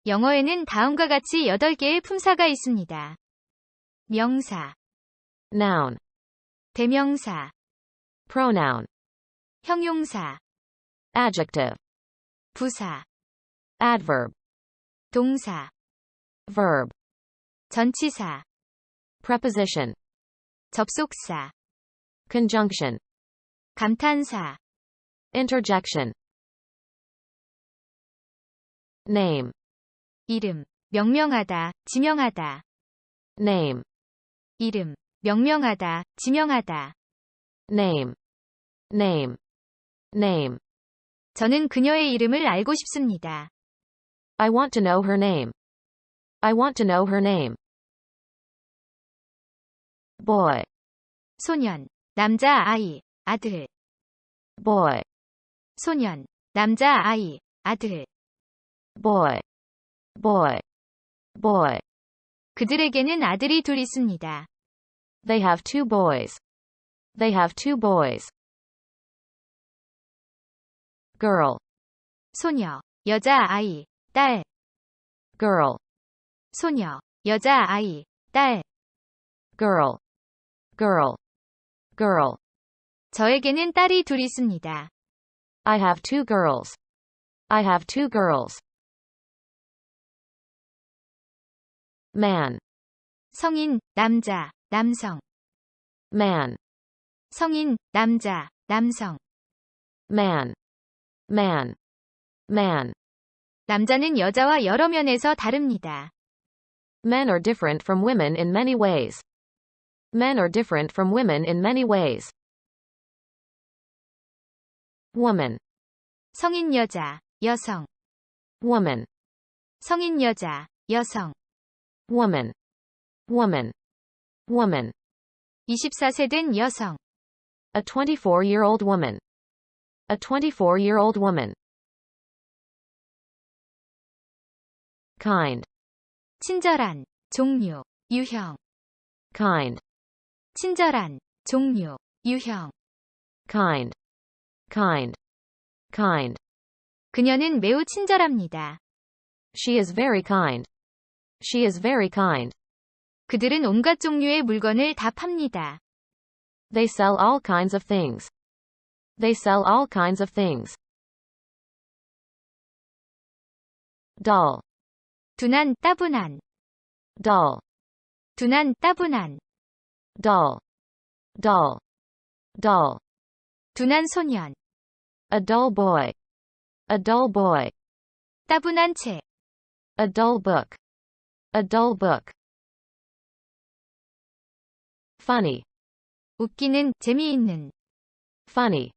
영어에는 다음과 같이 8개의 품사가 있습니다. 명사, noun, 대명사, pronoun, 형용사, adjective, 부사, adverb, 동사, verb, 전치사, preposition, 접속사, conjunction, 감탄사, interjection, name, 이름, 명명하다, 지명하다, name, 이름, 명명하다, 지명하다. name, name, name. 저는 그녀의 이름을 알고 싶습니다. I want to know her name. I want to know her name. boy, 소년, 남자 아이, 아들. boy, 소년, 남자 아이, 아들. boy, boy, boy. 그들에게는 아들이 둘 있습니다. They have two boys. They have two boys. girl, 소녀, 여자 아이, 딸. girl, 소녀, 여자 아이, 딸. girl, girl, girl. 저에게는 딸이 둘 있습니다. I have two girls. I have two girls. man, 성인, 남자, 남성. man, 성인, 남자, 남성. man, man, man. 남자는 여자와 여러 면에서 다릅니다. Men are different from women in many ways. Men are different from women in many ways. woman, 성인 여자, 여성. woman, 성인 여자, 여성. woman, woman, woman. 24세 된 여성. A 24-year-old woman. A 24-year-old woman. kind, 친절한, 종류, 유형. kind, 친절한, 종류, 유형. kind, kind, kind. 그녀는 매우 친절합니다. She is very kind. She is very kind. 그들은 온갖 종류의 물건을 다 팝니다. They sell all kinds of things. They sell all kinds of things. dull, 둔한, 따분한. dull, 둔한, 따분한. dull, dull, dull. 둔한 소년. A dull boy. A dull boy. 따분한 책. A dull book. A dull book. funny, 웃기는, 재미있는. funny,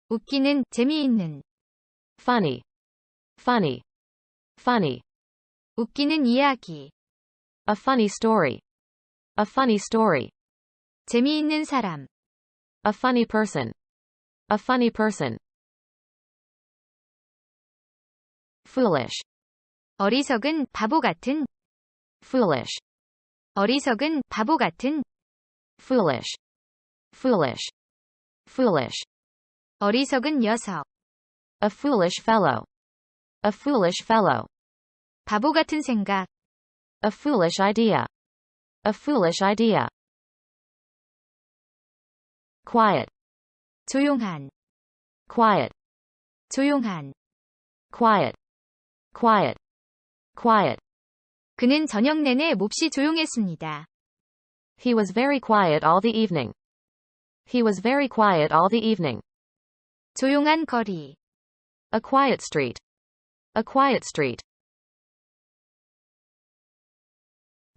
웃기는, 재미있는. funny, funny, funny. 웃기는 이야기. A funny story. A funny story. 재미있는 사람. A funny person. A funny person. foolish, 어리석은, 바보 같은. foolish, 어리석은, 바보 같은. foolish, foolish, foolish. 어리석은 녀석. A foolish fellow. A foolish fellow. 바보 같은 생각. A foolish idea. A foolish idea. quiet, 조용한. quiet, 조용한. quiet, quiet, quiet. 그는 저녁 내내 몹시 조용했습니다. He was very quiet all the evening. He was very quiet all the evening. 조용한 거리. A quiet street. A quiet street.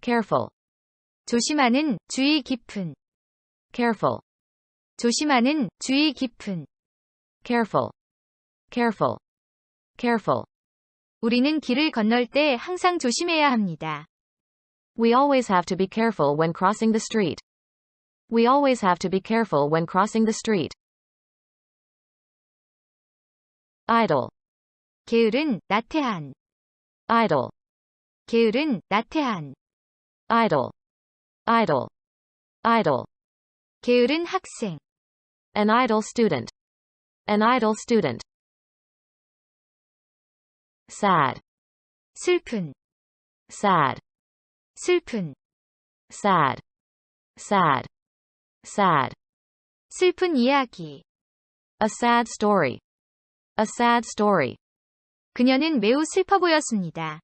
careful, 조심하는, 주의 깊은. careful, 조심하는, 주의 깊은. careful, careful, careful. 우리는 길을 건널 때 항상 조심해야 합니다. We always have to be careful when crossing the street. We always have to be careful when crossing the street. idle, 게으른, 나태한. idle, 게으른, 나태한. idle, idle, idle. 게으른 학생. An idle student. An idle student. sad, 슬픈, sad, 슬픈, sad, sad, sad, 슬픈 이야기. a sad story, a sad story. 그녀는 매우 슬퍼 보였습니다.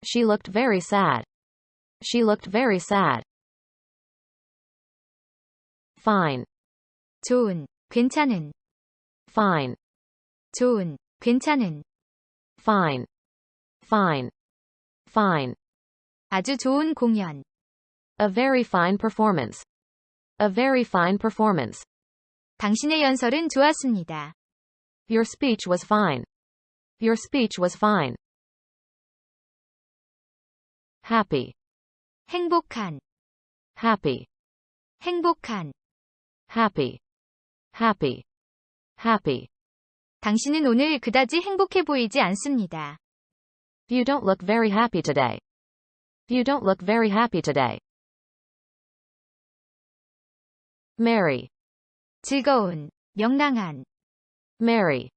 She looked very sad. She looked very sad. Fine, 좋은, 괜찮은, fine, 좋은, 괜찮은, fine, fine, fine. 아주 좋은 공연. A very fine performance. A very fine performance. 당신의 연설은 좋았습니다. Your speech was fine. Your speech was fine. Happy, 행복한, happy, 행복한. happy, happy, happy. 당신은 오늘 그다지 행복해 보이지 않습니다. You don't look very happy today. You don't look very happy today. Merry, 즐거운, 명랑한, merry,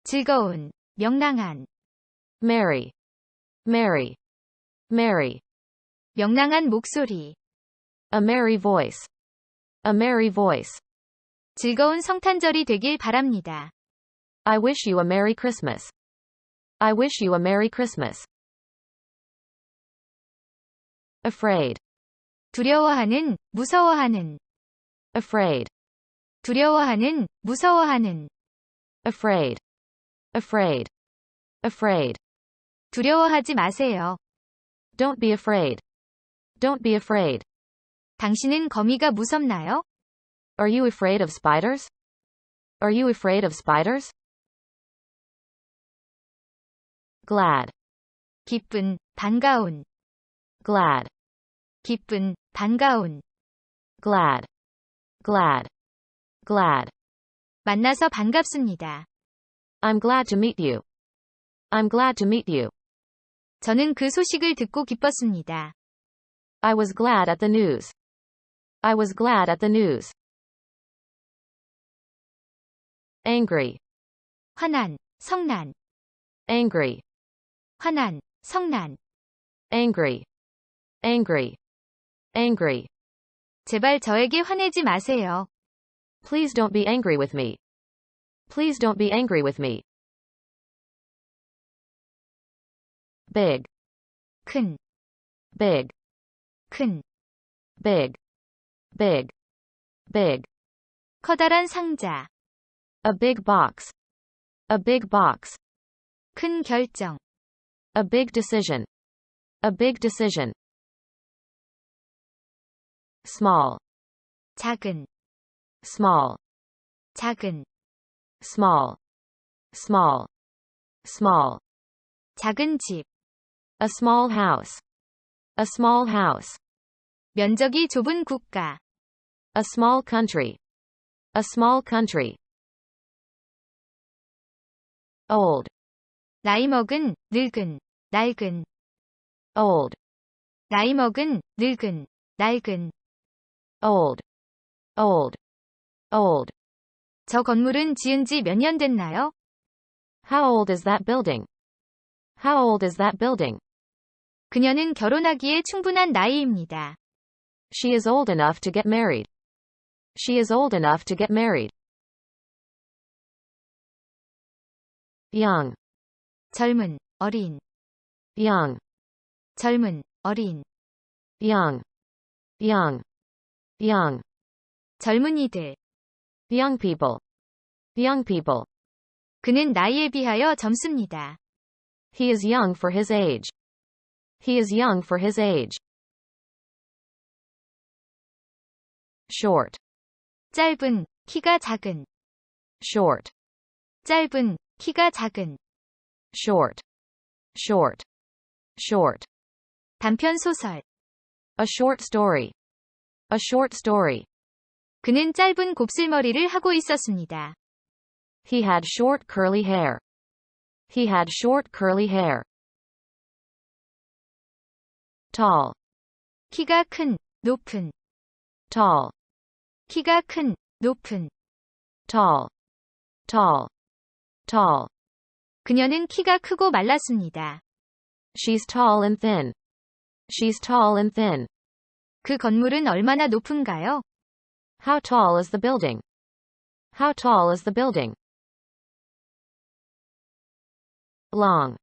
즐거운, 명랑한, merry, merry, merry. 명랑한 목소리. A merry voice. A merry voice. 즐거운 성탄절이 되길 바랍니다. I wish you a Merry Christmas. I wish you a Merry Christmas. Afraid, 두려워하는, 무서워하는, afraid, 두려워하는, 무서워하는, afraid, afraid, afraid. 두려워하지 마세요. Don't be afraid. Don't be afraid. 당신은 거미가 무섭나요? Are you afraid of spiders? Are you afraid of spiders? Glad, 기쁜, 반가운, glad, 기쁜, 반가운. glad, glad, glad. 만나서 반갑습니다. I'm glad to meet you. I'm glad to meet you. 저는 그 소식을 듣고 기뻤습니다. I was glad at the news. I was glad at the news. Angry, 화난, 성난, angry, 화난, 성난. angry, angry, angry. 제발 저에게 화내지 마세요. Please don't be angry with me. Please don't be angry with me. Big, 큰, big, 큰, big, big, big. 커다란 상자. A big box. A big box. 큰 결정. A big decision. A big decision. Small, 작은, small, 작은, small, small, small. 작은 집. A small house. A small house. 면적이 좁은 국가. A small country. A small country. Old, 나이 먹은, 늙은, 낡은. old, 나이 먹은, 늙은, 낡은. old, old, old. 저 건물은 지은 지 몇 년 됐나요? How old is that building? How old is that building? 그녀는 결혼하기에 충분한 나이입니다. She is old enough to get married. She is old enough to get married. Young, 젊은, 어린, young, 젊은, 어린. young, young, young. 젊은이들. Young people. Young people. 그는 나이에 비하여 젊습니다. He is young for his age. He is young for his age. Short, 짧은, 키가 작은. short, 짧은, 키가 작은. short, short, short. 단편 소설. A short story. A short story. 그는 짧은 곱슬머리를 하고 있었습니다. He had short curly hair. He had short curly hair. Tall, 키가 큰, 높은. tall, 키가 큰, 높은. tall, tall, tall. 그녀는 키가 크고 말랐습니다. She's tall and thin. She's tall and thin. 그 건물은 얼마나 높은가요? How tall is the building? How tall is the building? Long.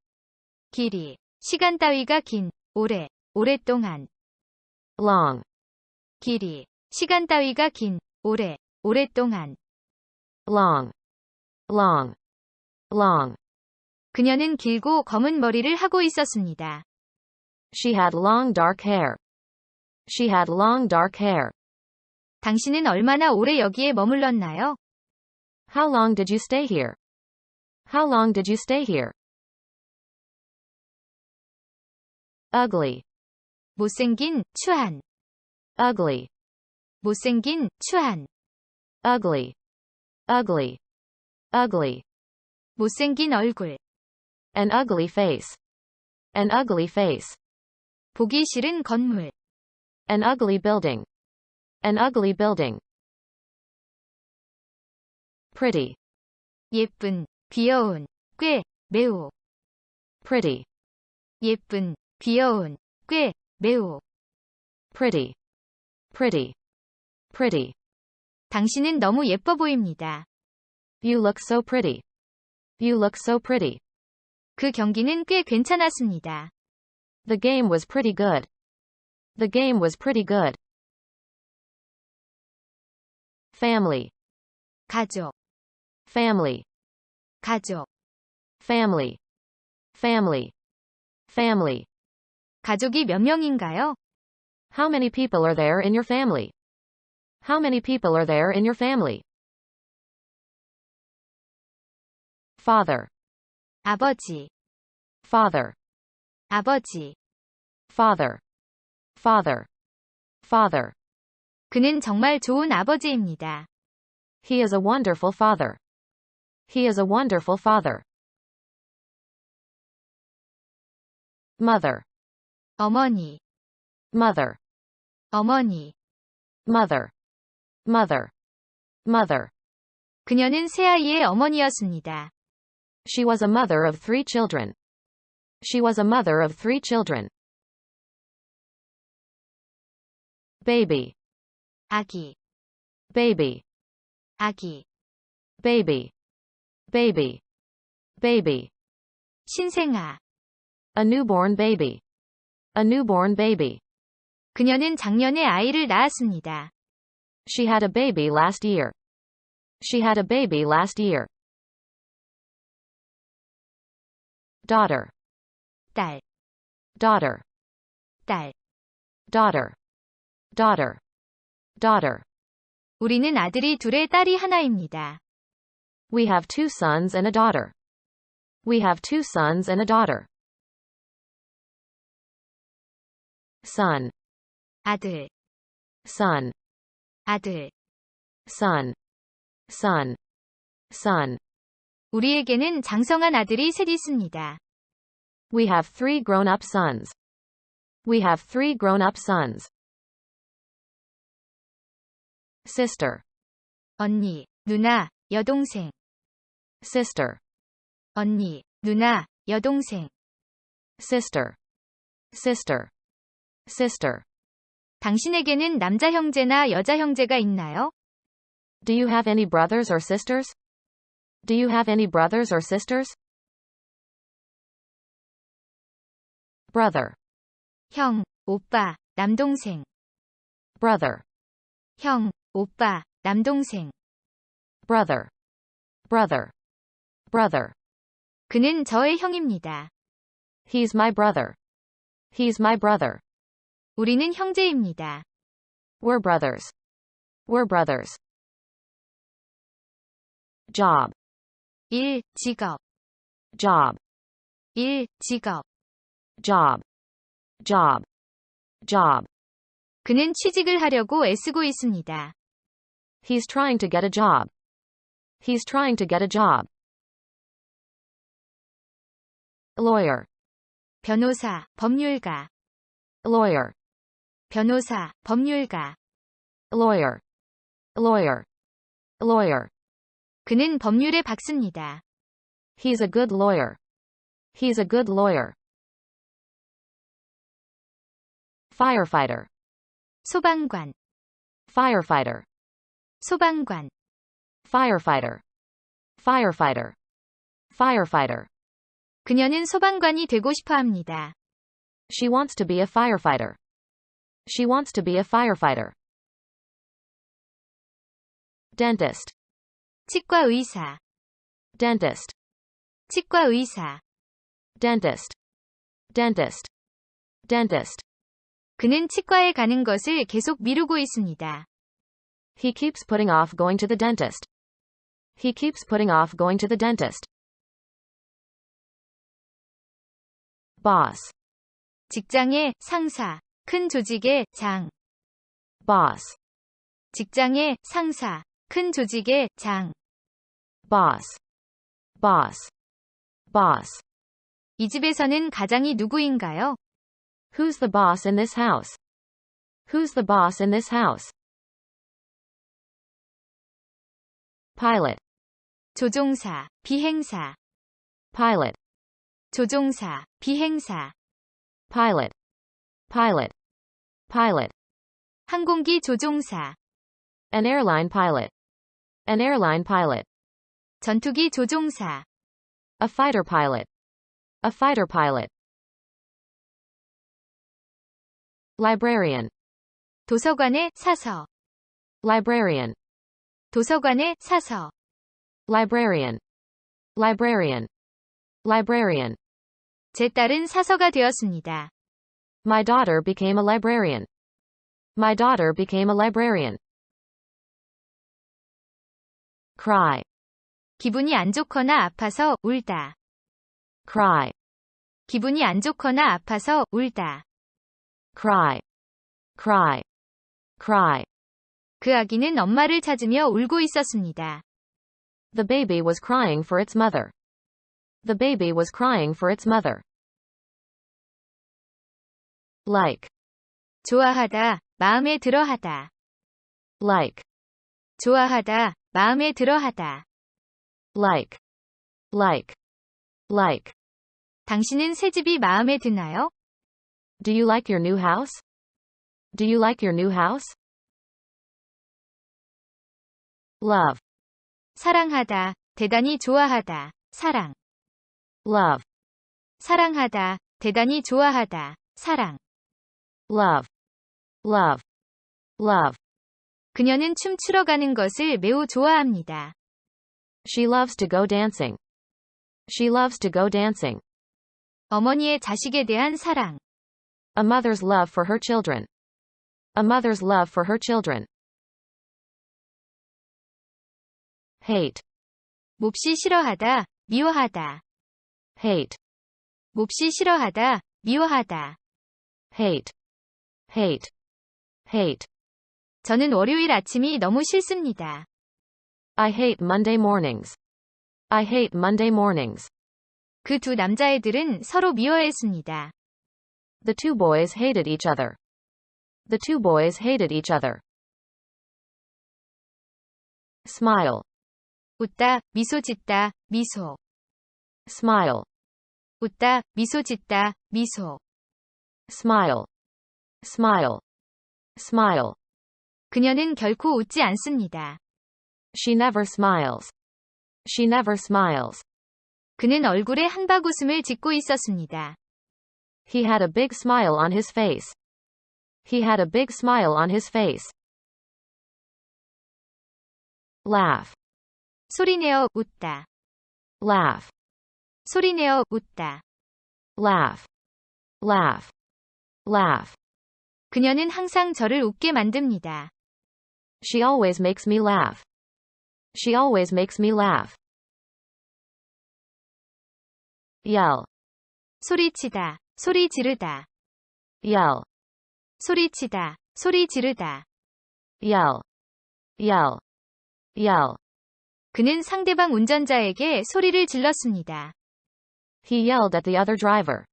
길이. 시간 따위가 긴. 오래. 오랫동안. Long. 길이. 시간 따위가 긴. 오래. 오랫동안. Long. Long. Long. 그녀는 길고 검은 머리를 하고 있었습니다. She had long dark hair. She had long dark hair. 당신은 얼마나 오래 여기에 머물렀나요? How long did you stay here? How long did you stay here? Ugly. 못생긴, 추한. Ugly. 못생긴, 추한. Ugly. Ugly. Ugly. 못생긴 얼굴. An ugly face. An ugly face. 보기 싫은 건물. An ugly building. An ugly building. Pretty. 예쁜, 귀여운, 꽤, 매우. Pretty. 예쁜, 귀여운, 꽤, 매우. Pretty. Pretty. Pretty. 당신은 너무 예뻐 보입니다. You look so pretty. You look so pretty. 그 경기는 꽤 괜찮았습니다. The game was pretty good. The game was pretty good. Family. 가족, Family. 가족. Family. Family. Family. 가족이 몇 명인가요? How many people are there in your family? How many people are there in your family? Father. 아버지, Father. 아버지. Father. Father. Father. 그는 정말 좋은 아버지입니다. He is a wonderful father. He is a wonderful father. Mother. 어머니, Mother. 어머니. Mother. Mother. Mother. 그녀는 세 아이의 어머니였습니다. She was a mother of 3 children. She was a mother of 3 children. Baby. 아기, Baby. 아기. Baby. Baby. Baby. 신생아. A newborn baby. A newborn baby. 그녀는 작년에 아이를 낳았습니다. She had a baby last year. She had a baby last year. Daughter. 딸, Daughter. 딸. Daughter. Daughter. Daughter. 우리는 아들이 둘에 딸이 하나입니다. We have 2 sons and a daughter. We have 2 sons and a daughter. Son. 아들, Son. 아들. Son. Son. Son. 우리에게는 장성한 아들이 셋 있습니다. We have 3 grown-up sons. We have 3 grown-up sons. Sister. 언니, 누나, 여동생. Sister. 언니, 누나, 여동생. Sister. Sister. Sister. 당신에게는 남자 형제나 여자 형제가 있나요? Do you have any brothers or sisters? Do you have any brothers or sisters? Brother. 형, 오빠, 남동생. Brother. 형, 오빠, 남동생. Brother. Brother. Brother. 그는 저의 형입니다. He's my brother. He's my brother. 우리는 형제입니다. We're brothers. We're brothers. Job. 일, 직업. Job. 일, 직업. Job. Job. Job. 그는 취직을 하려고 애쓰고 있습니다. He's trying to get a job. He's trying to get a job. Lawyer. 변호사, 법률가. Lawyer. 변호사, 법률가. Lawyer. Lawyer. Lawyer. 그는 법률의 박사입니다. He's a good lawyer. He's a good lawyer. Firefighter. 소방관, Firefighter. 소방관. Firefighter. Firefighter. Firefighter. 그녀는 소방관이 되고 싶어 합니다. She wants to be a firefighter. She wants to be a firefighter. Dentist. 치과 의사, Dentist. 치과 의사. Dentist. Dentist. Dentist. 그는 치과에 가는 것을 계속 미루고 있습니다. He keeps putting off going to the dentist. He keeps putting off going to the dentist. Boss. 직장의 상사, 큰 조직의 장. Boss. 직장의 상사, 큰 조직의 장. Boss. Boss. Boss. 이 집에서는 가장이 누구인가요? Who's the boss in this house? Who's the boss in this house? Pilot. 조종사, 비행사. Pilot. 조종사, 비행사. Pilot. Pilot. Pilot. 항공기 조종사. An airline pilot. An airline pilot. 전투기 조종사. A fighter pilot. A fighter pilot. Librarian. 도서관의 사서. Librarian. 도서관의 사서. Librarian. Librarian. Librarian. 제 딸은 사서가 되었습니다. My daughter became a librarian. My daughter became a librarian. Cry. 기분이 안 좋거나 아파서 울다. Cry. 기분이 안 좋거나 아파서 울다. Cry. Cry. Cry. 그 아기는 엄마를 찾으며 울고 있었습니다. The baby was crying for its mother. The baby was crying for its mother. Like. 좋아하다, 마음에 들어하다. Like. 좋아하다, 마음에 들어하다. Like. Like. Like. 당신은 새 집이 마음에 드나요? Do you like your new house? Do you like your new house? Love. 사랑하다, 대단히 좋아하다, 사랑. Love. 사랑하다, 대단히 좋아하다, 사랑. Love. Love. Love. 그녀는 춤추러 가는 것을 매우 좋아합니다. She loves to go dancing. She loves to go dancing. 어머니의 자식에 대한 사랑. A mother's love for her children. A mother's love for her children. Hate. 몹시 싫어하다, 미워하다. Hate. 몹시 싫어하다, 미워하다. Hate. Hate. Hate. 저는 월요일 아침이 너무 싫습니다. I hate Monday mornings. I hate Monday mornings. 그 두 남자애들은 서로 미워했습니다. The two boys hated each other. The two boys hated each other. Smile. 웃다, 미소 짓다, 미소. Smile. 웃다, 미소 짓다, 미소. Smile. Smile. Smile. 그녀는 결코 웃지 않습니다. She never smiles. She never smiles. 그는 얼굴에 한박웃음을 짓고 있었습니다. He had a big smile on his face. He had a big smile on his face. Laugh. 소리내어 웃다. Laugh. 소리내어 웃다. Laugh. Laugh. Laugh. 그녀는 항상 저를 웃게 만듭니다. She always makes me laugh. She always makes me laugh. Yell. 소리치다, 소리 지르다. Yell. 소리치다, 소리 지르다. Yell. Yell. Yell. 그는 상대방 운전자에게 소리를 질렀습니다. He yelled at the other driver.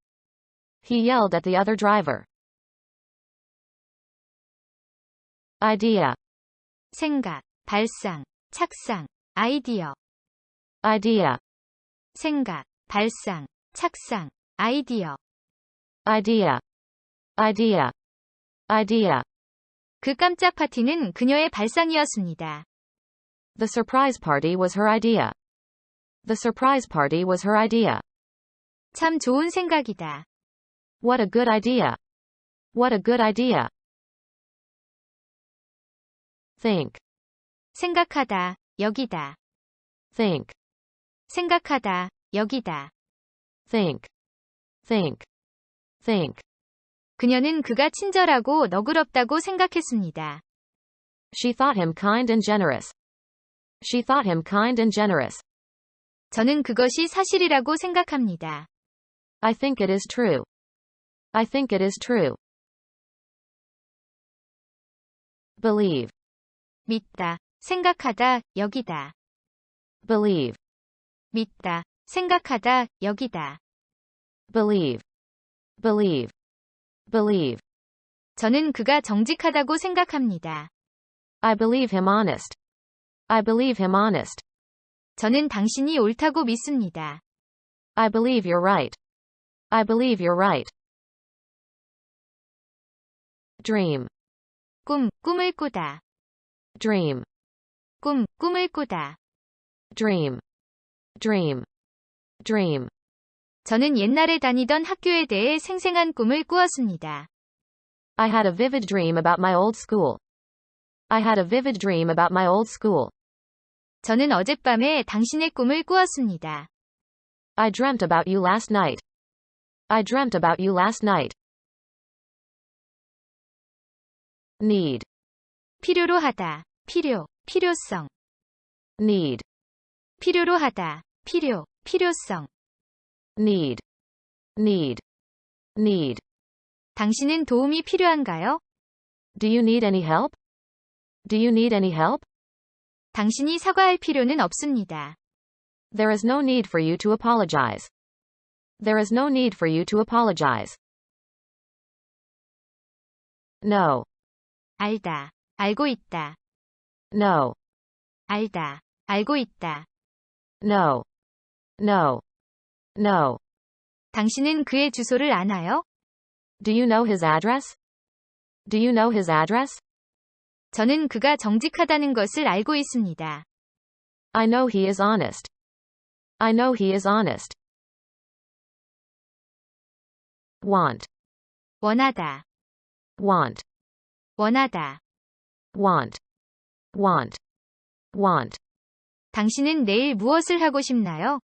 He yelled at the other driver. Idea. 생각, 발상, 착상, 아이디어. Idea. 생각, 발상, 착상, 아이디어. Idea. Idea. idea. 그 깜짝 파티는 그녀의 발상이었습니다. The surprise party was her idea. The surprise party was her idea. 참 좋은 생각이다. What a good idea. What a good idea. Think. 생각하다, 여기다. Think. 생각하다, 여기다. Think. Think. Think. 그녀는 그가 친절하고 너그럽다고 생각했습니다. She thought him kind and generous. She thought him kind and generous. 저는 그것이 사실이라고 생각합니다. I think it is true. I think it is true. Believe. 믿다, 생각하다, 여기다. Believe. 믿다, 생각하다, 여기다. Believe. Believe. Believe. 저는 그가 정직하다고 생각합니다. I believe him honest. I believe him honest. 저는 당신이 옳다고 믿습니다. I believe you're right. I believe you're right. Dream. 꿈을 꾸다. Dream. 꿈을 꾸다. Dream. Dream. Dream. 저는 옛날에 다니던 학교에 대해 생생한 꿈을 꾸었습니다. I had a vivid dream about my old school. I had a vivid dream about my old school. 저는 어젯밤에 당신의 꿈을 꾸었습니다. I dreamt about you last night. I dreamt about you last night. Need. 필요로 하다. 필요성. Need. 필요로 하다. 필요성. Need. Need. Need. 당신은 도움이 필요한가요? Do you need any help? Do you need any help? 당신이 사과할 필요는 없습니다. There is no need for you to apologize. There is no need for you to apologize. No. 알다. 알고 있다. No. 알다. 알고 있다. No. No. No. 당신은 그의 주소를 아나요? Do you know his address? Do you know his address? 저는 그가 정직하다는 것을 알고 있습니다. I know he is honest. I know he is honest. Want. 원하다. Want. 원하다. Want. Want. Want. 당신은 내일 무엇을 하고 싶나요?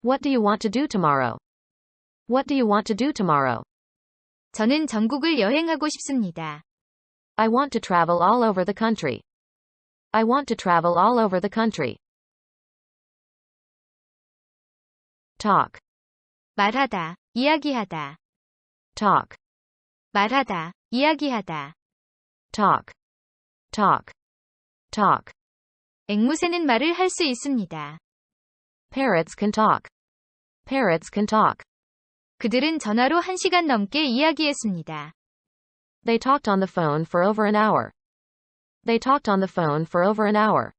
What do you want to do tomorrow? What do you want to do tomorrow? 저는 전국을 여행하고 싶습니다. I want to travel all over the country. I want to travel all over the country. Talk. 말하다. 이야기하다. Talk. 말하다. 이야기하다. Talk. Talk. Talk. 앵무새는 말을 할 수 있습니다. Parrots can talk. Parrots can talk. 그들은 전화로 1시간 넘게 이야기했습니다. They talked on the phone for over an hour. They talked on the phone for over an hour.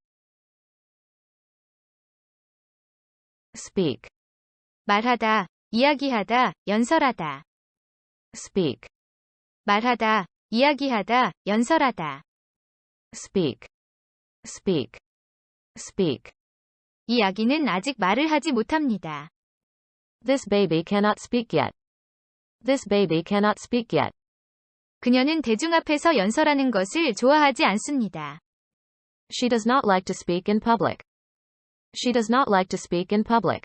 Speak. 말하다. 이야기하다. 연설하다. Speak. 말하다. 이야기하다. 연설하다. Speak. Speak. Speak. 이 아기는 아직 말을 하지 못합니다. This baby cannot speak yet. This baby cannot speak yet. 그녀는 대중 앞에서 연설하는 것을 좋아하지 않습니다. She does not like to speak in public. She does not like to speak in public.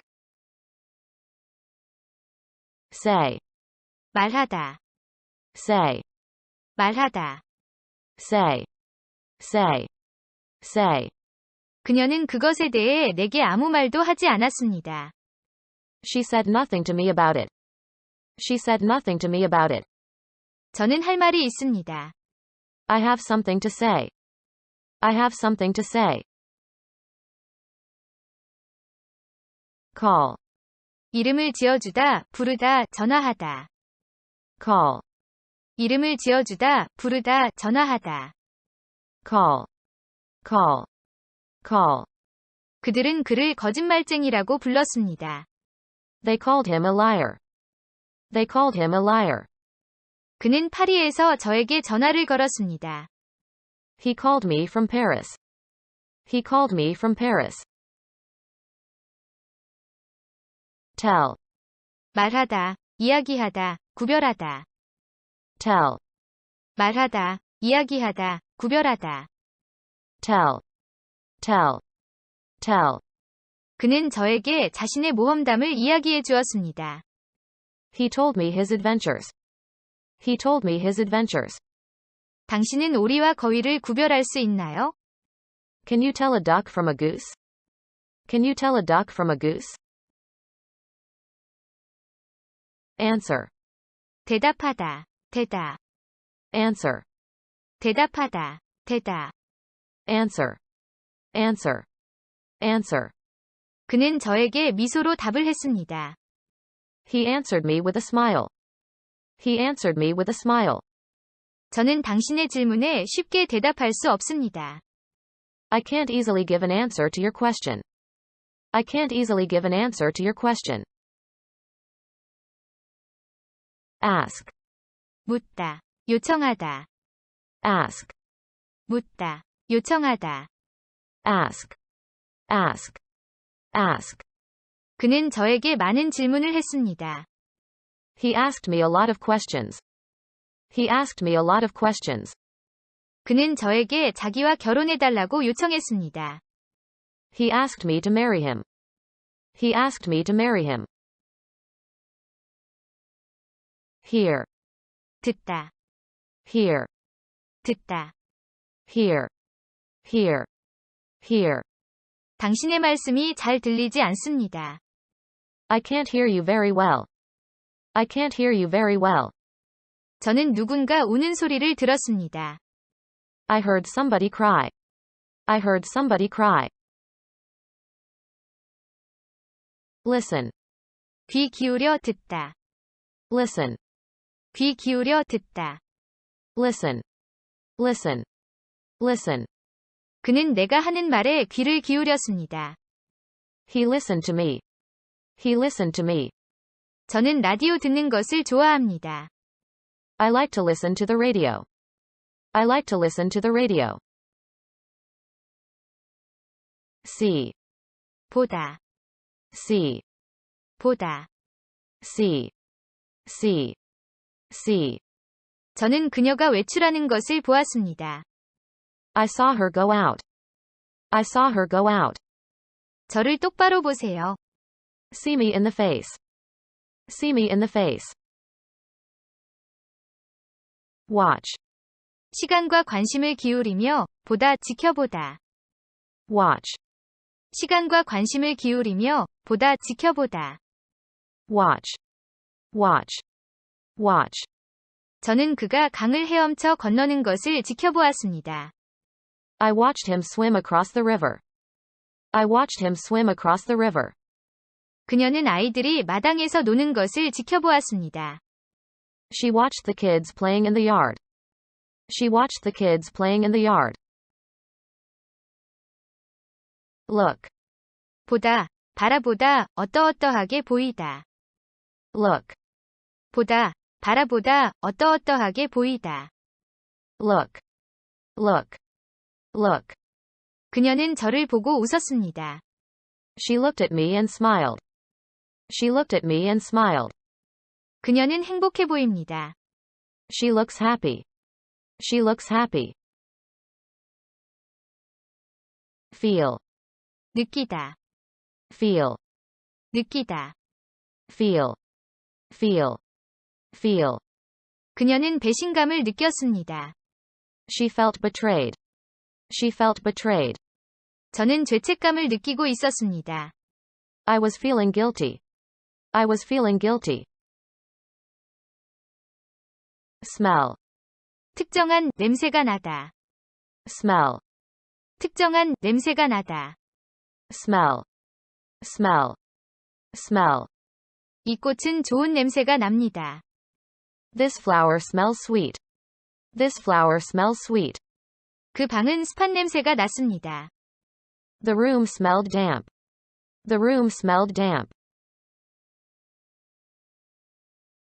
Say. 말하다. Say. 말하다. Say. Say. Say. 그녀는 그것에 대해 내게 아무 말도 하지 않았습니다. She said nothing to me about it. She said nothing to me about it. 저는 할 말이 있습니다. I have something to say. I have something to say. Call. 이름을 지어주다, 부르다, 전화하다. Call. 이름을 지어주다, 부르다, 전화하다. Call. Call. Call. 그들은 그를 거짓말쟁이라고 불렀습니다. They called him a liar. They called him a liar. 그는 파리에서 저에게 전화를 걸었습니다. He called me from Paris. He called me from Paris. Tell. 말하다, 이야기하다, 구별하다. Tell. 말하다, 이야기하다, 구별하다. Tell. Tell. Tell. 그는 저에게 자신의 모험담을 이야기해 주었습니다. He told me his adventures. He told me his adventures. 당신은 오리와 거위를 구별할 수 있나요? Can you tell a duck from a goose? Can you tell a duck from a goose? Answer. 대답하다, 대답. Answer. 대답하다, 대답. Answer. Answer. Answer. 그는 저에게 미소로 답을 했습니다. He answered me with a smile. He answered me with a smile. 저는 당신의 질문에 쉽게 대답할 수 없습니다. I can't easily give an answer to your question. I can't easily give an answer to your question. Ask. 묻다, 요청하다. Ask. 묻다, 요청하다. Ask. Ask. Ask. 그는 저에게 많은 질문을 했습니다. He asked me a lot of questions. He asked me a lot of questions. 그는 저에게 자기와 결혼해달라고 요청했습니다. He asked me to marry him. He asked me to marry him. Hear. 듣다, Hear. 듣다. Hear. Hear. Hear. 당신의 말씀이 잘 들리지 않습니다. I can't hear you very well. I can't hear you very well. 저는 누군가 우는 소리를 들었습니다. I heard somebody cry. I heard somebody cry. Listen. 귀 기울여 듣다. Listen. 귀 기울여 듣다. Listen. Listen. Listen. 그는 내가 하는 말에 귀를 기울였습니다. He listened to me. He listened to me. 저는 라디오 듣는 것을 좋아합니다. I like to listen to the radio. I like to listen to the radio. See. 보다, See. 보다. See. See. See. 저는 그녀가 외출하는 것을 보았습니다. I saw her go out. I saw her go out. 저를 똑바로 보세요. See me in the face. See me in the face. Watch. 시간과 관심을 기울이며 보다 지켜보다. Watch. 시간과 관심을 기울이며 보다 지켜보다. Watch. Watch. Watch. 저는 그가 강을 헤엄쳐 건너는 것을 지켜보았습니다. I watched him swim across the river. I watched him swim across the river. 그녀는 아이들이 마당에서 노는 것을 지켜보았습니다. She watched the kids playing in the yard. She watched the kids playing in the yard. Look. 보다, 바라보다, 어떠어떠하게 보이다. Look. 보다, 바라보다, 어떠어떠하게 보이다. Look. Look. Look. 그녀는 저를 보고 웃었습니다. She looked at me and smiled. She looked at me and smiled. 그녀는 행복해 보입니다. She looks happy. She looks happy. Feel. 느끼다, Feel. 느끼다. Feel. Feel. Feel. 그녀는 배신감을 느꼈습니다. She felt betrayed. She felt betrayed. 저는 죄책감을 느끼고 있었습니다. I was feeling guilty. I was feeling guilty. Smell. 특정한 냄새가 나다. Smell. 특정한 냄새가 나다. Smell. Smell. Smell. 이 꽃은 좋은 냄새가 납니다. This flower smells sweet. This flower smells sweet. 그 방은 습한 냄새가 났습니다. The room smelled damp. The room smelled damp.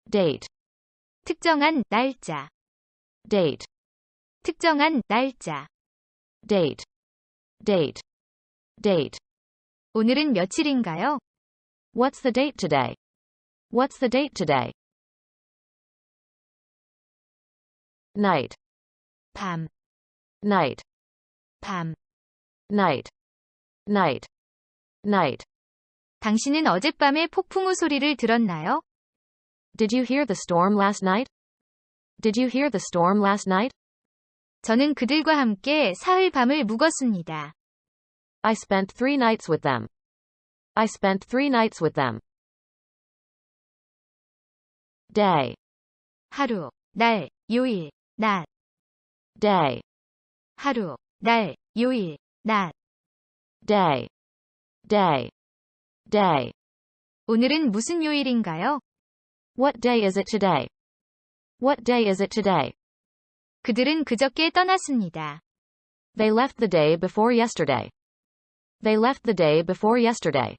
Date. 특정한 날짜. date, 특정한 날짜. date, date, date. 오늘은 며칠인가요? What's the date today? What's the date today? Night, 밤, night, 밤. night, night, night. 당신은 어젯밤에 폭풍우 소리를 들었나요? Did you hear the storm last night? Did you hear the storm last night? 저는 그들과 함께 사흘 밤을 묵었습니다. I spent 3 nights with them. I spent 3 nights with them. Day, 하루, 날, 요일, 낮. day, 하루, 날, 요일, 낮. day, day, day. 오늘은 무슨 요일인가요? What day is it today? What day is it today? 그들은 그저께 떠났습니다. They left the day before yesterday. They left the day before yesterday.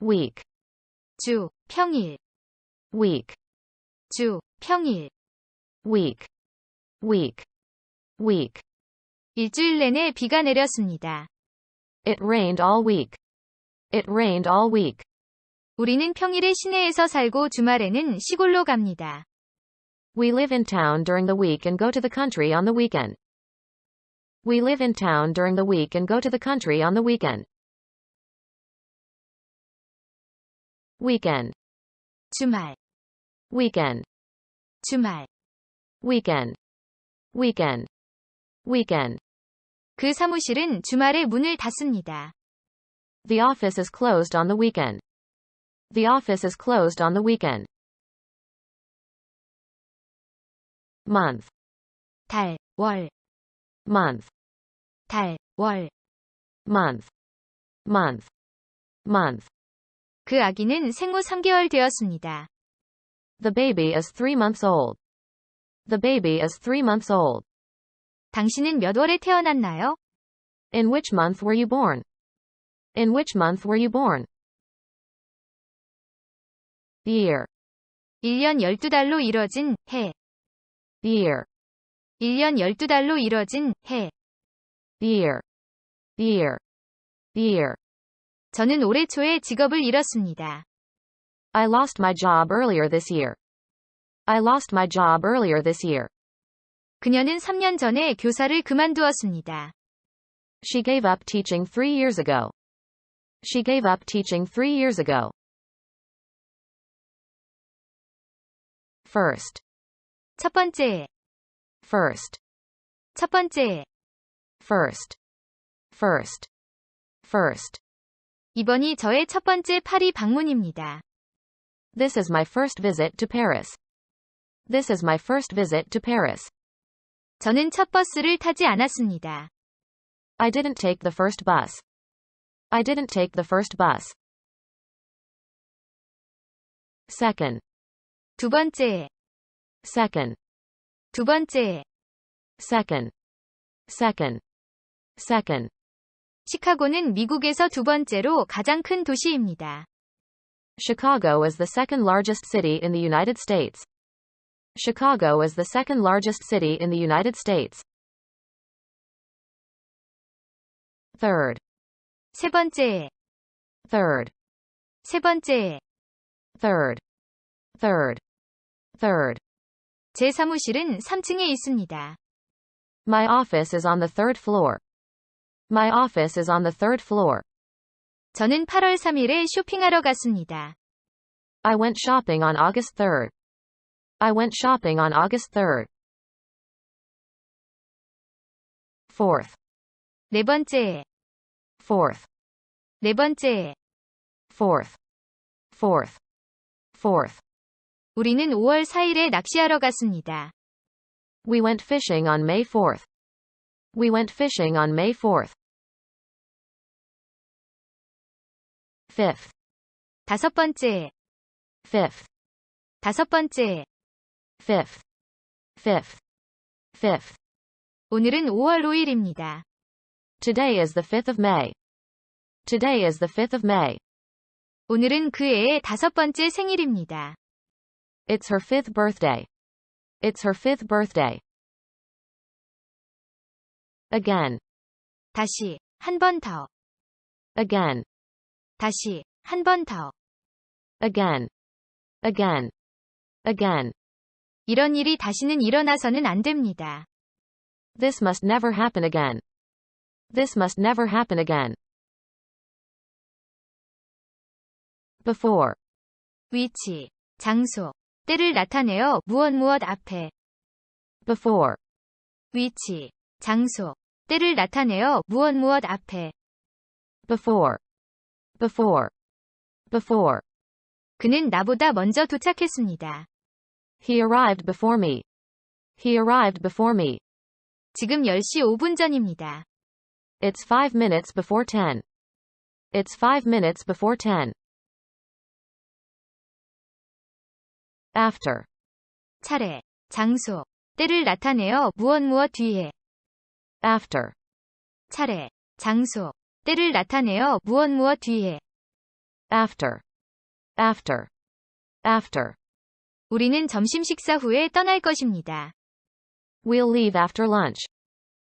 Week, 주, 평일. week, 주, 평일. week, week, week. 일주일 내내 비가 내렸습니다. It rained all week. It rained all week. 우리는 평일에 시내에서 살고 주말에는 시골로 갑니다. We live in town during the week and go to the country on the weekend. We live in town during the week and go to the country on the weekend. Weekend, 주말, weekend, 주말. weekend, weekend, weekend. 그 사무실은 주말에 문을 닫습니다. The office is closed on the weekend. The office is closed on the weekend. Month, 달, 월, month, 달, 월. month, month, month. 그 아기는 생후 3개월 되었습니다. The baby is 3 months old. The baby is 3 months old. 당신은 몇 월에 태어났나요? In which month were you born? In which month were you born? Year, 1년 12달로 이뤄진 해. year, 1년 12달로 이뤄진 해. year, year, year. 저는 올해 초에 직업을 잃었습니다. I lost my job earlier this year. I lost my job earlier this year. 그녀는 3년 전에 교사를 그만두었습니다. She gave up teaching 3 years ago. She gave up teaching 3 years ago. First, 첫 번째, first, 첫 번째. first, first, first. 이번이 저의 첫 번째 파리 방문입니다. This is my first visit to Paris. This is my first visit to Paris. 저는 첫 버스를 타지 않았습니다. I didn't take the first bus. I didn't take the first bus. Second, 두 번째, second, 두 번째. second, second, second. 시카고는 미국에서 두 번째로 가장 큰 도시입니다. Chicago is the second largest city in the United States. Chicago is the second largest city in the United States. Third, 세 번째, third, 세 번째. third, third, third. 제 사무실은 3층에 있습니다. My office is on the 3rd floor. My office is on the 3rd floor. 저는 8월 3일에 쇼핑하러 갔습니다. I went shopping on August 3rd. I went shopping on August 3rd. Fourth, 네 번째, fourth, 네 번째. fourth, fourth, fourth. 우리는 5월 4일에 낚시하러 갔습니다. We went fishing on May 4th. We went fishing on May 4th. Fifth, 다섯 번째, fifth, 다섯 번째. fifth, fifth, fifth. 오늘은 5월 5일입니다. Today is the 5th of May. Today is the 5th of May. 오늘은 그 애의 5번째 생일입니다. It's her 5th birthday. It's her 5th birthday. Again. 다시, 한 번 더. Again. 다시, 한 번 더. Again. Again. Again. 이런 일이 다시는 일어나서는 안 됩니다. This must never happen again. This must never happen again. Before. 위치, 장소, 때를 나타내어 무엇 앞에. Before. 위치, 장소, 때를 나타내어 무엇 앞에. Before. Before. Before. 그는 나보다 먼저 도착했습니다. He arrived before me. He arrived before me. 지금 10시 5분 전입니다. It's 5 minutes before 10. It's 5 minutes before 10. After. 차례, 장소, 때를 나타내어 무엇 뒤에. After. 차례, 장소, 때를 나타내어 무엇 뒤에. After. After. After. 우리는 점심 식사 후에 떠날 것입니다. We'll leave after lunch.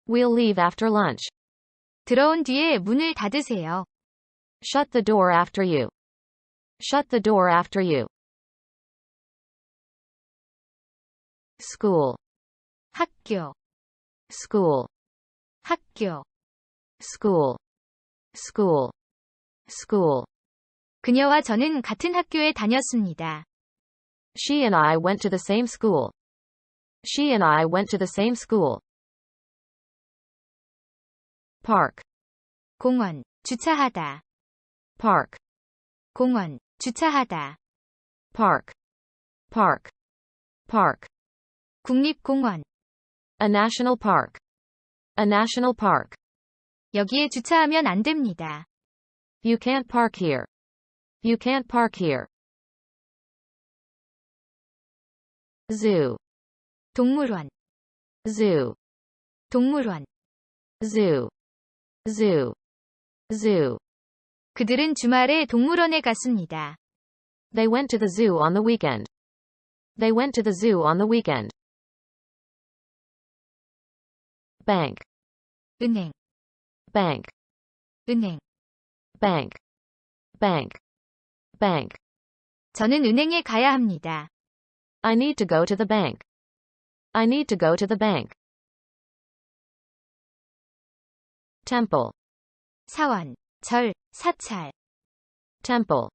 We'll leave after lunch. 들어온 뒤에 문을 닫으세요. Shut the door after you. Shut the door after you. School. 학교, School. 학교. School. School. School. 그녀와 저는 같은 학교에 다녔습니다. She and I went to the same school. She and I went to the same school. Park. 공원, 주차하다. Park. 공원, 주차하다. Park. Park. Park. 국립공원. A national park. A national park. 여기에 주차하면 안 됩니다. You can't park here. You can't park here. Zoo. 동물원, Zoo. 동물원. Zoo. Zoo. Zoo. 그들은 주말에 동물원에 갔습니다. They went to the zoo on the weekend. They went to the zoo on the weekend. Bank. 은행, Bank. 은행. Bank. Bank. Bank. 저는 은행에 가야 합니다. I need to go to the bank. I need to go to the bank. Temple. 사원, 절, 사찰. Temple.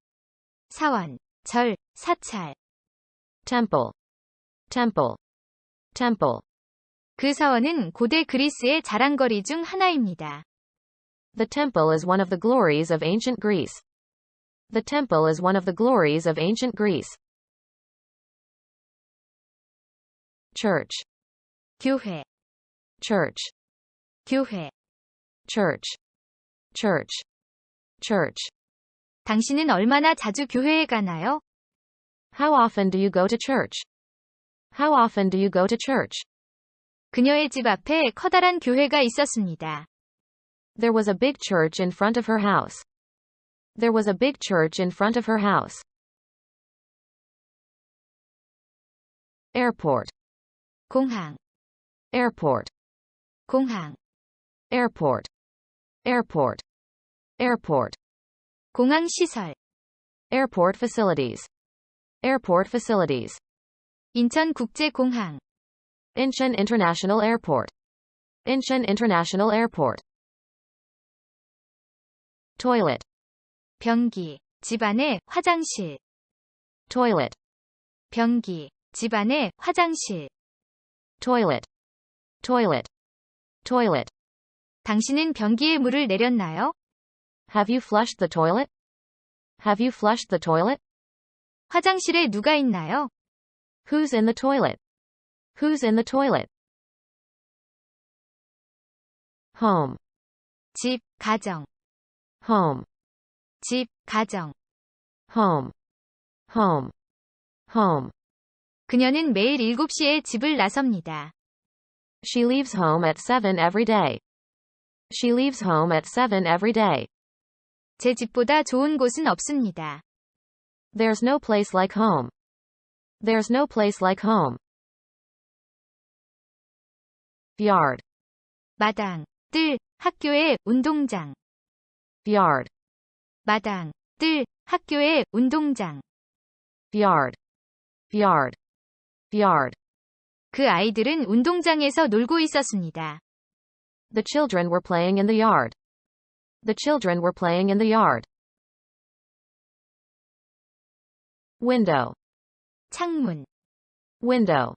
사원, 절, 사찰. Temple. Temple. Temple. 그 사원은 고대 그리스의 자랑거리 중 하나입니다. The temple is one of the glories of ancient Greece. The temple is one of the glories of ancient Greece. Church. 교회, Church. 교회. Church. Church. Church. 당신은 얼마나 자주 교회에 가나요? How often do you go to church? How often do you go to church? 그녀의 집 앞에 커다란 교회가 있었습니다. There was a big church in front of her house. There was a big church in front of her house. Airport. 공항, Airport. 공항. Airport. Airport. Airport. 공항 시설. Airport facilities. Airport facilities. 인천국제공항. Incheon International Airport. Incheon International Airport. Toilet. 변기, 집안의 화장실. Toilet. 변기, 집안의 화장실. Toilet. Toilet. Toilet. 당신은 변기에 물을 내렸나요? Have you flushed the toilet? Have you flushed the toilet? 화장실에 누가 있나요? Who's in the toilet? Who's in the toilet? Home. 집, 가정. Home. 집, 가정. Home. Home. Home. 그녀는 매일 7시에 집을 나섭니다. She leaves home at 7 every day. She leaves home at 7 every day. 제 집보다 좋은 곳은 없습니다. There's no place like home. There's no place like home. Yard. 마당, 뜰, 학교의 운동장. Yard. 마당, 뜰, 학교의 운동장. Yard. Yard. Yard. 그 아이들은 운동장에서 놀고 있었습니다. The children were playing in the yard. The children were playing in the yard. Window. 창문, Window.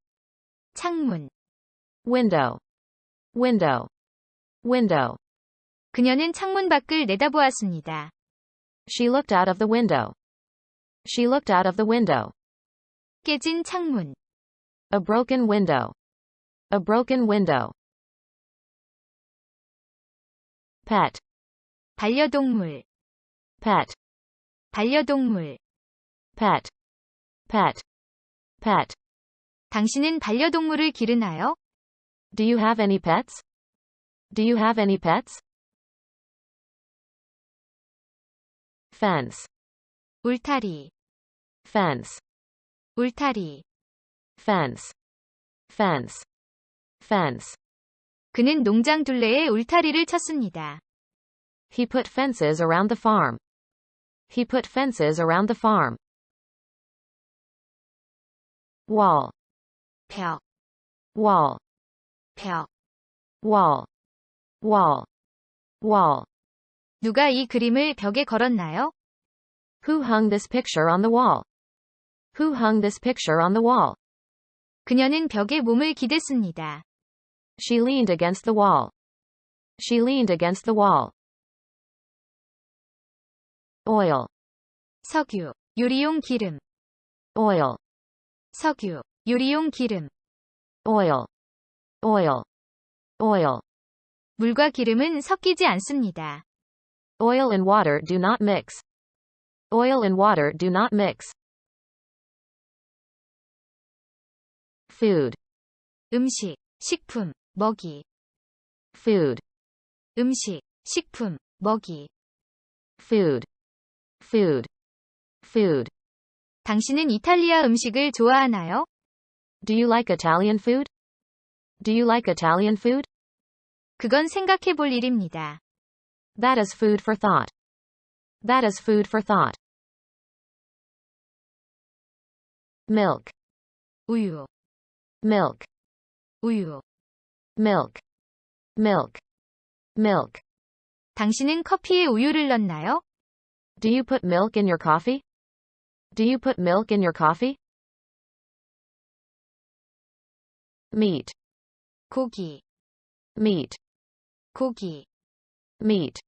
창문. Window. Window. Window. 그녀는 창문 밖을 내다보았습니다. She looked out of the window. She looked out of the window. 깨진 창문, A broken window. A broken window. Pet. 반려동물, Pet. 반려동물. Pet. Pet. Pet. 당신은 반려동물을 기르나요? Do you have any pets? Do you have any pets? Fence. 울타리, Fence. 울타리. Fence. Fence. Fence. 그는 농장 둘레에 울타리를 쳤습니다. He put fences around the farm. He put fences around the farm. Wall. 벽, Wall. 벽. Wall. Wall. Wall. 누가 이 그림을 벽에 걸었나요? Who hung this picture on the wall? Who hung this picture on the wall? 그녀는 벽에 몸을 기댔습니다. She leaned against the wall. She leaned against the wall. Oil. 석유, 요리용 기름. Oil. 석유, 요리용 기름. Oil. Oil. Oil. 물과 기름은 섞이지 않습니다. Oil and water do not mix. Oil and water do not mix. Food. 음식, 식품, 먹이. Food. 음식, 식품, 먹이. Food. Food. Food. 당신은 이탈리아 음식을 좋아하나요? Do you like Italian food? Do you like Italian food? 그건 생각해 볼 일입니다. That is food for thought. That is food for thought. Milk. 우유, Milk. 우유. Milk. Milk. Milk. 당신은 커피에 우유를 넣나요? Do you put milk in your coffee? Do you put milk in your coffee? Meat. 고기, Meat. 고기. Meat.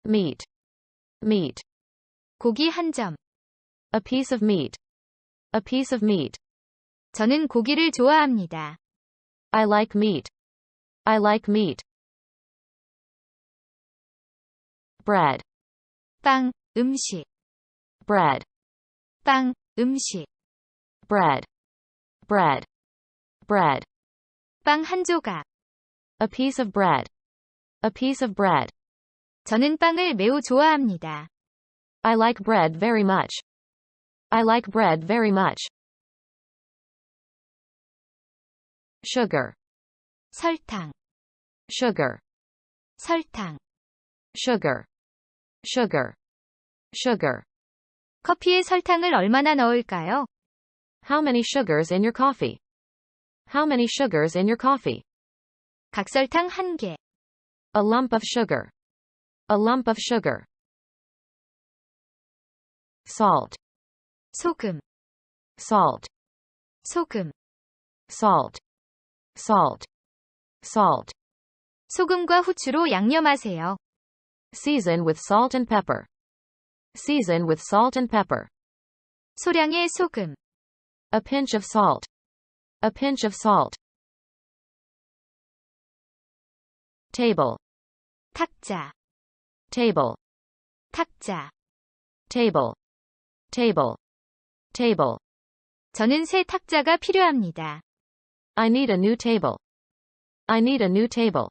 Meat. Meat. 고기 한 점. A piece of meat. A piece of meat. 저는 고기를 좋아합니다. I like meat. I like meat. Bread. 빵, 음식. Bread. 빵, 음식. Bread. Bread. Bread. 빵 한 조각. A piece of bread. A piece of bread. 저는 빵을 매우 좋아합니다. I like bread very much. I like bread very much. Sugar. 설탕, Sugar. 설탕. Sugar. Sugar. Sugar. 커피에 설탕을 얼마나 넣을까요? How many sugars in your coffee? How many sugars in your coffee? 각설탕 한 개. A lump of sugar. A lump of sugar. Salt. 소금, Salt. 소금. Salt. Salt. Salt. 소금과 후추로 양념하세요. Season with salt and pepper. Season with salt and pepper. 소량의 소금. A pinch of salt. A pinch of salt. Table. 탁자, Table. 탁자. Table. Table. Table. 저는 새 탁자가 필요합니다. I need a new table. I need a new table.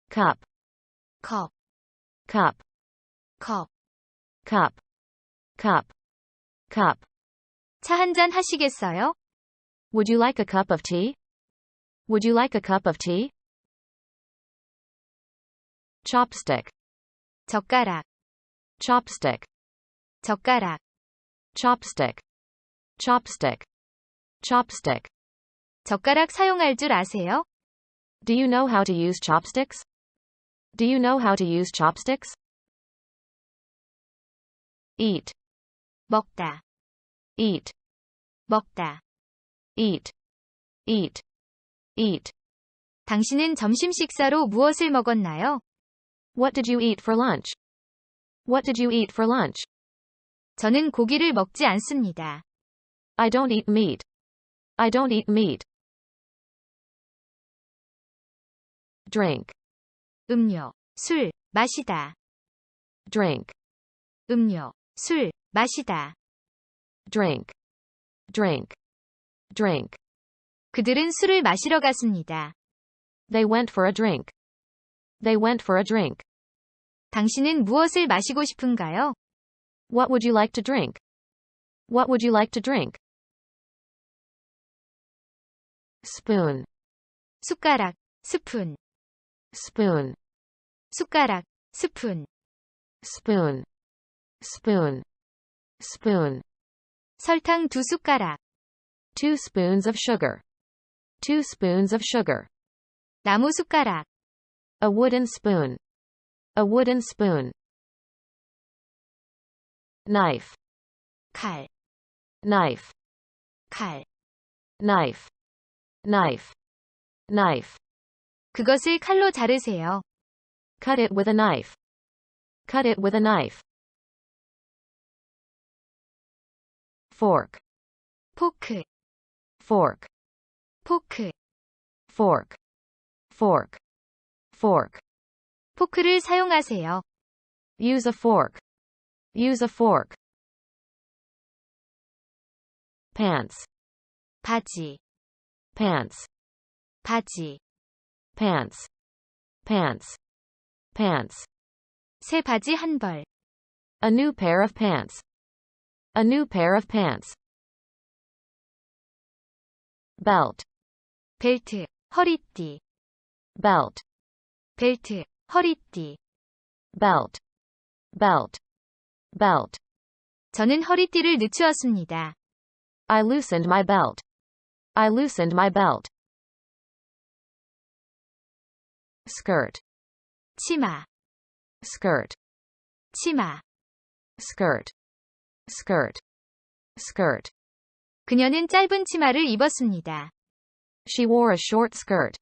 Cup. 컵, cup, 컵. cup, cup, cup. 차 한 잔 하시겠어요? Would you like a cup of tea? Would you like a cup of tea? Chopstick, 젓가락. chopstick, 젓가락. chopstick, chopstick, chopstick. 젓가락 사용할 줄 아세요? Do you know how to use chopsticks? Do you know how to use chopsticks? Eat, 먹다. eat, 먹다. eat, eat, eat. 당신은 점심 식사로 무엇을 먹었나요? What did you eat for lunch? What did you eat for lunch? 저는 고기를 먹지 않습니다. I don't eat meat. I don't eat meat. Drink, 음료, 술, 마시다. drink, 음료, 술, 마시다. drink, drink, drink. 그들은 술을 마시러 갔습니다. They went for a drink. They went for a drink. 당신은 무엇을 마시고 싶은가요? What would you like to drink? What would you like to drink? Spoon, 숟가락, 스푼. spoon, 숟가락, 스푼. spoon, spoon, spoon. 설탕 2숟가락. 2 spoons of sugar. 2 spoons of sugar. 나무 숟가락. A wooden spoon. A wooden spoon. Knife, 칼, knife, 칼. knife, knife, knife. 그것을 칼로 자르세요. Cut it with a knife. Cut it with a knife. Fork, 포크, fork, 포크. fork, fork, fork. 포크를 사용하세요. Use a fork. Use a fork. Pants, 바지, pants, 바지. pants, pants, pants. 새 바지 한 벌. A new pair of pants. A new pair of pants. Belt, 벨트, 허리띠. belt, 벨트, 허리띠. belt, belt, belt. 저는 허리띠를 늦추었습니다. I loosened my belt. I loosened my belt. Skirt, 치마, skirt, 치마. skirt, skirt, skirt. 그녀는 짧은 치마를 입었습니다. She wore a short skirt.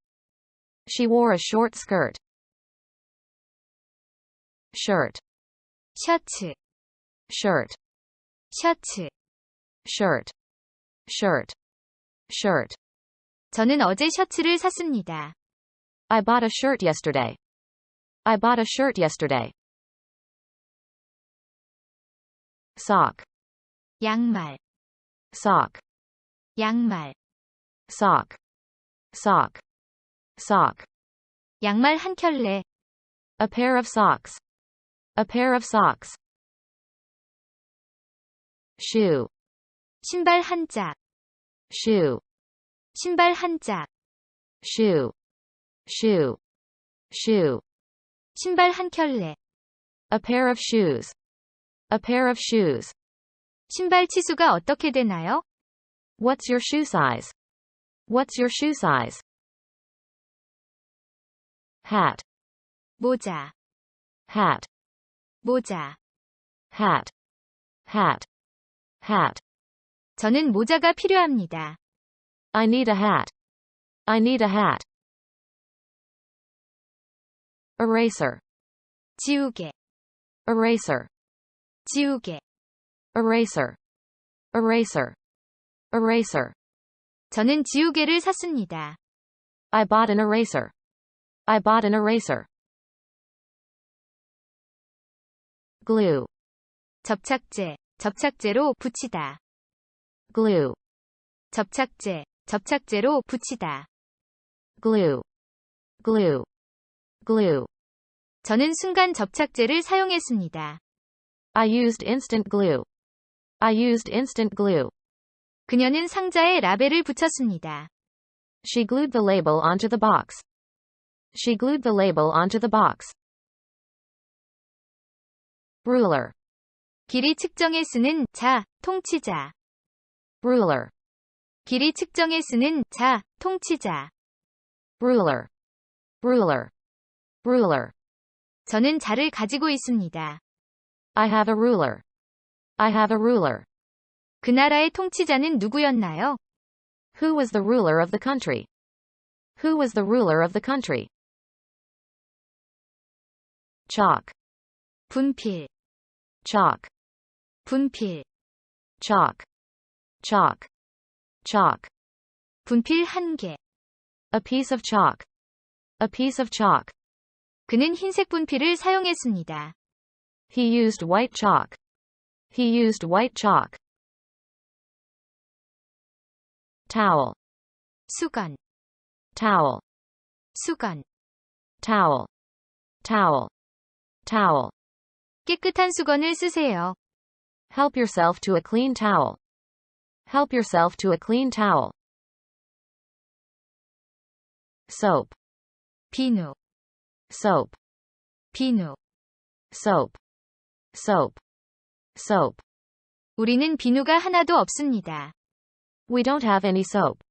She wore a short skirt. Shirt, 셔츠, shirt, 셔츠. shirt, shirt, shirt. 저는 어제 셔츠를 샀습니다. I bought a shirt yesterday. I bought a shirt yesterday. Sock, 양말, sock, 양말. sock, sock, sock. 양말 한 켤레. A pair of socks. A pair of socks. Shoe, 신발 한 짝. shoe, 신발 한 짝. shoe, shoe, shoe. 신발 한 켤레. A pair of shoes. A pair of shoes. 신발 치수가 어떻게 되나요? What's your shoe size? What's your shoe size? Hat, 모자, hat, 모자. hat, hat, hat. 저는 모자가 필요합니다. I need a hat. I need a hat. Eraser, 지우개, eraser, 지우개. eraser, eraser, eraser. 저는 지우개를 샀습니다. I bought an eraser. I bought an eraser. Glue, 접착제, 접착제로 붙이다. glue, 접착제, 접착제로 붙이다. glue, glue, glue. 저는 순간 접착제를 사용했습니다. I used instant glue. I used instant glue. 그녀는 상자에 라벨을 붙였습니다. She glued the label onto the box. She glued the label onto the box. Ruler. 길이 측정에 쓰는 자, 통치자. Ruler. 길이 측정에 쓰는 자, 통치자. Ruler. Ruler. Ruler. 저는 자를 가지고 있습니다. I have a ruler. I have a ruler. 그 나라의 통치자는 누구였나요? Who was the ruler of the country? Who was the ruler of the country? Chalk. 분필, Chalk. 분필, Chalk. Chalk. Chalk. 분필 한 개. A piece of chalk. A piece of chalk. 그는 흰색 분필을 사용했습니다. He used white chalk. He used white chalk. Towel. 수건, Towel. 수건. Towel. Towel. Towel. 깨끗한 수건을 쓰세요. Help yourself to a clean towel. Help yourself to a clean towel. Soap. 비누, Soap. 비누. Soap. Soap. Soap. 우리는 비누가 하나도 없습니다. We don't have any soap.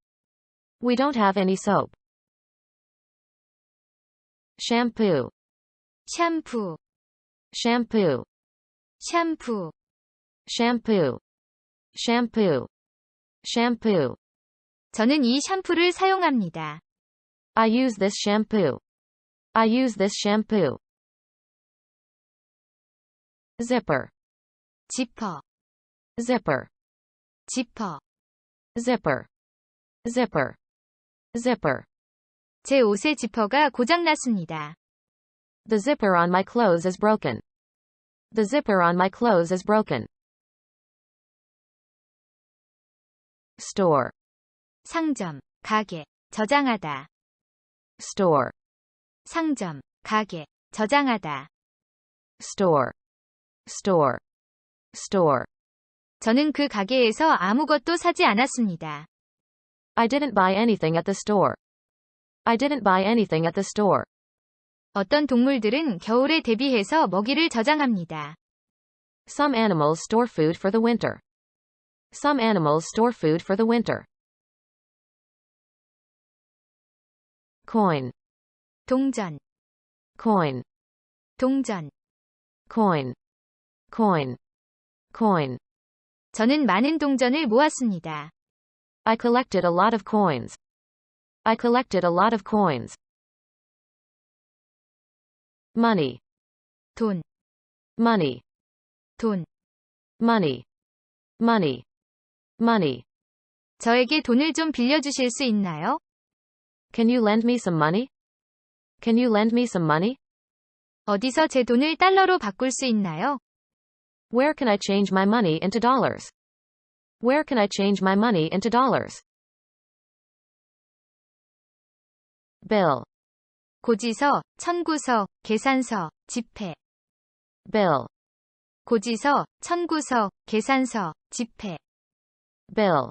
We don't have any soap. Shampoo. 샴푸, Shampoo. 샴푸. Shampoo. Shampoo. Shampoo. 저는 이 샴푸를 사용합니다. I use this shampoo. I use this shampoo. Zipper. 지퍼, Zipper. 지퍼. Zipper. Zipper. Zipper. 제 옷의 지퍼가 고장났습니다. The zipper on my clothes is broken. The zipper on my clothes is broken. Store. 상점, 가게, 저장하다. Store. 상점, 가게, 저장하다. Store. Store. Store. 저는 그 가게에서 아무것도 사지 않았습니다. I didn't buy anything at the store. I didn't buy anything at the store. 어떤 동물들은 겨울에 대비해서 먹이를 저장합니다. Some animals store food for the winter. Some animals store food for the winter. Coin. 동전, Coin. 동전. Coin. Coin. Coin. 저는 많은 동전을 모았습니다. I collected a lot of coins. I collected a lot of coins. Money. 돈, Money. 돈. Money. Money. Money. 저에게 돈을 좀 빌려주실 수 있나요? Can you lend me some money? Can you lend me some money? 어디서 제 돈을 달러로 바꿀 수 있나요? Where can I change my money into dollars? Where can I change my money into dollars? Bill. 고지서, 청구서, 계산서, 지폐. Bill. 고지서, 청구서, 계산서, 지폐. Bill.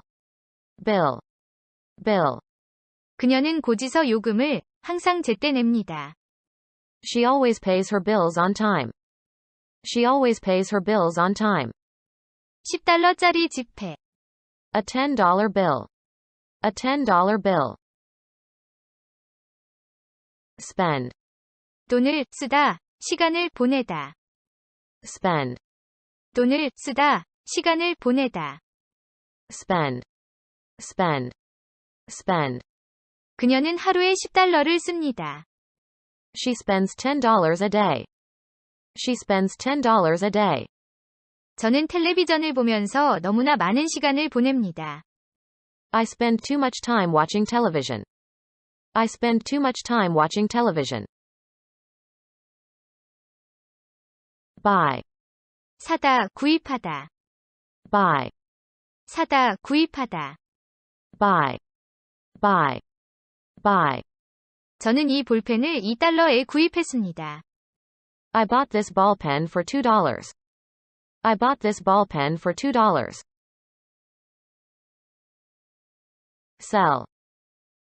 Bill. Bill. 그녀는 고지서 요금을 항상 제때 냅니다. She always pays her bills on time. She always pays her bills on time. 10달러짜리 지폐. A $10 bill. A $10 bill. Spend. 돈을 쓰다, 시간을 보내다. Spend. 돈을 쓰다, 시간을 보내다. Spend. Spend. Spend. 그녀는 하루에 10달러를 씁니다. She spends $10 a day. She spends $10 a day. 저는 텔레비전을 보면서 너무나 많은 시간을 보냅니다. I spend too much time watching television. I spend too much time watching television. Buy. 사다, 구입하다. Buy. 사다, 구입하다. Buy. Buy. Buy. 저는 이 볼펜을 2달러에 구입했습니다. I bought this ball pen for $2. I bought this ball pen for $2. Sell.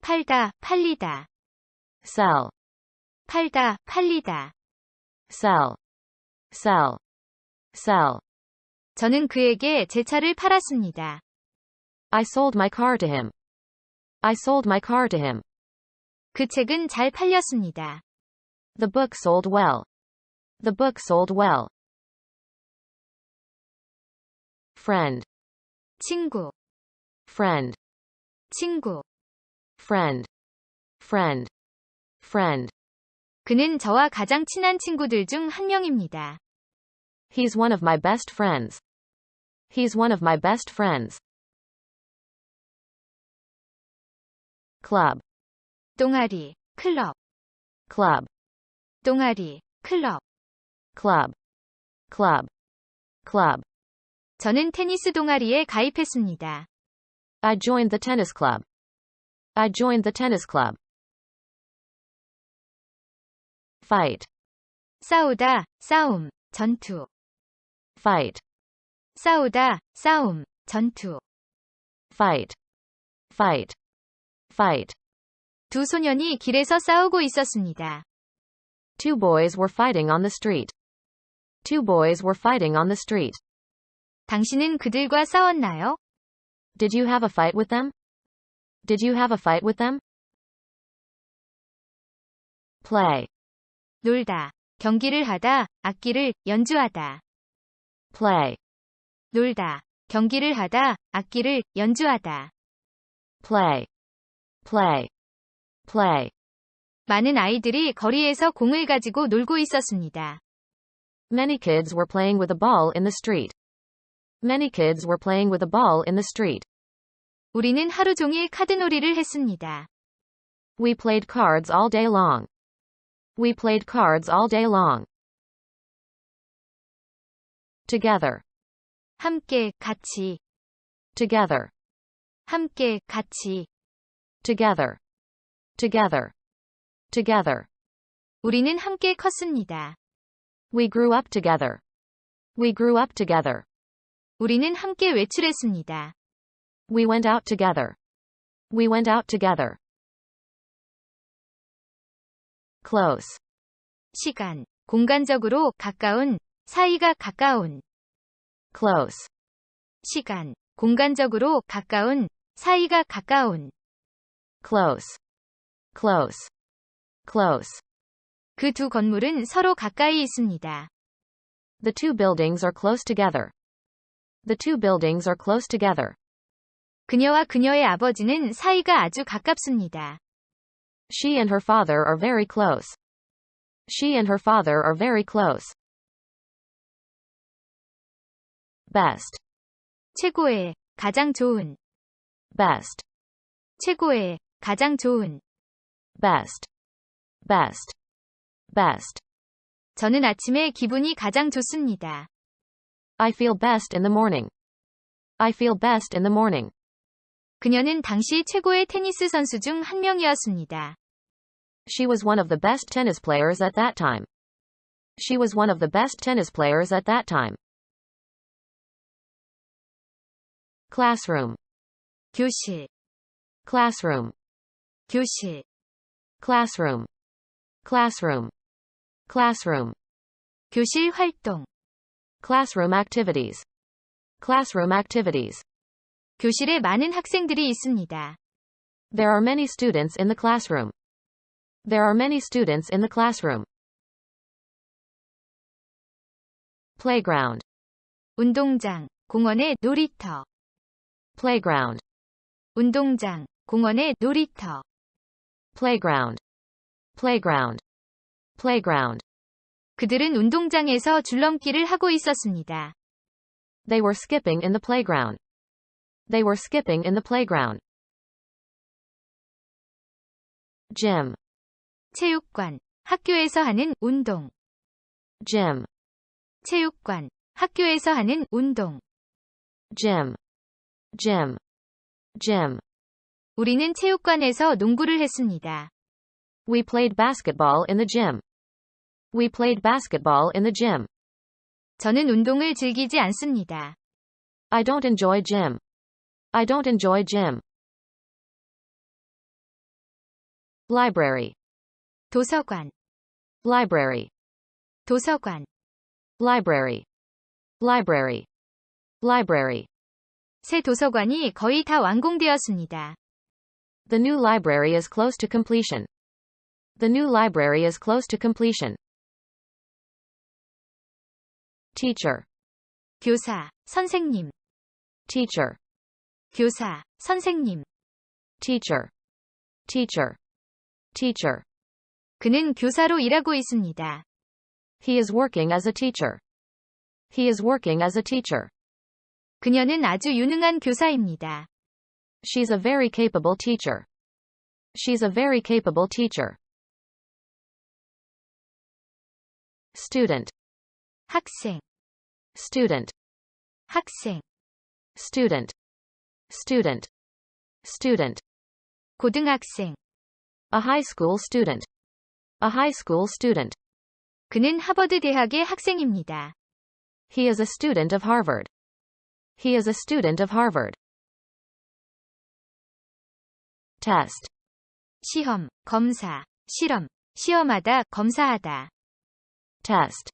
팔다, 팔리다. Sell. 팔다, 팔리다. Sell. Sell. Sell. 저는 그에게 제 차를 팔았습니다. I sold my car to him. I sold my car to him. 그 책은 잘 팔렸습니다. The book sold well. The book sold well. Friend. 친구, Friend. 친구. Friend. Friend. Friend. 그는 저와 가장 친한 친구들 중 한 명입니다. He's one of my best friends. He's one of my best friends. Club. 동아리, 클럽. Club. 동아리, 클럽. Club. Club. Club. 저는 테니스 동아리에 가입했습니다. I joined the tennis club. I joined the tennis club. Fight. 싸우다, 싸움, 전투. Fight. 싸우다, 싸움, 전투. Fight. Fight. Fight. 두 소년이 길에서 싸우고 있었습니다. Two boys were fighting on the street. Two boys were fighting on the street. 당신은 그들과 싸웠나요? Did you have a fight with them? Did you have a fight with them? Play. 놀다, 경기를 하다, 악기를 연주하다. Play. 놀다, 경기를 하다, 악기를 연주하다. Play. Play. Play. 많은 아이들이 거리에서 공을 가지고 놀고 있었습니다. Many kids were playing with a ball in the street. Many kids were playing with a ball in the street. 우리는 하루 종일 카드놀이를 했습니다. We played cards all day long. We played cards all day long. Together. 함께, 같이. Together. 함께, 같이. Together. Together. Together. 우리는 함께 컸습니다. We grew up together. We grew up together. 우리는 함께 외출했습니다. We went out together. We went out together. Close. 시간, 공간적으로 가까운, 사이가 가까운. Close. 시간, 공간적으로 가까운, 사이가 가까운. Close. Close. Close. 그 두 건물은 서로 가까이 있습니다. The two buildings are close together. The two buildings are close together. 그녀와 그녀의 아버지는 사이가 아주 가깝습니다. She and her father are very close. She and her father are very close. Best. 최고의, 가장 좋은. Best. 최고의, 가장 좋은. Best. Best. Best. 저는 아침에 기분이 가장 좋습니다. I feel best in the morning. I feel best in the morning. 그녀는 당시 최고의 테니스 선수 중 한 명이었습니다. She was one of the best tennis players at that time. She was one of the best tennis players at that time. Classroom. 교실, Classroom. 교실. Classroom. Classroom. Classroom. 교실 활동. Classroom activities. Classroom activities. 교실에 많은 학생들이 있습니다. There are many students in the classroom. There are many students in the classroom. Playground. 운동장, 공원의 놀이터. Playground. 운동장, 공원의 놀이터. Playground. Playground. Playground. 그들은 운동장에서 줄넘기를 하고 있었습니다. They were skipping in the playground. They were skipping in the playground. Gym. 체육관, 학교에서 하는 운동. Gym. 체육관, 학교에서 하는 운동. Gym. Gym. Gym. 우리는 체육관에서 농구를 했습니다. We played basketball in the gym. We played basketball in the gym. 저는 운동을 즐기지 않습니다. I don't enjoy gym. I don't enjoy gym. Library. 도서관, Library. 도서관. Library. Library. Library. 새 도서관이 거의 다 완공되었습니다. The new library is close to completion. The new library is close to completion. Teacher. 교사, 선생님. Teacher. 교사, 선생님. Teacher. Teacher. Teacher. 그는 교사로 일하고 있습니다. He is working as a teacher. He is working as a teacher. 그녀는 아주 유능한 교사입니다. She's a very capable teacher. She's a very capable teacher. Student. 학생, Student. 학생. Student. Student. Student. 고등학생. A high school student. A high school student. 그는 하버드 대학의 학생입니다. He is a student of Harvard. He is a student of Harvard. Test. 시험, 검사, 실험, 시험하다, 검사하다. Test.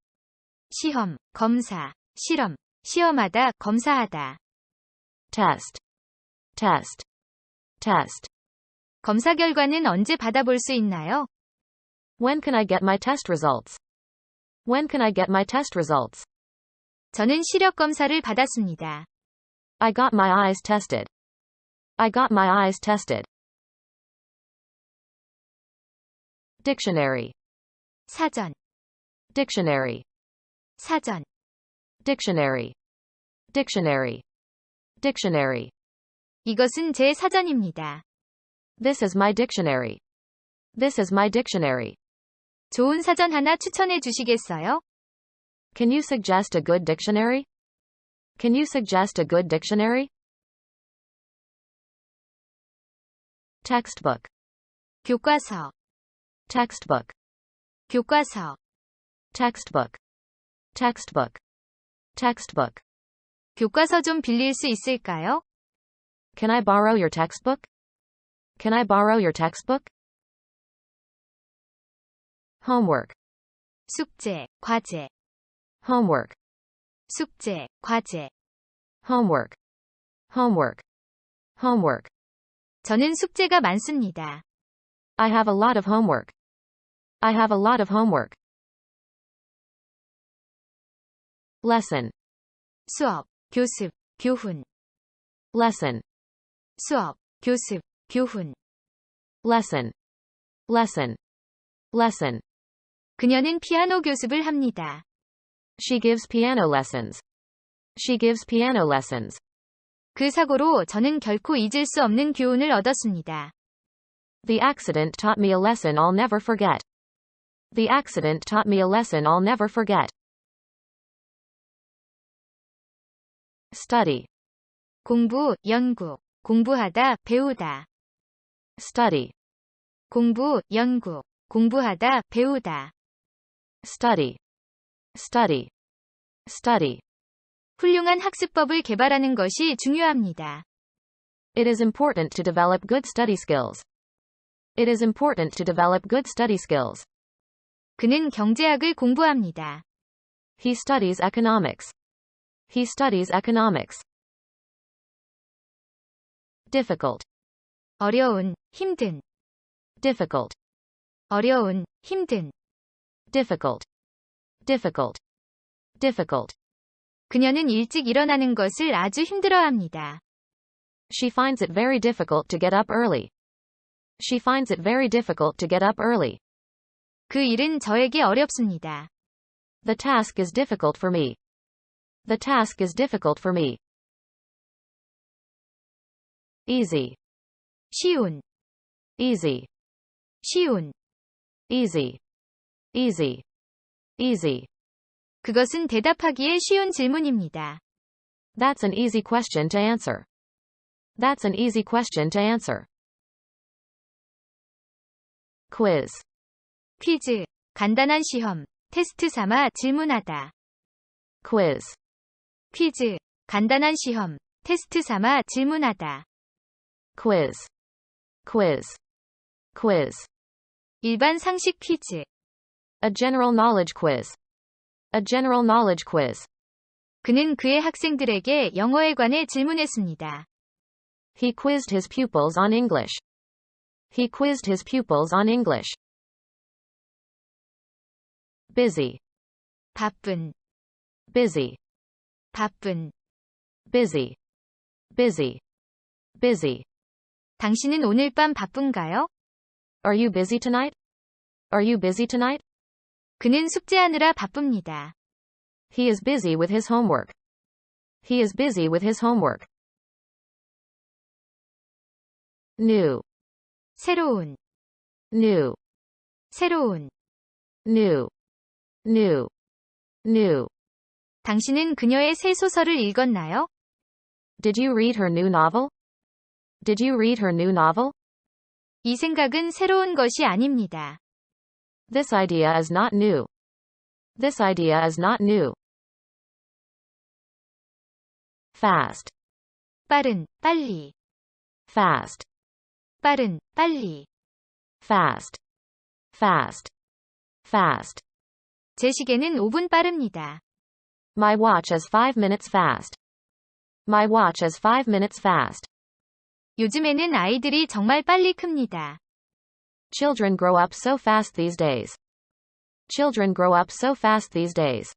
시험, 검사, 실험, 시험하다, 검사하다. Test. Test. Test. 검사 결과는 언제 받아볼 수 있나요? When can I get my test results? When can I get my test results? 저는 시력 검사를 받았습니다. I got my eyes tested. I got my eyes tested. Dictionary. 사전, Dictionary. 사전. Dictionary. Dictionary. Dictionary. 이것은 제 사전입니다. This is my dictionary. This is my dictionary. 좋은 사전 하나 추천해 주시겠어요? Can you suggest a good dictionary? Can you suggest a good dictionary? Textbook. 교과서, Textbook. 교과서. Textbook. Textbook. Textbook. 교과서 좀 빌릴 수 있을까요? Can I borrow your textbook? Can I borrow your textbook? Homework. 숙제, 과제. Homework. 숙제, 과제. Homework. Homework. Homework. 저는 숙제가 많습니다. I have a lot of homework. I have a lot of homework. Lesson. 수업, 교습, 교훈. Lesson. 수업, 교습, 교훈. Lesson. Lesson. Lesson. 그녀는 피아노 교습을 합니다. She gives piano lessons. She gives piano lessons. 그 사고로 저는 결코 잊을 수 없는 교훈을 얻었습니다. The accident taught me a lesson I'll never forget. The accident taught me a lesson I'll never forget. Study. 공부, 연구. 공부하다, 배우다. Study. 공부, 연구. 공부하다, 배우다. Study. Study. Study. 훌륭한 학습법을 개발하는 것이 중요합니다. It is important to develop good study skills. It is important to develop good study skills. 그는 경제학을 공부합니다. He studies economics. He studies economics. Difficult. 어려운, 힘든. Difficult. 어려운, 힘든. Difficult. Difficult. Difficult. 그녀는 일찍 일어나는 것을 아주 힘들어합니다. She finds it very difficult to get up early. She finds it very difficult to get up early. 그 일은 저에게 어렵습니다. The task is difficult for me. The task is difficult for me. Easy. 쉬운, Easy. 쉬운. Easy. Easy. Easy. 그것은 대답하기에 쉬운 질문입니다. That's an easy question to answer. That's an easy question to answer. Quiz. 퀴즈, 간단한 시험, 테스트 삼아 질문하다. quiz, 퀴즈. 간단한 시험. 테스트 삼아 질문하다. quiz, quiz, quiz. 일반 상식 퀴즈. A general knowledge quiz. A general knowledge quiz. 그는 그의 학생들에게 영어에 관해 질문했습니다. He quizzed his pupils on English. He quizzed his pupils on English. Busy, 바쁜, busy, 바쁜. busy, busy, busy. 당신은 오늘 밤 바쁜가요? Are you busy tonight? Are you busy tonight? 그는 숙제하느라 바쁩니다. He is busy with his homework. He is busy with his homework. New, 새로운, new, 새로운. new, new, new. 당신은 그녀의 새 소설을 읽었나요? Did you read her new novel? Did you read her new novel? 이 생각은 새로운 것이 아닙니다. This idea is not new. This idea is not new. Fast, 빠른, 빨리. fast, 빠른, 빨리. fast, fast, fast. 제 시계는 5분 빠릅니다. My watch is 5 minutes fast. My watch is 5 minutes fast. 요즘에는 아이들이 정말 빨리 큽니다. Children grow up so fast these days. Children grow up so fast these days.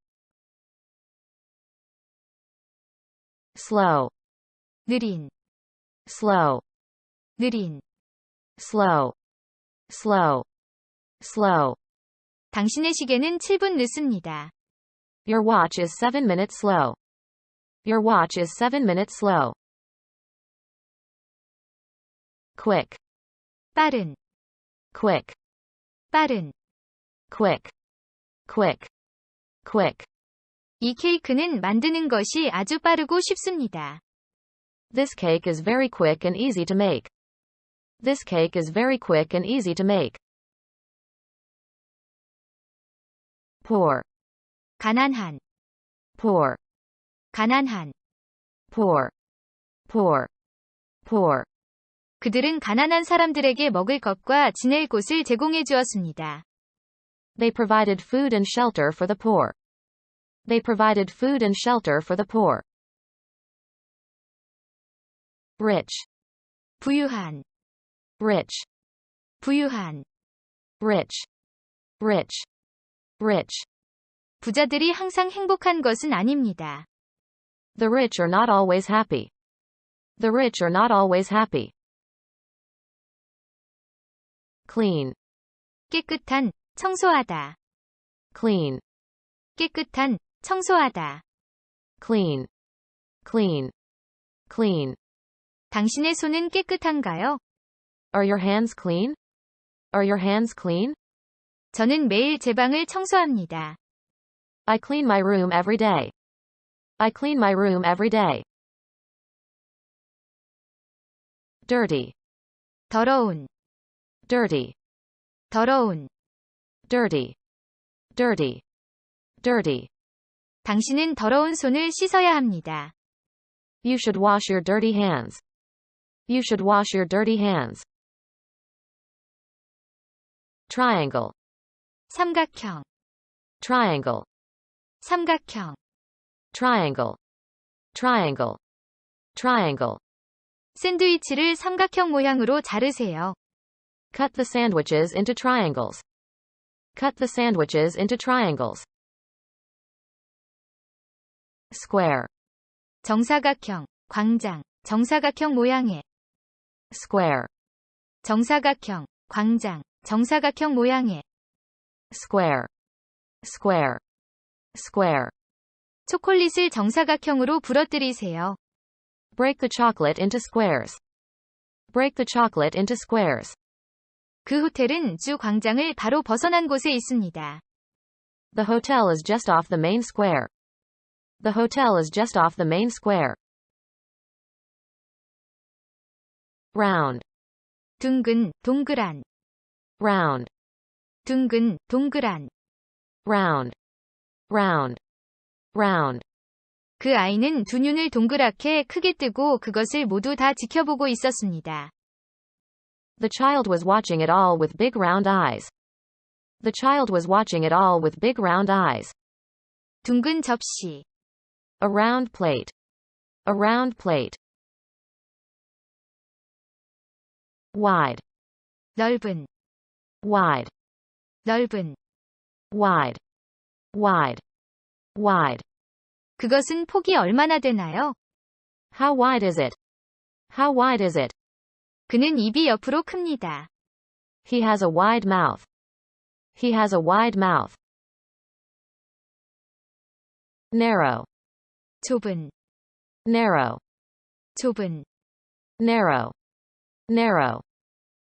Slow, 느린, slow, 느린. slow, slow, slow. 당신의 시계는 7분 늦습니다. Your watch is 7 minutes slow. Your watch is 7 minutes slow. Quick, 빠른, quick, 빠른. quick, quick, quick. 이 케이크는 만드는 것이 아주 빠르고 쉽습니다. This cake is very quick and easy to make. This cake is very quick and easy to make. Poor, 가난한, poor, 가난한. poor, poor, poor. 그들은 가난한 사람들에게 먹을 것과 지낼 곳을 제공해 주었습니다. They provided food and shelter for the poor. They provided food and shelter for the poor. Rich, 부유한, rich, 부유한. rich, rich, rich. 부자들이 항상 행복한 것은 아닙니다. The rich are not always happy. The rich are not always happy. Clean, 깨끗한, 청소하다. clean, 깨끗한, 청소하다. clean, clean, clean. 당신의 손은 깨끗한가요? Are your hands clean? Are your hands clean? 저는 매일 제 방을 청소합니다. I clean my room every day. I clean my room every day. Dirty, 더러운, dirty, 더러운. dirty, dirty, dirty. 당신은 더러운 손을 씻어야 합니다. You should wash your dirty hands. You should wash your dirty hands. Triangle, 삼각형, triangle, 삼각형. triangle, triangle, triangle. 샌드위치를 삼각형 모양으로 자르세요. Cut the sandwiches into triangles. Cut the sandwiches into triangles. Square, 정사각형, 광장, 정사각형 모양의. square, 정사각형, 광장, 정사각형 모양의. square, square, square. 초콜릿을 정사각형으로 부러뜨리세요. Break the chocolate into squares. Break the chocolate into squares. 그 호텔은 주 광장을 바로 벗어난 곳에 있습니다. The hotel is just off the main square. The hotel is just off the main square. Round, 둥근, 동그란. round, 둥근, 동그란. round, round, round. 그 아이는 두 눈을 동그랗게 크게 뜨고 그것을 모두 다 지켜보고 있었습니다. The child was watching it all with big round eyes. The child was watching it all with big round eyes. 둥근 접시. A round plate. A round plate. Wide, 넓은, wide, 넓은. wide, wide, wide. 그것은 폭이 얼마나 되나요? How wide is it? How wide is it? 그는 입이 옆으로 큽니다. He has a wide mouth. He has a wide mouth. Narrow, 좁은, narrow, 좁은. narrow, narrow,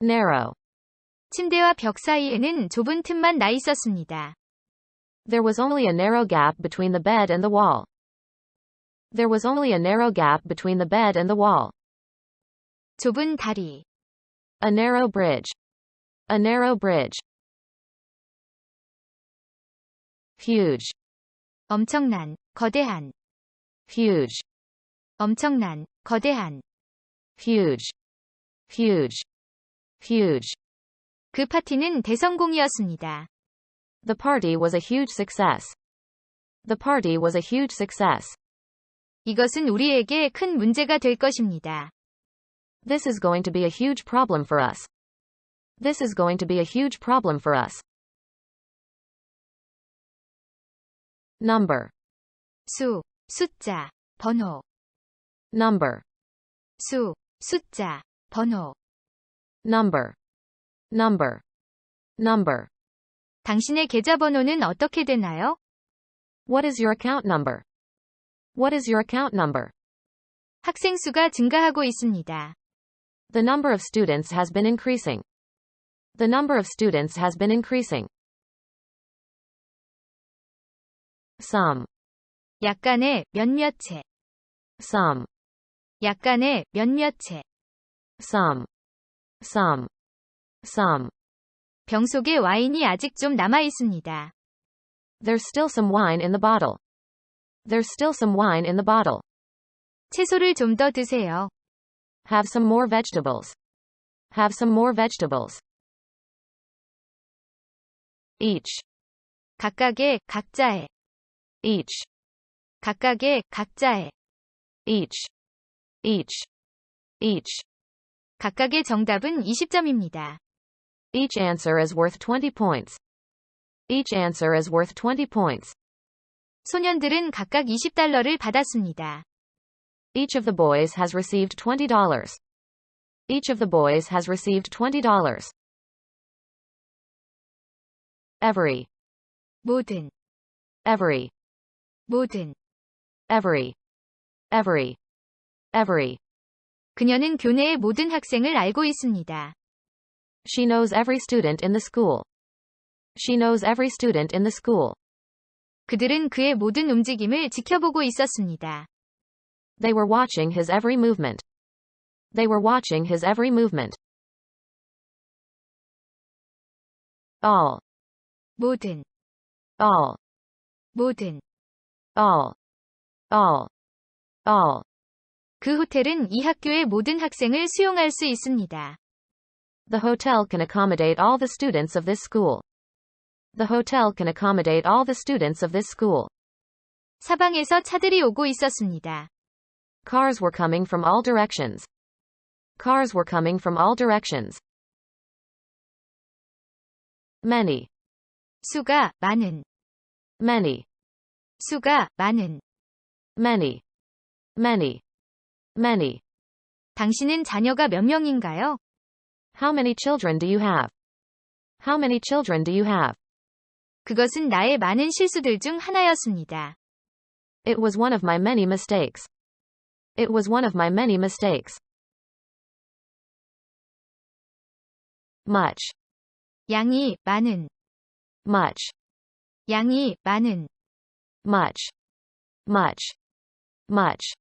narrow. 침대와 벽 사이에는 좁은 틈만 나 있었습니다. There was only a narrow gap between the bed and the wall. There was only a narrow gap between the bed and the wall. 좁은 다리. A narrow bridge. A narrow bridge. Huge, 엄청난, 거대한. huge, 엄청난, 거대한. huge, huge, huge. 그 파티는 대성공이었습니다. The party was a huge success. The party was a huge success. 이것은 우리에게 큰 문제가 될 것입니다. This is going to be a huge problem for us. This is going to be a huge problem for us. Number, 수, 숫자, 번호. number, 수, 숫자, 번호. number, number, number. 당신의 계좌번호는 어떻게 되나요? What is your account number? What is your account number? 학생 수가 증가하고 있습니다. The number of students has been increasing. The number of students has been increasing. Some, 약간의 몇몇 채. some, 약간의 몇몇 채. some, some, some. 병 속에 와인이 아직 좀 남아 있습니다. There's still some wine in the bottle. There's still some wine in the bottle. 채소를 좀 더 드세요. Have some more vegetables. Have some more vegetables. Each, 각각의, 각자의. each, 각각의, 각자의. each, each, each. 각각의 정답은 20점입니다. Each answer is worth 20 points. Each answer is worth 20 points. 소년들은 각각 $20를 받았습니다. Each of the boys has received $20. Each of the boys has received $20. Every, 모든, every, 모든. every, every, every. 그녀는 교내의 모든 학생을 알고 있습니다. She knows every student in the school. She knows every student in the school. 그들은 그의 모든 움직임을 지켜보고 있었습니다. They were watching his every movement. They were watching his every movement. All, 모든, all, 모든. all, all, all. 그 호텔은 이 학교의 모든 학생을 수용할 수 있습니다. The hotel can accommodate all the students of this school. The hotel can accommodate all the students of this school. 사방에서 차들이 오고 있었습니다. Cars were coming from all directions. Cars were coming from all directions. Many, 수가 많은, many, 수가 많은. many, many, many. 당신은 자녀가 몇 명인가요? How many children do you have? How many children do you have? 그것은 나의 많은 실수들 중 하나였습니다. It was one of my many mistakes. It was one of my many mistakes. Much, 양이 많은, much, 양이 많은. much, much, much.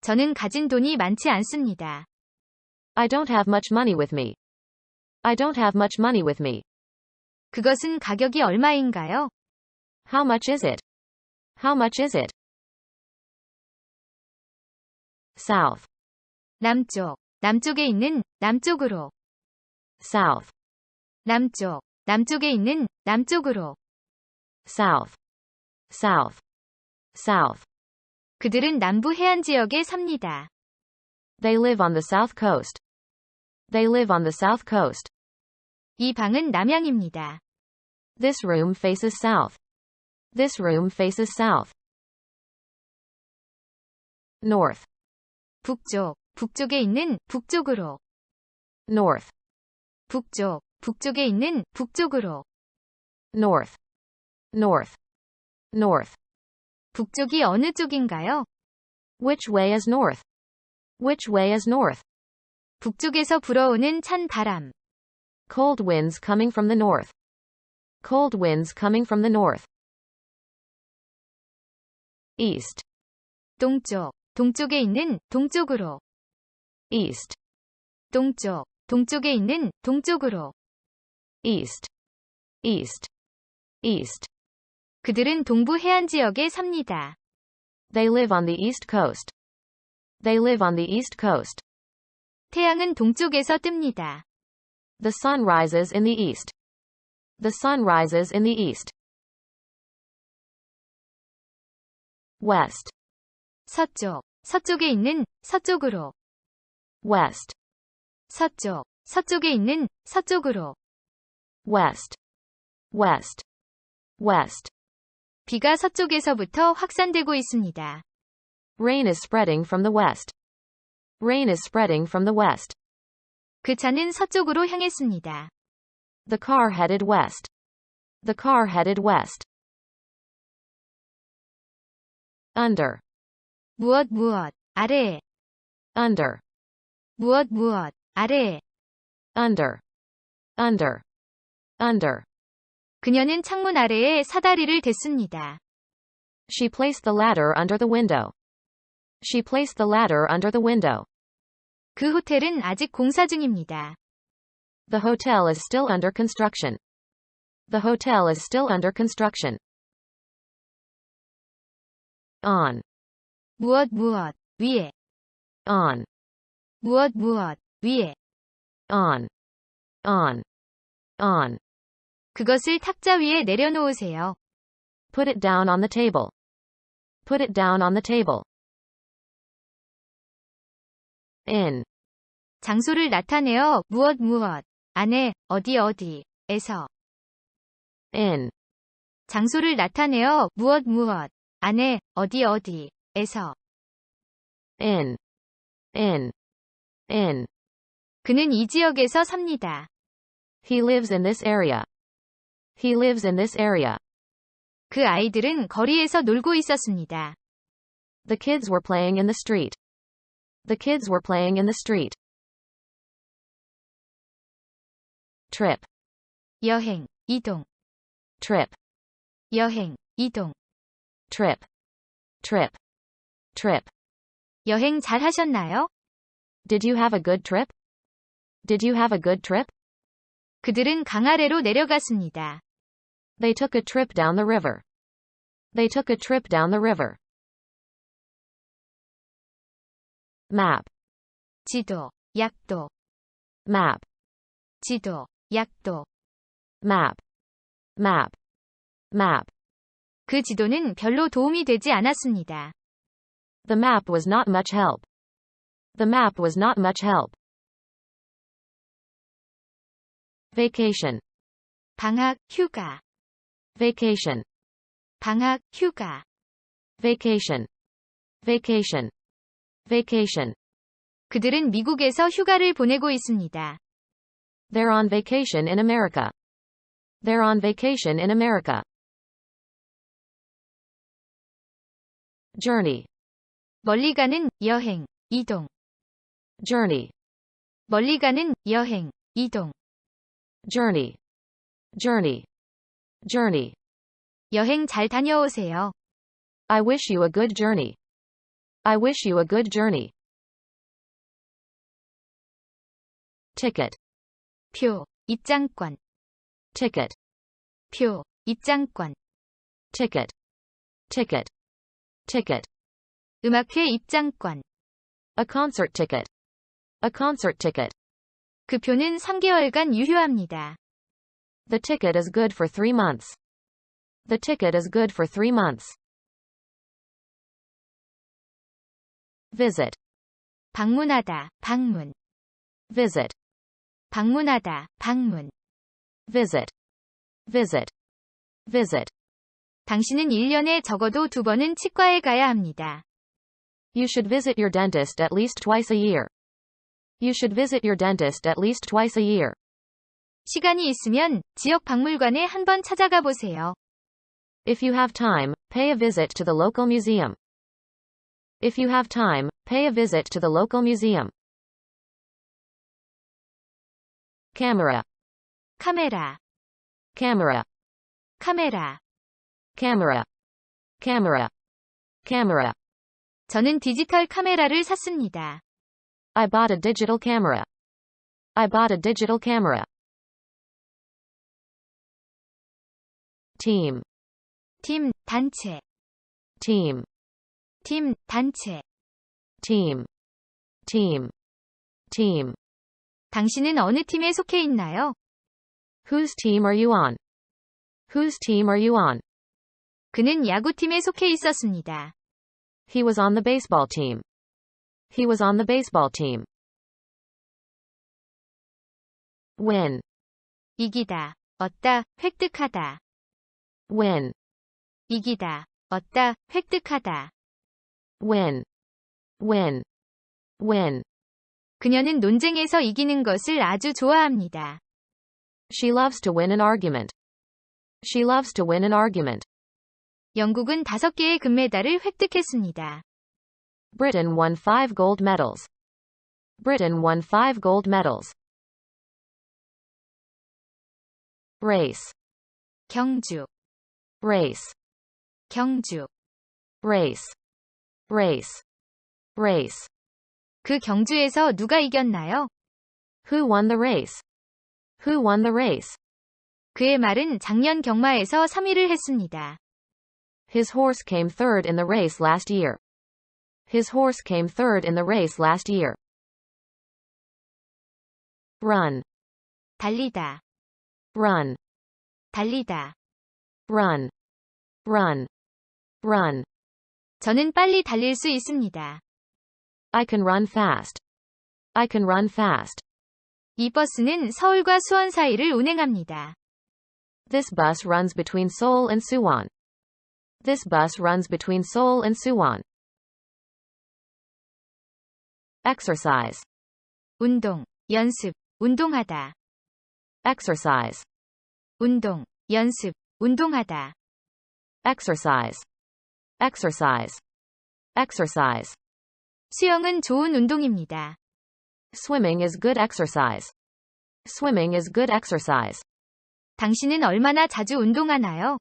저는 가진 돈이 많지 않습니다. I don't have much money with me. I don't have much money with me. 그것은 가격이 얼마인가요? How much is it? How much is it? South. 남쪽, 남쪽에 있는, 남쪽으로. South. 남쪽, 남쪽에 있는, 남쪽으로. South. South. South. 그들은 남부 해안 지역에 삽니다. They live on the south coast. They live on the south coast. 이 방은 남향입니다. This room faces south. This room faces south. North. 북쪽, 북쪽에 있는, 북쪽으로. North. 북쪽, 북쪽에 있는, 북쪽으로. North. North. North. 북쪽이 어느 쪽인가요? Which way is north? Which way is north? 북쪽에서 불어오는 찬 바람. Cold winds coming from the north. Cold winds coming from the north. East. 동쪽, 동쪽에 있는, 동쪽으로. East. 동쪽, 동쪽에 있는, 동쪽으로. East. East. East. 그들은 동부 해안 지역에 삽니다. They live on the east coast. They live on the east coast. 태양은 동쪽에서 뜹니다. The sun rises in the east. The sun rises in the east. West. 서쪽, 서쪽에 있는, 서쪽으로. West. 서쪽, 서쪽에 있는, 서쪽으로. West. West. West. 비가 서쪽에서부터 확산되고 있습니다. Rain is spreading from the west. Rain is spreading from the west. 그 차는 서쪽으로 향했습니다. The car headed west. The car headed west. Under. 무엇 무엇, 아래에. Under. 무엇 무엇, 아래에. Under. Under. Under. 그녀는 창문 아래에 사다리를 댔습니다. She placed the ladder under the window. She placed the ladder under the window. 그 호텔은 아직 공사 중입니다. The hotel is still under construction. The hotel is still under construction. On. 무엇 무엇, 위에. On. 무엇 무엇, 위에. On. On. On. 그것을 탁자 위에 내려놓으세요. Put it down on the table. Put it down on the table. In. 장소를 나타내어 무엇 무엇, 안에, 어디 어디에서. In. 장소를 나타내어 무엇 무엇, 안에, 어디 어디에서. In. In. In. 그는 이 지역에서 삽니다. He lives in this area. He lives in this area. 그 아이들은 거리에서 놀고 있었습니다. The kids were playing in the street. The kids were playing in the street. Trip. 여행, 이동. Trip. 여행, 이동. Trip. Trip. Trip. 여행 잘 하셨나요? Did you have a good trip? Did you have a good trip? 그들은 강 아래로 내려갔습니다. They took a trip down the river. They took a trip down the river. Map. 지도, 약도. Map. 지도, 약도. Map. Map. Map. 그 지도는 별로 도움이 되지 않았습니다. The map was not much help. The map was not much help. Vacation. 방학, 휴가. Vacation. 방학, 휴가. Vacation. Vacation. Vacation. 그들은 미국에서 휴가를 보내고 있습니다. They're on vacation in America. They're on vacation in America. Journey. 멀리 가는 여행, 이동. Journey. 멀리 가는 여행, 이동. Journey. Journey. Journey. 여행 잘 다녀오세요. I wish you a good journey. I wish you a good journey. Ticket. 표, 입장권. Ticket. 표, 입장권. ticket, ticket, ticket, 음악회 입장권. a concert ticket, a concert ticket. 그 표는 3개월간 유효합니다. The ticket is good for 3 months. The ticket is good for 3 months. Visit, 방문하다, 방문. visit, 방문하다, 방문. visit, visit, visit. 당신은 1년에 적어도 2번은 치과에 가야 합니다. You should visit your dentist at least twice a year. You should visit your dentist at least twice a year. 시간이 있으면 지역 박물관에 한번 찾아가 보세요. If you have time, pay a visit to the local museum. If you have time, pay a visit to the local museum. Camera, 카메라, camera, 카메라. camera, camera, camera. 저는 디지털 카메라를 샀습니다. I bought a digital camera. I bought a digital camera. Team, 팀, 단체. team, 팀, 단체. team, team, team. 당신은 어느 팀에 속해 있나요? Whose team are you on? Whose team are you on? 그는 야구팀에 속해 있었습니다. He was on the baseball team. He was on the baseball team. Win, 이기다, 얻다, 획득하다. win, 이기다, 얻다, 획득하다. win, win, win. 그녀는 논쟁에서 이기는 것을 아주 좋아합니다. She loves to win an argument. She loves to win an argument. 영국은 5개의 금메달을 획득했습니다. Britain won 5 gold medals. Britain won 5 gold medals. Race, 경주, race, 경주. race, race, race. 그 경주에서 누가 이겼나요? Who won the race? Who won the race? 그의 말은 작년 경마에서 3위를 했습니다. His horse came third in the race last year. His horse came third in the race last year. Run, 달리다, run, 달리다. run, run, run. 저는 빨리 달릴 수 있습니다. I can run fast. I can run fast. 이 버스는 서울과 수원 사이를 운행합니다. This bus runs between Seoul and Suwon. This bus runs between Seoul and Suwon. Exercise, 운동, 연습, 운동하다. exercise, 운동, 연습, 운동하다. exercise, exercise, exercise. 수영은 좋은 운동입니다. Swimming is good exercise. Swimming is good exercise. 당신은 얼마나 자주 운동하나요?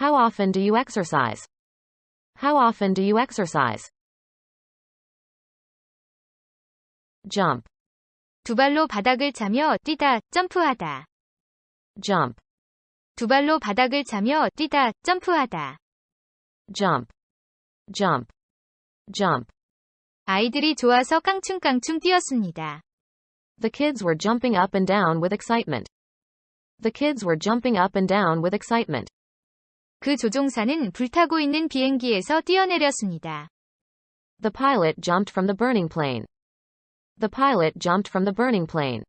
How often do you exercise? How often do you exercise? Jump, 두 발로 바닥을 차며 뛰다, 점프하다. jump, 두 발로 바닥을 차며 뛰다, 점프하다. jump, jump, jump. 아이들이 좋아서 깡충깡충 뛰었습니다. The kids were jumping up and down with excitement. The kids were jumping up and down with excitement. 그 조종사는 불타고 있는 비행기에서 뛰어내렸습니다. The pilot jumped from the burning plane. The pilot jumped from the burning plane.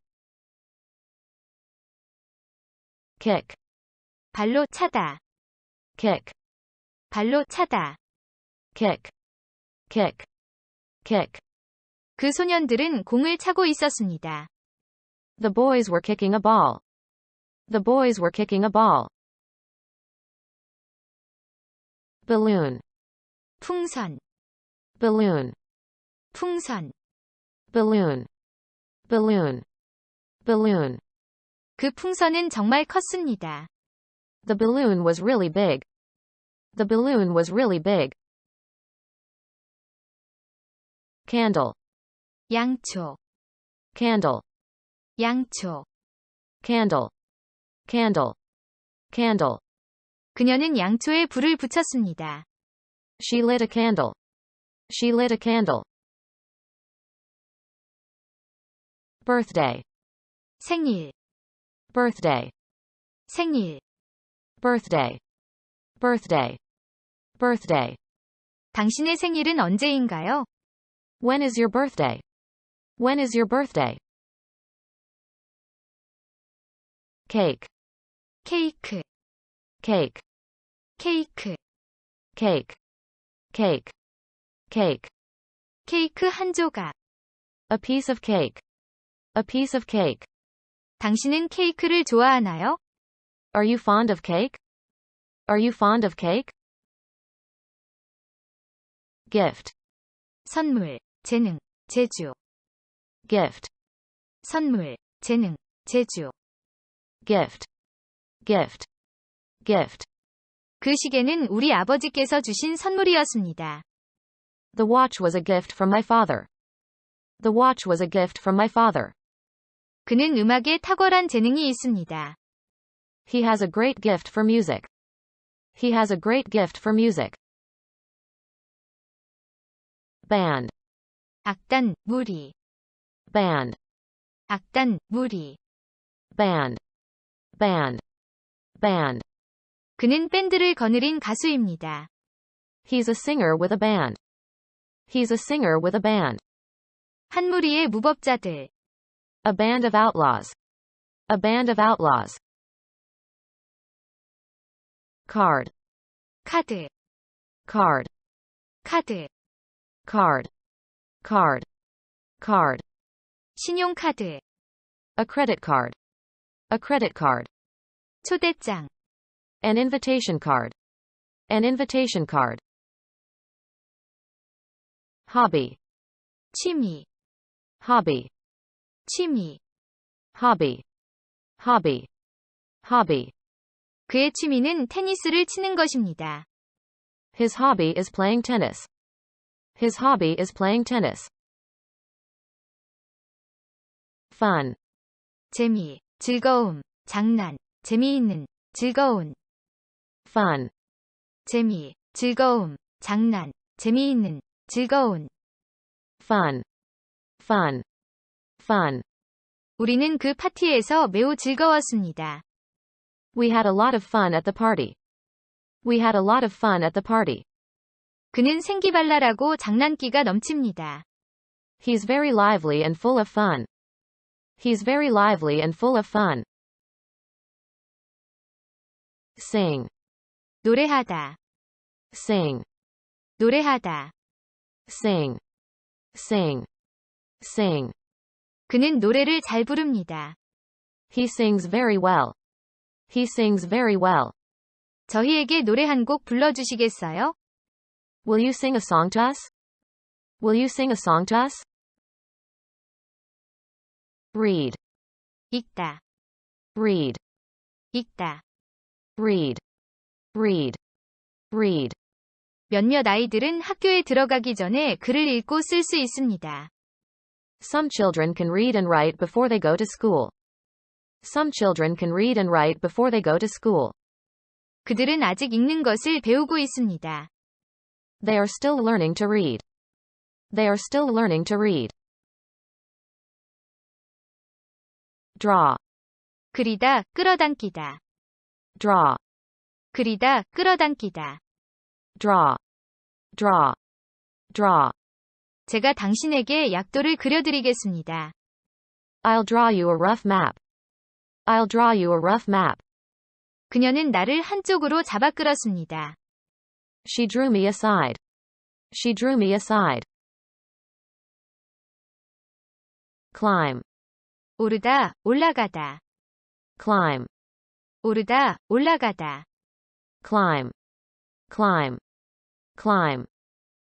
Kick, 발로 차다. kick, 발로 차다. kick, kick, kick. 그 소년들은 공을 차고 있었습니다. The boys were kicking a ball. The boys were kicking a ball. Balloon, 풍선, balloon, 풍선. balloon, balloon, balloon. 그 풍선은 정말 컸습니다. The balloon was really big. The balloon was really big. Candle, 양초, candle, 양초. candle, candle, candle. 그녀는 양초에 불을 붙였습니다. She lit a candle. She lit a candle. Birthday. 생일, Birthday. 생일. Birthday. Birthday. Birthday. 당신의 생일은 언제인가요? When is your birthday? When is your birthday? Cake. 케이크, Cake. 케이크. Cake. Cake. Cake. 케이크 한 조각. A piece of cake. A piece of cake. 당신은 케이크를 좋아하나요? Are you fond of cake? Are you fond of cake? Gift. 선물, 재능, 재주. Gift. 선물, 재능, 재주. Gift. Gift. Gift. 그 시계는 우리 아버지께서 주신 선물이었습니다. The watch was a gift from my father. The watch was a gift from my father. 그는 음악에 탁월한 재능이 있습니다. He has a great gift for music. He has a great gift for music. Band. 악단, 무리. Band. 악단, 무리. Band. Band. Band. 그는 밴드를 거느린 가수입니다. He's a singer with a band. He's a singer with a band. 한 무리의 무법자들. A band of outlaws. A band of outlaws. Card. 카드, Card. 카드. Card. Card. Card. 신용카드. A credit card. A credit card. 초대장. An invitation card. An invitation card. Hobby. 취미, Hobby. 취미. Hobby. Hobby. Hobby. 그의 취미는 테니스를 치는 것입니다. His hobby is playing tennis. His hobby is playing tennis. Fun. 재미, 즐거움, 장난, 재미있는, 즐거운. Fun. 재미, 즐거움, 장난, 재미있는, 즐거운. Fun. Fun. Fun. 우리는 그 파티에서 매우 즐거웠습니다. We had a lot of fun at the party. We had a lot of fun at the party. 그는 생기발랄하고 장난기가 넘칩니다. He's very lively and full of fun. He's very lively and full of fun. Sing. 노래하다, Sing. 노래하다. Sing. Sing. Sing. 그는 노래를 잘 부릅니다. He sings very well. He sings very well. 저희에게 노래 한 곡 불러주시겠어요? Will you sing a song to us? Will you sing a song to us? Read. 읽다, Read. 읽다. Read. Read. Read. 몇몇 아이들은 학교에 들어가기 전에 글을 읽고 쓸 수 있습니다. Some children can read and write before they go to school. Some children can read and write before they go to school. 그들은 아직 읽는 것을 배우고 있습니다. They are still learning to read. They are still learning to read. Draw. 그리다, 끌어당기다. Draw. 그리다, 끌어당기다. Draw. Draw. Draw. 제가 당신에게 약도를 그려드리겠습니다. I'll draw you a rough map. I'll draw you a rough map. 그녀는 나를 한쪽으로 잡아 끌었습니다. She drew me aside. She drew me aside. Climb. 오르다, 올라가다. Climb. 오르다, 올라가다. Climb. Climb. Climb.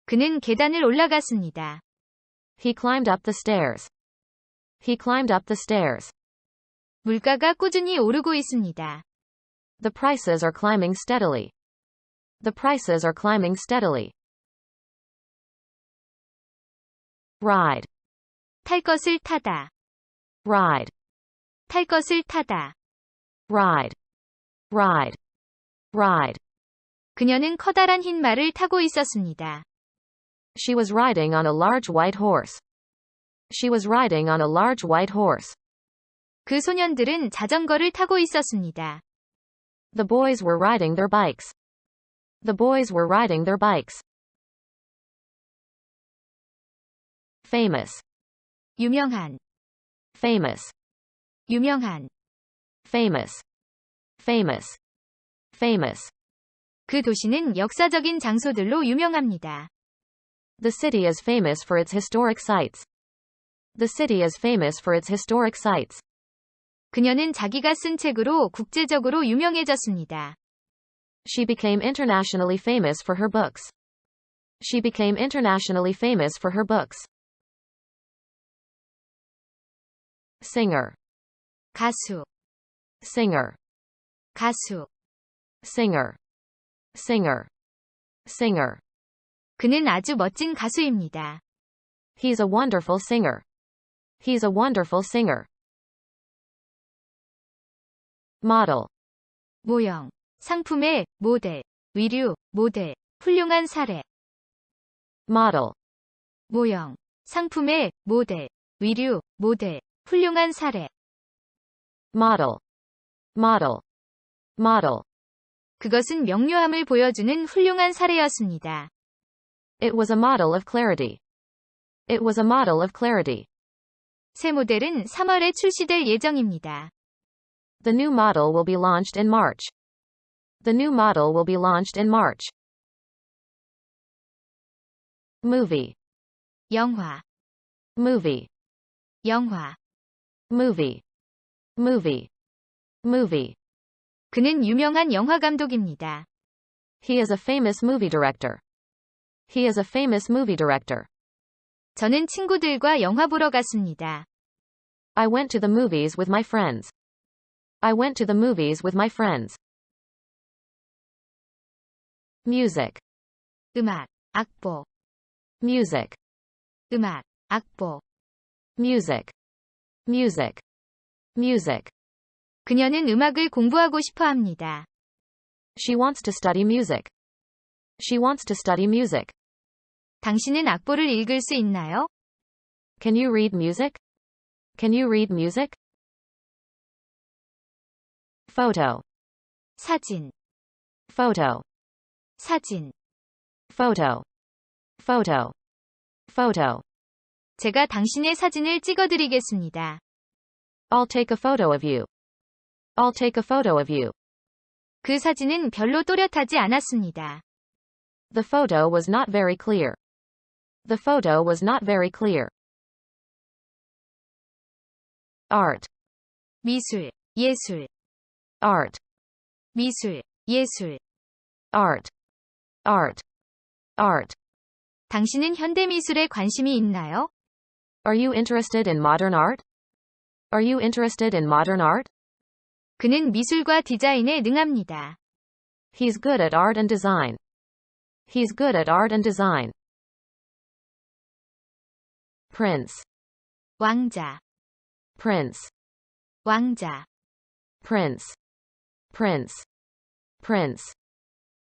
그는 계단을 올라갔습니다. He climbed up the stairs. He climbed up the stairs. 물가가 꾸준히 오르고 있습니다. The prices are climbing steadily. The prices are climbing steadily. Ride. 탈 것을 타다. Ride. 탈 것을 타다. Ride. Ride. Ride. 그녀는 커다란 흰 말을 타고 있었습니다. She was riding on a large white horse. She was riding on a large white horse. 그 소년들은 자전거를 타고 있었습니다. The boys were riding their bikes. The boys were riding their bikes. Famous. 유명한, Famous. 유명한. Famous. Famous. Famous. 그 도시는 역사적인 장소들로 유명합니다. The city is famous for its historic sites. The city is famous for its historic sites. 그녀는 자기가 쓴 책으로 국제적으로 유명해졌습니다. She became internationally famous for her books. She became internationally famous for her books. Singer. 가수, Singer. 가수. Singer. Singer. Singer. 그는 아주 멋진 가수입니다. He's a wonderful singer. He's a wonderful singer. Model. 모형, 상품의 모델, 위류, 모델, 훌륭한 사례. Model. 모형, 상품의 모델, 위류, 모델, 훌륭한 사례. Model. Model. Model. 그것은 명료함을 보여주는 훌륭한 사례였습니다. It was a model of clarity. It was a model of clarity. 새 모델은 3월에 출시될 예정입니다. The new model will be launched in March. The new model will be launched in March. Movie. 영화, Movie. 영화. Movie. Movie. Movie. 그는 유명한 영화 감독입니다. He is a famous movie director. He is a famous movie director. 저는 친구들과 영화 보러 갔습니다. I went to the movies with my friends. I went to the movies with my friends. Music. 음악, 악보, Music. 음악, 악보. Music. Music. Music. 그녀는 음악을 공부하고 싶어 합니다. She wants to study music. She wants to study music. 당신은 악보를 읽을 수 있나요? Can you read music? Can you read music? Photo. 사진, Photo. 사진. Photo. Photo. Photo. 제가 당신의 사진을 찍어드리겠습니다. I'll take a photo of you. I'll take a photo of you. 그 사진은 별로 또렷하지 않았습니다. The photo was not very clear. The photo was not very clear. Art. 미술, 예술, Art. 미술, 예술. Art. Art. Art. 당신은 현대미술에 관심이 있나요? Are you interested in modern art? Are you interested in modern art? 그는 미술과 디자인에 능합니다. He's good at art and design. He's good at art and design. Prince. 왕자, Prince. 왕자. Prince. Prince. Prince.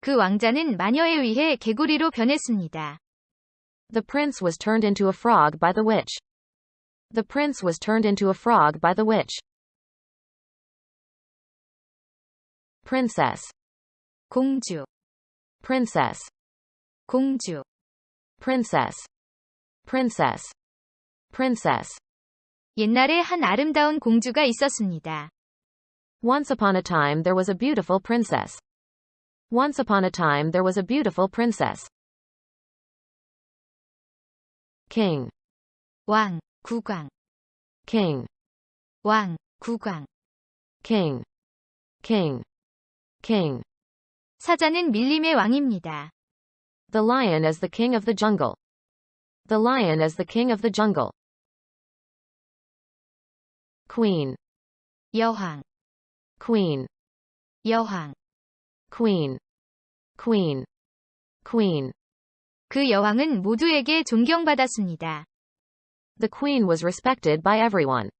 그 왕자는 마녀에 의해 개구리로 변했습니다. The prince was turned into a frog by the witch. The prince was turned into a frog by the witch. Princess. 공주, Princess. 공주. Princess. Princess. Princess. 옛날에 한 아름다운 공주가 있었습니다. Once upon a time there was a beautiful princess. Once upon a time there was a beautiful princess. King. 왕, 국왕, King. 왕, 국왕. King. King. King. 사자는 밀림의 왕입니다. The lion is the king of the jungle. The lion is the king of the jungle. Queen. 여왕, Queen. 여왕. Queen. Queen. Queen. 그 여왕은 모두에게 존경받았습니다. The queen was respected by everyone.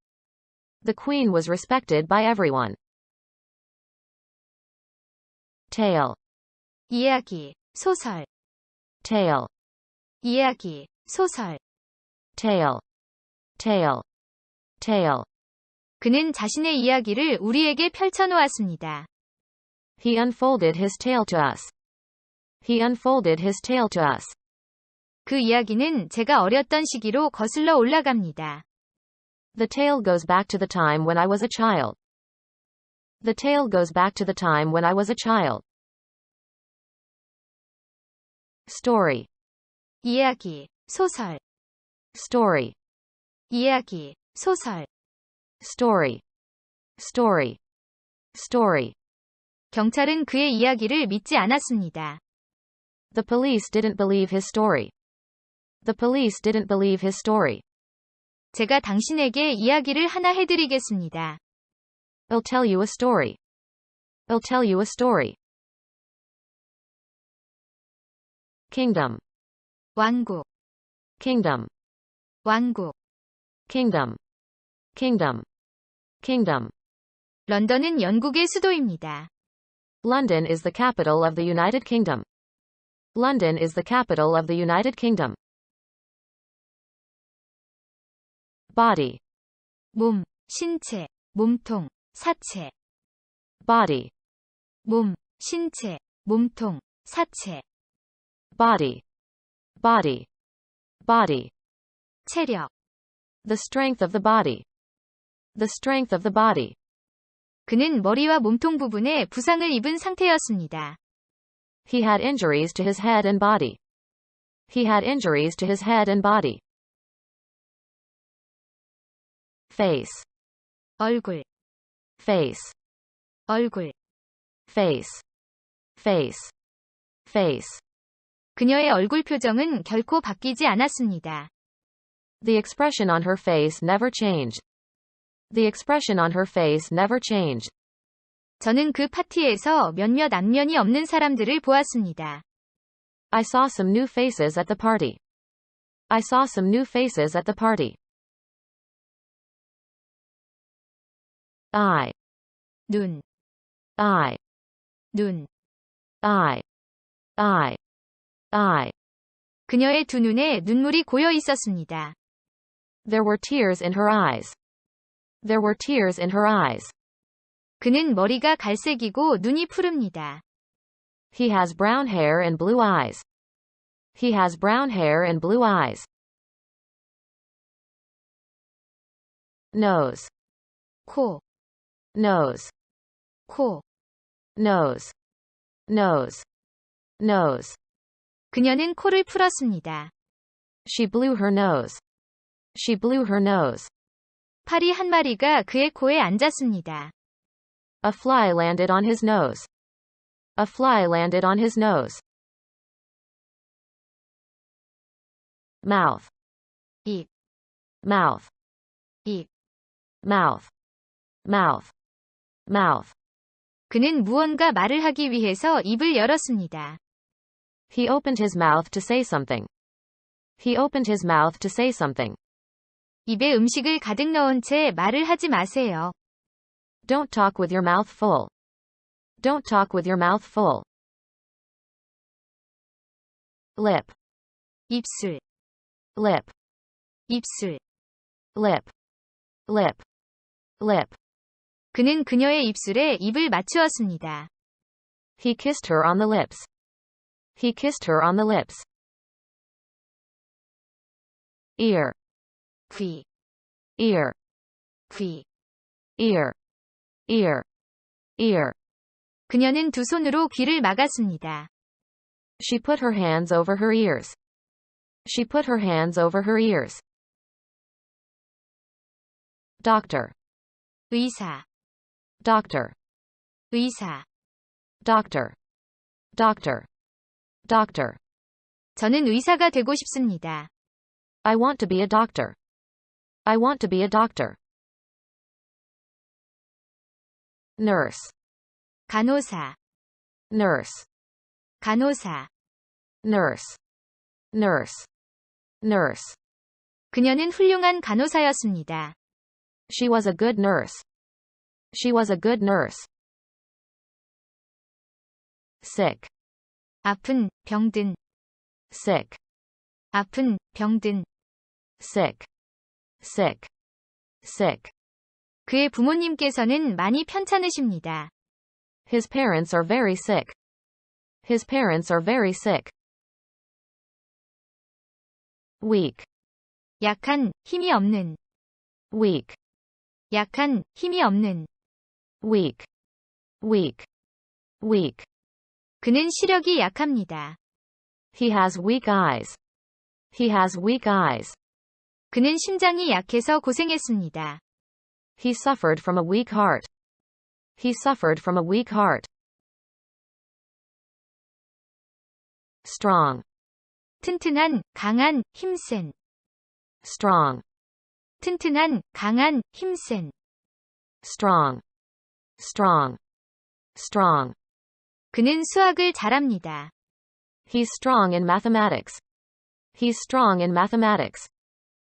The queen was respected by everyone. tale, 이야기, 소설, tale, 이야기, 소설. tale, tale, tale. 그는 자신의 이야기를 우리에게 펼쳐놓았습니다. He unfolded his tale to us. He unfolded his tale to us. 그 이야기는 제가 어렸던 시기로 거슬러 올라갑니다. The tale goes back to the time when I was a child. The tale goes back to the time when I was a child. Story, 이야기, 소설, story, 이야기, 소설. story, story, story. 경찰은 그의 이야기를 믿지 않았습니다. The police didn't believe his story. The police didn't believe his story. 제가 당신에게 이야기를 하나 해드리겠습니다. I'll tell you a story. I'll tell you a story. Kingdom, 왕국, kingdom, 왕국. kingdom, kingdom, kingdom. 런던은 영국의 수도입니다. London is the capital of the United Kingdom. London is the capital of the United Kingdom. Body, 몸, 신체, 몸통, 사체. body, 몸, 신체, 몸통, 사체. body, body, body. 체력. The strength of the body. The strength of the body. 그는 머리와 몸통 부분에 부상을 입은 상태였습니다. He had injuries to his head and body. He had injuries to his head and body. Face, 얼굴, face, 얼굴. face, face, face. 그녀의 얼굴 표정은 결코 바뀌지 않았습니다. The expression on her face never changed. The expression on her face never changed. 저는 그 파티에서 몇몇 안면이 없는 사람들을 보았습니다. I saw some new faces at the party. I saw some new faces at the party. Eye, 눈, eye, 눈. eye, eye, eye. 그녀의 두 눈에 눈물이 고여 있었습니다. There were tears in her eyes. There were tears in her eyes. 그는 머리가 갈색이고 눈이 푸릅니다. He has brown hair and blue eyes. He has brown hair and blue eyes. Nose, 코, nose, 코. nose, nose, nose. 그녀는 코를 풀었습니다. She blew her nose. She blew her nose. 파리 한 마리가 그의 코에 앉았습니다. A fly landed on his nose. A fly landed on his nose. Mouth, 입, mouth, 입. mouth, mouth, mouth. 그는 무언가 말을 하기 위해서 입을 열었습니다. He opened his mouth to say something. He opened his mouth to say something. 입에 음식을 가득 넣은 채 말을 하지 마세요. Don't talk with your mouth full. Don't talk with your mouth full. Lip, 입술, lip, 입술. lip, lip, lip. 그는 그녀의 입술에 입을 맞추었습니다. He kissed her on the lips. He kissed her on the lips. Ear, 귀, ear, 귀. ear, ear, ear. 그녀는 두 손으로 귀를 막았습니다. She put her hands over her ears. She put her hands over her ears. Doctor, 의사, doctor, 의사. doctor, doctor, doctor. 저는 의사가 되고 싶습니다. I want to be a doctor. I want to be a doctor. Nurse, 간호사, nurse, 간호사. nurse, nurse, nurse. 그녀는 훌륭한 간호사였습니다. She was a good nurse. She was a good nurse. sick, 아픈, 병든, sick, 아픈, 병든. sick, sick, sick. 그의 부모님께서는 많이 편찮으십니다. His parents are very sick. His parents are very sick. Weak, 약한, 힘이 없는, weak, 약한, 힘이 없는. weak, weak, weak. 그는 시력이 약합니다. He has weak eyes. He has weak eyes. 그는 심장이 약해서 고생했습니다. He suffered from a weak heart. He suffered from a weak heart. Strong, 튼튼한, 강한, 힘센. strong, 튼튼한, 강한, 힘센. strong, strong, strong. 그는 수학을 잘합니다. He's strong in mathematics. He's strong in mathematics.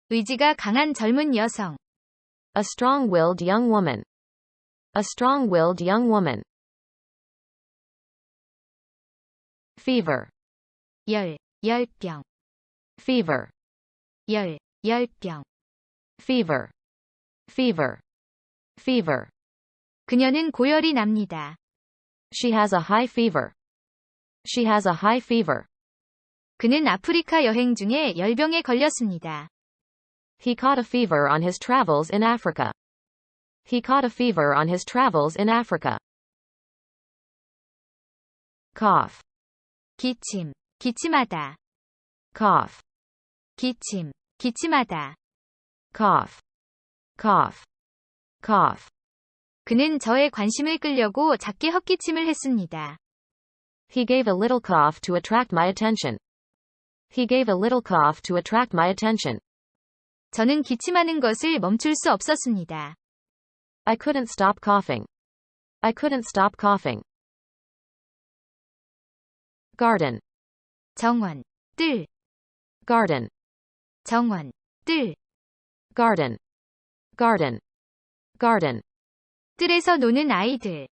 의지가 강한 젊은 여성. A strong-willed young woman. A strong-willed young woman. Fever, 열병, fever, 열병. fever, fever, fever. 그녀는 고열이 납니다. She has a high fever. She has a high fever. 그는 아프리카 여행 중에 열병에 걸렸습니다. He caught a fever on his travels in Africa. He caught a fever on his travels in Africa. Cough, 기침, 기침하다. cough, 기침, 기침하다. cough, cough, cough. 그는 저의 관심을 끌려고 작게 헛기침을 했습니다. He gave a little cough to attract my attention. He gave a little cough to attract my attention. 저는 기침하는 것을 멈출 수 없었습니다. I couldn't stop coughing. I couldn't stop coughing. Garden, 정원, 뜰, garden, 정원, 뜰. garden, garden, garden. 뜰에서 노는 아이들.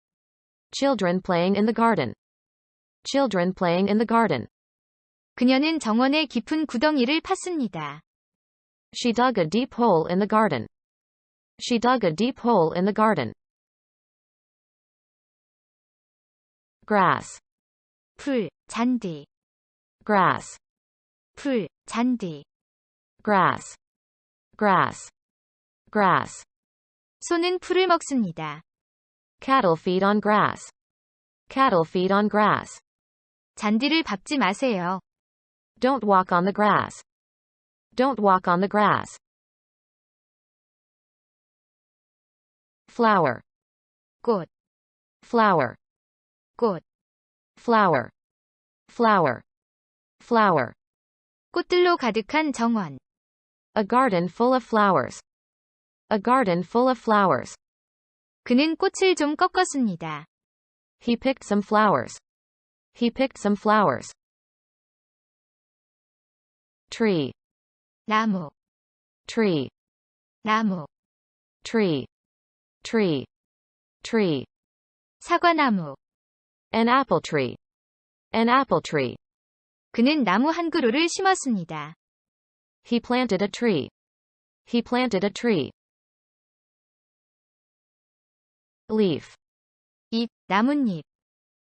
Children playing in the garden. Children playing in the garden. 그녀는 정원의 깊은 구덩이를 팠습니다. She dug a deep hole in the garden. She dug a deep hole in the garden. Grass, 풀, 잔디. grass, 풀, 잔디. grass, grass, grass. 소는 풀을 먹습니다. Cattle feed on grass. Cattle feed on grass. 잔디를 밟지 마세요. Don't walk on the grass. Don't walk on the grass. Flower, 꽃, flower, 꽃. flower, flower, flower. 꽃들로 가득한 정원. A garden full of flowers. A garden full of flowers. 그는 꽃을 좀 꺾었습니다. He picked some flowers. He picked some flowers. Tree, 나무, tree, 나무. tree, tree, tree. 사과나무. An apple tree. An apple tree. 그는 나무 한 그루를 심었습니다. He planted a tree. He planted a tree. Leaf, 잎, 나뭇잎.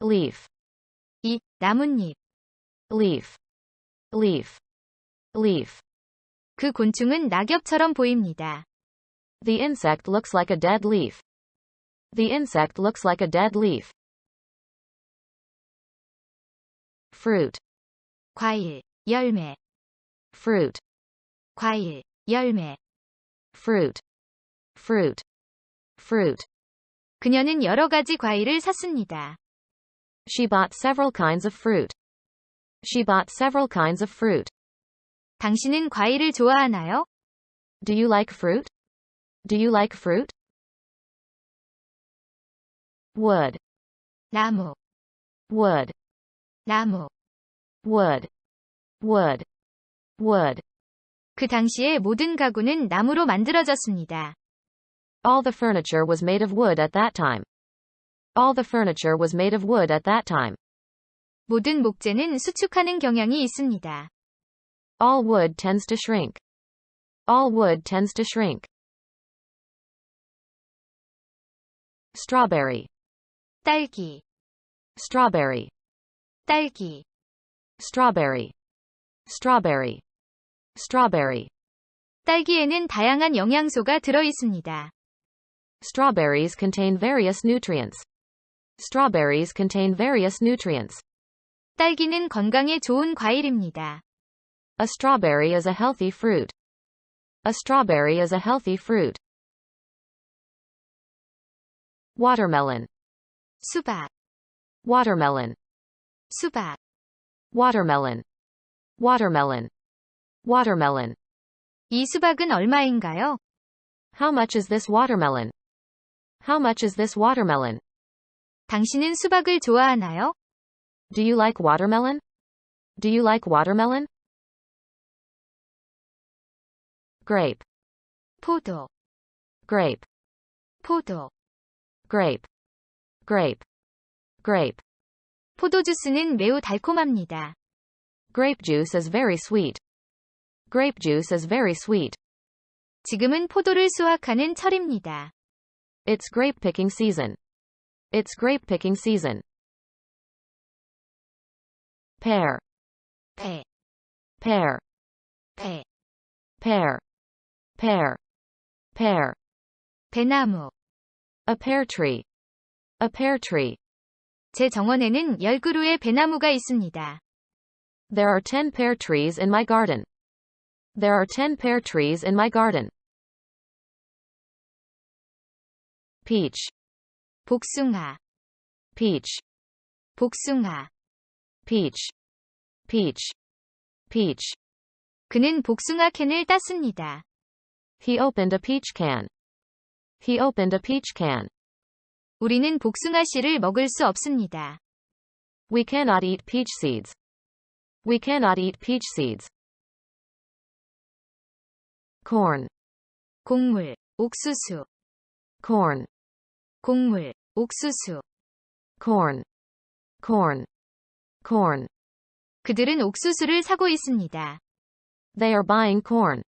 leaf, 잎, 나뭇잎. leaf, leaf, leaf. 그 곤충은 낙엽처럼 보입니다. The insect looks like a dead leaf. The insect looks like a dead leaf. Fruit, 과일, 열매. fruit, 과일, 열매. fruit, fruit, fruit. 그녀는 여러 가지 과일을 샀습니다. She bought several kinds of fruit. She bought several kinds of fruit. 당신은 과일을 좋아하나요? Do you like fruit? Do you like fruit? Wood, 나무, wood, 나무. wood, wood, wood. 그 당시에 모든 가구는 나무로 만들어졌습니다. All the furniture was made of wood at that time. All the furniture was made of wood at that time. 모든 목재는 수축하는 경향이 있습니다. All wood tends to shrink. All wood tends to shrink. Strawberry. 딸기, Strawberry. 딸기. Strawberry. Strawberry. Strawberry. 딸기에는 다양한 영양소가 들어 있습니다. Strawberries contain various nutrients. Strawberries contain various nutrients. 딸기는 건강에 좋은 과일입니다. A strawberry is a healthy fruit. A strawberry is a healthy fruit. Watermelon. 수박, Watermelon. 수박. Watermelon. Watermelon. Watermelon. 이 수박은 얼마인가요? How much is this watermelon? How much is this watermelon? 당신은 수박을 좋아하나요? Do you like watermelon? Do you like watermelon? Grape. 포도, Grape. 포도. Grape. Grape. Grape. 포도 주스는 매우 달콤합니다. Grape juice is very sweet. Grape juice is very sweet. 지금은 포도를 수확하는 철입니다. It's grape picking season. It's grape picking season. Pear. 배, Pear. 배. Pear. Pear. Pear. 배나무. A pear tree. A pear tree. 제 정원에는 10그루의 배나무가 있습니다. There are 10 pear trees in my garden. There are 10 pear trees in my garden. Peach. 복숭아, Peach. 복숭아. Peach. Peach. Peach. 그는 복숭아 캔을 땄습니다. He opened a peach can. He opened a peach can. 우리는 복숭아 씨를 먹을 수 없습니다. We cannot eat peach seeds. We cannot eat peach seeds. Corn. 곡물, 옥수수, Corn. 곡물, 옥수수. Corn. Corn. Corn. 그들은 옥수수를 사고 있습니다. They are buying corn.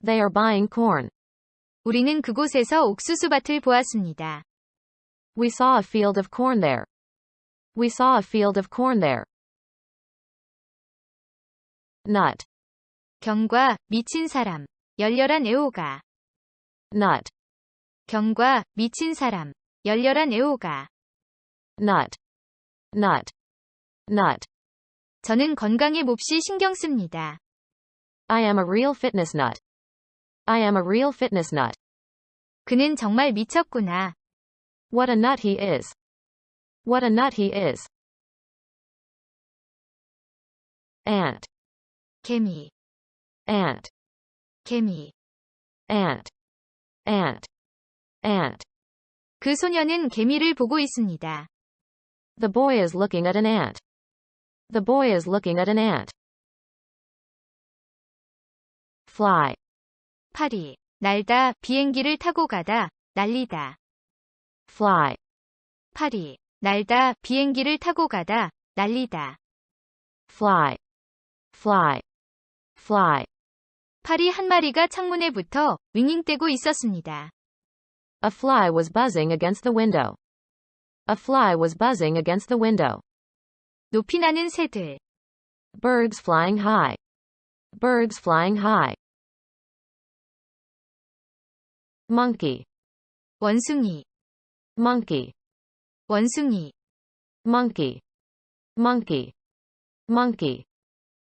They are buying corn. 우리는 그곳에서 옥수수밭을 보았습니다. We saw a field of corn there. We saw a field of corn there. Nut. 경과, 미친 사람, 열렬한 애호가. Nut. 경과, 미친 사람, 열렬한 애호가. Nut. Nut. Nut. 저는 건강에 몹시 신경 씁니다. I am a real fitness nut. I am a real fitness nut. 그는 정말 미쳤구나. What a nut he is. What a nut he is. Ant. 개미, Ant. 개미. Ant. Ant. Ant. 그 소녀는 개미를 보고 있습니다. The boy is looking at an ant. The boy is looking at an ant. Fly. 파리, 날다, 비행기를 타고 가다, 날리다. Fly. 파리, 날다, 비행기를 타고 가다, 날리다. Fly. Fly. Fly. 파리 한 마리가 창문에 붙어 윙윙대고 있었습니다. A fly was buzzing against the window. A fly was buzzing against the window. 높이 나는 새들, Birds flying high. Birds flying high. Monkey. 원숭이, Monkey. 원숭이. Monkey. Monkey. Monkey.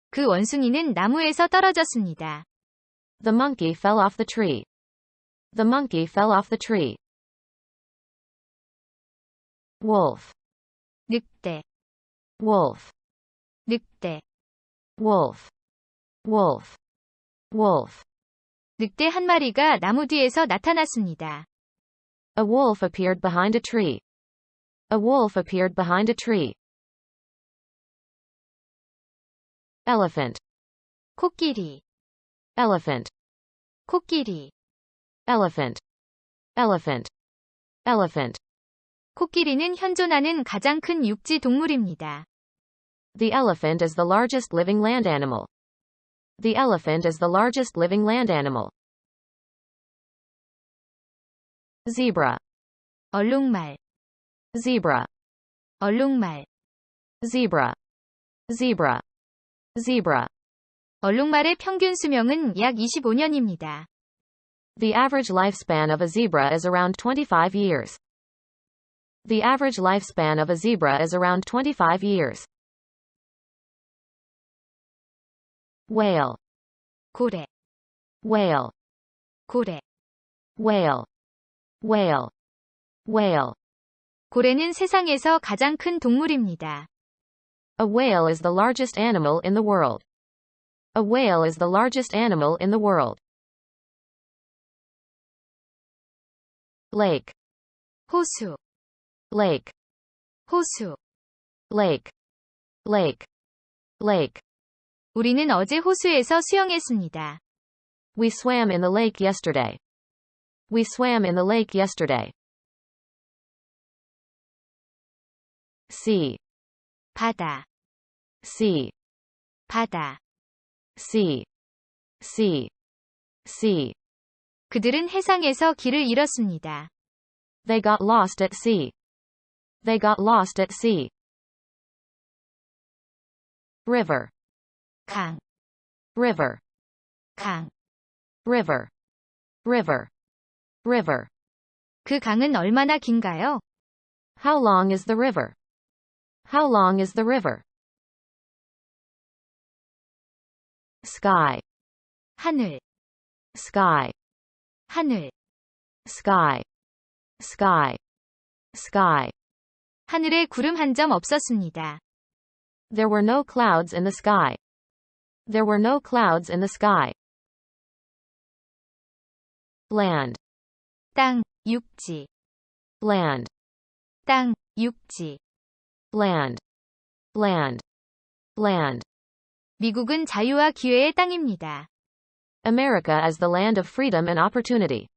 그 원숭이는 나무에서 떨어졌습니다. The monkey fell off the tree. The monkey fell off the tree. Wolf. 늑대, Wolf. 늑대. Wolf. Wolf. Wolf. 늑대 한 마리가 나무 뒤에서 나타났습니다. A wolf appeared behind a tree. A wolf appeared behind a tree. Elephant. 코끼리, Elephant. 코끼리. Elephant. Elephant. Elephant. 코끼리는 현존하는 가장 큰 육지 동물입니다. The elephant is the largest living land animal. The elephant is the largest living land animal. Zebra. 얼룩말, Zebra. 얼룩말. Zebra. Zebra. Zebra. 얼룩말의 평균 수명은 약 25년입니다. The average lifespan of a zebra is around 25 years. The average lifespan of a zebra is around 25 years. Whale. 고래, Whale. 고래. Whale. Whale. Whale. 고래는 세상에서 가장 큰 동물입니다. A whale is the largest animal in the world. A whale is the largest animal in the world. Lake. 호수, Lake. 호수. Lake. Lake. Lake. 우리는 어제 호수에서 수영했습니다. We swam in the lake yesterday. We swam in the lake yesterday. Sea. 바다, Sea. 바다. Sea. Sea. Sea. 그들은 해상에서 길을 잃었습니다. They got lost at sea. They got lost at sea. River. 강, River. 강. River. River. River. 그 강은 얼마나 긴가요? How long is the river? How long is the river? Sky. 하늘, Sky. 하늘. Sky. Sky. Sky. 하늘에 구름 한 점 없었습니다. There were no clouds in the sky. There were no clouds in the sky. Land. 땅, 육지. Land. 땅, 육지. Land. Land. Land. 미국은 자유와 기회의 땅입니다. America as the land of freedom and opportunity.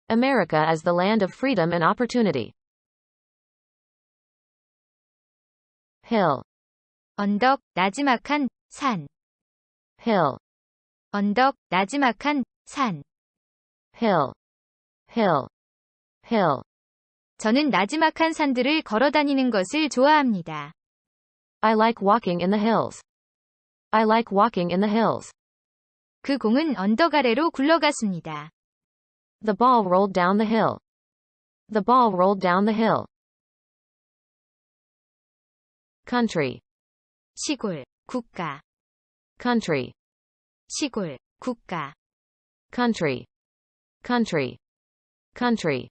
America as the land of freedom and opportunity. Hill. 언덕, 나지막한 산. Hill. 언덕, 나지막한 산. Hill. Hill. Hill. 저는 나지막한 산들을 걸어 다니는 것을 좋아합니다. I like walking in the hills. I like walking in the hills. 그 공은 언덕 아래로 굴러갔습니다. The ball rolled down the hill. The ball rolled down the hill. Country. 시골, 국가. Country. 시골, 국가. Country. Country. Country.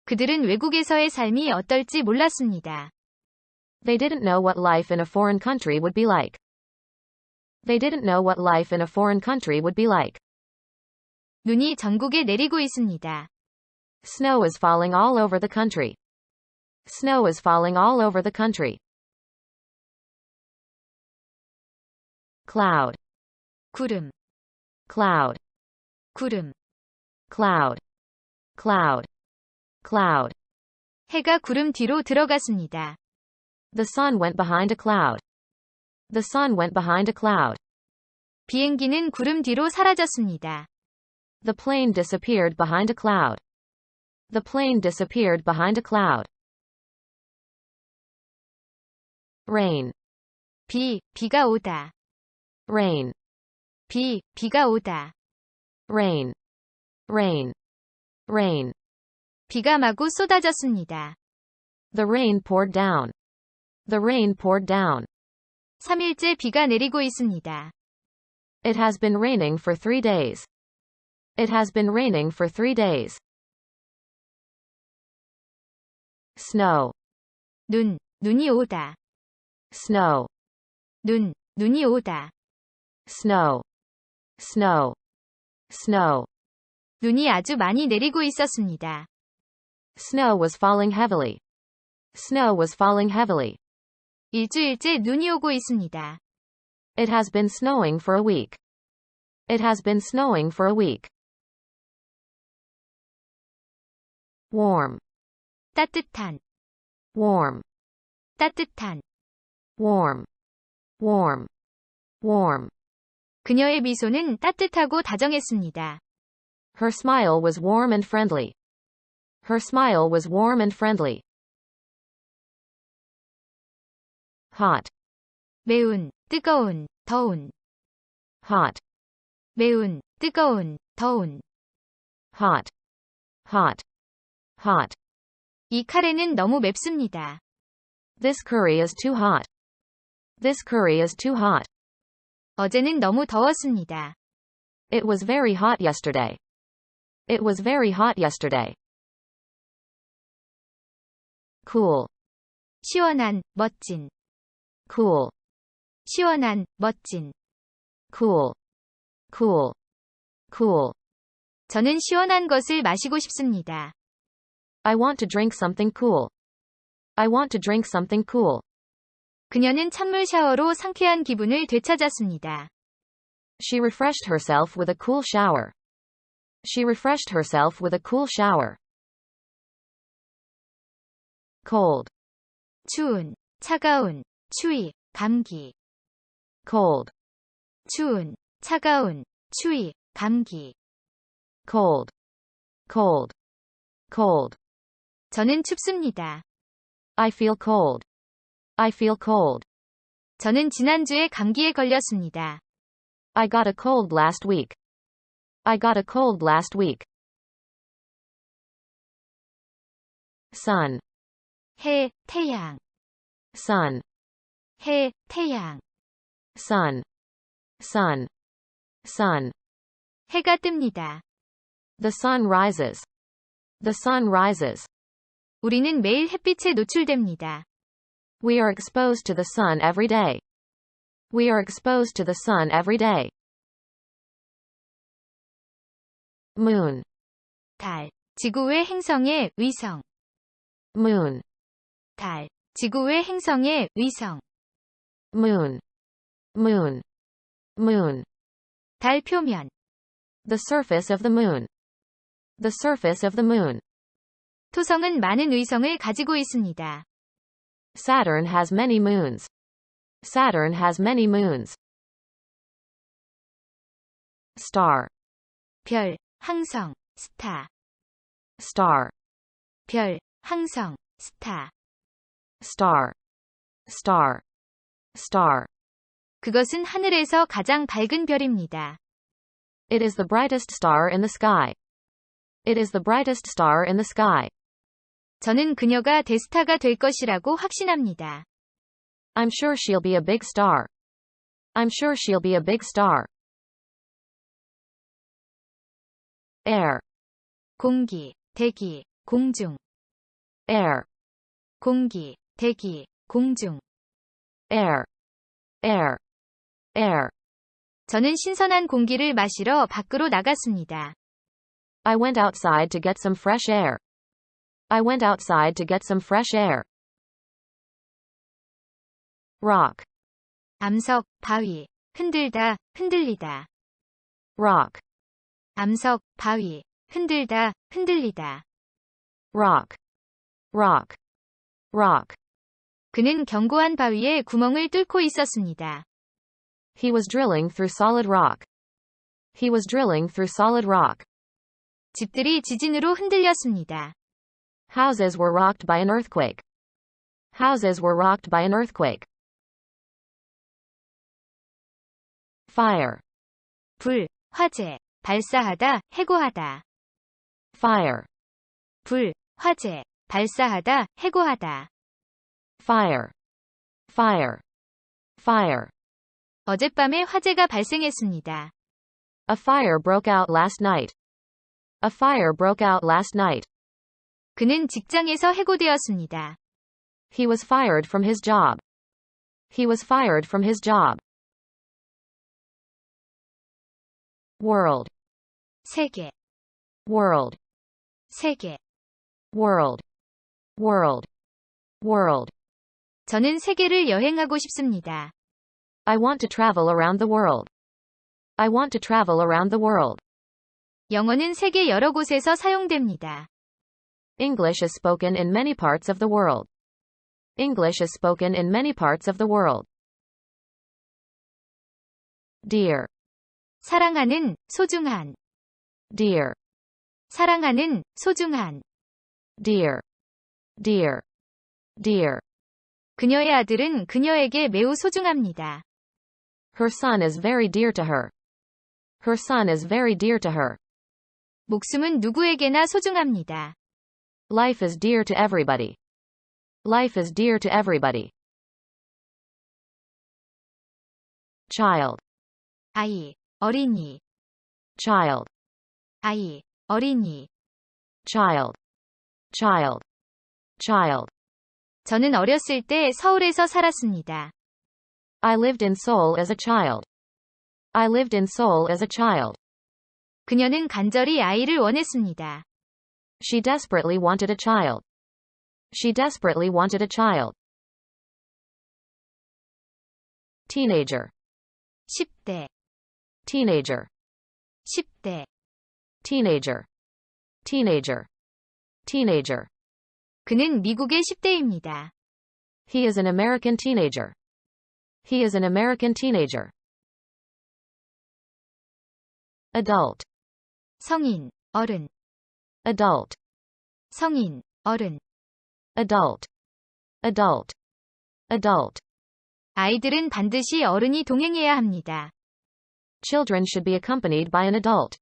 그들은 외국에서의 삶이 어떨지 몰랐습니다. They didn't know what life in a foreign country would be like. They didn't know what life in a foreign country would be like. 눈이 전국에 내리고 있습니다. Snow is falling all over the country. Snow is falling all over the country. Cloud. 구름, Cloud. 구름. Cloud. Cloud. Cloud. 해가 구름 뒤로 들어갔습니다. The sun went behind a cloud. The sun went behind a cloud. 비행기는 구름 뒤로 사라졌습니다. The plane disappeared behind a cloud. The plane disappeared behind a cloud. Rain. 비가 오다. Rain. 비가 오다. Rain. Rain. Rain. 비가 마구 쏟아졌습니다. The rain poured down. The rain poured down. 3일째 비가 내리고 있습니다. It has been raining for 3 days. It has been raining for 3 days. Snow. 눈이 오다. Snow. 눈이 오다. Snow. Snow. Snow. 눈이 아주 많이 내리고 있었습니다. Snow was falling heavily. Snow was falling heavily. 일주일째 눈이 오고 있습니다. It has been snowing for a week. It has been snowing for a week. Warm. 따뜻한, Warm. 따뜻한. Warm. warm, warm. 그녀의 미소는 따뜻하고 다정했습니다. Her smile was warm and friendly. Her smile was warm and friendly. Hot, 매운, 뜨거운, 더운. hot, 매운, 뜨거운, 더운. hot, hot, hot. 이 카레는 너무 맵습니다. This curry is too hot. This curry is too hot. 어제는 너무 더웠습니다. It was very hot yesterday. It was very hot yesterday. Cool, 시원한, 멋진. cool, 시원한, 멋진. cool, cool, cool. 저는 시원한 것을 마시고 싶습니다. I want to drink something cool. I want to drink something cool. 그녀는 찬물 샤워로 상쾌한 기분을 되찾았습니다. She refreshed herself with a cool shower. She refreshed herself with a cool shower. Cold, 추운, 차가운, 추위, 감기. cold, 추운, 차가운, 추위, 감기. cold, cold, cold. 저는 춥습니다. I feel cold. I feel cold. 저는 지난주에 감기에 걸렸습니다. I got a cold last week. I got a cold last week. Sun, 해, 태양. sun, 해, 태양. sun, sun, sun. 해가 뜹니다. The sun rises. The sun rises. 우리는 매일 햇빛에 노출됩니다. We are exposed to the sun every day. We are exposed to the sun every day. Moon, 달, 지구 외 행성의 위성. moon, 달, 지구 외 행성의 위성. moon, moon, moon. 달 표면. The surface of the moon. The surface of the moon. 토성은 많은 위성을 가지고 있습니다. Saturn has many moons. Saturn has many moons. Star, 별, 항성, 스타. star, 별, 항성, 스타. star, star, star. 그것은 하늘에서 가장 밝은 별입니다. It is the brightest star in the sky. It is the brightest star in the sky. 저는 그녀가 대스타가 될 것이라고 확신합니다. I'm sure she'll be a big star. I'm sure she'll be a big star. Air, 공기, 대기, 공중. air, 공기, 대기, 공중. air, air, air. 저는 신선한 공기를 마시러 밖으로 나갔습니다. I went outside to get some fresh air. I went outside to get some fresh air. Rock, 암석, 바위, 흔들다, 흔들리다. rock, 암석, 바위, 흔들다, 흔들리다. rock, rock, rock. 그는 견고한 바위에 구멍을 뚫고 있었습니다. He was drilling through solid rock. He was drilling through solid rock. 집들이 지진으로 흔들렸습니다. Houses were rocked by an earthquake. Houses were rocked by an earthquake. Fire, 불, 화재, 발사하다, 해고하다. fire, 불, 화재, 발사하다, 해고하다. fire, fire, fire. 어젯밤에 화재가 발생했습니다. A fire broke out last night. A fire broke out last night. 그는 직장에서 해고되었습니다. He was fired from his job. He was fired from his job. World, 세계, world, 세계. world, world, world. 저는 세계를 여행하고 싶습니다. I want to travel around the world. I want to travel around the world. 영어는 세계 여러 곳에서 사용됩니다. English is spoken in many parts of the world. English is spoken in many parts of the world. dear, 사랑하는, 소중한. dear, 사랑하는, 소중한. dear, dear, dear. 그녀의 아들은 그녀에게 매우 소중합니다. Her son is very dear to her. Her son is very dear to her. 목숨은 누구에게나 소중합니다. Life is dear to everybody. Life is dear to everybody. Child, 아이, 어린이. child, 아이, 어린이. child, child, child. 저는 어렸을 때 서울에서 살았습니다. I lived in Seoul as a child. I lived in Seoul as a child. 그녀는 간절히 아이를 원했습니다. She desperately wanted a child. She desperately wanted a child. Teenager, 10대, teenager, 10대. teenager, teenager, teenager. 그는 미국의 10대입니다. He is an American teenager. He is an American teenager. Adult, 성인, 어른. adult, 성인, 어른. adult, adult, adult. 아이들은 반드시 어른이 동행해야 합니다. Children should be accompanied by an adult.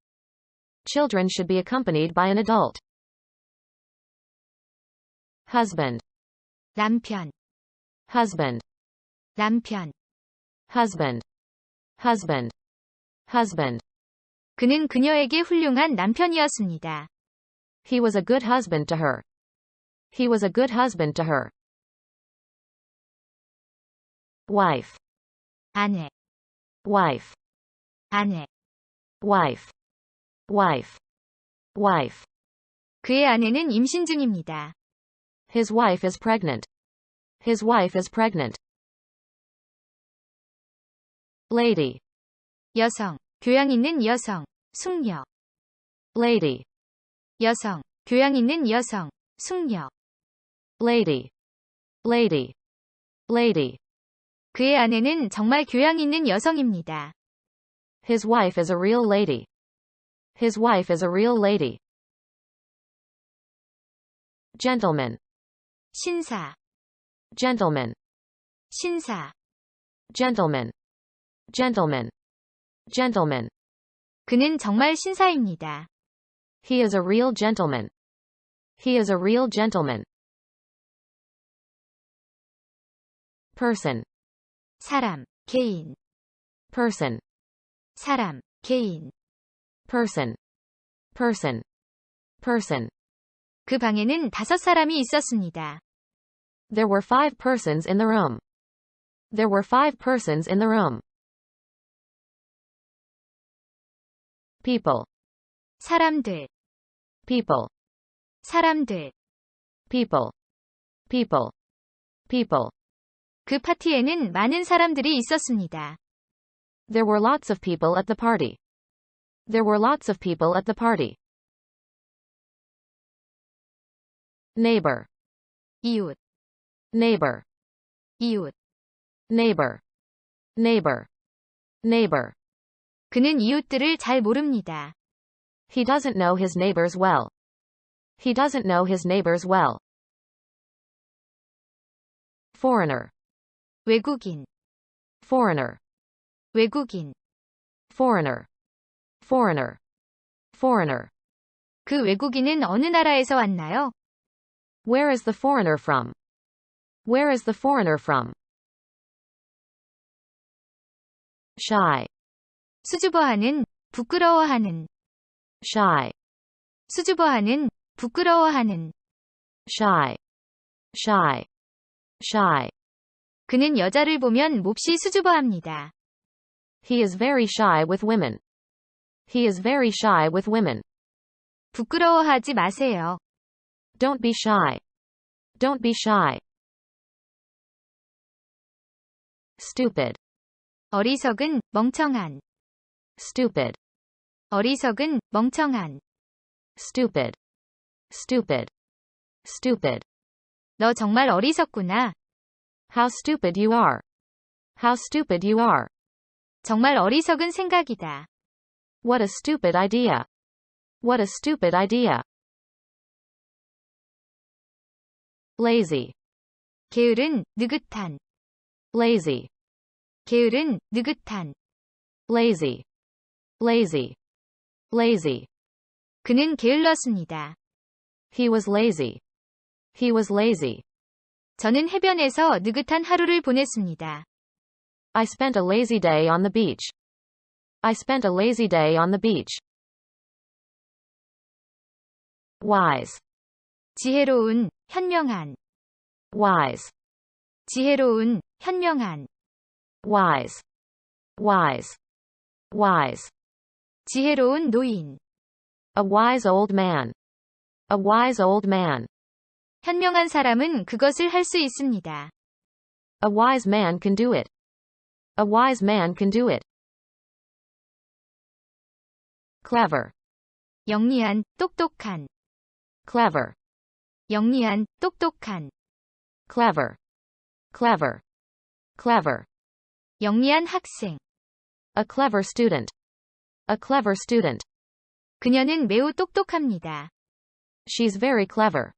Children should be accompanied by an adult. Husband, 남편, husband, 남편. husband, husband, husband. 그는 그녀에게 훌륭한 남편이었습니다. He was a good husband to her. He was a good husband to her. Wife, 아내, wife, 아내. wife, wife, wife. 그의 아내는 임신 중입니다. His wife is pregnant. His wife is pregnant. Lady, 여성, 교양 있는 여성, 숙녀. lady, 여성, 교양 있는 여성, 숙녀. lady, lady, lady. 그의 아내는 정말 교양 있는 여성입니다. His wife is a real lady. His wife is a real lady. Gentleman, 신사, gentleman, 신사. gentleman, gentleman, gentleman. 그는 정말 신사입니다. He is a real gentleman. He is a real gentleman. Person, 사람, 개인. person, 사람, 개인. person, person, person. 그 방에는 5사람이 있었습니다. There were 5 persons in the room. There were 5 persons in the room. People, 사람들, people, 사람들. people, people, people. 그 파티에는 많은 사람들이 있었습니다. There were lots of people at the party. There were lots of people at the party. Neighbor, 이웃, neighbor, 이웃. neighbor, neighbor, neighbor. 그는 이웃들을 잘 모릅니다. He doesn't know his neighbors well. He doesn't know his neighbors well. Foreigner, 외국인, foreigner, 외국인. foreigner, foreigner, foreigner. 그 외국인은 어느 나라에서 왔나요? Where is the foreigner from? Where is the foreigner from? Shy, 수줍어하는, 부끄러워하는. shy, 수줍어하는, 부끄러워하는. shy, shy, shy. 그는 여자를 보면 몹시 수줍어합니다. He is very shy with women. He is very shy with women. 부끄러워하지 마세요. Don't be shy. Don't be shy. Stupid, 어리석은, 멍청한. stupid, 어리석은, 멍청한. stupid, stupid, stupid. 너 정말 어리석구나. How stupid you are. How stupid you are. 정말 어리석은 생각이다. What a stupid idea. What a stupid idea. Lazy. 게으른, 느긋한. Lazy. 게으른, 느긋한. Lazy. Lazy. Lazy. 그는 게을렀습니다. He was lazy. He was lazy. 저는 해변에서 느긋한 하루를 보냈습니다. I spent a lazy day on the beach. I spent a lazy day on the beach. Wise. 지혜로운, 현명한. Wise. 지혜로운, 현명한. Wise. Wise. Wise. 지혜로운 노인. A wise old man. A wise old man. 현명한 사람은 그것을 할 수 있습니다. A wise man can do it. A wise man can do it. Clever. 영리한, 똑똑한. Clever. 영리한, 똑똑한. Clever. Clever. Clever. 영리한 학생. A clever student. A clever student. 그녀는 매우 똑똑합니다. She's very clever.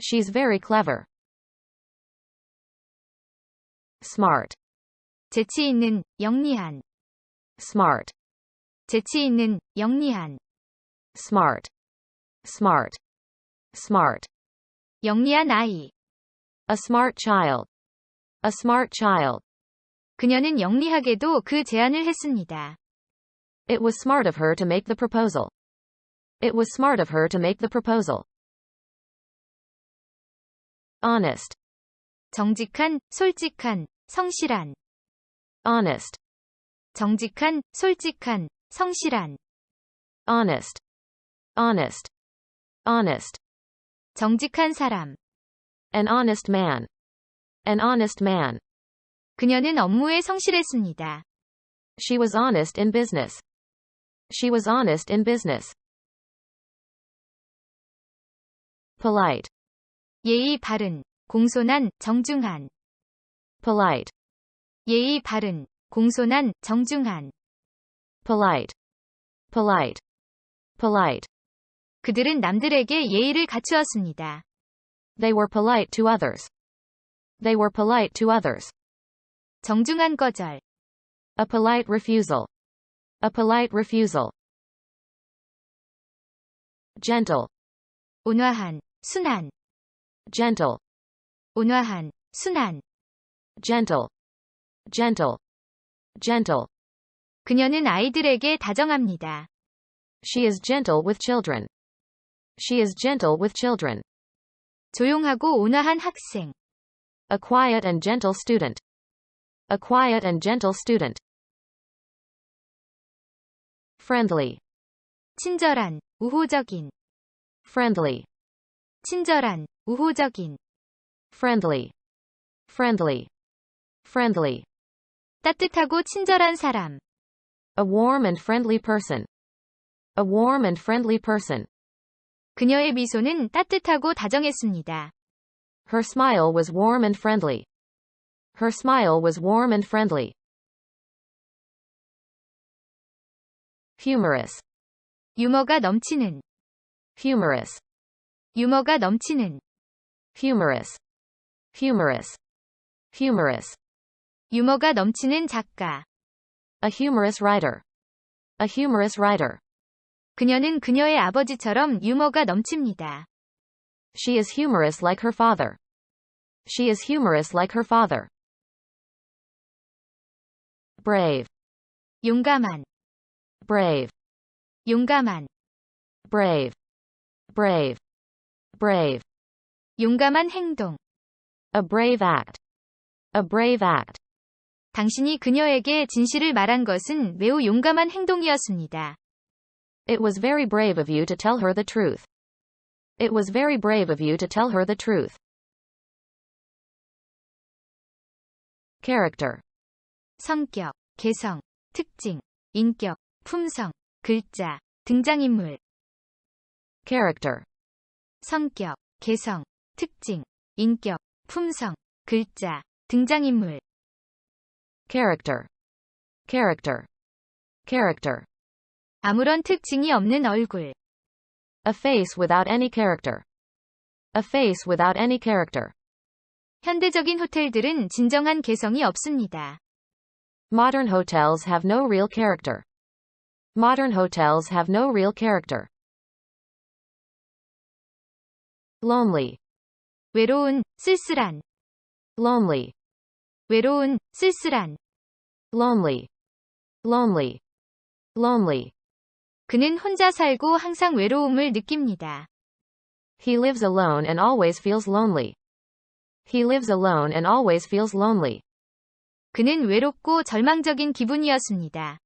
She's very clever. Smart. 재치 있는, 영리한. Smart. 재치 있는, 영리한. Smart. Smart. Smart. 영리한 아이. A smart child. A smart child. 그녀는 영리하게도 그 제안을 했습니다. It was smart of her to make the proposal. It was smart of her to make the proposal. Honest. 정직한, 솔직한, 성실한. Honest. 정직한, 솔직한, 성실한. Honest. Honest. Honest. 정직한 사람. An honest man. An honest man. 그녀는 업무에 성실했습니다. She was honest in business. She was honest in business. Polite. 예의 바른, 공손한, 정중한. Polite. 예의 바른, 공손한, 정중한. Polite. Polite. Polite. 그들은 남들에게 예의를 갖추었습니다. They were polite to others. They were polite to others. 정중한 거절. A polite refusal. A polite refusal. Gentle. 온화한, 순한. Gentle. 온화한, 순한. Gentle. Gentle. Gentle. 그녀는 아이들에게 다정합니다. She is gentle with children. She is gentle with children. 조용하고 온화한 학생. A quiet and gentle student. A quiet and gentle student. Friendly. 친절한, 우호적인. Friendly. 친절한, 우호적인. Friendly. Friendly. Friendly. 따뜻하고 친절한 사람. A warm and friendly person. A warm and friendly person. 그녀의 미소는 따뜻하고 다정했습니다. Her smile was warm and friendly. Her smile was warm and friendly. Humorous. 유머가 넘치는. Humorous. 유머가 넘치는. Humorous. Humorous. Humorous. 유머가 넘치는 작가. A humorous writer. A humorous writer. 그녀는 그녀의 아버지처럼 유머가 넘칩니다. She is humorous like her father. She is humorous like her father. Brave. 용감한. Brave. 용감한. Brave. Brave. Brave. 용감한 행동. A brave act. A brave act. 당신이 그녀에게 진실을 말한 것은 매우 용감한 행동이었습니다. It was very brave of you to tell her the truth. It was very brave of you to tell her the truth. Character. 성격, 개성, 특징, 인격, 품성, 글자, 등장인물. Character. 성격, 개성, 특징, 인격, 품성, 글자, 등장인물. Character. character, character. 아무런 특징이 없는 얼굴. A face without any character, a face without any character. 현대적인 호텔들은 진정한 개성이 없습니다. Modern hotels have no real character. Modern hotels have no real character. Lonely, 외로운, 쓸쓸한. lonely, 외로운, 쓸쓸한. lonely, lonely, lonely. 그는 혼자 살고 항상 외로움을 느낍니다. He lives alone and always feels lonely. He lives alone and always feels lonely. 그는 외롭고 절망적인 기분이었습니다.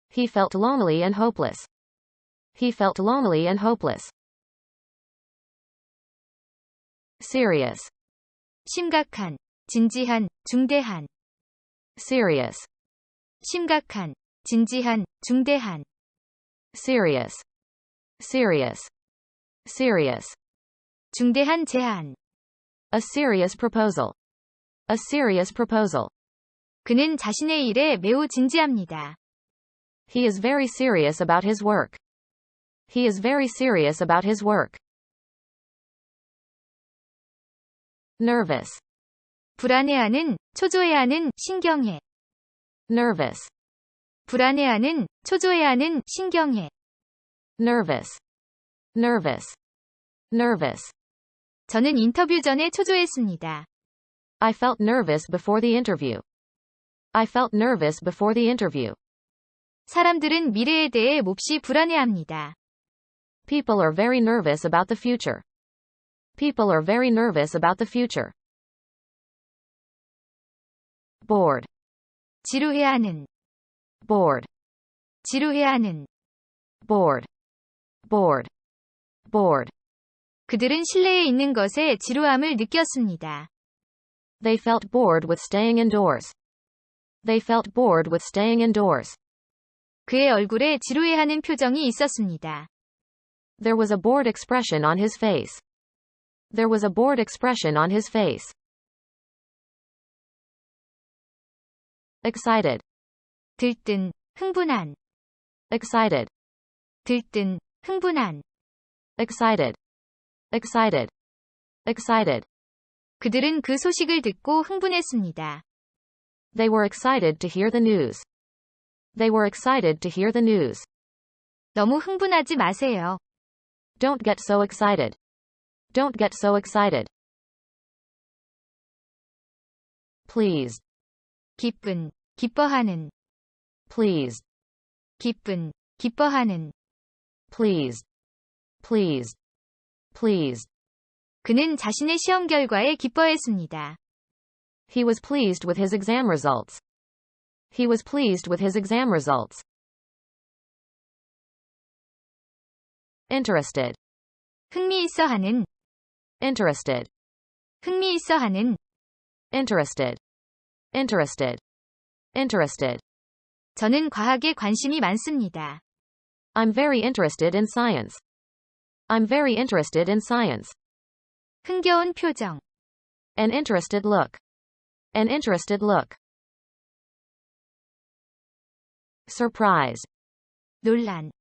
He felt lonely and hopeless. He felt lonely and hopeless. Serious, 심각한, 진지한, 중대한. serious, 심각한, 진지한, 중대한. serious, serious, serious. 중대한 제안. A serious proposal. A serious proposal. 그는 자신의 일에 매우 진지합니다. He is very serious about his work. He is very serious about his work. Nervous, 불안해하는, 초조해하는, 신경해. nervous, 불안해하는, 초조해하는, 신경해. nervous, nervous, nervous. 저는 인터뷰 전에 초조했습니다. I felt nervous before the interview. I felt nervous before the interview. 사람들은 미래에 대해 몹시 불안해합니다. People are very nervous about the future. People are very nervous about the future. Bored, 지루해하는, bored, 지루해하는. bored, bored, bored. 그들은 실내에 있는 것에 지루함을 느꼈습니다. They felt bored with staying indoors. They felt bored with staying indoors. 그의 얼굴에 지루해하는 표정이 있었습니다. There was a bored expression on his face. There was a bored expression on his face. Excited, 들뜬, 흥분한. excited, 들뜬, 흥분한. excited, excited, excited. 그들은 그 소식을 듣고 흥분했습니다. They were excited to hear the news. They were excited to hear the news. 너무 흥분하지 마세요. Don't get so excited. Don't get so excited. Pleased, 기쁜, 기뻐하는. pleased, 기쁜, 기뻐하는. pleased, pleased, pleased. 그는 자신의 시험 결과에 기뻐했습니다. He was pleased with his exam results. He was pleased with his exam results. Interested, 흥미있어 하는, interested, 흥미있어 하는. interested, interested, interested. 저는 과학에 관심이 많습니다. I'm very interested in science. I'm very interested in science. 흥겨운 표정. An interested look. An interested look. Surprise, 논란,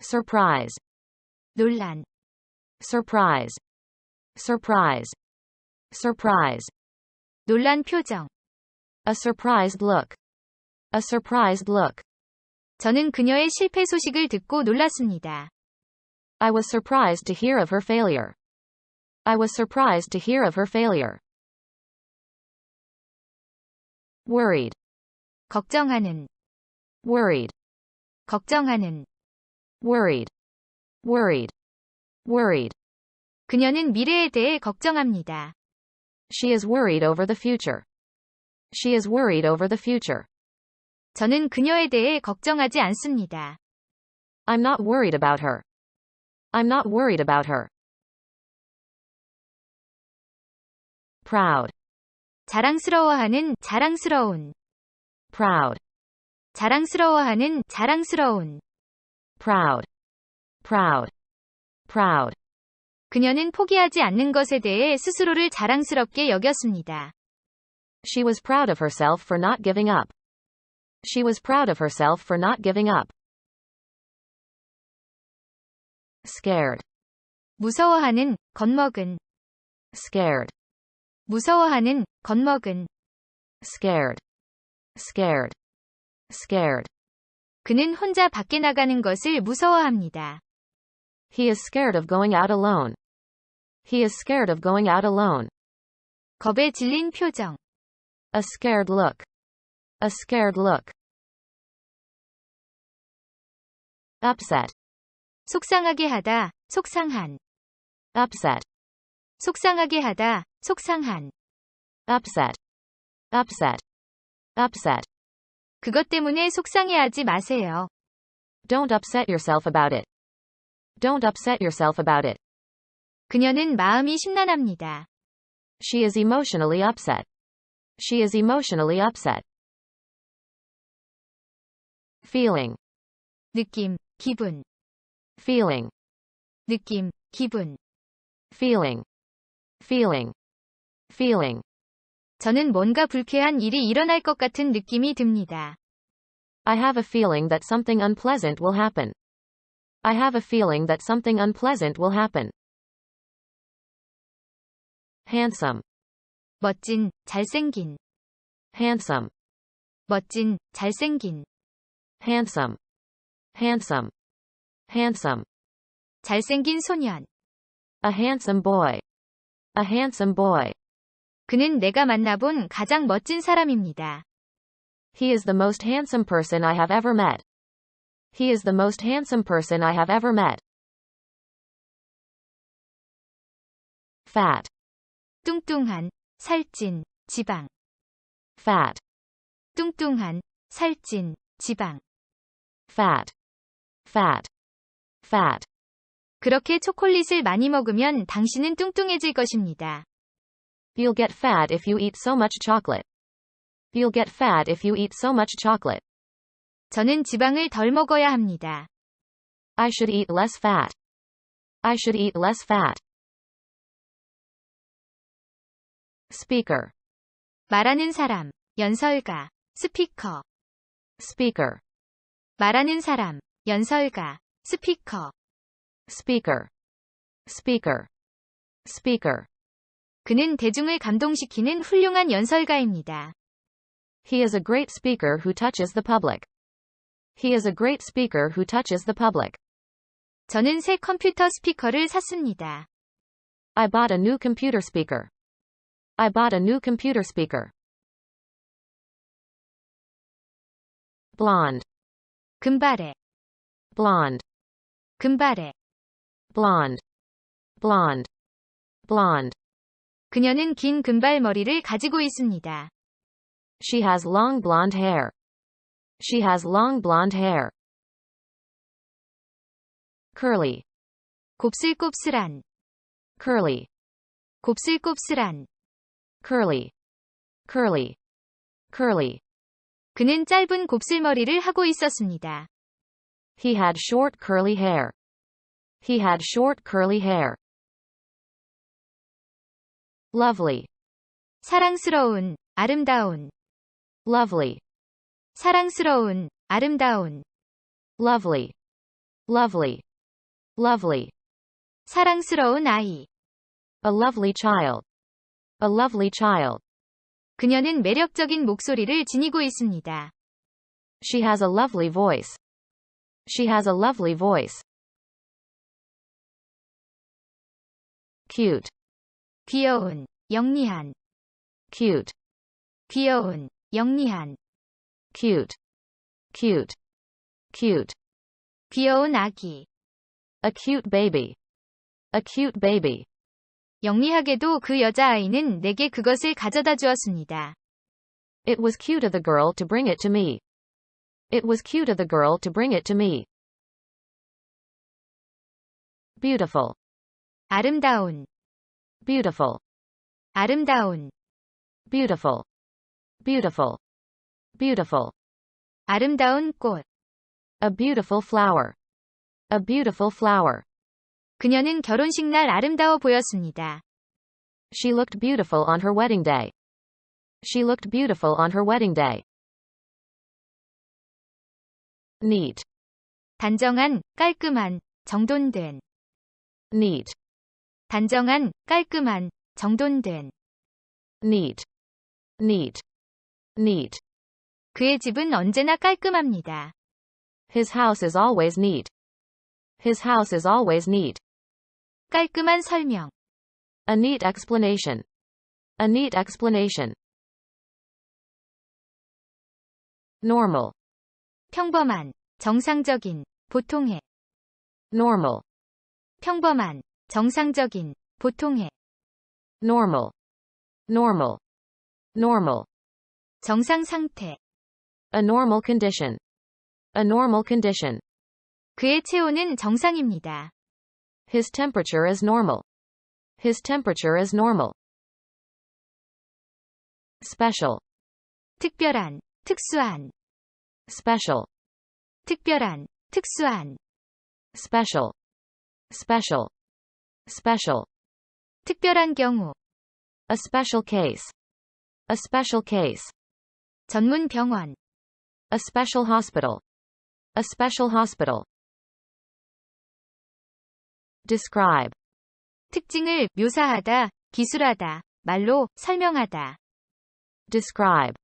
surprise, 논란. surprise, surprise, surprise. 논란 표정. A surprised look. A surprised look. 저는 그녀의 실패 소식을 듣고 놀랐습니다. I was surprised to hear of her failure. I was surprised to hear of her failure. Worried, 걱정하는, worried, 걱정하는. worried, worried, worried. 그녀는 미래에 대해 걱정합니다. She is worried over the future. She is worried over the future. 저는 그녀에 대해 걱정하지 않습니다. I'm not worried about her. I'm not worried about her. Proud, 자랑스러워하는, 자랑스러운. proud, 자랑스러워하는, 자랑스러운. proud, proud, proud. 그녀는 포기하지 않는 것에 대해 스스로를 자랑스럽게 여겼습니다. She was proud of herself for not giving up. She was proud of herself for not giving up. Scared. 무서워하는, 겁먹은. Scared. 무서워하는, 겁먹은. Scared. Scared. Scared. 그는 혼자 밖에 나가는 것을 무서워합니다. He is scared of going out alone. He is scared of going out alone. 겁에 질린 표정. A scared look. A scared look. Upset. 속상하게 하다, 속상한. Upset. 속상하게 하다, 속상한. Upset. Upset. Upset. 그것 때문에 속상해하지 마세요. Don't upset yourself about it. Don't upset yourself about it. 그녀는 마음이 심란합니다. She is emotionally upset. She is emotionally upset. Feeling. 느낌, 기분. Feeling. 느낌, 기분. Feeling. Feeling. Feeling. 저는 뭔가 불쾌한 일이 일어날 것 같은 느낌이 듭니다. I have a feeling that something unpleasant will happen. I have a feeling that something unpleasant will happen. Handsome. 멋진, 잘생긴. Handsome. 멋진, 잘생긴. Handsome. Handsome. Handsome. 잘생긴 소년. A handsome boy. A handsome boy. 그는 내가 만나본 가장 멋진 사람입니다. He is the most handsome person I have ever met. He is the most handsome person I have ever met. Fat. 뚱뚱한, 살찐, 지방. Fat. 뚱뚱한, 살찐, 지방. Fat. Fat. Fat. 그렇게 초콜릿을 많이 먹으면 당신은 뚱뚱해질 것입니다. You'll get fat if you eat so much chocolate. You'll get fat if you eat so much chocolate. 저는 지방을 덜 먹어야 합니다. I should eat less fat. I should eat less fat. Speaker. 말하는 사람, 연설가, 스피커. Speaker. 말하는 사람, 연설가, 스피커. Speaker. Speaker. Speaker. 그는 대중을 감동시키는 훌륭한 연설가입니다. He is a great speaker who touches the public. He is a great speaker who touches the public. 저는 새 컴퓨터 스피커를 샀습니다. I bought a new computer speaker. I bought a new computer speaker. Blonde. 금발에, Blonde. 금발에. Blonde. Blonde. Blonde. 그녀는 긴 금발 머리를 가지고 있습니다. She has long blonde hair. She has long blonde hair. Curly. 곱슬곱슬한, Curly. 곱슬곱슬한. Curly. Curly. Curly. 그는 짧은 곱슬머리를 하고 있었습니다. He had short curly hair. He had short curly hair. Lovely. 사랑스러운, 아름다운. Lovely. 사랑스러운, 아름다운. Lovely. Lovely. Lovely. 사랑스러운 아이. A lovely child. A lovely child. 그녀는 매력적인 목소리를 지니고 있습니다. She has a lovely voice. She has a lovely voice. Cute. 귀여운, 영리한. Cute. 귀여운, 영리한. Cute. Cute. Cute. 귀여운 아기. A cute baby. A cute baby. 영리하게도 그 여자아이는 내게 그것을 가져다 주었습니다. It was cute of the girl to bring it to me. It was cute of the girl to bring it to me. Beautiful. 아름다운, Beautiful. 아름다운. Beautiful. Beautiful. Beautiful. 아름다운 꽃. A beautiful flower. A beautiful flower. 그녀는 결혼식 날 아름다워 보였습니다. She looked beautiful on her wedding day. She looked beautiful on her wedding day. neat, 단정한, 깔끔한, 정돈된. neat, 단정한, 깔끔한, 정돈된. neat, neat, neat. 그의 집은 언제나 깔끔합니다. His house is always neat. His house is always neat. 깔끔한 설명. A neat explanation. A neat explanation. Normal, 평범한, 정상적인, 보통의. normal, 평범한, 정상적인, 보통의. normal, normal, normal. 정상 상태. A normal condition. A normal condition. 그의 체온은 정상입니다. His temperature is normal. His temperature is normal. Special, 특별한, 특수한. special, 특별한, 특수한. special, special, special. 특별한 경우. A special case. A special case. 전문 병원. A special hospital. A special hospital. Describe, 특징을 묘사하다, 기술하다, 말로 설명하다. describe,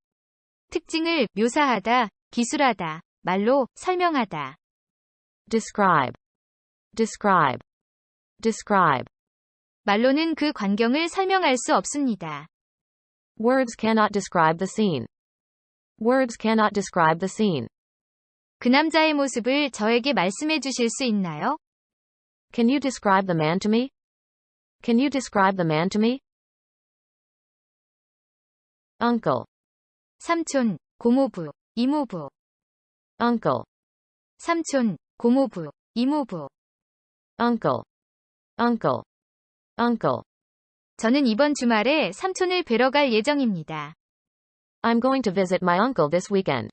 특징을 묘사하다, 기술하다, 말로 설명하다. describe, describe, describe. 말로는 그 광경을 설명할 수 없습니다. Words cannot describe the scene. Words cannot describe the scene. 그 남자의 모습을 저에게 말씀해 주실 수 있나요? Can you describe the man to me? Can you describe the man to me? Uncle, 삼촌, 고모부, 이모부. uncle, 삼촌, 고모부, 이모부. uncle, uncle, uncle. 저는 이번 주말에 삼촌을 뵈러 갈 예정입니다. I'm going to visit my uncle this weekend.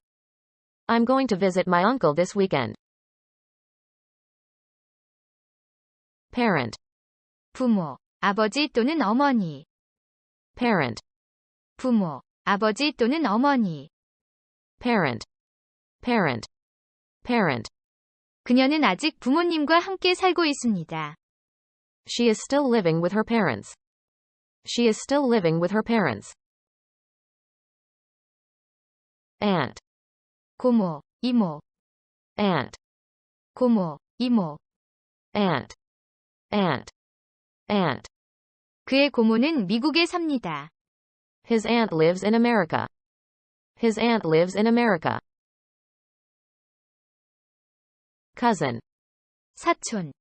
I'm going to visit my uncle this weekend. Parent, 부모, 아버지 또는 어머니. parent, 부모, 아버지 또는 어머니. parent, parent, parent. 그녀는 아직 부모님과 함께 살고 있습니다. She is still living with her parents. She is still living with her parents. Aunt, 고모, 이모. aunt, 고모, 이모. aunt, aunt, aunt. 그의 고모는 미국에 삽니다. His aunt lives in America. His aunt lives in America. Cousin, 사촌,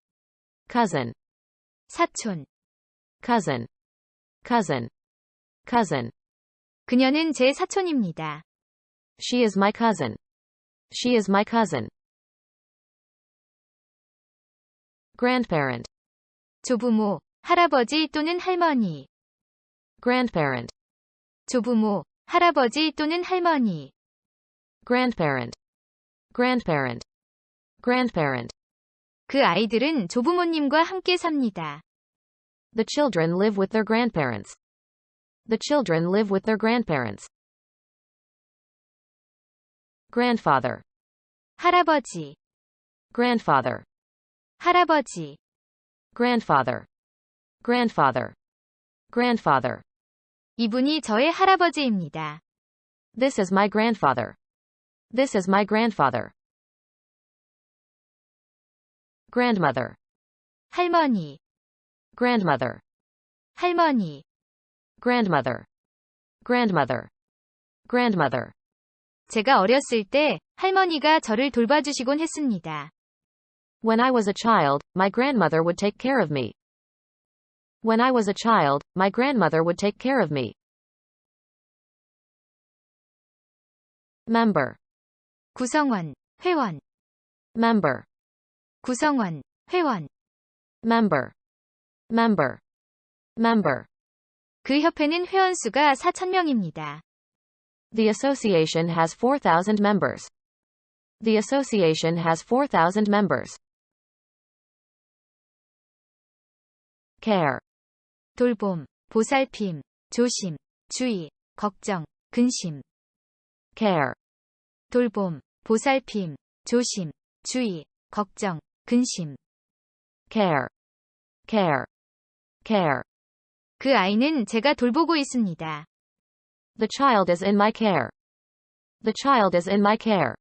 cousin, 사촌. cousin, cousin, cousin. 그녀는 제 사촌입니다. She is my cousin. She is my cousin. Grandparent, 조부모, 할아버지 또는 할머니. grandparent, 조부모, 할아버지 또는 할머니. grandparent, grandparent, grandparent. 그 아이들은 조부모님과 함께 삽니다. The children live with their grandparents. The children live with their grandparents. Grandfather, 할아버지, grandfather, 할아버지. grandfather, grandfather, grandfather. 이분이 저의 할아버지입니다. This is my grandfather. This is my grandfather. Grandmother, 할머니, grandmother, 할머니. grandmother, grandmother, grandmother. 제가 어렸을 때 할머니가 저를 돌봐주시곤 했습니다. When I was a child, my grandmother would take care of me. When I was a child, my grandmother would take care of me. Member, 구성원, 회원. member, 구성원, 회원. member, member, member. 그 협회는 회원수가 4,000명입니다. The association has 4,000 members. The association has 4,000 members. Care, 돌봄, 보살핌, 조심, 주의, 걱정, 근심. care, 돌봄, 보살핌, 조심, 주의, 걱정, 근심. care, care, care. 그 아이는 제가 돌보고 있습니다. The child is in my care. The child is in my care.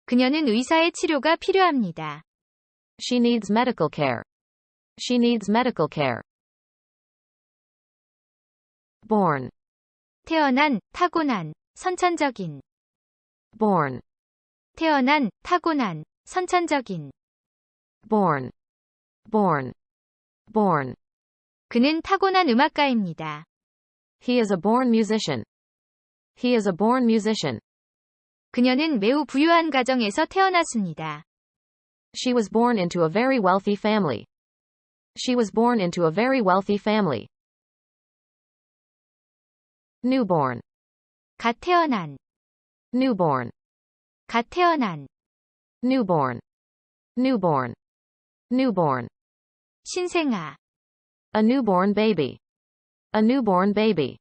그녀는 의사의 치료가 필요합니다. She needs medical care. She needs medical care. Born, 태어난, 타고난, 선천적인. born, 태어난, 타고난, 선천적인. born, born, born. 그는 타고난 음악가입니다. He is a born musician. He is a born musician. 그녀는 매우 부유한 가정에서 태어났습니다. She was born into a very wealthy family. She was born into a very wealthy family. Newborn, 갓 태어난, newborn, 갓 태어난. newborn, newborn, newborn. 신생아. A newborn baby. A newborn baby.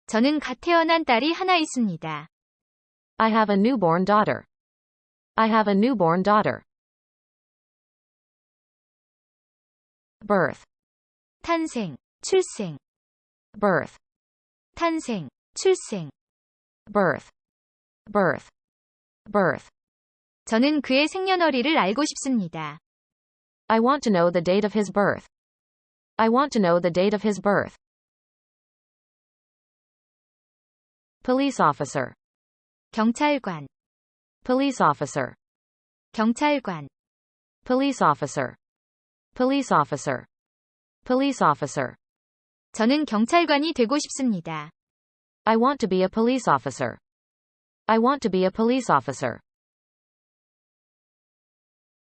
저는 갓 태어난 딸이 하나 있습니다. I have a newborn daughter. I have a newborn daughter. Birth, 탄생, 출생, birth, 탄생, 출생. birth, birth, birth. 저는 그의 생년월일을 알고 싶습니다. I want to know the date of his birth. I want to know the date of his birth. Police officer, 경찰관, police officer, 경찰관. police officer, police officer, police officer. 저는 경찰관이 되고 싶습니다. I want to be a police officer. I want to be a police officer.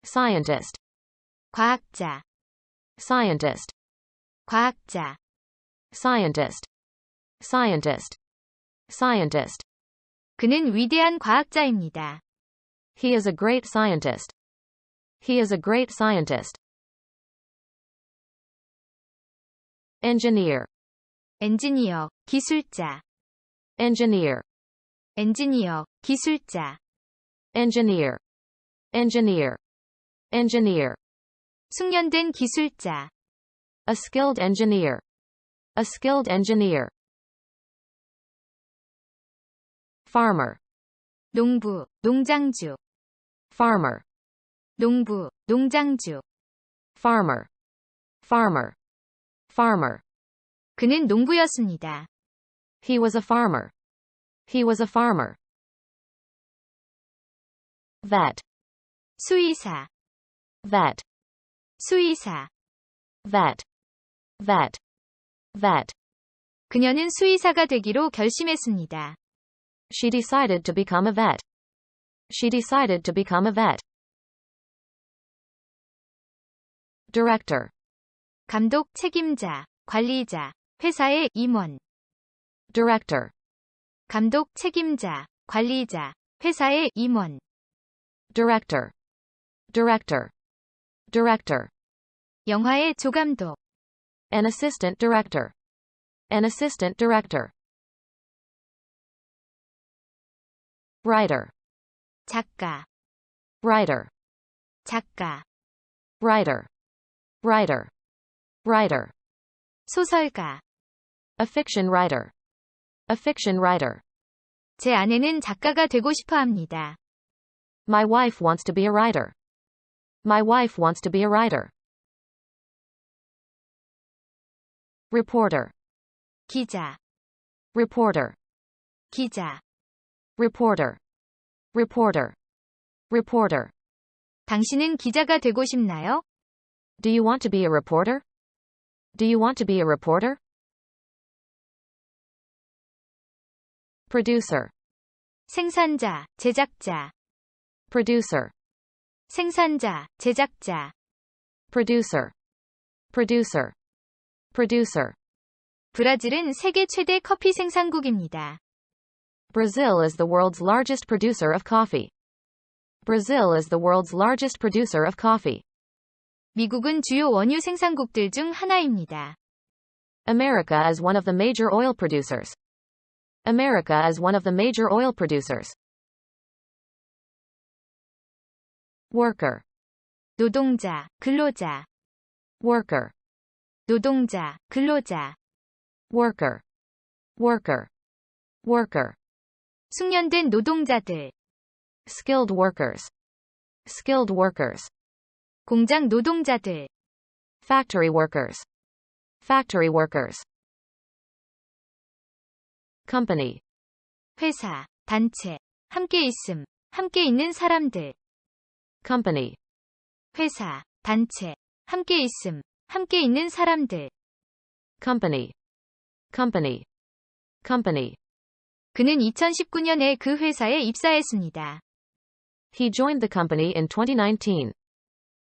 Scientist, 과학자, scientist, 과학자. scientist, scientist, scientist. 그는 위대한 과학자입니다. He is a great scientist. He is a great scientist. Engineer, 엔지니어, 기술자, engineer, 엔지니어, 기술자. engineer, engineer, engineer. 숙련된 기술자. A skilled engineer. A skilled engineer. Farmer, 농부, 농장주, farmer, 농부, 농장주. farmer, farmer, farmer. 그는 농부였습니다. He was a farmer. He was a farmer. Vet, 수의사, vet, 수의사. vet, vet, vet. 그녀는 수의사가 되기로 결심했습니다. She decided to become a vet. She decided to become a vet. Director, 감독, 책임자, 관리자, 회사의 임원. director, 감독, 책임자, 관리자, 회사의 임원. director, director, director. 영화의 조감독. An assistant director. An assistant director. Writer, 작가, writer, 작가. writer, writer, writer. 소설가. A fiction writer. A fiction writer. 제 아내는 작가가 되고 싶어 합니다. My wife wants to be a writer. My wife wants to be a writer. Reporter, 기자, reporter, 기자. reporter, reporter, reporter. 당신은 기자가 되고 싶나요? Do you want to be a reporter? Do you want to be a reporter? Producer, 생산자, 제작자. producer, 생산자, 제작자. producer, producer, producer. 브라질은 세계 최대 커피 생산국입니다. Brazil is the world's largest producer of coffee. Brazil is the world's largest producer of coffee. 미국은 주요 원유 생산국들 중 하나입니다. America is one of the major oil producers. America is one of the major oil producers. worker, 노동자, 근로자, worker, 노동자, 근로자, worker, worker, worker, 숙련된 노동자들, skilled workers, skilled workers, 공장 노동자들, factory workers, factory workers, company, 회사, 단체, 함께 있음, 함께 있는 사람들, company, 회사, 단체, 함께 있음, 함께 있는 사람들. company, company, company. 그는 2019년에 그 회사에 입사했습니다. He joined the company in 2019.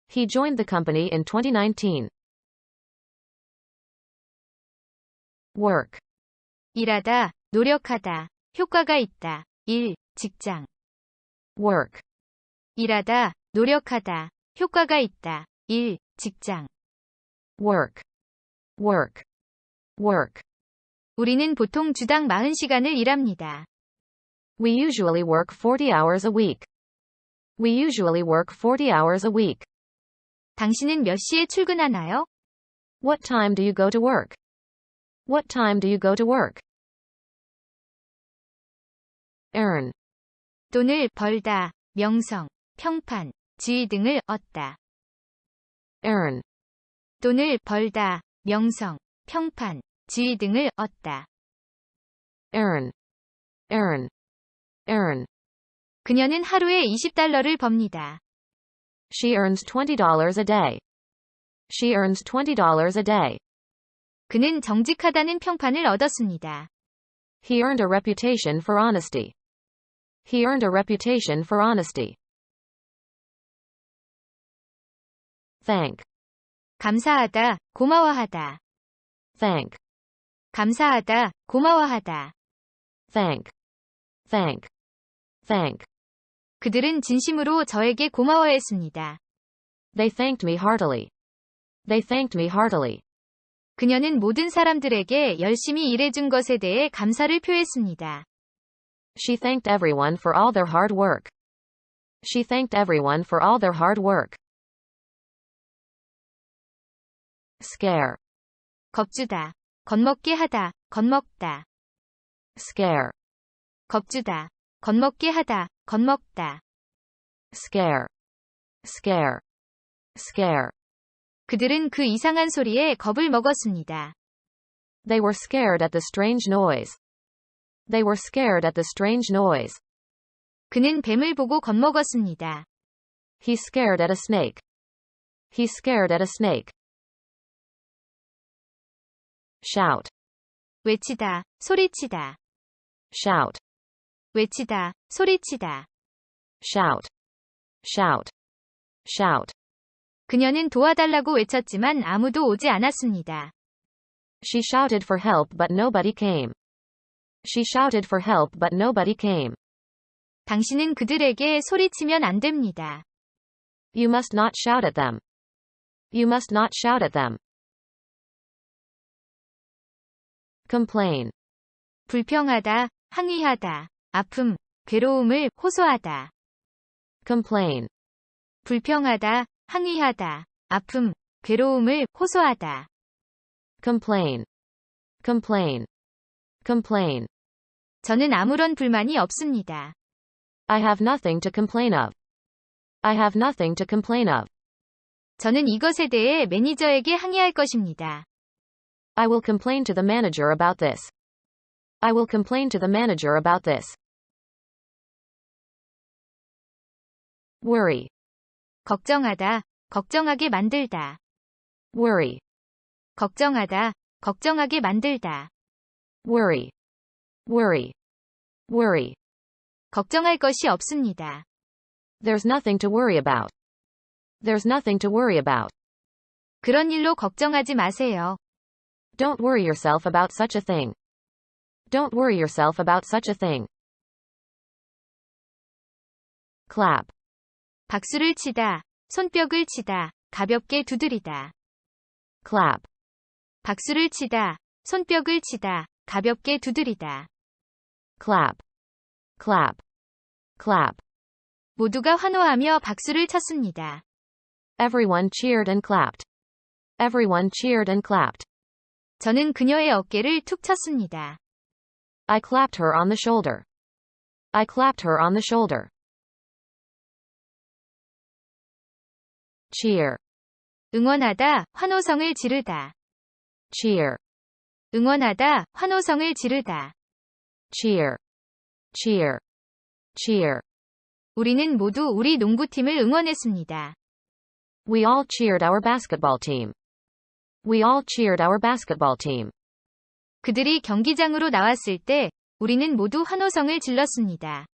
He joined the company in 2019. work, 일하다, 노력하다, 효과가 있다. 일, 직장. work, 일하다, 노력하다, 효과가 있다. 일, 직장. work, work, work. 우리는 보통 주당 40시간을 일합니다. We usually work 40 hours a week. We usually work 40 hours a week. 당신은 몇 시에 출근하나요? What time do you go to work? What time do you go to work? earn, 돈을 벌다, 명성, 평판, 지위 등을 얻다. earn, 돈을 벌다, 명성, 평판, 지위 등을 얻다. earn, earn, earn. 그녀는 하루에 $20를 법니다. She earns $20 a day. She earns $20 a day. 그는 정직하다는 평판을 얻었습니다. He earned a reputation for honesty. He earned a reputation for honesty. thank, 감사하다, 고마워하다. thank, 감사하다, 고마워하다. thank, thank, thank. 그들은 진심으로 저에게 고마워했습니다. They thanked me heartily. They thanked me heartily. 그녀는 모든 사람들에게 열심히 일해준 것에 대해 감사를 표했습니다. She thanked everyone for all their hard work. She thanked everyone for all their hard work. scare, 겁주다, 겁먹게 하다, 겁먹다. scare, 겁주다, 겁먹게 하다, 겁먹다. scare, scare, scare. 그들은 그 이상한 소리에 겁을 먹었습니다. They were scared at the strange noise. They were scared at the strange noise. 그는 뱀을 보고 겁먹었습니다. He scared at a snake. He scared at a snake. shout, 외치다, 소리치다. shout, 외치다, 소리치다. shout, shout, shout. 그녀는 도와달라고 외쳤지만 아무도 오지 않았습니다. She shouted for help but nobody came. She shouted for help but nobody came. 당신은 그들에게 소리치면 안 됩니다. You must not shout at them. You must not shout at them. complain, 불평하다, 항의하다, 아픔, 괴로움을 호소하다. complain, 불평하다, 항의하다, 아픔, 괴로움을 호소하다. complain, complain, complain. 저는 아무런 불만이 없습니다. I have nothing to complain of. I have nothing to complain of. 저는 이것에 대해 매니저에게 항의할 것입니다. I will complain to the manager about this. I will complain to the manager about this. worry, 걱정하다, 걱정하게 만들다. worry, 걱정하다, 걱정하게 만들다. worry, worry, worry. 걱정할 것이 없습니다. There's nothing to worry about. There's nothing to worry about. 그런 일로 걱정하지 마세요. Don't worry yourself about such a thing. Don't worry yourself about such a thing. clap, 박수를 치다, 손뼉을 치다, 가볍게 두드리다. clap, 박수를 치다, 손뼉을 치다, 가볍게 두드리다. clap, clap, clap. 모두가 환호하며 박수를 쳤습니다. Everyone cheered and clapped. Everyone cheered and clapped. 저는 그녀의 어깨를 툭 쳤습니다. I clapped her on the shoulder. I clapped her on the shoulder. Cheer. 응원하다, 환호성을 지르다. Cheer. 응원하다, 환호성을 지르다. Cheer. Cheer. Cheer. 우리는 모두 우리 농구팀을 응원했습니다. We all cheered our basketball team. We all cheered our basketball team. 그들이 경기장으로 나왔을 때 우리는 모두 환호성을 질렀습니다.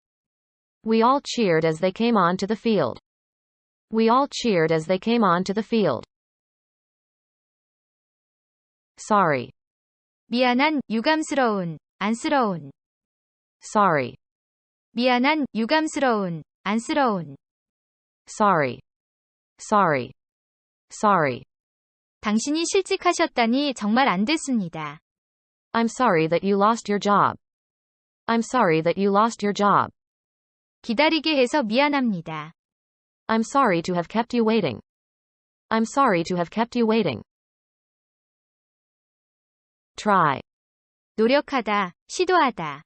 We all cheered as they came onto the field. We all cheered as they came onto the field. Sorry. 미안한, 유감스러운, 안쓰러운. Sorry. 미안한, 유감스러운, 안쓰러운. Sorry. Sorry. Sorry. 당신이 실직하셨다니 정말 안 됐습니다. I'm sorry that you lost your job. I'm sorry that you lost your job. 기다리게 해서 미안합니다. I'm sorry to have kept you waiting. I'm sorry to have kept you waiting. Try. 노력하다, 시도하다.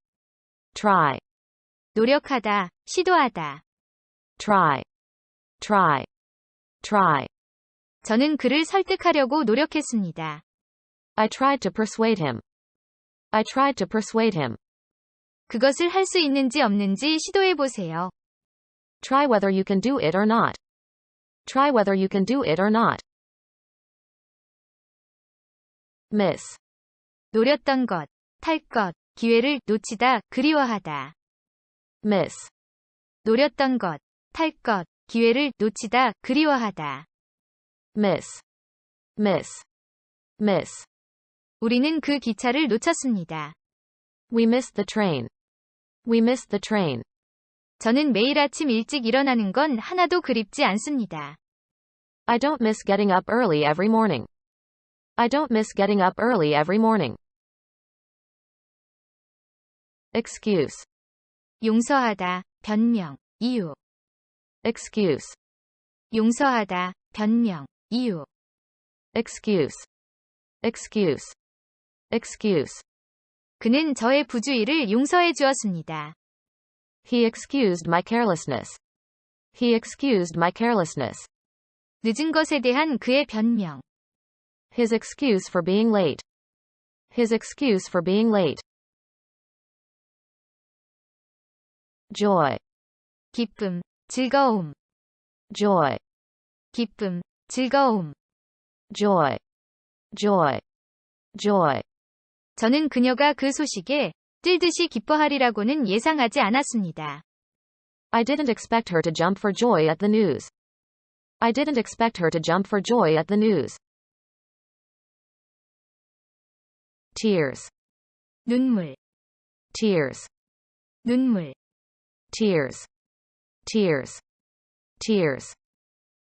Try. 노력하다, 시도하다. Try. Try. Try. 저는 그를 설득하려고 노력했습니다. I tried to persuade him. I tried to persuade him. 그것을 할 수 있는지 없는지 시도해 보세요. Try whether you can do it or not. Try whether you can do it or not. Miss. 노렸던 것, 탈 것, 기회를 놓치다, 그리워하다. Miss. 노렸던 것, 탈 것, 기회를 놓치다, 그리워하다. Miss. Miss. Miss. 우리는 그 기차를 놓쳤습니다. We missed the train. We missed the train. 저는 매일 아침 일찍 일어나는 건 하나도 그립지 않습니다. I don't miss getting up early every morning. I don't miss getting up early every morning. Excuse. 용서하다, 변명, 이유. Excuse. 용서하다, 변명, 이유. Excuse. Excuse. Excuse. 그는 저의 부주의를 용서해 주었습니다. He excused my carelessness. He excused my carelessness. 늦은 것에 대한 그의 변명. His excuse for being late. His excuse for being late. Joy. 기쁨, 즐거움. Joy. 기쁨, 즐거움. Joy. Joy. Joy. 저는 그녀가 그 소식에 뛸듯이 기뻐하리라고는 예상하지 않았습니다. I didn't expect her to jump for joy at the news. I didn't expect her to jump for joy at the news. Tears. 눈물, Tears. 눈물. Tears. Tears. Tears.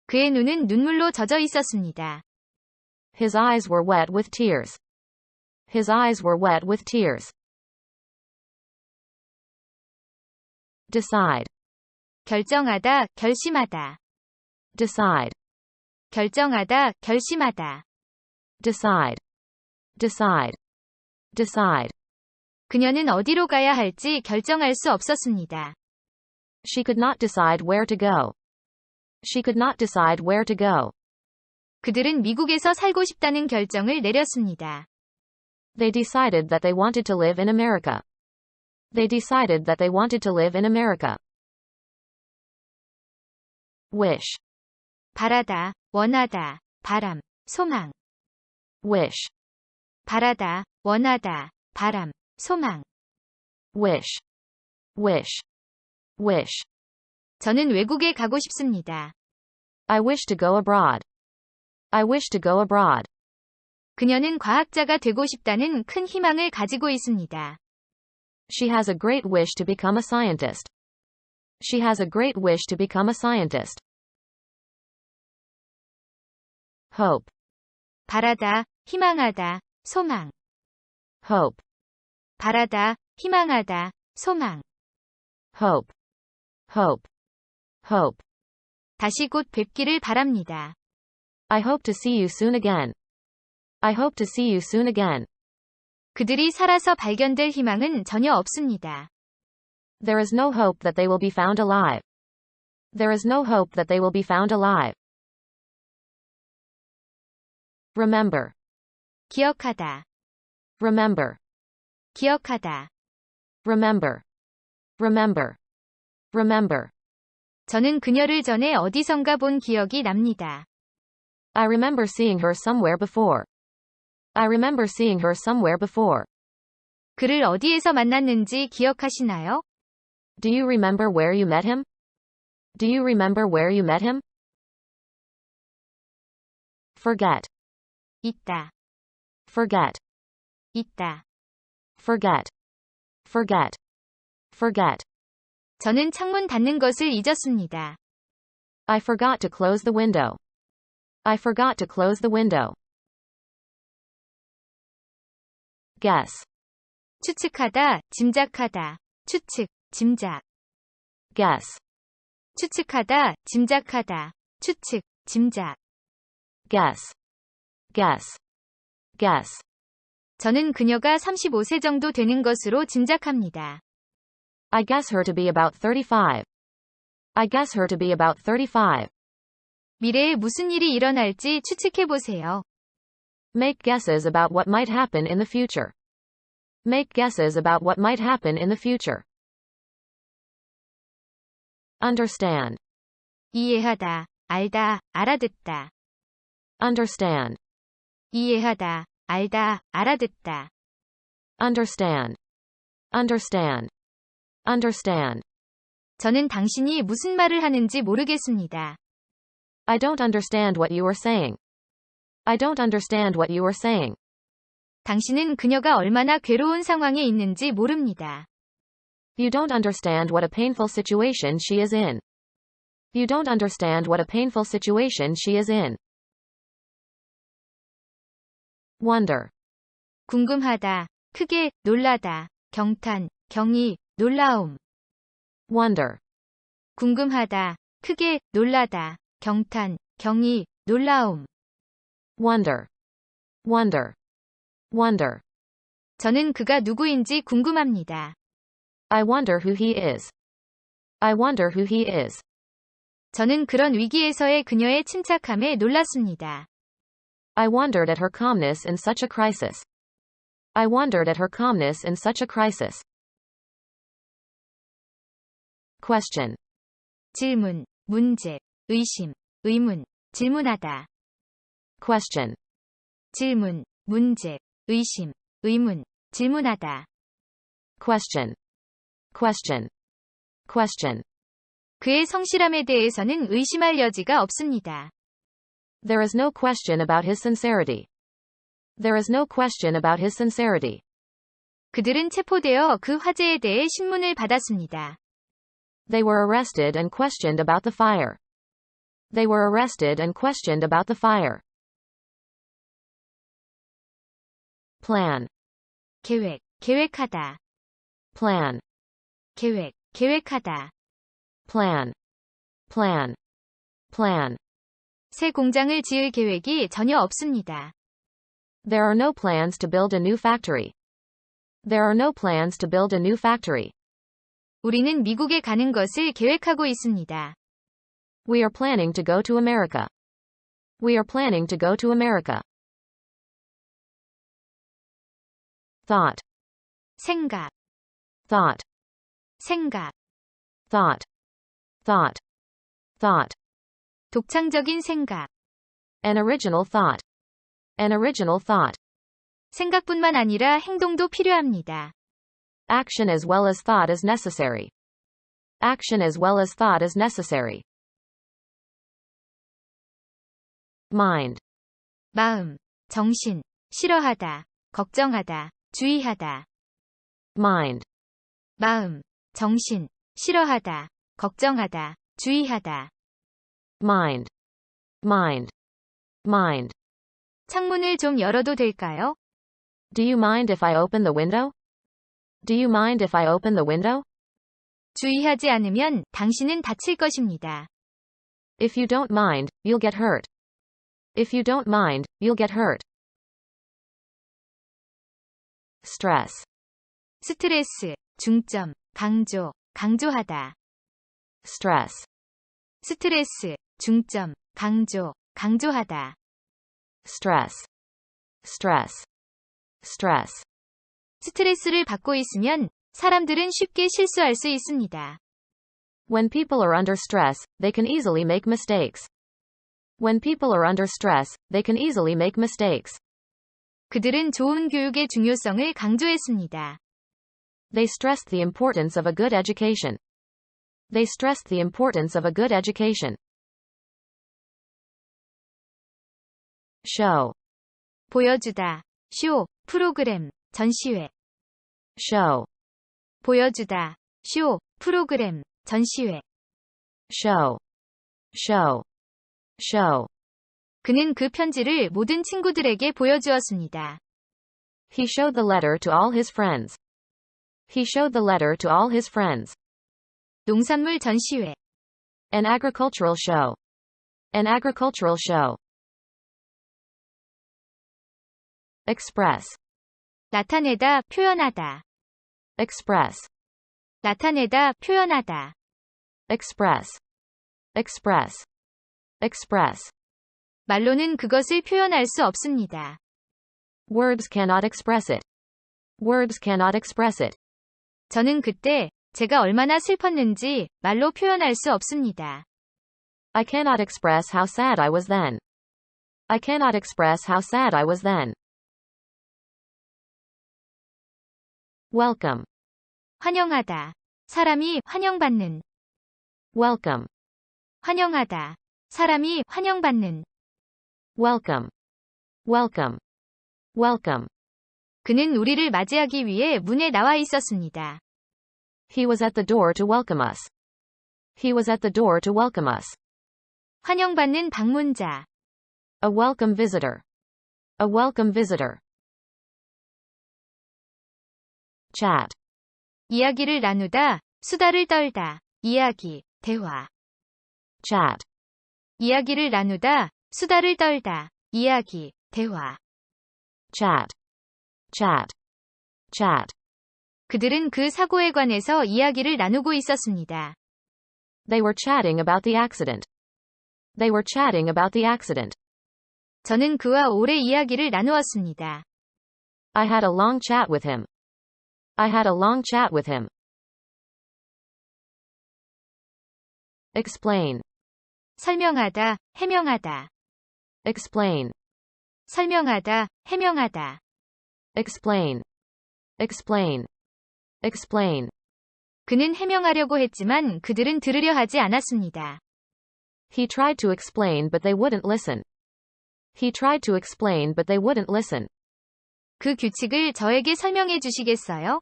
그의 눈은 눈물로 젖어 있었습니다. His eyes were wet with tears. His eyes were wet with tears. Decide. 결정하다, 결심하다. Decide. 결정하다, 결심하다. Decide. Decide. Decide. 그녀는 어디로 가야 할지 결정할 수 없었습니다. She could not decide where to go. She could not decide where to go. 그들은 미국에서 살고 싶다는 결정을 내렸습니다. They decided that they wanted to live in America. They decided that they wanted to live in America. Wish. 바라다, 원하다, 바람, 소망. Wish. 바라다, 원하다, 바람, 소망. Wish. Wish. Wish. 저는 외국에 가고 싶습니다. I wish to go abroad. I wish to go abroad. 그녀는 과학자가 되고 싶다는 큰 희망을 가지고 있습니다. She has a great wish to become a scientist. She has a great wish to become a scientist. Hope. 바라다, 희망하다, 소망. Hope. 바라다, 희망하다, 소망. Hope. Hope. Hope. 다시 곧 뵙기를 바랍니다. I hope to see you soon again. I hope to see you soon again. 그들이 살아서 발견될 희망은 전혀 없습니다. There is no hope that they will be found alive. There is no hope that they will be found alive. Remember. 기억하다. Remember. 기억하다. Remember. Remember. Remember. 저는 그녀를 전에 어디선가 본 기억이 납니다. I remember seeing her somewhere before. I remember seeing her somewhere before. 그를 어디에서 만났는지 기억하시나요? Do you remember where you met him? Do you remember where you met him? Forget. 있다. Forget. 있다. Forget. Forget. Forget. 저는 창문 닫는 것을 잊었습니다. I forgot to close the window. I forgot to close the window. Guess. 추측하다, 짐작하다. 추측, 짐작. Guess. 추측하다, 짐작하다. 추측, 짐작. Guess. Guess. Guess. 저는 그녀가 35세 정도 되는 것으로 짐작합니다. I guess her to be about 35. I guess her to be about 35. 미래에 무슨 일이 일어날지 추측해보세요. Make guesses about what might happen in the future. Make guesses about what might happen in the future. Understand. 이해하다, 알다, 알아듣다. Understand. 이해하다, 알다, 알아듣다. Understand. Understand. Understand. 저는 당신이 무슨 말을 하는지 모르겠습니다. I don't understand what you are saying. I don't understand what you are saying. 당신은 그녀가 얼마나 괴로운 상황에 있는지 모릅니다. You don't understand what a painful situation she is in. You don't understand what a painful situation she is in. Wonder. 궁금하다, 크게, 놀라다, 경탄, 경이, 놀라움. Wonder. 궁금하다, 크게, 놀라다, 경탄, 경이, 놀라움. Wonder. Wonder. Wonder. 저는 그가 누구인지 궁금합니다. I wonder who he is. I wonder who he is. 저는 그런 위기에서의 그녀의 침착함에 놀랐습니다. I wondered at her calmness in such a crisis. I wondered at her calmness in such a crisis. Question. 질문, 문제, 의심, 의문, 질문하다. Question. 질문, 문제, 의심, 의문, 질문하다. Question. Question. Question. 그의 성실함에 대해서는 의심할 여지가 없습니다. There is no question about his sincerity. There is no question about his sincerity. 그들은 체포되어 그 화재에 대해 신문을 받았습니다. They were arrested and questioned about the fire. They were arrested and questioned about the fire. Plan. 계획, 계획하다. Plan. 계획, 계획하다. Plan. Plan. Plan. 새 공장을 지을 계획이 전혀 없습니다. There are no plans to build a new factory. There are no plans to build a new factory. 우리는 미국에 가는 것을 계획하고 있습니다. We are planning to go to America. We are planning to go to America. Thought. 생각, Thought. 생각. Thought. Thought. Thought. 독창적인 생각. An original thought. An original thought. 생각뿐만 아니라 행동도 필요합니다. Action as well as thought is necessary. Action as well as thought is necessary. Mind. 마음, 정신, 싫어하다, 걱정하다, 주의하다. Mind. 마음, 정신, 싫어하다, 걱정하다, 주의하다. Mind. Mind. Mind. 창문을 좀 열어도 될까요? Do you mind if I open the window? Do you mind if I open the window? 주의하지 않으면 당신은 다칠 것입니다. If you don't mind, you'll get hurt. If you don't mind, you'll get hurt. Stress. 스트레스, 중점, 강조, 강조하다. Stress. 스트레스, 중점, 강조, 강조하다. Stress. Stress. Stress. 스트레스를 받고 있으면 사람들은 쉽게 실수할 수 있습니다. When people are under stress, they can easily make mistakes. When people are under stress, they can easily make mistakes. 그들은 좋은 교육의 중요성을 강조했습니다. They stressed the importance of a good education. They stressed the importance of a good education. Show. 보여주다, 쇼, 프로그램, 전시회. Show. 보여주다, 쇼, 프로그램, 전시회. Show. Show. Show. 그는 그 편지를 모든 친구들에게 보여주었습니다. He showed the letter to all his friends. He showed the letter to all his friends. 농산물 전시회. An agricultural show. An agricultural show. Express. 나타내다, 표현하다. Express. 나타내다, 표현하다. Express. Express. Express. 말로는 그것을 표현할 수 없습니다. Words cannot express it. Words cannot express it. 저는 그때 제가 얼마나 슬펐는지 말로 표현할 수 없습니다. I cannot express how sad I was then. I cannot express how sad I was then. Welcome. 환영하다. 사람이 환영받는. Welcome. 환영하다. 사람이 환영받는. Welcome. Welcome. Welcome. 그는 우리를 맞이하기 위해 문에 나와 있었습니다. He was at the door to welcome us. He was at the door to welcome us. 환영받는 방문자. A welcome visitor. A welcome visitor. Chat. 이야기를 나누다, 수다를 떨다. 이야기, 대화. Chat. 이야기를 나누다, 수다를 떨다. 이야기, 대화. Chat. Chat. Chat. 그들은 그 사고에 관해서 이야기를 나누고 있었습니다. They were chatting about the accident. They were chatting about the accident. 저는 그와 오래 이야기를 나누었습니다. I had a long chat with him. I had a long chat with him. Explain. 설명하다, 해명하다. Explain. 설명하다, 해명하다. Explain. Explain. Explain. 그는 해명하려고 했지만 그들은 들으려 하지 않았습니다. He tried to explain but they wouldn't listen. He tried to explain but they wouldn't listen. 그 규칙을 저에게 설명해 주시겠어요?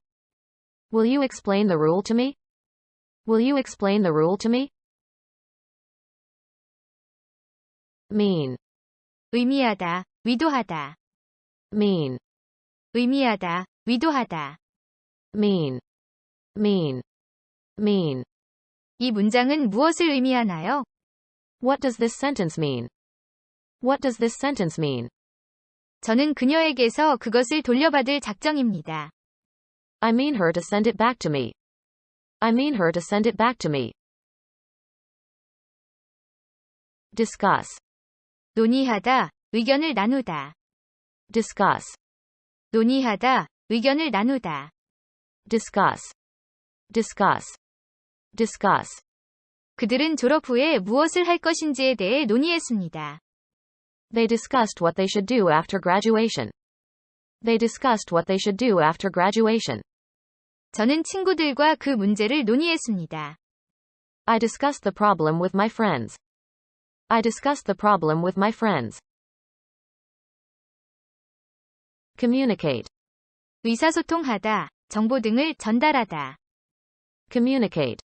Will you explain the rule to me? Will you explain the rule to me? Mean. 의미하다, 위도하다. Mean. 의미하다, 위도하다. Mean. Mean. Mean. 이 문장은 무엇을 의미하나요? What does this sentence mean? What does this sentence mean? 저는 그녀에게서 그것을 돌려받을 작정입니다. I mean her to send it back to me. I mean her to send it back to me. Discuss. 논의하다, 의견을 나누다. Discuss. 논의하다, 의견을 나누다. Discuss. Discuss. Discuss. 그들은 졸업 후에 무엇을 할 것인지에 대해 논의했습니다. They discussed what they should do after graduation. They discussed what they should do after graduation. 저는 친구들과 그 문제를 논의했습니다. I discussed the problem with my friends. I discussed the problem with my friends. Communicate. 의사소통하다, 정보 등을 전달하다. Communicate.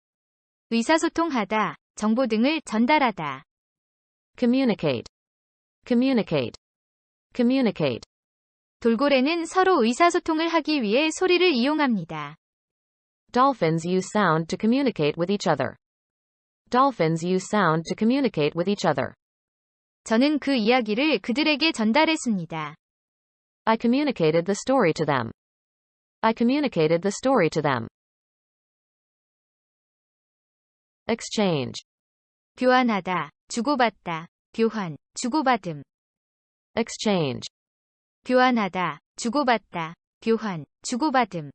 의사소통하다, 정보 등을 전달하다. Communicate. Communicate. Communicate. 돌고래는 서로 의사소통을 하기 위해 소리를 이용합니다. Dolphins use sound to communicate with each other. Dolphins use sound to communicate with each other. 저는 그 이야기를 그들에게 전달했습니다. I communicated the story to them. I communicated the story to them. Exchange. 교환하다, 주고받다, 교환, 주고받음. Exchange. 교환하다, 주고받다, 교환, 주고받음.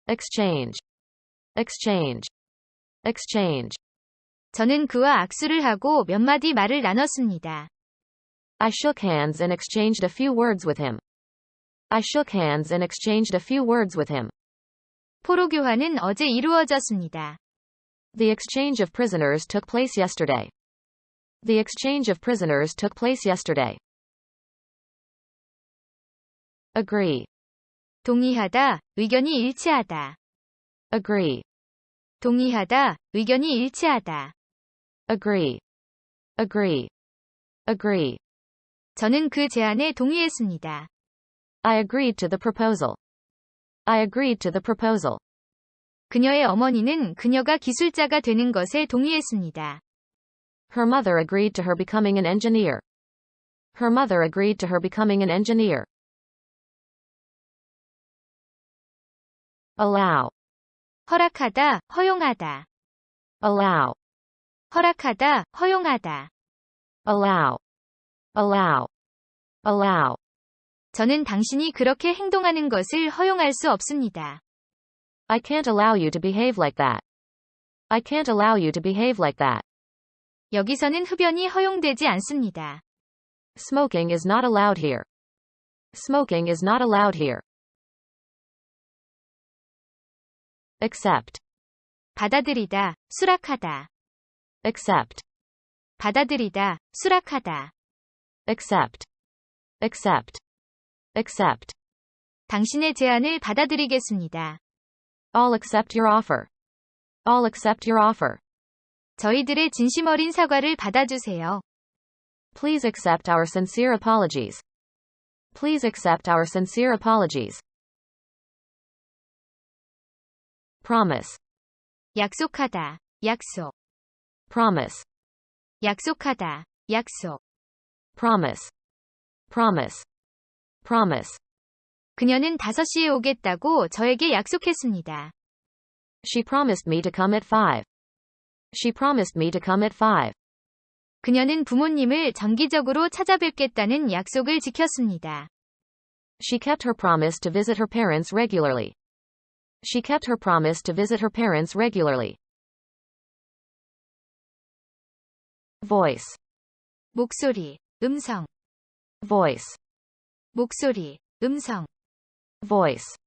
Exchange. Exchange. Exchange. 저는 그와 악수를 하고 몇 마디 말을 나눴습니다. I shook hands and exchanged a few words with him. I shook hands and exchanged a few words with him. 포로 교환은 어제 이루어졌습니다. The exchange of prisoners took place yesterday. The exchange of prisoners took place yesterday. Agree. 동의하다, 의견이 일치하다. Agree. 동의하다, 의견이 일치하다. Agree. Agree. Agree. 저는 그 제안에 동의했습니다. I agreed to the proposal. I agreed to the proposal. 그녀의 어머니는 그녀가 기술자가 되는 것에 동의했습니다. Her mother agreed to her becoming an engineer. Her mother agreed to her becoming an engineer. Allow. 허락하다, 허용하다. Allow. 허락하다, 허용하다. Allow. Allow. Allow. 저는 당신이 그렇게 행동하는 것을 허용할 수 없습니다. I can't allow you to behave like that. I can't allow you to behave like that. 여기서는 흡연이 허용되지 않습니다. Smoking is not allowed here. Smoking is not allowed here. Accept. 받아들이다, 수락하다. Accept. 받아들이다, 수락하다. Accept. Accept. Accept. 당신의 제안을 받아들이겠습니다. I'll accept your offer. I'll accept your offer. 저희들의 진심 어린 사과를 받아주세요. Please accept our sincere apologies. Please accept our sincere apologies. Promise. 약속하다, 약속. Promise. 약속하다, 약속. Promise. Promise. Promise. 그녀는 5시에 오겠다고 저에게 약속했습니다. She promised me to come at 5. She promised me to come at 5. 그녀는 부모님을 정기적으로 찾아뵙겠다는 약속을 지켰습니다. She kept her promise to visit her parents regularly. She kept her promise to visit her parents regularly. Voice. 목소리, 음성. Voice. 목소리, 음성. Voice.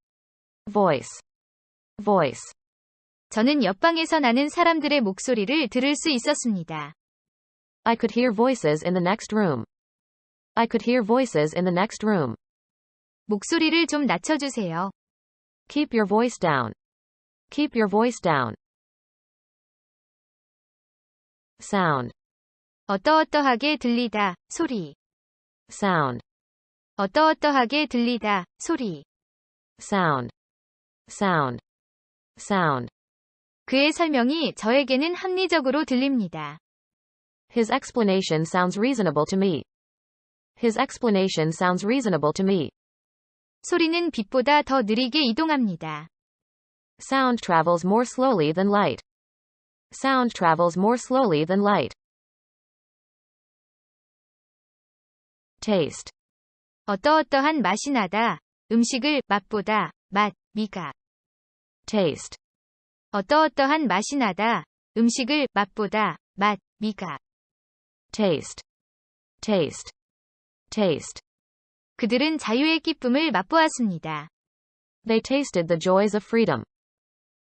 Voice. Voice. 저는 옆방에서 나는 사람들의 목소리를 들을 수 있었습니다. I could hear voices in the next room. I could hear voices in the next room. 목소리를 좀 낮춰주세요. Keep your voice down. Keep your voice down. Sound. 어떠어떠하게 들리다, 소리. Sound. 어떠어떠하게 들리다, 소리. Sound. Sound. Sound. 그의 설명이 저에게는 합리적으로 들립니다. His explanation sounds reasonable to me. His explanation sounds reasonable to me. 소리는 빛보다 더 느리게 이동합니다. Sound travels more slowly than light. Sound travels more slowly than light. Taste. 어떠어떠한 맛이 나다, 음식을 맛보다, 맛, 미각. Taste. 어떠어떠한 맛이 나다, 음식을 맛보다, 맛, 미각. Taste. Taste. Taste. 그들은 자유의 기쁨을 맛보았습니다. They tasted the joys of freedom.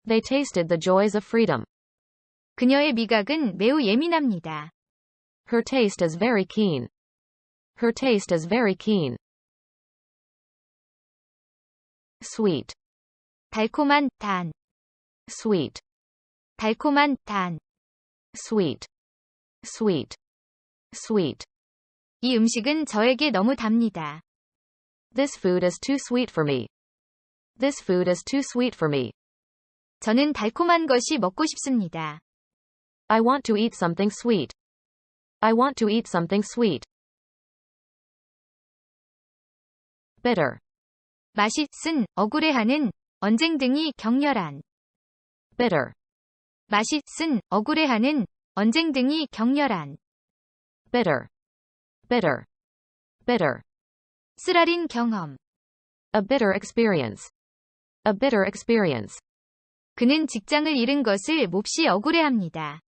They tasted the joys of freedom. 그녀의 미각은 매우 예민합니다. Her taste is very keen. Her taste is very keen. Sweet. 달콤한, 단. Sweet. 달콤한, 단. Sweet. Sweet. Sweet. 이 음식은 저에게 너무 답니다. This food is too sweet for me. This food is too sweet for me. 저는 달콤한 것이 먹고 싶습니다. I want to eat something sweet. I want to eat something sweet. Bitter. 맛이 쓴, 억울해하는, 언쟁 등이 격렬한. Bitter. 맛이 쓴, 억울해하는, 언쟁 등이 격렬한. Bitter. Bitter. Bitter. 쓰라린 경험. A bitter experience. A bitter experience. 그는 직장을 잃은 것을 몹시 억울해합니다.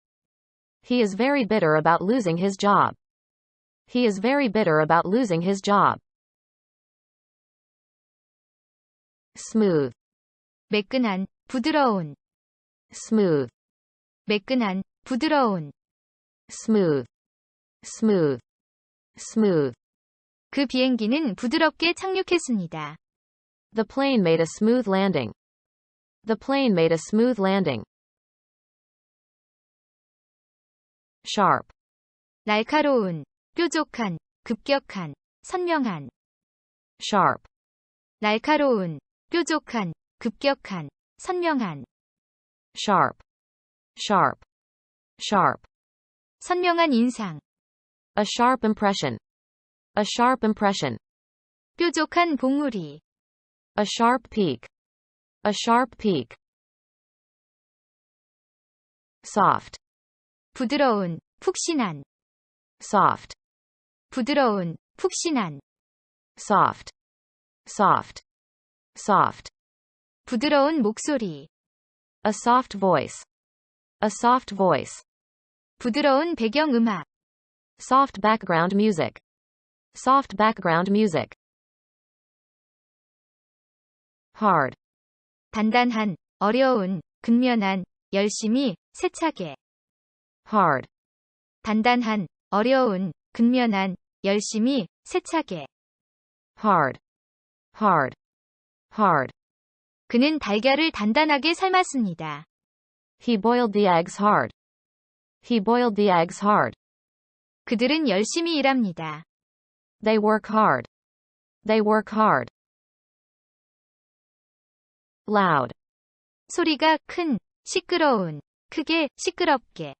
He is very bitter about losing his job. He is very bitter about losing his job. Smooth. 매끈한, 부드러운. Smooth. 매끈한, 부드러운. Smooth. Smooth. Smooth. 그 비행기는 부드럽게 착륙했습니다. The plane made a smooth landing. The plane made a smooth landing. Sharp. 날카로운, 뾰족한, 급격한, 선명한. Sharp. 날카로운, 뾰족한, 급격한, 선명한. Sharp. Sharp. Sharp. 선명한 인상. A sharp impression. A sharp impression. 뾰족한 봉우리. A sharp peak. A sharp peak. Soft. 부드러운, 푹신한. Soft. 부드러운, 푹신한. Soft. Soft. Soft. 부드러운 목소리. A soft voice. A soft voice. 부드러운 배경음악. Soft background music. Soft background music. Hard. 단단한, 어려운, 근면한, 열심히, 세차게. Hard. 단단한, 어려운, 근면한, 열심히, 세차게. Hard. Hard. Hard. 그는 달걀을 단단하게 삶았습니다. He boiled the eggs hard. He boiled the eggs hard. 그들은 열심히 일합니다. They work hard. They work hard. Loud. 소리가 큰, 시끄러운, 크게, 시끄럽게.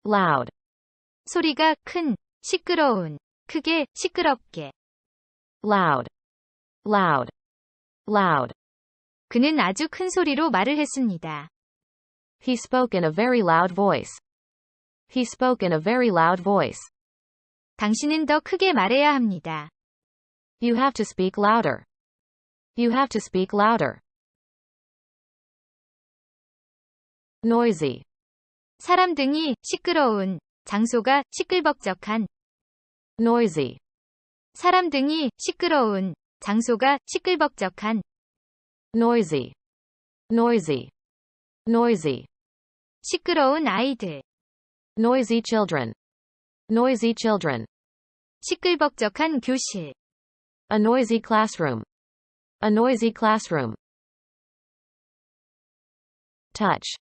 Loud. 소리가 큰, 시끄러운, 크게, 시끄럽게. Loud. Loud. Loud. 그는 아주 큰 소리로 말을 했습니다. He spoke in a very loud voice. He spoke in a very loud voice. 당신은 더 크게 말해야 합니다. You have to speak louder. You have to speak louder. Noisy. 사람 등이 시끄러운, 장소가 시끌벅적한. Noisy. 사람 등이 시끄러운, 장소가 시끌벅적한. Noisy. Noisy. Noisy. 시끄러운 아이들. Noisy children. Noisy children. 시끌벅적한 교실. A noisy classroom. A noisy classroom. Touch.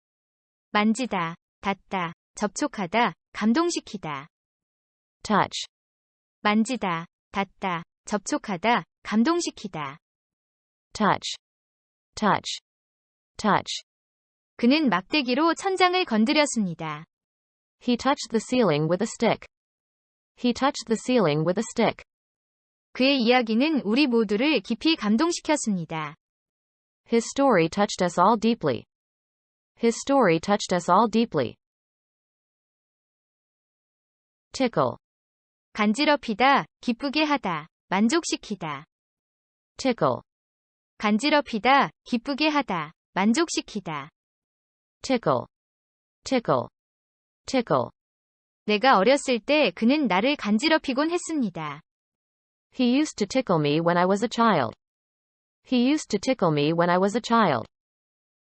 만지다, 닿다, 접촉하다, 감동시키다. Touch. 만지다, 닿다, 접촉하다, 감동시키다. Touch. Touch. Touch. 그는 막대기로 천장을 건드렸습니다. He touched the ceiling with a stick. He touched the ceiling with a stick. 그의 이야기는 우리 모두를 깊이 감동시켰습니다. His story touched us all deeply. His story touched us all deeply. Tickle. 간지럽히다, 기쁘게 하다, 만족시키다. Tickle. 간지럽히다, 기쁘게 하다, 만족시키다. Tickle. Tickle. Tickle. 내가 어렸을 때 그는 나를 간지럽히곤 했습니다. He used to tickle me when I was a child. He used to tickle me when I was a child.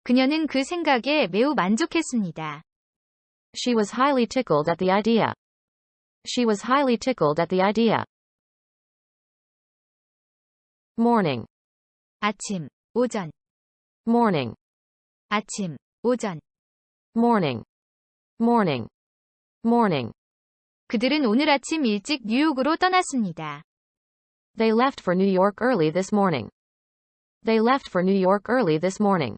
그녀는 그 생각에 매우 만족했습니다. She was highly tickled at the idea. She was highly tickled at the idea. Morning. 아침, 오전, Morning. 아침, 오전. Morning. Morning. Morning. 그들은 오늘 아침 일찍 뉴욕으로 떠났습니다. They left for New York early this morning. They left for New York early this morning.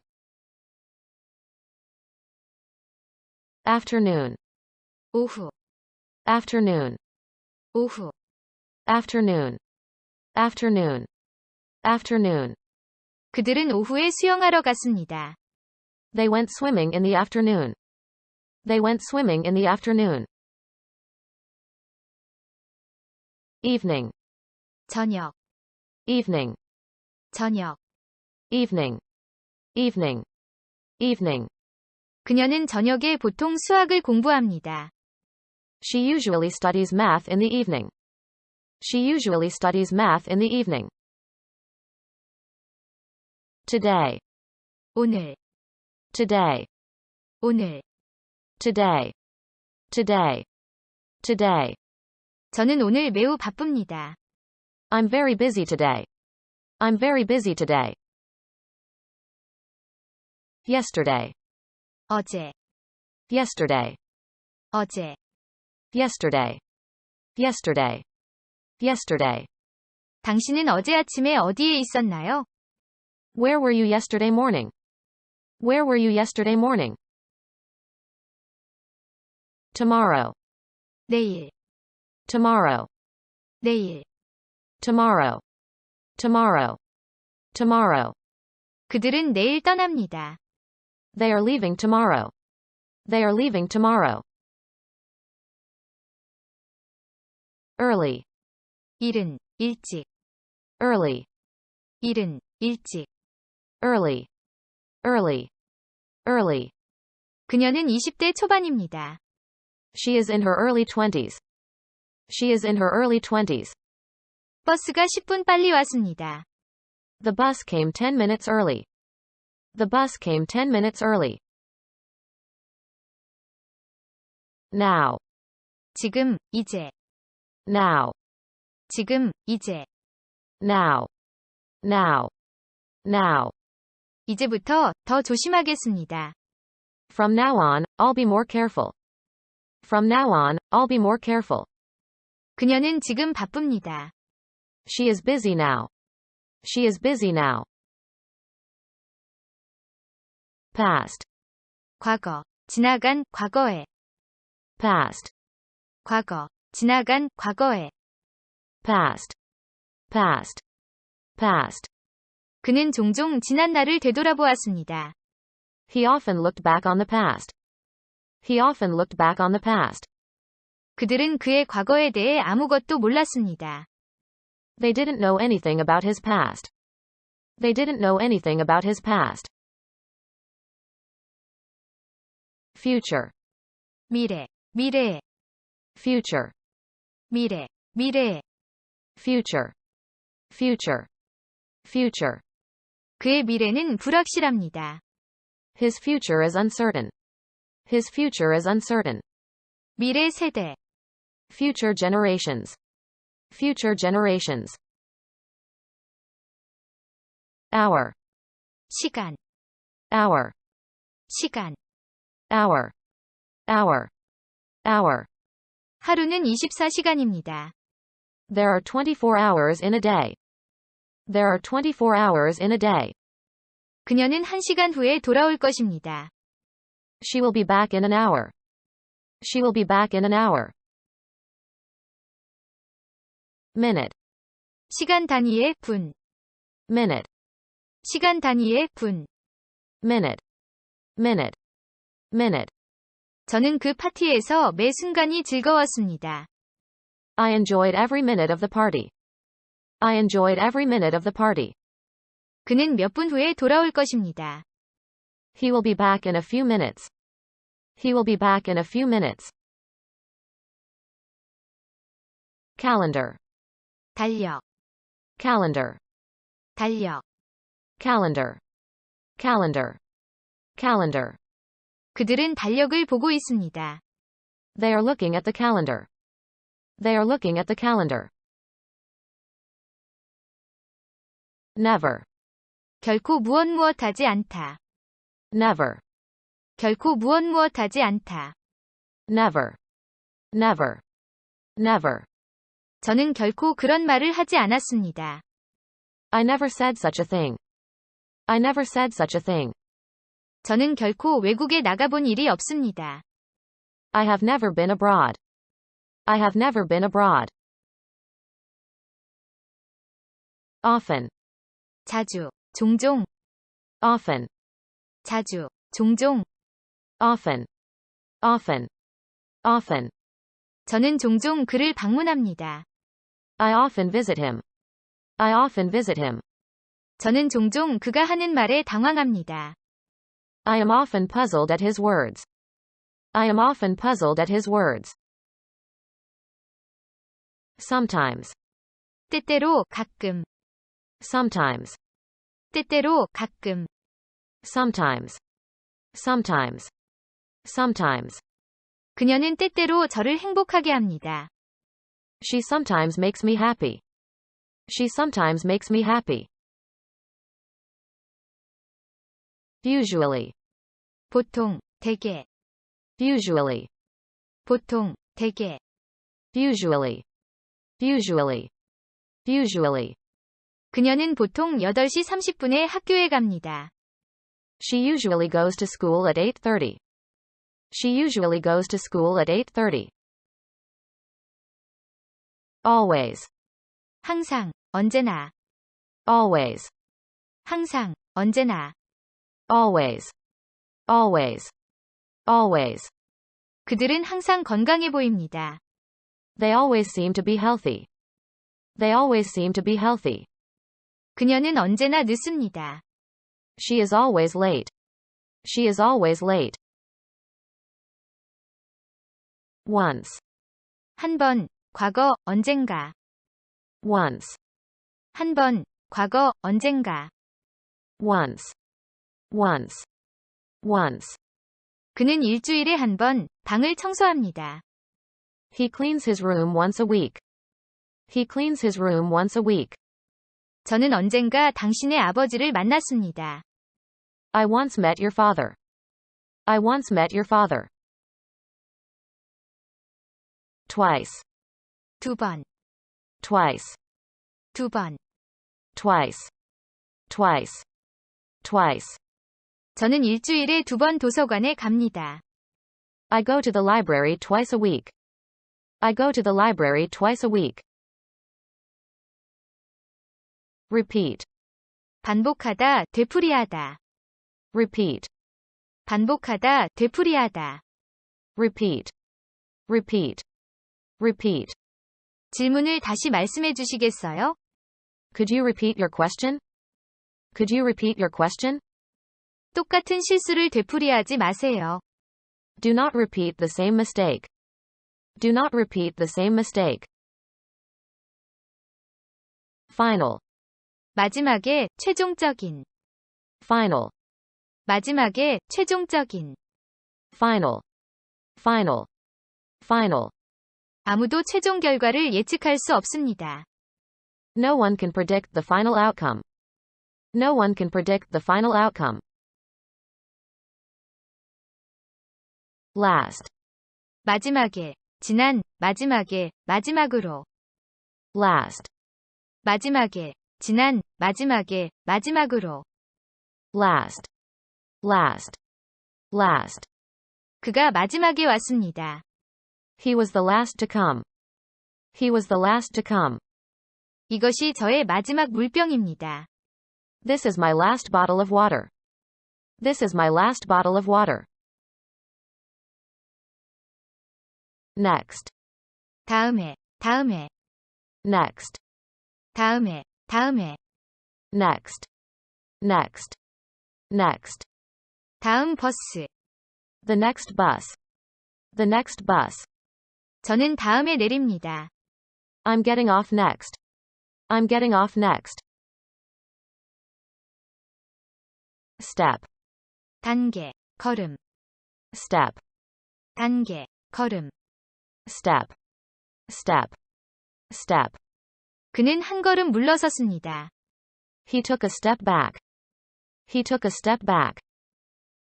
Afternoon. 오후, Afternoon. 오후. Afternoon. Afternoon. Afternoon. 그들은 오후에 수영하러 갔습니다. They went swimming in the afternoon. They went swimming in the afternoon. Evening. 저녁, Evening. 저녁. Evening. Evening. Evening. 그녀는 저녁에 보통 수학을 공부합니다. She usually studies math in the evening. She usually studies math in the evening. Today. 오늘, Today. 오늘. Today. Today. Today. 저는 오늘 매우 바쁩니다. I'm very busy today. I'm very busy today. Yesterday. 어제, Yesterday. 어제. Yesterday. Yesterday. Yesterday. 당신은 어제 아침에 어디에 있었나요? Where were you yesterday morning? Where were you yesterday morning? Tomorrow. 내일, Tomorrow. 내일. Tomorrow. Tomorrow. Tomorrow. 그들은 내일 떠납니다. They are leaving tomorrow. They are leaving tomorrow. Early. 일은, 일찍. Early. 일은, 일찍. Early. Early. Early. 그녀는 20대 초반입니다. She is in her early 20s. She is in her early 20s. 버스가 10분 빨리 왔습니다. The bus came 10 minutes early. The bus came 10 minutes early. Now. 지금, 이제. Now. 지금, 이제. Now. Now. Now. 이제부터 더 조심하겠습니다. From now on, I'll be more careful. From now on, I'll be more careful. 그녀는 지금 바쁩니다. She is busy now. She is busy now. Past. 과거, 지나간, 과거에. Past. 과거, 지나간, 과거에. Past. Past. Past. 그는 종종 지난 날을 되돌아보았습니다. He often looked back on the past. He often looked back on the past. 그들은 그의 과거에 대해 아무것도 몰랐습니다. They didn't know anything about his past. They didn't know anything about his past. Future. 미래, 미래에. Future. 미래, 미래에. Future. Future. Future. 그의 미래는 불확실합니다. His future is uncertain. His future is uncertain. 미래 세대. Future generations. Future generations. Hour. 시간, Hour. 시간. Hour. Hour. Hour. 하루는 24시간입니다. There are 24 hours in a day. There are 24 hours in a day. 그녀는 1시간 후에 돌아올 것입니다. She will be back in an hour. She will be back in an hour. Minute. 시간 단위의 분. Minute. 시간 단위의 분. Minute. Minute. Minute. 저는 그 파티에서 매 순간이 즐거웠습니다. I enjoyed every minute of the party. I enjoyed every minute of the party. 그는 몇 분 후에 돌아올 것입니다. He will be back in a few minutes. He will be back in a few minutes. Calendar. 달력, Calendar. 달력. Calendar. Calendar. Calendar. 그들은 달력을 보고 있습니다. They are looking at the calendar. They are looking at the calendar. Never. 결코 무엇하지 않다. Never. 결코 무엇하지 않다. Never. Never. Never. 저는 결코 그런 말을 하지 않았습니다. I never said such a thing. I never said such a thing. 저는 결코 외국에 나가본 일이 없습니다. I have never been abroad. I have never been abroad. Often. 자주, 종종, Often. 자주, 종종. Often. Often. Often. 저는 종종 그를 방문합니다. I often visit him. I often visit him. 저는 종종 그가 하는 말에 당황합니다. I am often puzzled at his words. I am often puzzled at his words. Sometimes. 때때로, 가끔, Sometimes. 때때로, 가끔. Sometimes. Sometimes. Sometimes. 그녀는 때때로 저를 행복하게 합니다. She sometimes makes me happy. She sometimes makes me happy. Usually. 보통, 대개, Usually. 보통, 대개. Usually. Usually. Usually. 그녀는 보통 8시 30분에 학교에 갑니다. She usually goes to school at 8:30. She usually goes to school at 8:30. Always. 항상, 언제나, Always. 항상, 언제나. Always. Always. Always. 그들은 항상 건강해 보입니다. They always seem to be healthy. They always seem to be healthy. 그녀는 언제나 늦습니다. She is always late. She is always late. Once. 한 번, 과거, 언젠가. Once. 한 번, 과거, 언젠가. Once. Once. Once. 그는 일주일에 한 번, 방을 청소합니다. He cleans his room once a week. He cleans his room once a week. 저는 언젠가 당신의 아버지를 만났습니다. I once met your father. I once met your father. Twice. 두 번, Twice. 두 번. Twice. Twice. Twice. 저는 일주일에 두 번 도서관에 갑니다. I go to the library twice a week. I go to the library twice a week. Repeat. 반복하다, 되풀이하다. Repeat. 반복하다, 되풀이하다. Repeat. Repeat. Repeat. 질문을 다시 말씀해 주시겠어요? Could you repeat your question? Could you repeat your question? 똑같은 실수를 되풀이하지 마세요. Do not repeat the same mistake. Do not repeat the same mistake. Final. 마지막에, 최종적인. Final. 마지막에, 최종적인. Final. Final. Final. 아무도 최종 결과를 예측할 수 없습니다. No one can predict the final outcome. No one can predict the final outcome. Last. 마지막에, 지난, 마지막에, 마지막으로. Last. 마지막에, 지난, 마지막에, 마지막으로. Last. Last. Last. 그가 마지막에 왔습니다. He was the last to come. He was the last to come. 이것이 저의 마지막 물병입니다. This is my last bottle of water. This is my last bottle of water. Next. 다음에, 다음에, Next. 다음에, 다음에. Next. Next. Next. 다음 버스. The next bus. The next bus. 저는 다음에 내립니다. I'm getting off next. I'm getting off next. Step. 단계, 걸음. Step. 단계, 걸음. Step. Step. Step. 그는 한 걸음 물러섰습니다. He took a step back. He took a step back.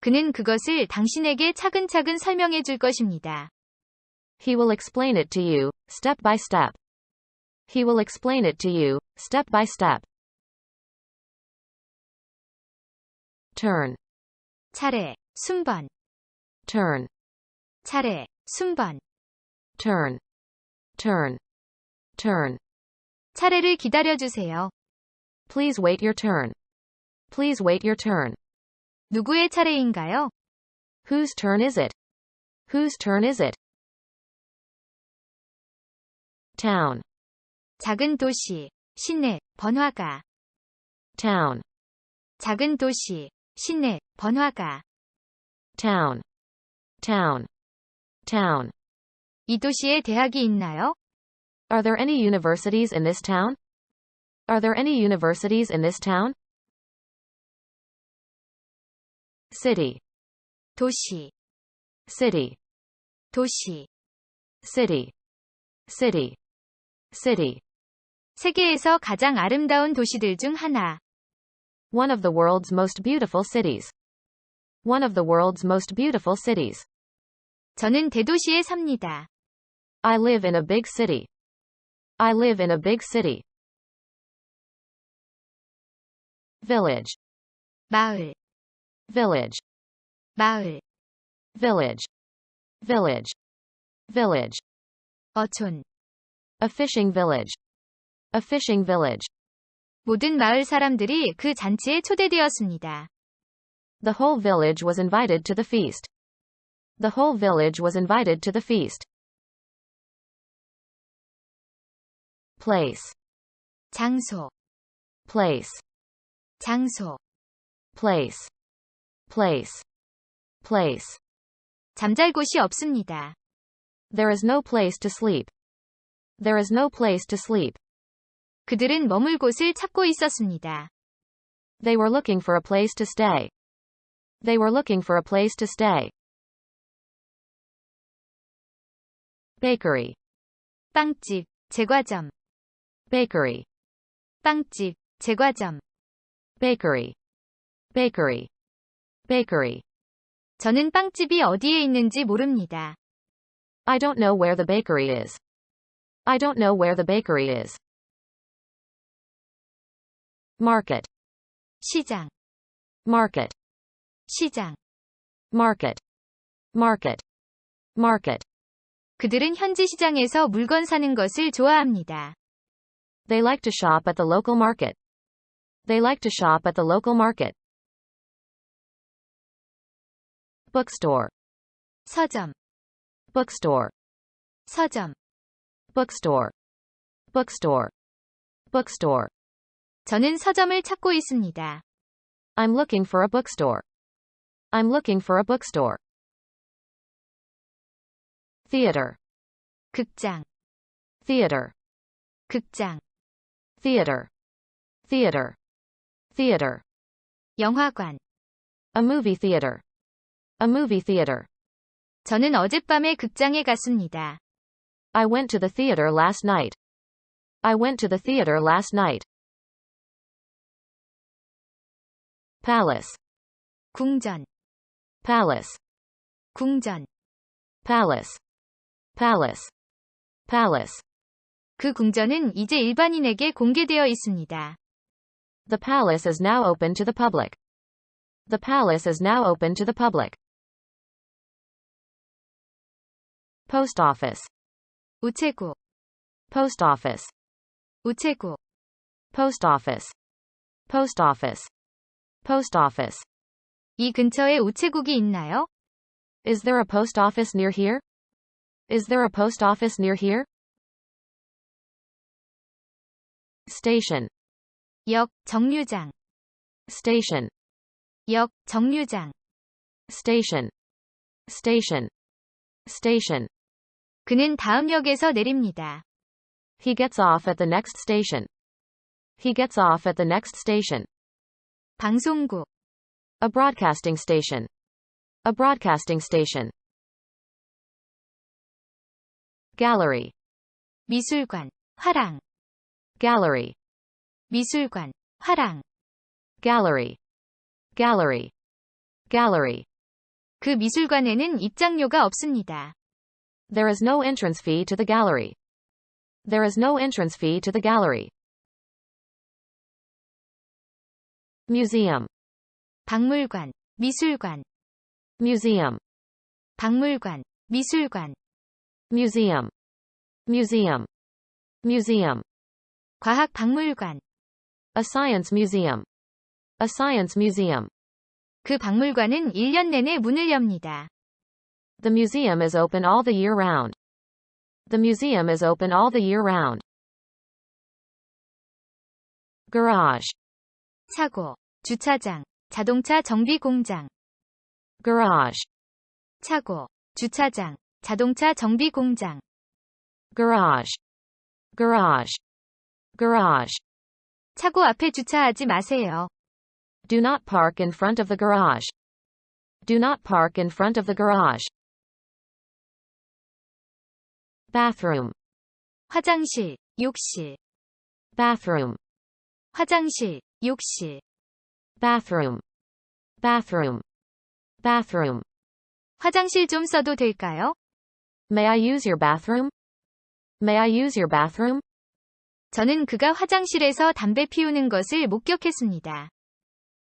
그는 그것을 당신에게 차근차근 설명해 줄 것입니다. He will explain it to you, step by step. He will explain it to you, step by step. Turn. 차례, 순번. Turn. 차례, 순번. turn, turn, turn. 차례를 기다려주세요. Please wait your turn. Please wait your turn. 누구의 차례인가요? Whose turn is it? Whose turn is it? town, 작은 도시, 시내, 번화가. town, 작은 도시, 시내, 번화가. town, town, town. 이 도시에 대학이 있나요? Are there any universities in this town? Are there any universities in this town? city, 도시, city, 도시. city, city, city. 세계에서 가장 아름다운 도시들 중 하나. One of the world's most beautiful cities. One of the world's most beautiful cities. 저는 대도시에 삽니다. I live in a big city. I live in a big city. village, 마을, village, 마을. village, village, village. 어촌. A fishing village. A fishing village. 모든 마을 사람들이 그 잔치에 초대되었습니다. The whole village was invited to the feast. The whole village was invited to the feast. place, 장소, place, 장소. place, place, place. 잠잘 곳이 없습니다. There is no place to sleep. There is no place to sleep. 그들은 머물 곳을 찾고 있었습니다. They were looking for a place to stay. They were looking for a place to stay. bakery, 빵집, 제과점. bakery, 빵집, 제과점. bakery, bakery, bakery. 저는 빵집이 어디에 있는지 모릅니다. I don't know where the bakery is. I don't know where the bakery is. market, 시장, market, 시장. market, market, market. 그들은 현지 시장에서 물건 사는 것을 좋아합니다. They like to shop at the local market. They like to shop at the local market. bookstore, 서점, bookstore, 서점. bookstore, bookstore, bookstore. 저는 서점을 찾고 있습니다. I'm looking for a bookstore. I'm looking for a bookstore. theater, 극장, theater, 극장. theater, theater, theater. 영화관. a movie theater, a movie theater. 저는 어젯밤에 극장에 갔습니다. I went to the theater last night. I went to the theater last night. palace, 궁전, palace, 궁전. palace, palace, palace. 그 궁전은 이제 일반인에게 공개되어 있습니다. The palace is now open to the public. The palace is now open to the public. post office, 우체국, post office, 우체국. post office, post office, post office. 이 근처에 우체국이 있나요? Is there a post office near here? Is there a post office near here? station, 역, 정류장. station, 역, 정류장. station, station, station. 그는 다음 역에서 내립니다. He gets off at the next station. He gets off at the next station. 방송국, A broadcasting station. A broadcasting station. gallery, 미술관, 화랑. gallery, 미술관, 화랑. gallery, gallery, gallery. 그 미술관에는 입장료가 없습니다. There is no entrance fee to the gallery. There is no entrance fee to the gallery. museum, 박물관, 미술관. museum, 박물관, 미술관, museum, museum, museum, 과학박물관. a science museum, a science museum. 그 박물관은 1년 내내 문을 엽니다. The museum is open all the year round. The museum is open all the year round. Garage, 차고, 주차장, 자동차 정비 공장. garage, 차고, 주차장, 자동차 정비 공장. garage, garage, garage. 차고 앞에 주차하지 마세요. Do not park in front of the garage. Do not park in front of the garage. Bathroom, 화장실, 욕실. bathroom, 화장실, 욕실. bathroom, bathroom, bathroom. 화장실 좀 써도 될까요? May I use your bathroom? May I use your bathroom? 저는 그가 화장실에서 담배 피우는 것을 목격했습니다.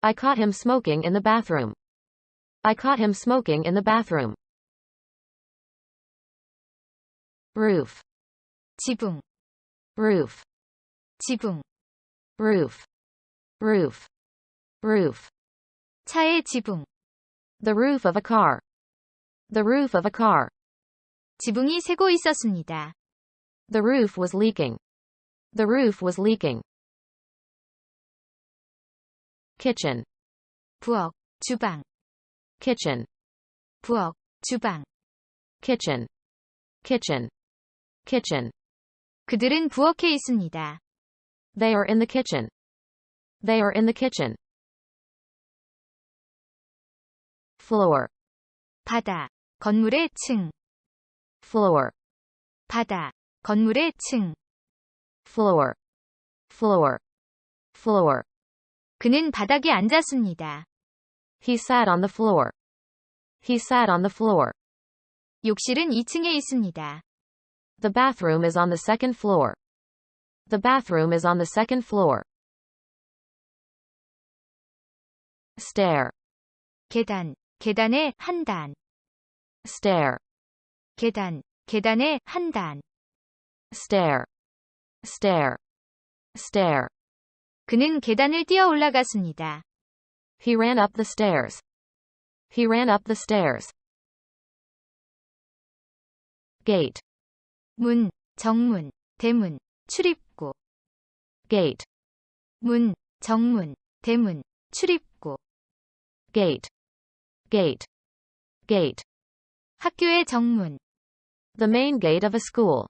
I caught him smoking in the bathroom. I caught him smoking in the bathroom. Roof, 지붕, roof, 지붕. roof, roof, roof. 차의 지붕. The roof of a car. The roof of a car. 지붕이 새고 있었습니다. The roof was leaking. The roof was leaking. Kitchen, 부엌, 주방. kitchen, 부엌, 주방. kitchen, kitchen, kitchen. 그들은 부엌에 있습니다. They are in the kitchen. They are in the kitchen. Floor, 바다, 건물의 층. floor, 바다, 건물의 층. floor, floor, floor. 그는 바닥에 앉았습니다. He sat on the floor. He sat on the floor. 욕실은 2층에 있습니다. The bathroom is on the second floor. The bathroom is on the second floor. Stair, 계단, 계단의 한 단. stair, 계단, 계단의 한 단. stair, stair, stair. 그는 계단을 뛰어 올라갔습니다. He ran up the stairs. He ran up the stairs. Gate, 문, 정문, 대문, 출입구. gate, 문, 정문, 대문, 출입구. gate, gate, gate. 학교의 정문. The main gate of a school.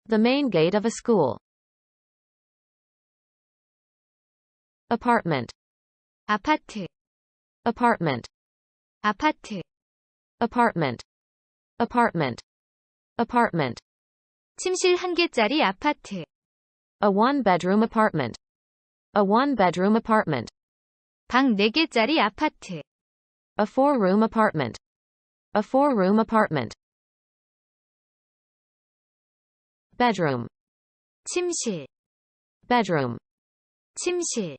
The main gate of a school. Apartment, 아파트, apartment, 아파트. apartment, apartment, apartment. 침실 한 개짜리 아파트. A one-bedroom apartment. A one-bedroom apartment. 방 4개짜리 아파트. A four-room apartment. A four-room apartment. Bedroom, 침실, bedroom, 침실.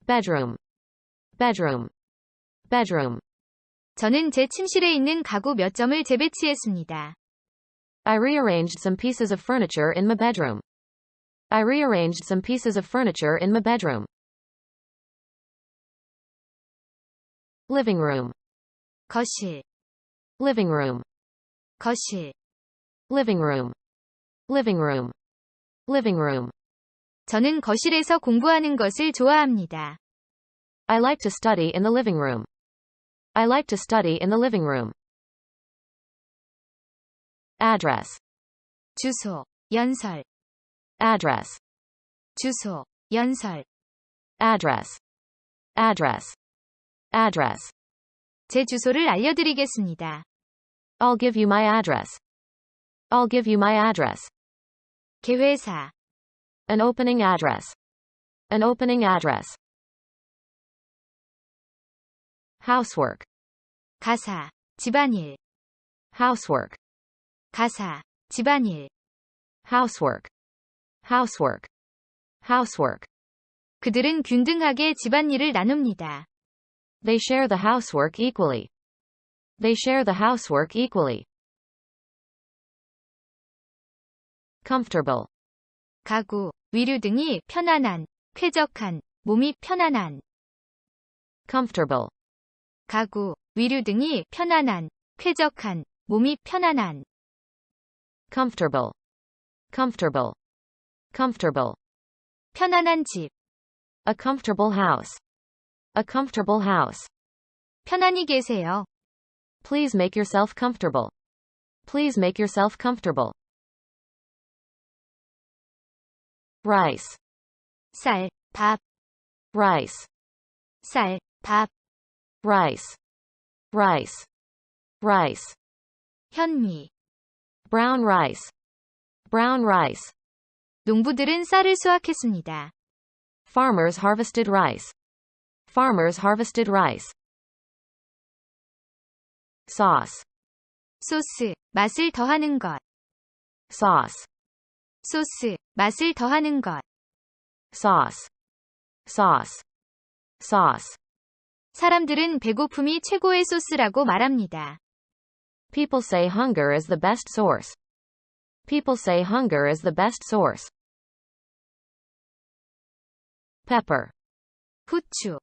bedroom, bedroom, bedroom. 저는 제 침실에 있는 가구 몇 점을 재배치했습니다. I rearranged some pieces of furniture in my bedroom. I rearranged some pieces of furniture in my bedroom. Living room, 거실, living room, 거실. living room, living room, living room. 저는 거실에서 공부하는 것을 좋아합니다. I like to study in the living room. I like to study in the living room. Address, 주소, 연설, address, 주소, 연설. address, address, address. 제 주소를 알려드리겠습니다. I'll give you my address. I'll give you my address. 개회사, An opening address. An opening address. Housework, 가사, 집안일, housework, 가사, 집안일. housework, housework, housework. 그들은 균등하게 집안일을 나눕니다. They share the housework equally. They share the housework equally. comfortable, 가구, 위류 등이 편안한, 쾌적한, 몸이 편안한. comfortable, 가구, 위류 등이 편안한, 쾌적한, 몸이 편안한. comfortable, comfortable, comfortable, 편안한 집, a comfortable house, a comfortable house. 편안히 계세요. Please make yourself comfortable. Please make yourself comfortable. Rice, 쌀, 밥, rice, 쌀, 밥, rice, rice, rice, 현미. brown rice, brown rice. 농부들은 쌀을 수확했습니다. Farmers harvested rice. Farmers harvested rice. Sauce, 소스, 맛을 더하는 것. sauce, 소스, 맛을 더하는 것. sauce, sauce, sauce. 사람들은 배고픔이 최고의 소스라고 말합니다. People say hunger is the best source. People say hunger is the best source. Pepper, 후추,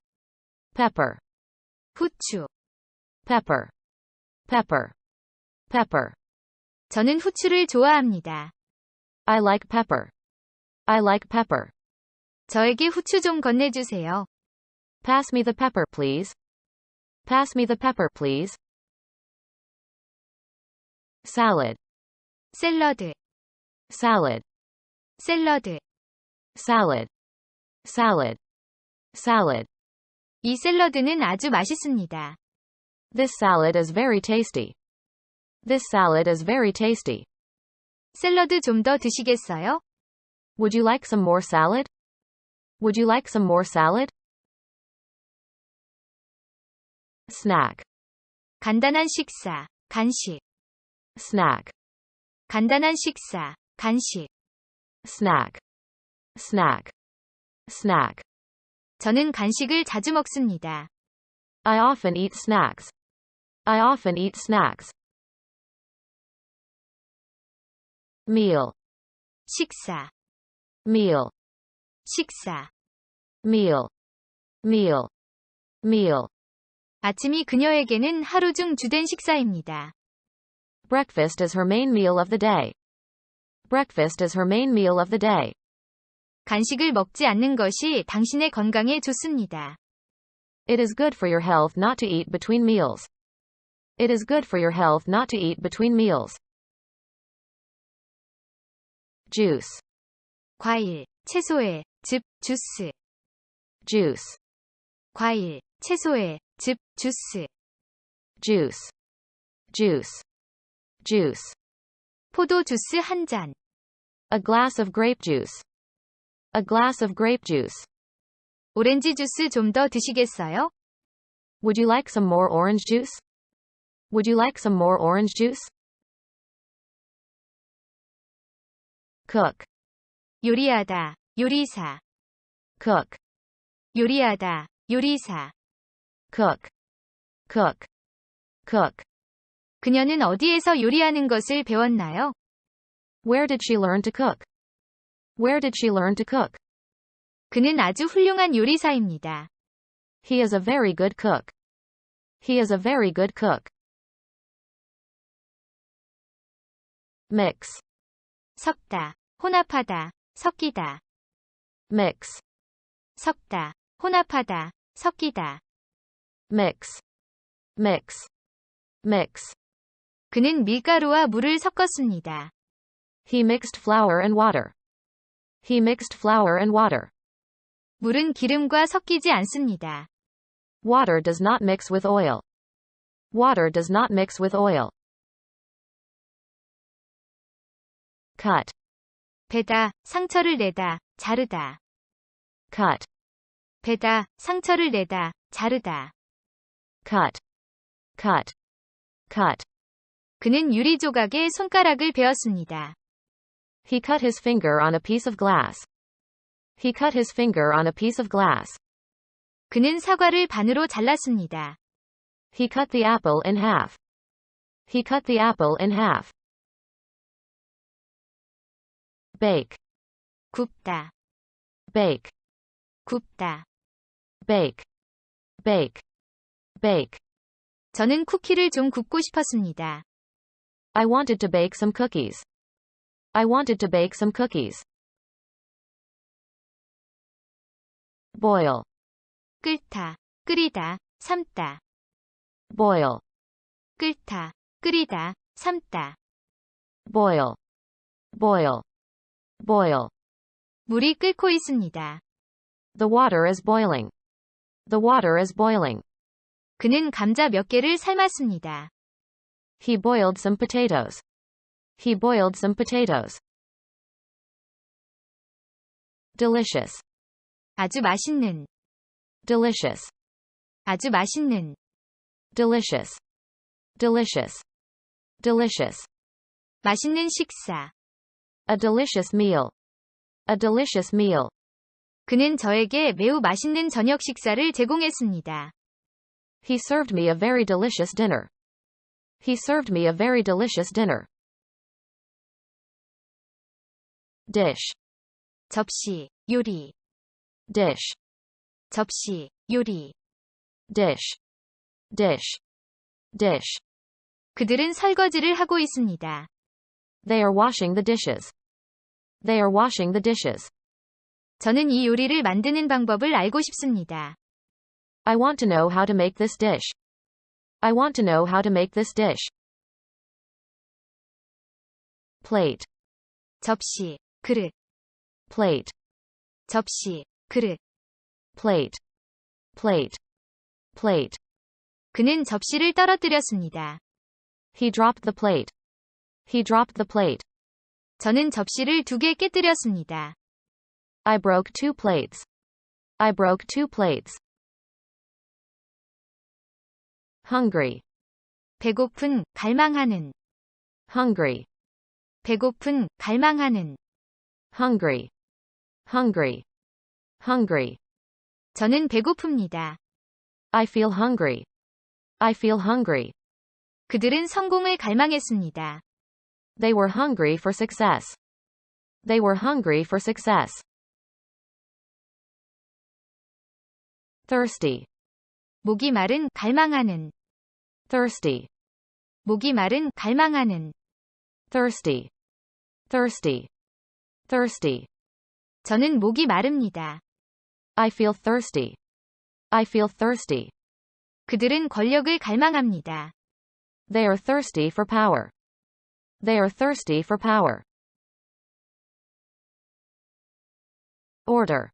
pepper, 후추. pepper, pepper, pepper. 저는 후추를 좋아합니다. I like pepper. I like pepper. 저에게 후추 좀 건네주세요. Pass me the pepper, please. Pass me the pepper, please. Salad, 샐러드, salad, 샐러드. salad, salad, salad. 이 샐러드는 아주 맛있습니다. This salad is very tasty. This salad is very tasty. 샐러드 좀 더 드시겠어요? Would you like some more salad? Would you like some more salad? Snack, 간단한 식사, 간식. snack, 간단한 식사, 간식. snack, snack, snack. 저는 간식을 자주 먹습니다. I often eat snacks. I often eat snacks. Meal, 식사, meal, 식사. meal, meal, meal. 아침이 그녀에게는 하루 중 주된 식사입니다. Breakfast is her main meal of the day. Breakfast is her main meal of the day. 간식을 먹지 않는 것이 당신의 건강에 좋습니다. It is good for your health not to eat between meals. It is good for your health not to eat between meals. Juice, 과일, 채소의 즙, 주스. juice, 과일, 채소의 즙, 주스. juice, juice, juice. 포도 주스 한 잔. A glass of grape juice. A glass of grape juice. 오렌지 주스 좀 더 드시겠어요? Would you like some more orange juice? Would you like some more orange juice? Cook, 요리하다, 요리사. cook, 요리하다, 요리사. cook, cook, cook. 그녀는 어디에서 요리하는 것을 배웠나요? Where did she learn to cook? Where did she learn to cook? 그는 아주 훌륭한 요리사입니다. He is a very good cook. He is a very good cook. Mix, 섞다, 혼합하다, 섞이다. mix, 섞다, 혼합하다, 섞이다. mix, mix, mix. 그는 밀가루와 물을 섞었습니다. He mixed flour and water. He mixed flour and water. 물은 기름과 섞이지 않습니다. Water does not mix with oil. Water does not mix with oil. Cut, 베다, 상처를 내다, 자르다. cut, 베다, 상처를 내다, 자르다. cut, cut, cut. 그는 유리 조각에 손가락을 베었습니다. He cut his finger on a piece of glass. He cut his finger on a piece of glass. 그는 사과를 반으로 잘랐습니다. He cut the apple in half. He cut the apple in half. bake, 굽다, bake, 굽다. bake, bake, bake. 저는 쿠키를 좀 굽고 싶었습니다. I wanted to bake some cookies. I wanted to bake some cookies. Boil, 끓다, 끓이다, 삶다. boil, 끓다, 끓이다, 삶다. boil, boil, boil. 물이 끓고 있습니다. The water is boiling. The water is boiling. 그는 감자 몇 개를 삶았습니다. He boiled some potatoes. He boiled some potatoes. Delicious, 아주 맛있는, delicious, 아주 맛있는. delicious, delicious, delicious. 맛있는 식사. A delicious meal. A delicious meal. 그는 저에게 매우 맛있는 저녁 식사를 제공했습니다. He served me a very delicious dinner. He served me a very delicious dinner. Dish, 접시, 요리, dish, 접시, 요리. dish, dish, dish. 그들은 설거지를 하고 있습니다. They are washing the dishes. They are washing the dishes. 저는 이 요리를 만드는 방법을 알고 싶습니다. I want to know how to make this dish. I want to know how to make this dish. Plate, 접시, 그릇, plate, 접시, 그릇. plate, plate, plate. 그는 접시를 떨어뜨렸습니다. He dropped the plate. He dropped the plate. 저는 접시를 2개 깨뜨렸습니다. I broke 2 plates. I broke 2 plates. Hungry, 배고픈, 갈망하는. hungry, 배고픈, 갈망하는. hungry, hungry, hungry. 저는 배고픕니다. I feel hungry. I feel hungry. 그들은 성공을 갈망했습니다. They were hungry for success. They were hungry for success. Thirsty, 목이 마른, 갈망하는. thirsty, 목이 마른, 갈망하는. thirsty, thirsty, thirsty. 저는 목이 마릅니다. I feel thirsty. I feel thirsty. 그들은 권력을 갈망합니다. They are thirsty for power. They are thirsty for power. Order,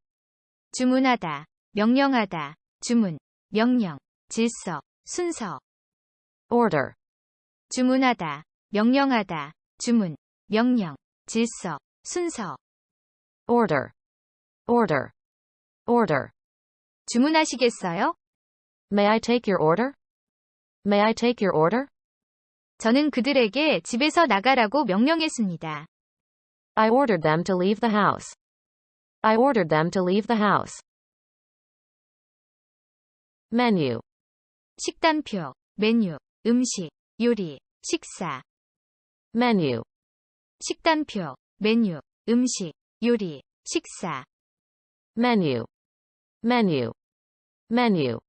주문하다, 명령하다, 주문, 명령, 질서, 순서. order, 주문하다, 명령하다, 주문, 명령, 질서, 순서. order, order, order. 주문하시겠어요? May I take your order? May I take your order? 저는 그들에게 집에서 나가라고 명령했습니다. I ordered them to leave the house. I ordered them to leave the house. Menu, 식단표, 메뉴, 음식, 요리, 식사. menu, 식단표, 메뉴, 음식, 요리, 식사. menu, menu, menu.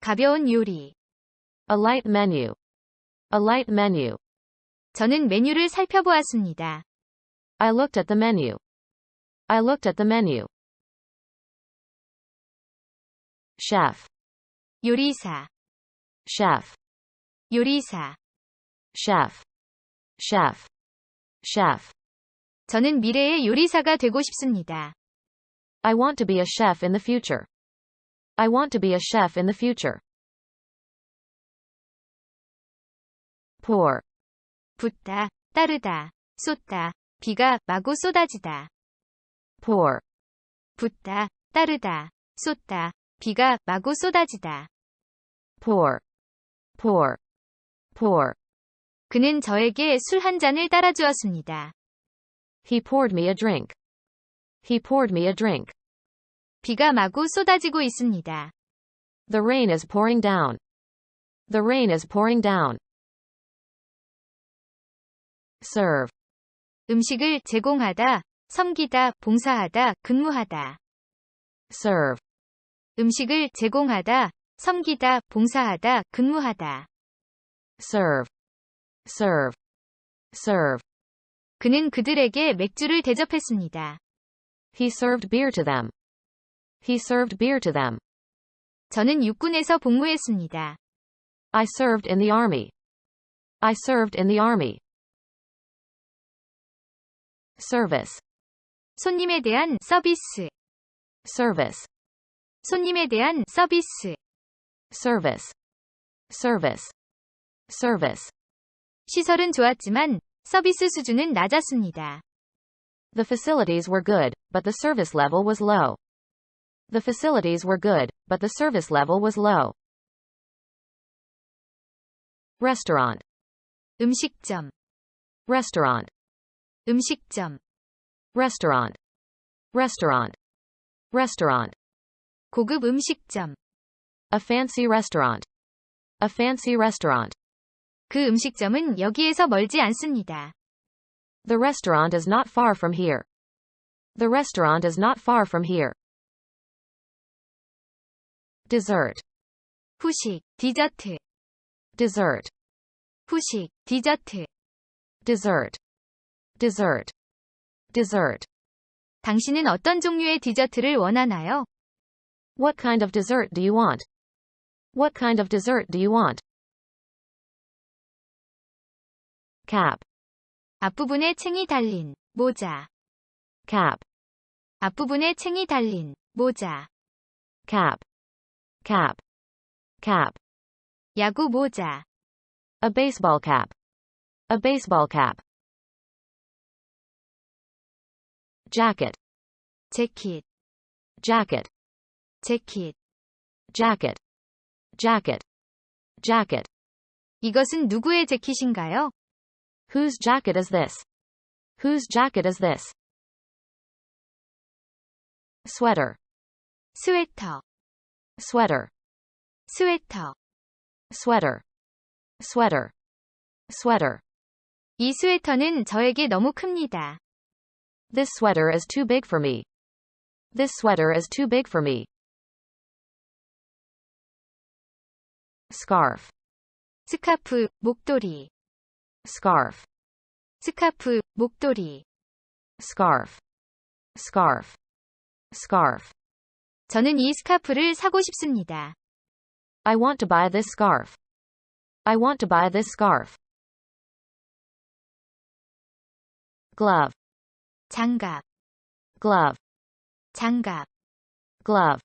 가벼운 요리. A light menu. A light menu. 저는 메뉴를 살펴보았습니다. I looked at the menu. I looked at the menu. Chef, 요리사, chef, 요리사. chef, chef, chef. 저는 미래의 요리사가 되고 싶습니다. I want to be a chef in the future. I want to be a chef in the future. Pour, 붓다, 따르다, 쏟다, 비가 마구 쏟아지다. pour, 붓다, 따르다, 쏟다, 비가 마구 쏟아지다. pour, pour, pour. 그는 저에게 술 한 잔을 따라주었습니다. He poured me a drink. He poured me a drink. 비가 마구 쏟아지고 있습니다. The rain is pouring down. The rain is pouring down. Serve, 음식을 제공하다, 섬기다, 봉사하다, 근무하다. serve, 음식을 제공하다, 섬기다, 봉사하다, 근무하다. serve, serve, serve. 그는 그들에게 맥주를 대접했습니다. He served beer to them. He served beer to them. 저는 육군에서 복무했습니다. I served in the army. I served in the army. service, 손님에 대한 서비스. service, 손님에 대한 서비스. service, service, service. 시설은 좋았지만 서비스 수준은 낮았습니다. The facilities were good, but the service level was low. The facilities were good, but the service level was low. restaurant, 음식점, restaurant, 음식점. restaurant, restaurant, restaurant. 고급 음식점. A fancy restaurant. A fancy restaurant. 그 음식점은 여기에서 멀지 않습니다. The restaurant is not far from here. The restaurant is not far from here. dessert, 후식, 디저트. dessert, 후식, 디저트. dessert, dessert, dessert. 당신은 어떤 종류의 디저트를 원하나요? What kind of dessert do you want? What kind of dessert do you want? cap, 앞부분에 챙이 달린 모자. cap, 앞부분에 챙이 달린 모자. cap, cap, cap. 야구 모자. A baseball cap. A baseball cap. jacket, 재킷, jacket, 재킷. jacket, jacket, jacket. 이것은 누구의 재킷인가요? Whose jacket is this? Whose jacket is this? sweater, 스웨터, sweater, 스웨터. sweater, sweater, sweater. 이 스웨터는 저에게 너무 큽니다. This sweater is too big for me. This sweater is too big for me. scarf, 스카프, 목도리. scarf, 스카프, 목도리. scarf, scarf, scarf. 저는 이 스카프를 사고 싶습니다. I want to buy this scarf. I want to buy this scarf. glove, 장갑, glove, 장갑. glove,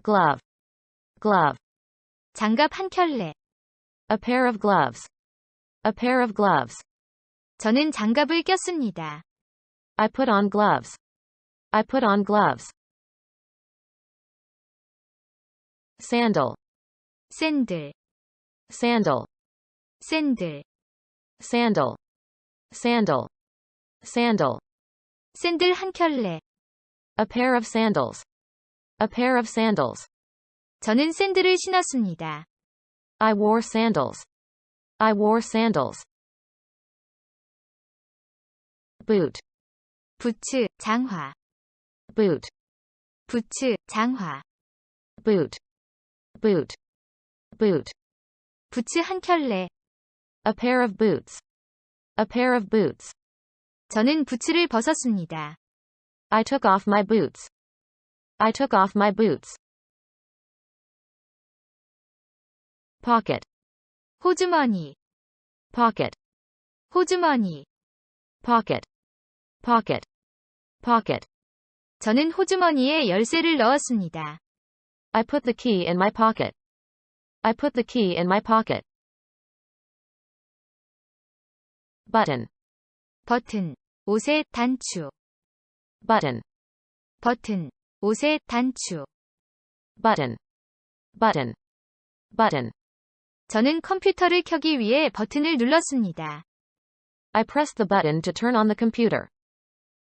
glove, glove. 장갑 한 켤레. A pair of gloves. A pair of gloves. 저는 장갑을 꼈습니다. I put on gloves. I put on gloves. sandal, 샌들, sandal, 샌들. sandal, sandal, sandal. 샌들 한 켤레. A pair of sandals. A pair of sandals. 저는 샌들을 신었습니다. I wore sandals. I wore sandals. boot, 부츠, 장화. boot, 부츠, 장화. boot, boot, boot. 부츠 한 켤레. A pair of boots. A pair of boots. 저는 부츠를 벗었습니다. I took off my boots. I took off my boots. pocket, 호주머니, pocket, 호주머니. pocket, pocket, pocket. 저는 호주머니에 열쇠를 넣었습니다. I put the key in my pocket. I put the key in my pocket. button, 버튼, 옷의 단추. button, 버튼, 옷의 단추. button, button, button. 저는 컴퓨터를 켜기 위해 버튼을 눌렀습니다. I pressed the button to turn on the computer.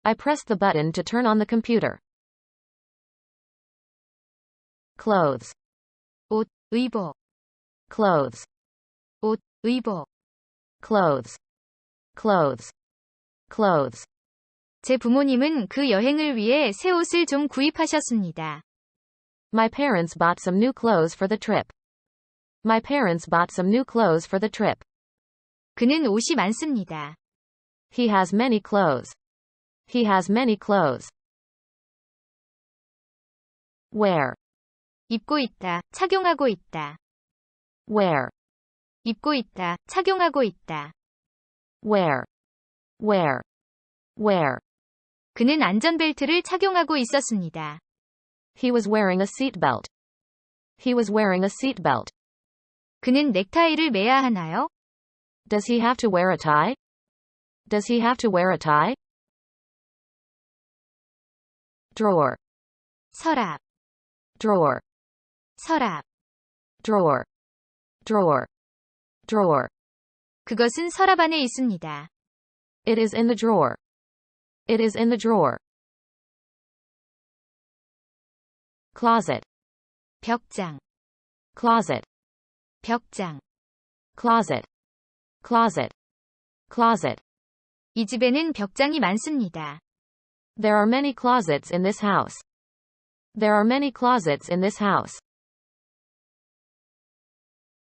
I pressed the button to turn on the computer. clothes, 옷, 의복. clothes, 옷, 의복. clothes, clothes, clothes. 제 부모님은 그 여행을 위해 새 옷을 좀 구입하셨습니다. My parents bought some new clothes for the trip. My parents bought some new clothes for the trip. 그는 옷이 많습니다. He has many clothes. He has many clothes. Wear. 입고 있다, 착용하고 있다. Wear. 입고 있다, 착용하고 있다. Wear. Wear. Wear. 그는 안전벨트를 착용하고 있었습니다. He was wearing a seatbelt. He was wearing a seatbelt. 그는 넥타이를 매야 하나요? Does he have to wear a tie? Does he have to wear a tie? Drawer. 서랍, Drawer. 서랍. Drawer. Drawer. Drawer. 그것은 서랍 안에 있습니다. It is in the drawer. It is in the drawer. Closet. 벽장, Closet. 벽장. Closet. Closet. Closet. 이 집에는 벽장이 많습니다. There are many closets in this house. There are many closets in this house.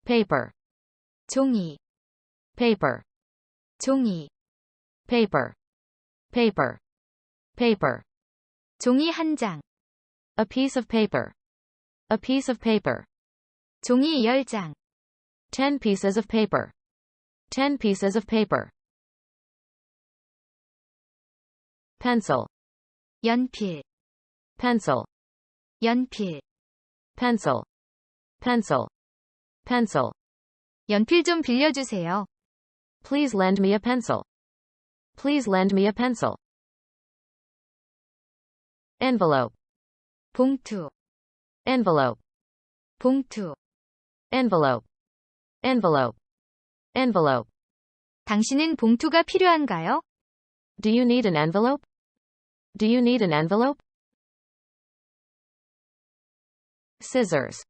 Paper. 종이, Paper. 종이. Paper. Paper. Paper. 종이 한 장, A piece of paper. A piece of paper. 종이 10장. 10 pieces of paper. 10 pieces of paper. Pencil. 연필, Pencil. 연필. Pencil. Pencil. Pencil. 연필 좀 빌려주세요. Please lend me a pencil. Please lend me a pencil. Envelope. 봉투, Envelope. 봉투. Envelope. Envelope. Envelope. 당신은 봉투가 필요한가요? Do you need an envelope? Do you need an envelope? Scissors.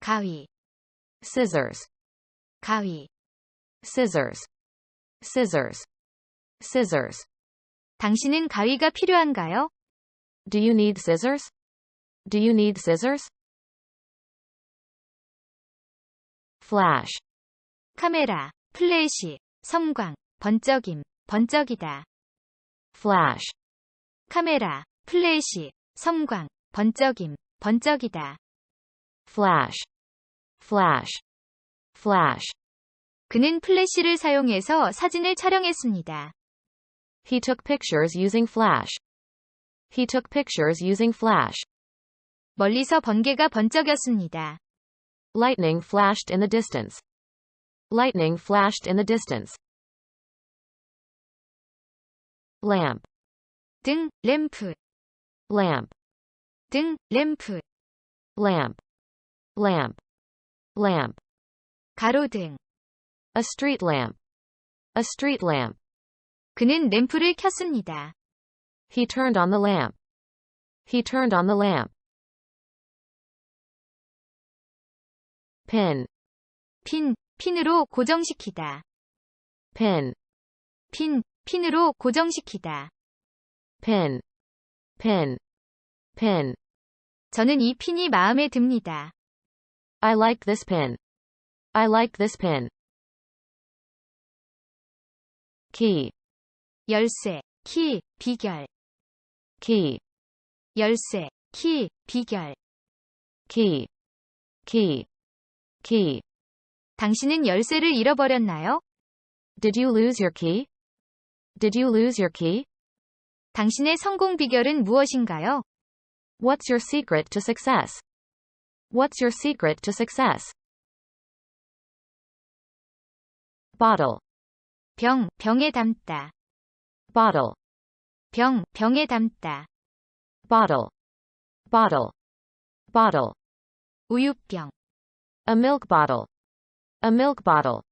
가위, Scissors. 가위. Scissors. Scissors. Scissors. 당신은 가위가 필요한가요? Do you need scissors? Do you need scissors? Flash. 카메라, 플래시, 섬광, 번쩍임, 번쩍이다. Flash. 카메라, 플래시, 섬광, 번쩍임, 번쩍이다. Flash. Flash. Flash. 그는 플래시를 사용해서 사진을 촬영했습니다. He took pictures using flash. He took pictures using flash. 멀리서 번개가 번쩍였습니다. Lightning flashed in the distance. Lightning flashed in the distance. Lamp. 등, 램프, Lamp. 등, 램프. Lamp. Lamp. Lamp. 가로등. A street lamp. A street lamp. 그는 램프를 켰습니다. He turned on the lamp. He turned on the lamp. Pin. 핀, 핀으로 고정시키다. Pin. 핀, 핀으로 고정시키다. Pin. Pin. Pin. 저는 이 핀이 마음에 듭니다. I like this pin. I like this pin. Key. 열쇠, 키, 비결. Key. 열쇠, 키, 비결. Key. Key. Key. 당신은 열쇠를 잃어버렸나요? Did you lose your key? Did you lose your key? 당신의 성공 비결은 무엇인가요? What's your secret to success? What's your secret to success? Bottle. 병, 병에 담다. Bottle. 병, 병에 담다. Bottle. Bottle. Bottle. 우유병. A milk bottle. A milk bottle.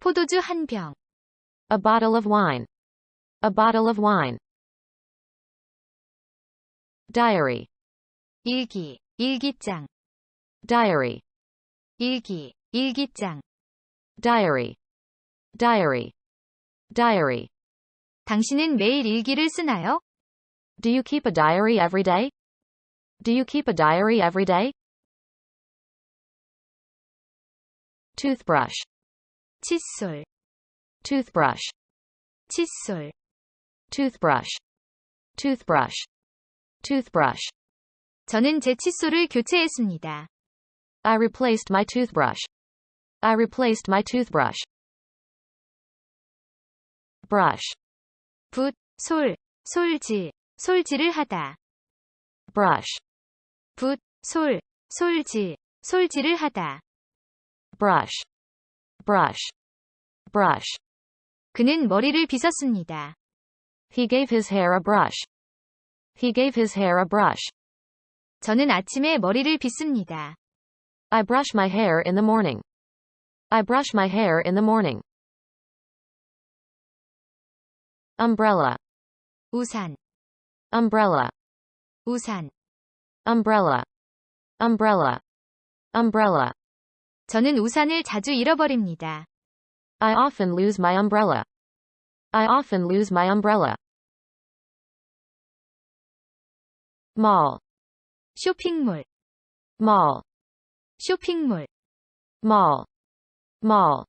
포도주 한 병. A bottle of wine. A bottle of wine. Diary. 일기, 일기장. Diary. 일기, 일기장. Diary. Diary. Diary. 당신은 매일 일기를 쓰나요? Do you keep a diary every day? Do you keep a diary every day? Toothbrush. 칫솔, Toothbrush. 칫솔. Toothbrush. Toothbrush. Toothbrush. 저는 제 칫솔을 교체했습니다. I replaced my toothbrush. I replaced my toothbrush. Brush. 붓, 솔, 솔질, 솔질을 하다. Brush. 붓, 솔, 솔질, 솔질을 하다. Brush. Brush. Brush. 그는 머리를 빗었습니다. He gave his hair a brush. He gave his hair a brush. 저는 아침에 머리를 빗습니다. I brush my hair in the morning. I brush my hair in the morning. Umbrella. 우산, Umbrella. 우산. Umbrella. Umbrella. Umbrella. 저는 우산을 자주 잃어버립니다. I often lose my umbrella. I often lose my umbrella. Mall. 쇼핑몰, Mall. 쇼핑몰. Mall. Mall.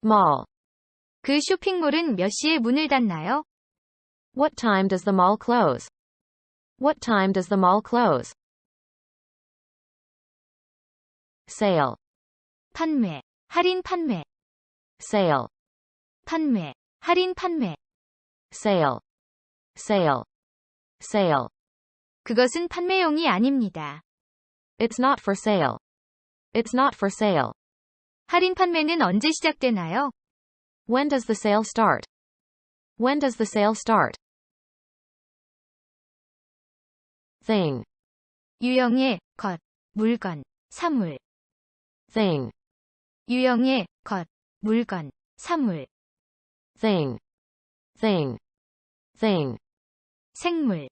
Mall. 그 쇼핑몰은 몇 시에 문을 닫나요? What time does the mall close? What time does the mall close? Sale. 판매, 할인 판매, Sale. 판매, 할인 판매. Sale. Sale. Sale. 그것은 판매용이 아닙니다. It's not for sale. It's not for sale. 할인 판매는 언제 시작되나요? When does the sale start? When does the sale start? Thing. 유형의 것, 물건, 사물. Thing. 유형의 것, 물건, 사물. Thing. Thing. Thing. 생물.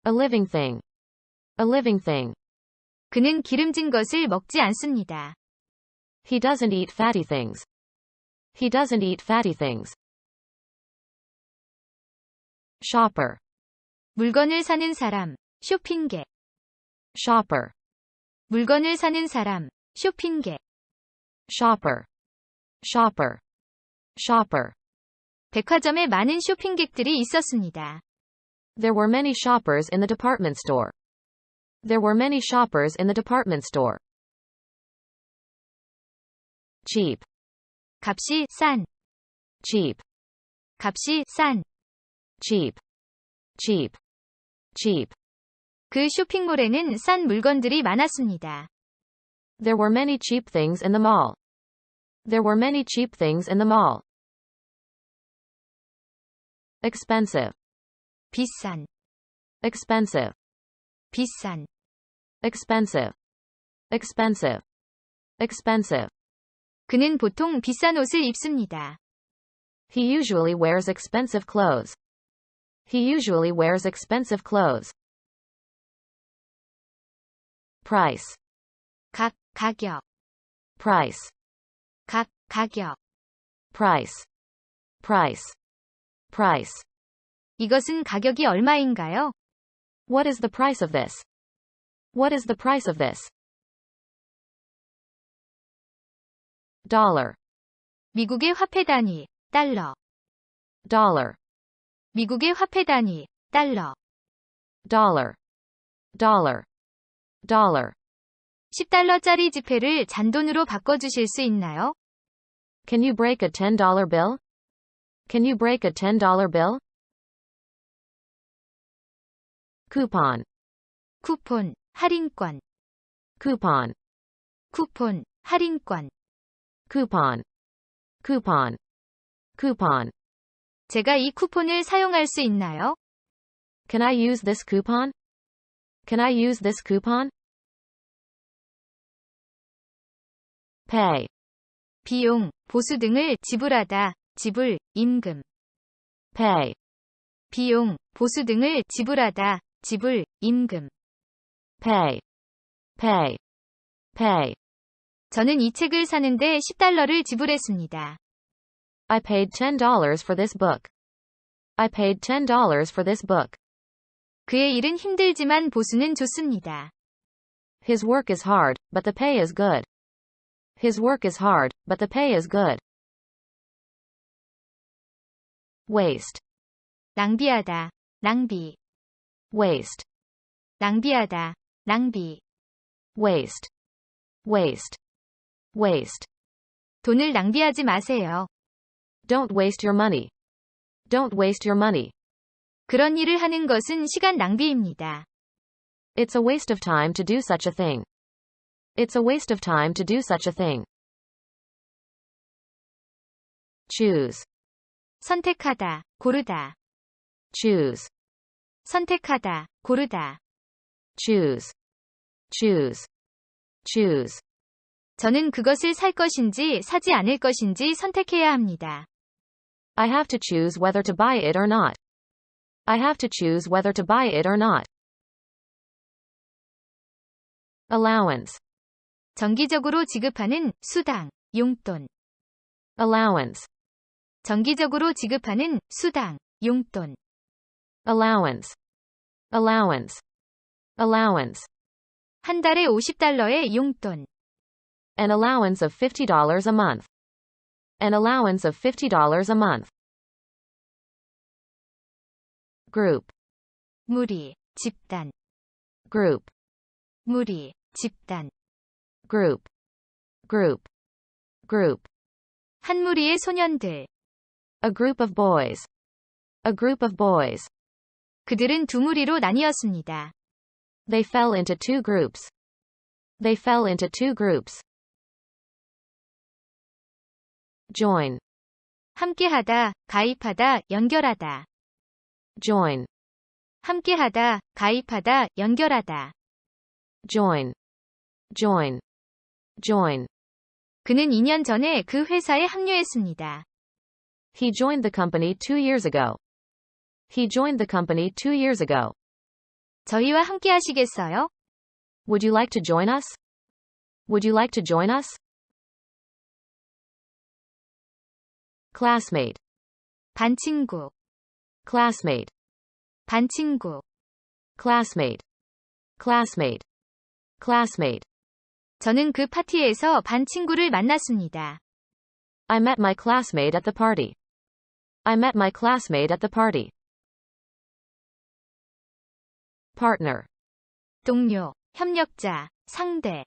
A living thing. A living thing. 그는 기름진 것을 먹지 않습니다. He doesn't eat fatty things. He doesn't eat fatty things. Shopper. 물건을 사는 사람, 쇼핑객. Shopper. 물건을 사는 사람, 쇼핑객. Shopper. Shopper. Shopper. 백화점에 많은 쇼핑객들이 있었습니다. There were many shoppers in the department store. There were many shoppers in the department store. Cheap. 값이 싼, Cheap. 값이 싼. Cheap. Cheap. Cheap. 그 쇼핑몰에는 싼 물건들이 많았습니다. There were many cheap things in the mall. There were many cheap things in the mall. Expensive. 비싼, Expensive. 비싼. Expensive. Expensive. Expensive. 그는 보통 비싼 옷을 입습니다. He usually wears expensive clothes. He usually wears expensive clothes. Price. 가격, Price. 가격. Price. Price. Price. 이것은 가격이 얼마인가요? What is the price of this? What is the price of this? Dollar. 미국의 화폐 단위, 달러. Dollar. 미국의 화폐 단위, 달러. Dollar. Dollar. Dollar. 10달러짜리 지폐를 잔돈으로 바꿔주실 수 있나요? Can you break a $10 bill? Can you break a $10 bill? Coupon. 쿠폰, 할인권. Coupon. 쿠폰, 할인권. Coupon. Coupon. Coupon. 제가 이 쿠폰을 사용할 수 있나요? Can I use this coupon? Can I use this coupon? Pay. 비용, 보수 등을 지불하다, 지불, 임금. Pay. 비용, 보수 등을 지불하다, 지불, 임금. Pay. Pay. Pay. 저는 이 책을 사는데 10달러를 지불했습니다. I paid $10 for this book. I paid $10 for this book. 그의 일은 힘들지만 보수는 좋습니다. His work is hard, but the pay is good. His work is hard, but the pay is good. Waste. 낭비하다, 낭비. Waste. 낭비하다, 낭비. Waste. Waste. Waste. 돈을 낭비하지 마세요. Don't waste your money. Don't waste your money. 그런 일을 하는 것은 시간 낭비입니다. It's a waste of time to do such a thing. It's a waste of time to do such a thing. Choose. 선택하다, 고르다. Choose. 선택하다, 고르다. Choose. Choose. Choose. 저는 그것을 살 것인지 사지 않을 것인지 선택해야 합니다. I have to choose whether to buy it or not. I have to choose whether to buy it or not. Allowance. 정기적으로 지급하는 수당, 용돈. Allowance. 정기적으로 지급하는 수당, 용돈. Allowance. Allowance. Allowance. 한 달에 $50의 용돈. An allowance of $50 a month. An allowance of $50 a month. Group. 무리, 집단. Group. 무리, 집단. Group. Group. Group. 한 무리의 소년들. A group of boys. A group of boys. 그들은 두 무리로 나뉘었습니다. They fell into two groups. They fell into two groups. Join. 함께하다, 가입하다, 연결하다. Join. 함께하다, 가입하다, 연결하다. Join. Join. Join. 그는 2년 전에 그 회사에 합류했습니다. He joined the company 2 years ago. He joined the company 2 years ago. 저희와 함께 하시겠어요? Would you like to join us? Would you like to join us? Classmate. 반친구, Classmate. 반친구. Classmate. Classmate. Classmate. 저는 그 파티에서 반친구를 만났습니다. I met my classmate at the party. I met my classmate at the party. Partner. 동료, 협력자, 상대.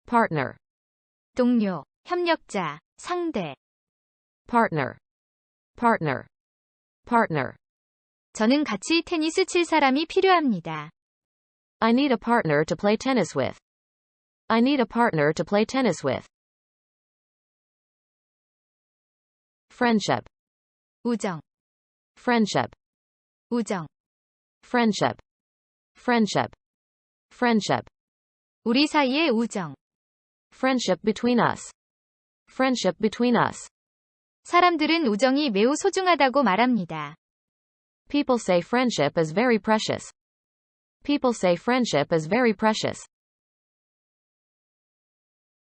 Partner. 동료, 협력자, 상대. Partner. Partner. Partner. 저는 같이 테니스 칠 사람이 필요합니다. I need a partner to play tennis with. I need a partner to play tennis with. Friendship. 우정, Friendship. 우정. Friendship. Friendship. Friendship. 우리 사이의 우정. Friendship between us. Friendship between us. 사람들은 우정이 매우 소중하다고 말합니다. People say friendship is very precious. People say friendship is very precious.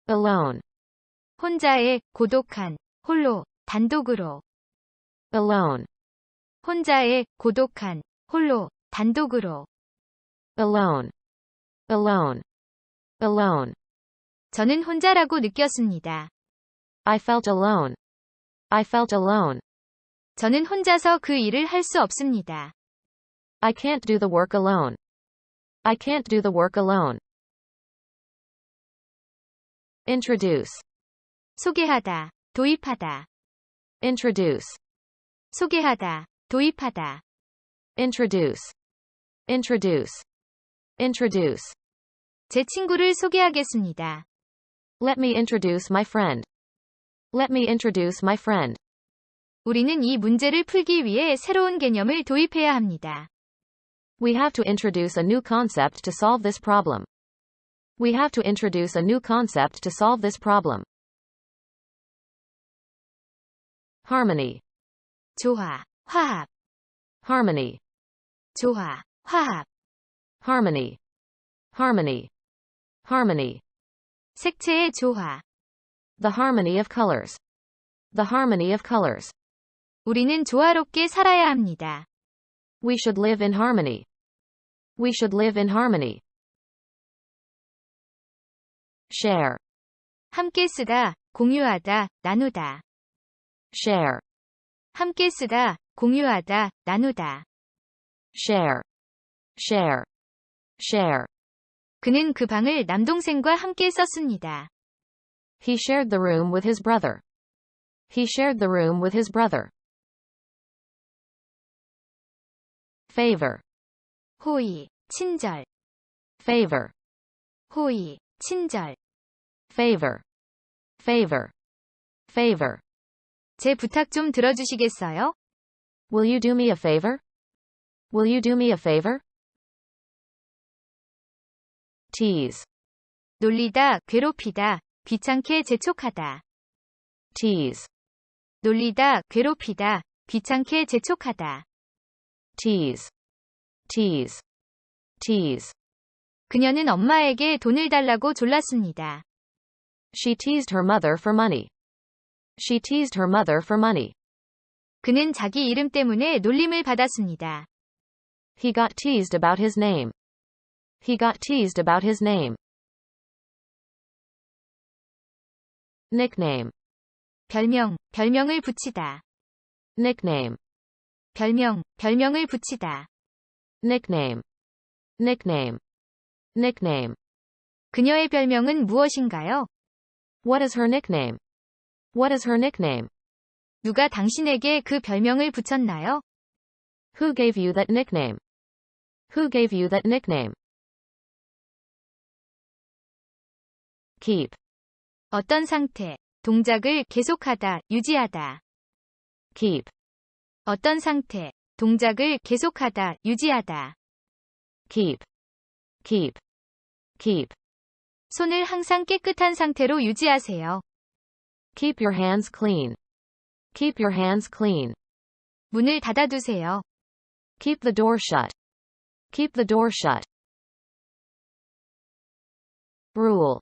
Alone. 혼자의, 고독한, 홀로, 단독으로. Alone. 혼자의, 고독한, 홀로, 단독으로. Alone. Alone. Alone. 저는 혼자라고 느꼈습니다. I felt alone. I felt alone. 저는 혼자서 그 일을 할 수 없습니다. I can't do the work alone. I can't do the work alone. Introduce. 소개하다, 도입하다. Introduce. 소개하다, 도입하다. Introduce. Introduce. Introduce. 제 친구를 소개하겠습니다. Let me introduce my friend. Let me introduce my friend. 우리는 이 문제를 풀기 위해 새로운 개념을 도입해야 합니다. We have to introduce a new concept to solve this problem. We have to introduce a new concept to solve this problem. Harmony. 조화, 화합. Harmony. 조화, 화합. Harmony. Harmony. Harmony. 색채의 조화. The harmony of colors. The harmony of colors. 우리는 조화롭게 살아야 합니다. We should live in harmony. We should live in harmony. Share. 함께 쓰다, 공유하다, 나누다. Share. 함께 쓰다, 공유하다, 나누다. Share. Share. Share. 그는 그 방을 남동생과 함께 썼습니다. He shared the room with his brother. He shared the room with his brother. Favor. 호의, 친절. Favor. 호의, 친절. Favor. Favor. Favor. 제 부탁 좀 들어주시겠어요? Will you do me a favor? Will you do me a favor? Tease. 놀리다, 괴롭히다, 귀찮게 재촉하다. Tease. 놀리다, 괴롭히다, 귀찮게 재촉하다. Tease. Tease. Tease. 그녀는 엄마에게 돈을 달라고 졸랐습니다. She teased her mother for money. She teased her mother for money. 그는 자기 이름 때문에 놀림을 받았습니다. He got teased about his name. He got teased about his name. Nickname. 별명, 별명을 붙이다. Nickname. 별명, 별명을 붙이다. Nickname. Nickname. Nickname. 그녀의 별명은 무엇인가요? What is her nickname? What is her nickname? 누가 당신에게 그 별명을 붙였나요? Who gave you that nickname? Who gave you that nickname? Keep. 어떤 상태, 동작을 계속하다, 유지하다. Keep. 어떤 상태, 동작을 계속하다, 유지하다. Keep. Keep. Keep. 손을 항상 깨끗한 상태로 유지하세요. Keep your hands clean. Keep your hands clean. 문을 닫아두세요. Keep the door shut. Keep the door shut. Rule.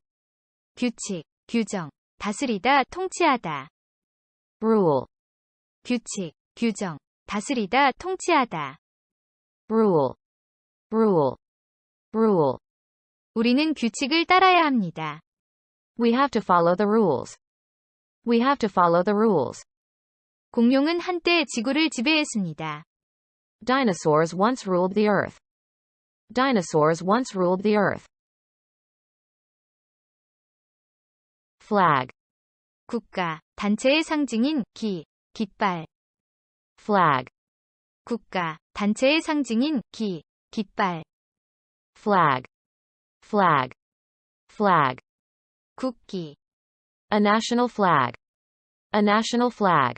규칙, 규정, 다스리다, 통치하다. Rule. 규칙, 규정, 다스리다, 통치하다. Rule. Rule. Rule. 우리는 규칙을 따라야 합니다. We have to follow the rules. We have to follow the rules. 공룡은 한때 지구를 지배했습니다. Dinosaurs once ruled the earth. Dinosaurs once ruled the earth. Flag. 국가, 단체의 상징인 기, 깃발. Flag. 국가, 단체의 상징인 기, 깃발. Flag. Flag. Flag. 국기. A national flag. A national flag.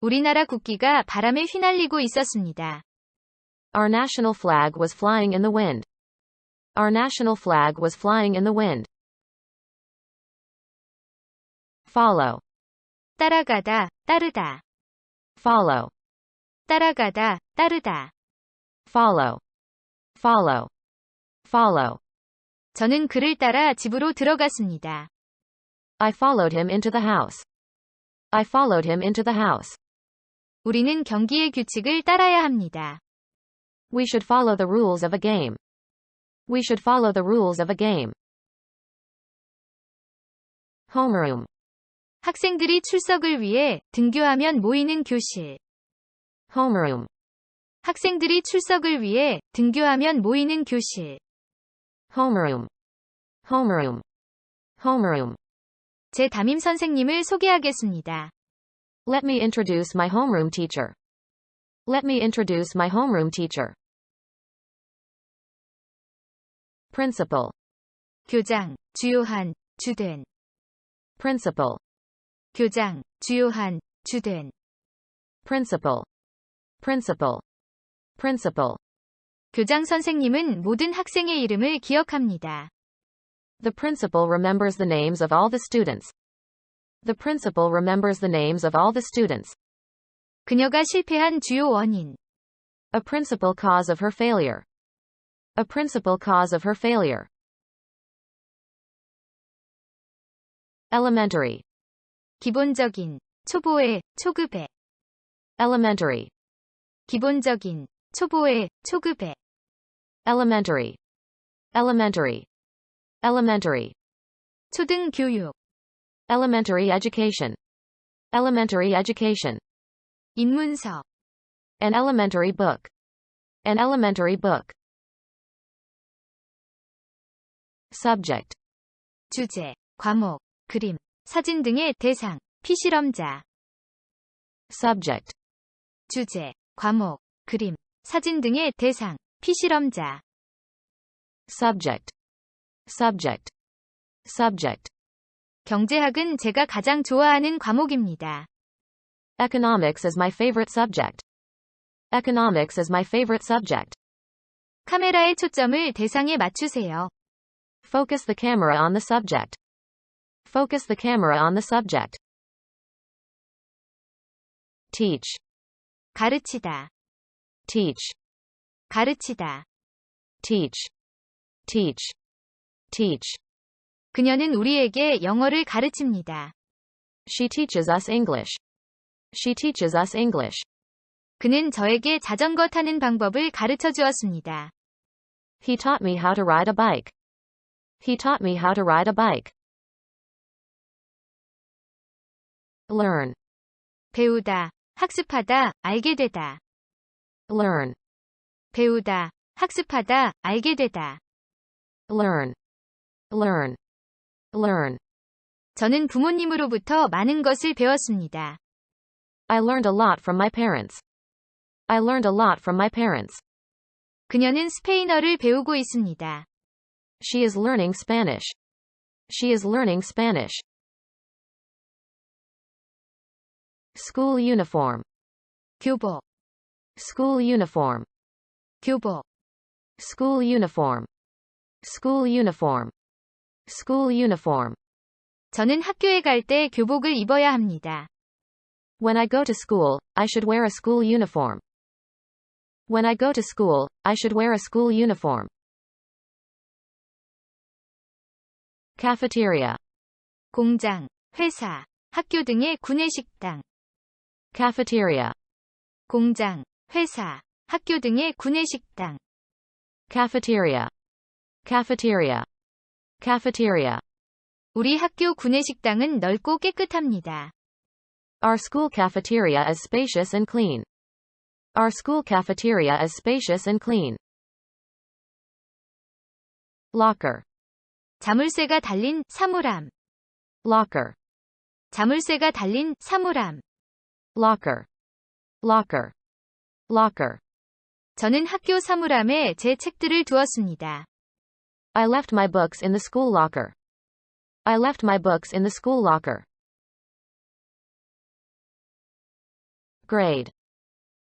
우리나라 국기가 바람에 휘날리고 있었습니다. Our national flag was flying in the wind. Our national flag was flying in the wind. Follow. 따라가다, 따르다. Follow. 따라가다, 따르다. Follow. Follow. Follow. 저는 그를 따라 집으로 들어갔습니다. I followed him into the house. I followed him into the house. 우리는 경기의 규칙을 따라야 합니다. We should follow the rules of a game. We should follow the rules of a game. Homeroom. 학생들이 출석을 위해 등교하면 모이는 교실. Homeroom. 학생들이 출석을 위해 등교하면 모이는 교실. Homeroom. Homeroom. Homeroom. 제 담임 선생님을 소개하겠습니다. Let me introduce my homeroom teacher. Let me introduce my homeroom teacher. Principal. 교장, 주요한, 주된. Principal. 교장, 주요한, 주된. Principal. Principal. Principal. 교장 선생님은 모든 학생의 이름을 기억합니다. The principal remembers the names of all the students. The principal remembers the names of all the students. 그녀가 실패한 주요 원인. A principal cause of her failure. A principal cause of her failure. Elementary. 기본적인, 초보의, 초급의. elementary, 기본적인, 초보의, 초급의. elementary, elementary, elementary, 초등교육, elementary education, elementary education, 입문서, an elementary book, an elementary book, subject, 주제, 과목, 그림, 사진 등의 대상, 피실험자. subject, 주제, 과목, 그림, 사진 등의 대상, 피실험자. subject, subject, subject, 경제학은 제가 가장 좋아하는 과목입니다. economics is my favorite subject. Economics is my favorite subject. 카메라의 초점을 대상에 맞추세요. Focus the camera on the subject. Focus the camera on the subject. Teach, 가르치다, teach, 가르치다. teach, teach, teach. 그녀는 우리에게 영어를 가르칩니다. She teaches us English. She teaches us English. 그는 저에게 자전거 타는 방법을 가르쳐 주었습니다. He taught me how to ride a bike. He taught me how to ride a bike. Learn, 배우다, 학습하다, 알게 되다. learn, 배우다, 학습하다, 알게 되다. learn, learn, learn. 저는 부모님으로부터 많은 것을 배웠습니다. I learned a lot from my parents. I learned a lot from my parents. 그녀는 스페인어를 배우고 있습니다. She is learning Spanish. She is learning Spanish. School uniform, 교복, school uniform, 교복. school uniform, school uniform, school uniform. 저는 학교에 갈 때 교복을 입어야 합니다. When I go to school, I should wear a school uniform. When I go to school, I should wear a school uniform. Cafeteria, 공장, 회사, 학교 등의 구내식당. cafeteria, 공장, 회사, 학교 등의 구내식당. cafeteria, cafeteria, cafeteria. 우리 학교 구내식당은 넓고 깨끗합니다. Our school cafeteria is spacious and clean. Our school cafeteria is spacious and clean. Locker, 자물쇠가 달린 사물함. locker, 자물쇠가 달린 사물함. locker, locker, locker. 저는 학교 사물함에 제 책들을 두었습니다. I left my books in the school locker. I left my books in the school locker. Grade,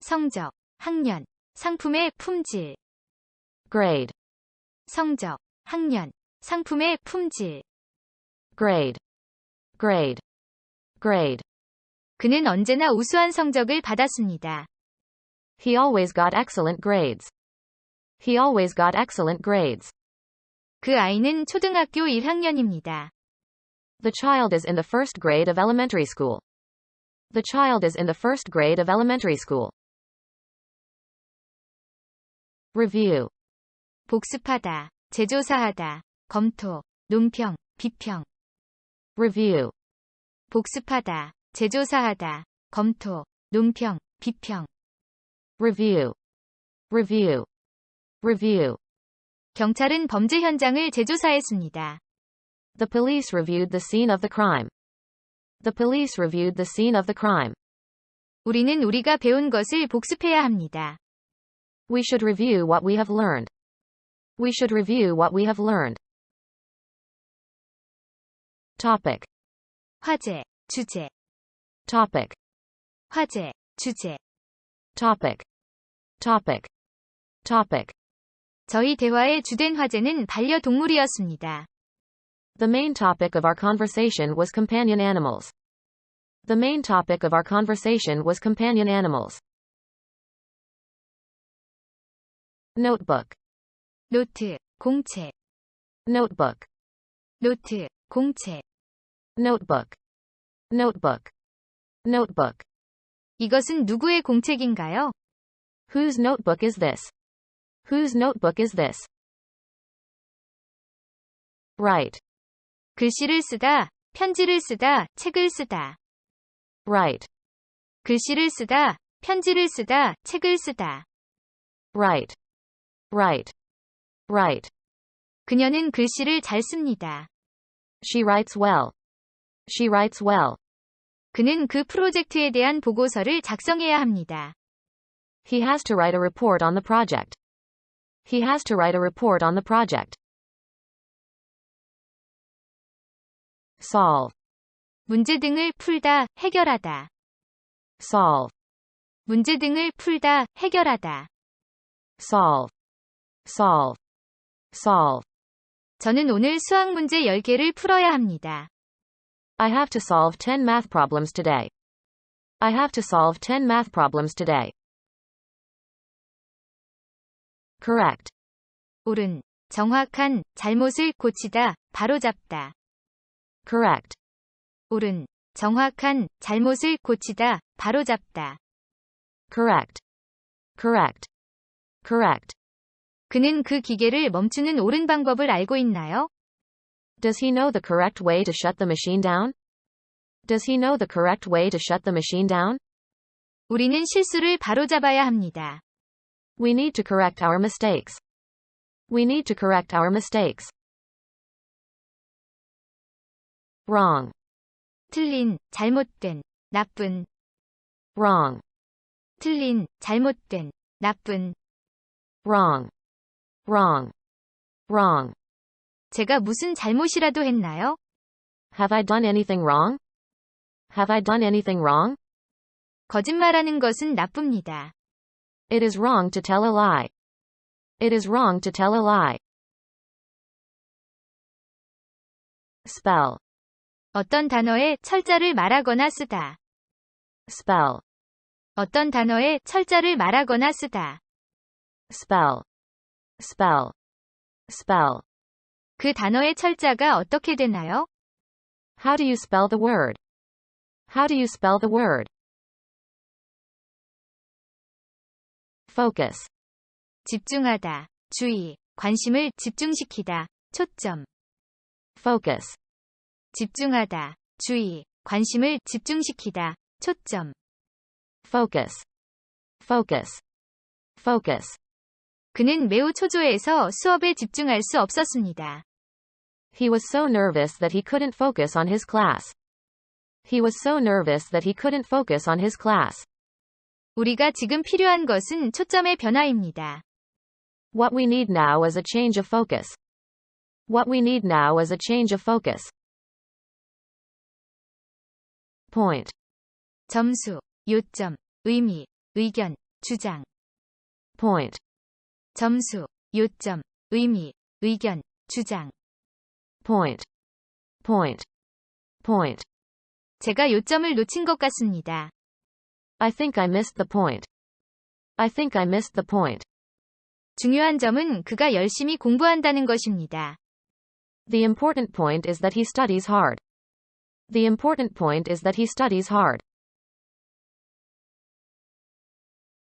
성적, 학년, 상품의 품질. grade, 성적, 학년, 상품의 품질. grade, grade, grade. 그는 언제나 우수한 성적을 받았습니다. He always got excellent grades. He always got excellent grades. 그 아이는 초등학교 1학년입니다. The child is in the first grade of elementary school. The child is in the first grade of elementary school. Review, 복습하다, 재조사하다, 검토, 논평, 비평. review, 복습하다, 재조사하다, 검토, 논평, 비평. review, review, review. 경찰은 범죄 현장을 재조사했습니다. The police reviewed the scene of the crime. The police reviewed the scene of the crime. 우리는 우리가 배운 것을 복습해야 합니다. We should review what we have learned. We should review what we have learned. Topic, 화제, 주제, topic, 화제, 주제. topic, topic, topic. 저희 대화의 주된 화제는 반려동물이었습니다. The main topic of our conversation was companion animals. The main topic of our conversation was companion animals. Notebook, 노트, 공책, notebook, 노트, 공책. notebook, notebook, notebook. 이것은 누구의 공책인가요? Whose notebook is this? Whose notebook is this? Write. 글씨를 쓰다, 편지를 쓰다, 책을 쓰다. Write. 글씨를 쓰다, 편지를 쓰다, 책을 쓰다. Write. Write. Write. 그녀는 글씨를 잘 씁니다. She writes well. She writes well. 그는 그 프로젝트에 대한 보고서를 작성해야 합니다. He has to write a report on the project. He has to write a report on the project. Solve. 문제 등을 풀다, 해결하다. Solve. 문제 등을 풀다, 해결하다. Solve. Solve. Solve. 저는 오늘 수학 문제 10개를 풀어야 합니다. I have to solve 10 math problems today. I have to solve 10 math problems today. Correct. 옳은, 정확한, 잘못을 고치다, 바로잡다. Correct. 옳은, 정확한, 잘못을 고치다, 바로잡다. Correct. Correct. Correct. 그는 그 기계를 멈추는 옳은 방법을 알고 있나요? Does he know the correct way to shut the machine down? Does he know the correct way to shut the machine down? 우리는 실수를 바로잡아야 합니다. We need to correct our mistakes. We need to correct our mistakes. Wrong. 틀린, 잘못된, 나쁜. Wrong. 틀린, 잘못된, 나쁜. Wrong. Wrong. Wrong. 제가 무슨 잘못이라도 했나요? Have I done anything wrong? Have I done anything wrong? 거짓말하는 것은 나쁩니다. It is wrong to tell a lie. It is wrong to tell a lie. Spell. 어떤 단어에 철자를 말하거나 쓰다. Spell. 어떤 단어에 철자를 말하거나 쓰다. Spell. Spell. Spell. 그 단어의 철자가 어떻게 되나요? How do you spell the word? How do you spell the word? Focus. 집중하다, 주의, 관심을 집중시키다, 초점. Focus. 집중하다, 주의, 관심을 집중시키다, 초점. Focus. Focus. Focus. 그는 매우 초조해서 수업에 집중할 수 없었습니다. He was so nervous that he couldn't focus on his class. He was so nervous that he couldn't focus on his class. 우리가 지금 필요한 것은 초점의 변화입니다. What we need now is a change of focus. What we need now is a change of focus. Point. 점수, 요점, 의미, 의견, 주장. Point. 점수, 요점, 의미, 의견, 주장. Point. Point. Point. 제가 요점을 놓친 것 같습니다. I think I missed the point. I think I missed the point. 중요한 점은 그가 열심히 공부한다는 것입니다. The important point is that he studies hard. The important point is that he studies hard.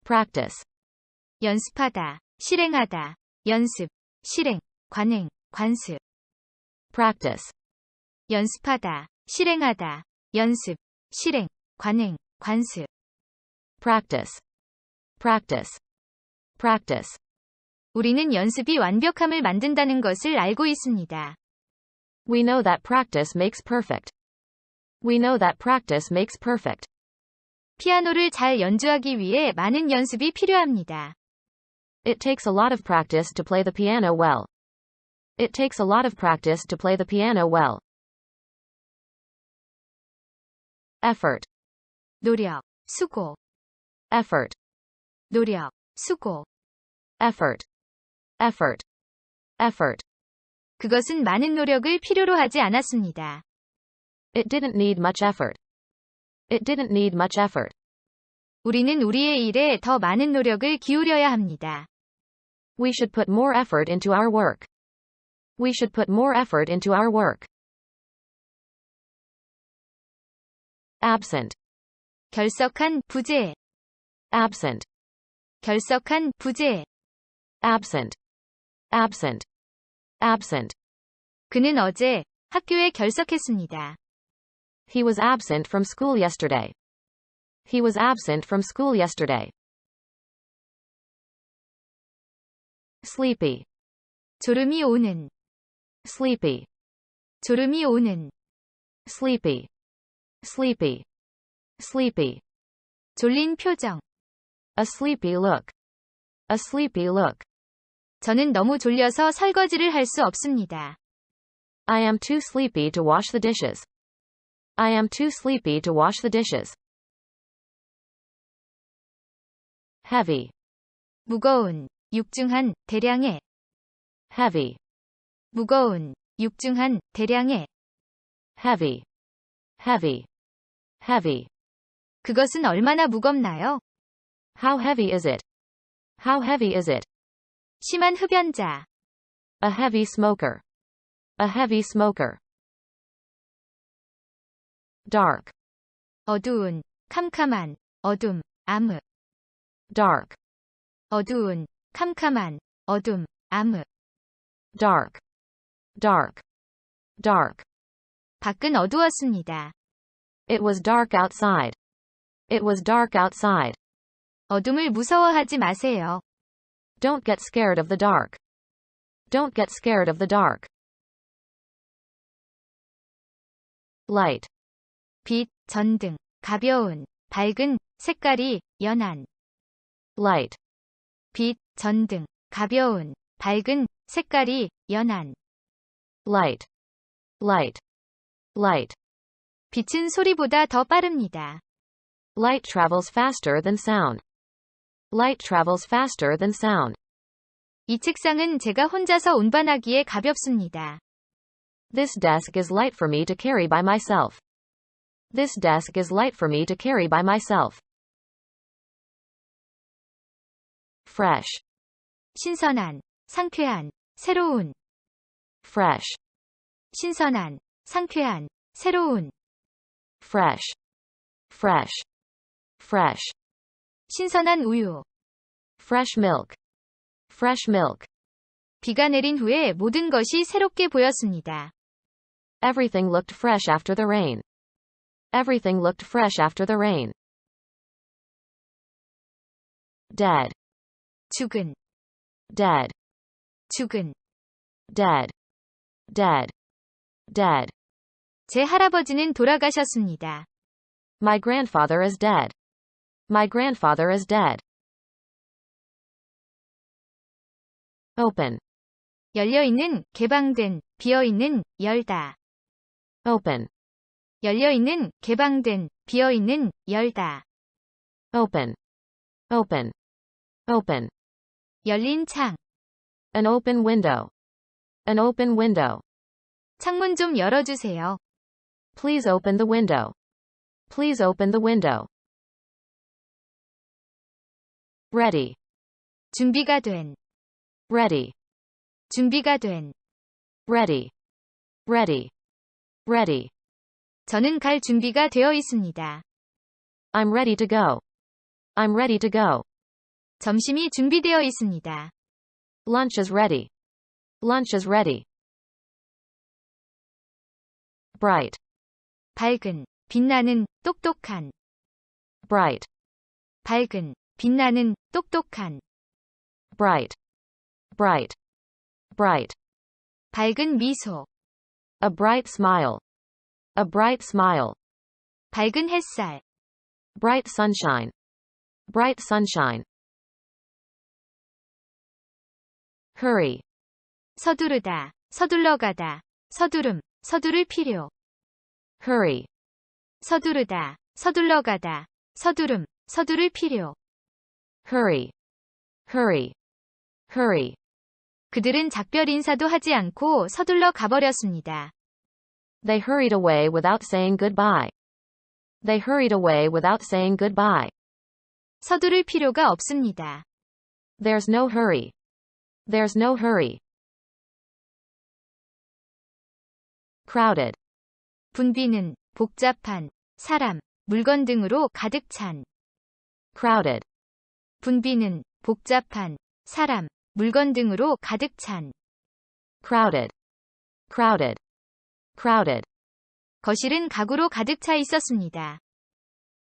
Practice. 연습하다, 실행하다, 연습, 실행, 관행, 관습. Practice. 연습하다, 실행하다, 연습, 실행, 관행, 관습. Practice. Practice. Practice. 우리는 연습이 완벽함을 만든다는 것을 알고 있습니다. We know that practice makes perfect. We know that practice makes perfect. 피아노를 잘 연주하기 위해 많은 연습이 필요합니다. It takes a lot of practice to play the piano well. It takes a lot of practice to play the piano well. Effort. 노력, 수고, Effort. 노력, 수고. Effort. Effort. Effort. 그것은 많은 노력을 필요로 하지 않았습니다. It didn't need much effort. It didn't need much effort. 우리는 우리의 일에 더 많은 노력을 기울여야 합니다. We should put more effort into our work. We should put more effort into our work. Absent. 결석한 부재. absent, 결석한 부재. absent, absent, absent. 그는 어제 학교에 결석했습니다. He was absent from school yesterday. He was absent from school yesterday. sleepy, 졸음이 오는. sleepy, 졸음이 오는. sleepy, sleepy, sleepy. 졸린 표정. A sleepy look, a sleepy look. 저는 너무 졸려서 설거지를 할 수 없습니다. I am too sleepy to wash the dishes. I am too sleepy to wash the dishes. heavy, 무거운, 육중한, 대량의. heavy, 무거운, 육중한, 대량의. heavy, heavy, heavy. 그것은 얼마나 무겁나요? How heavy is it? How heavy is it? 심한 흡연자. A heavy smoker. A heavy smoker. dark, 어두운, 캄캄한, 어둠, 암흑. dark, 어두운, 캄캄한, 어둠, 암흑. dark, dark, dark. 밖은 어두웠습니다. It was dark outside. It was dark outside. 어둠을 무서워하지 마세요. Don't get scared of the dark. Don't get scared of the dark. light, 빛, 전등, 가벼운, 밝은, 색깔이, 연한. light, 빛, 전등, 가벼운, 밝은, 색깔이, 연한. light, light, light. 빛은 소리보다 더 빠릅니다. Light travels faster than sound. Light travels faster than sound. 이 책상은 제가 혼자서 운반하기에 가볍습니다. This desk is light for me to carry by myself. This desk is light for me to carry by myself. fresh, 신선한, 상쾌한, 새로운. fresh, 신선한, 상쾌한, 새로운. fresh, fresh, fresh. 신선한 우유. fresh milk, fresh milk. 비가 내린 후에 모든 것이 새롭게 보였습니다. Everything looked fresh after the rain. Everything looked fresh after the rain. dead, 죽은, dead, 죽은. dead, dead, dead. 제 할아버지는 돌아가셨습니다. My grandfather is dead. My grandfather is dead. open, 열려있는, 개방된, 비어있는, 열다. open, 열려있는, 개방된, 비어있는, 열다. open, open, open. 열린 창. An open window. An open window. 창문 좀 열어주세요. Please open the window. Please open the window. ready, 준비가 된. ready, 준비가 된. ready, ready, ready. 저는 갈 준비가 되어 있습니다. I'm ready to go. I'm ready to go. 점심이 준비되어 있습니다. Lunch is ready. Lunch is ready. bright, 밝은, 빛나는, 똑똑한. bright, 밝은, 빛나는, 똑똑한. bright, bright, bright. 밝은 미소. A bright smile. A bright smile. 밝은 햇살. Bright sunshine. Bright sunshine. hurry, 서두르다, 서둘러가다, 서두름, 서두를 필요. hurry, 서두르다, 서둘러가다, 서두름, 서두를 필요. hurry, hurry, hurry. 그들은 작별 인사도 하지 않고 서둘러 가버렸습니다. They hurried away without saying goodbye. They hurried away without saying goodbye. 서두를 필요가 없습니다. There's no hurry. There's no hurry. crowded, 붐비는, 복잡한, 사람, 물건 등으로 가득 찬. crowded, 분비는 복잡한, 사람, 물건 등으로 가득 찬. crowded, crowded, crowded. 거실은 가구로 가득 차 있었습니다.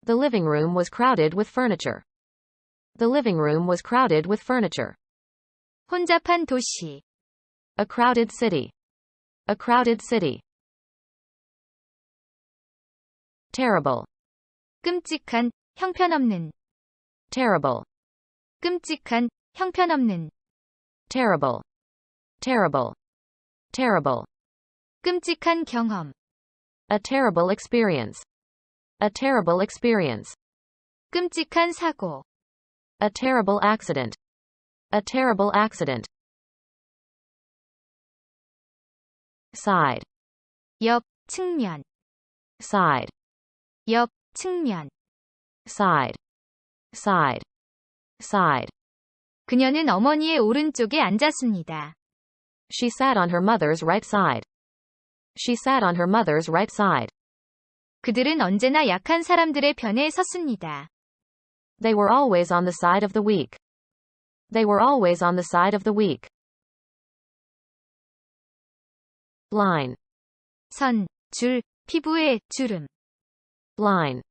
The living room was crowded with furniture. The living room was crowded with furniture. 혼잡한 도시. A crowded city. A crowded city. Terrible, 끔찍한, 형편없는. terrible, 끔찍한, 형편없는. terrible, terrible, terrible. 끔찍한 경험. A terrible experience. A terrible experience. 끔찍한 사고. A terrible accident. A terrible accident. Side, 옆, 측면. side, 옆, 측면. side, side, side. 그녀는 어머니의 오른쪽에 앉았습니다. She sat on her mother's right side. She sat on her mother's right side. 그들은 언제나 약한 사람들의 편에 섰습니다. They were always on the side of the weak. They were always on the side of the weak. Line, 선, 줄, 피부의 주름. line,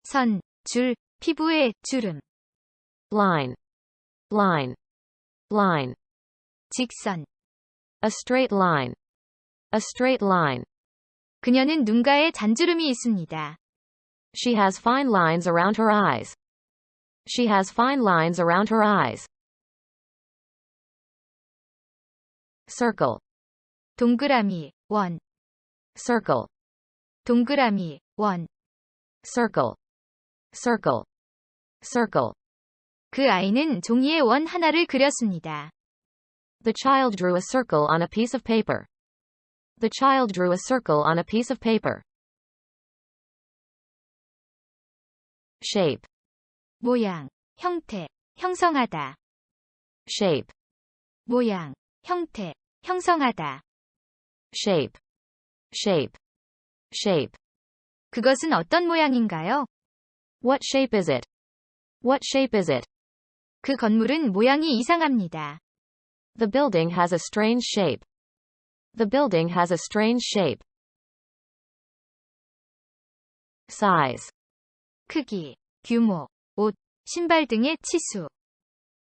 선, 줄, 피부의 주름. line, line, line. 직선. A straight line. A straight line. 그녀는 눈가에 잔주름이 있습니다. She has fine lines around her eyes. She has fine lines around her eyes. Circle, 동그라미, 원. circle, 동그라미, 원. circle, circle, circle. 그 아이는 종이에 원 하나를 그렸습니다. The child drew a circle on a piece of paper. The child drew a circle on a piece of paper. Shape, 모양, 형태, 형성하다. shape, 모양, 형태, 형성하다. shape, shape, shape. 그것은 어떤 모양인가요? What shape is it? What shape is it? 그 건물은 모양이 이상합니다. The building has a strange shape. The building has a strange shape. Size, 크기, 규모, 옷, 신발 등의 치수.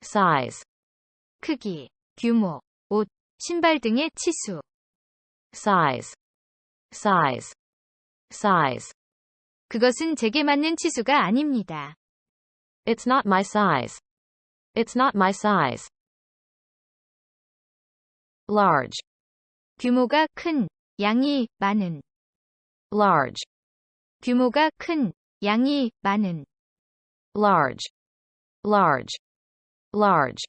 size, 크기, 규모, 옷, 신발 등의 치수. size, size, size. 그것은 제게 맞는 치수가 아닙니다. It's not my size. It's not my size. Large, 규모가 큰, 양이 많은. large, 규모가 큰, 양이 많은. large, large, large.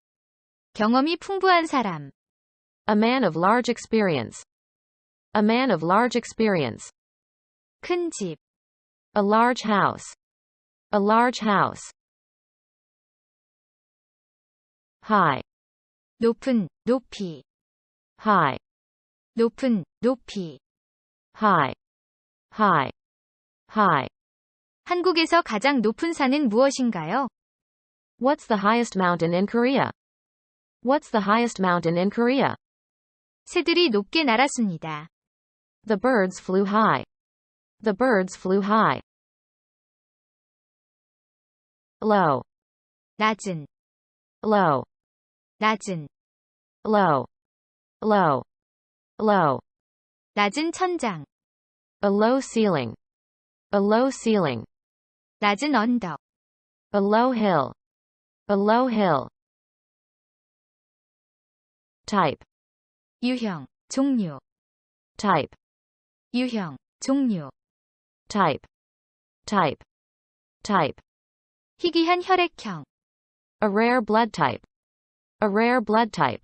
경험이 풍부한 사람. A man of large experience. A man of large experience. 큰 집. A large house. A large house. High, 높은, 높이. high, 높은, 높이. high, high, high. 한국에서 가장 높은 산은 무엇인가요? What's the highest mountain in Korea? What's the highest mountain in Korea? 새들이 높게 날았습니다. The birds flew high. The birds flew high. Low, 낮은, low, 낮은, low, low, low. 낮은 천장. A low ceiling. A low ceiling. 낮은 언덕. A low hill. A low hill. Type, 유형, 종류. type, 유형, 종류. type, type, type. 희귀한 혈액형. A rare blood type. A rare blood type.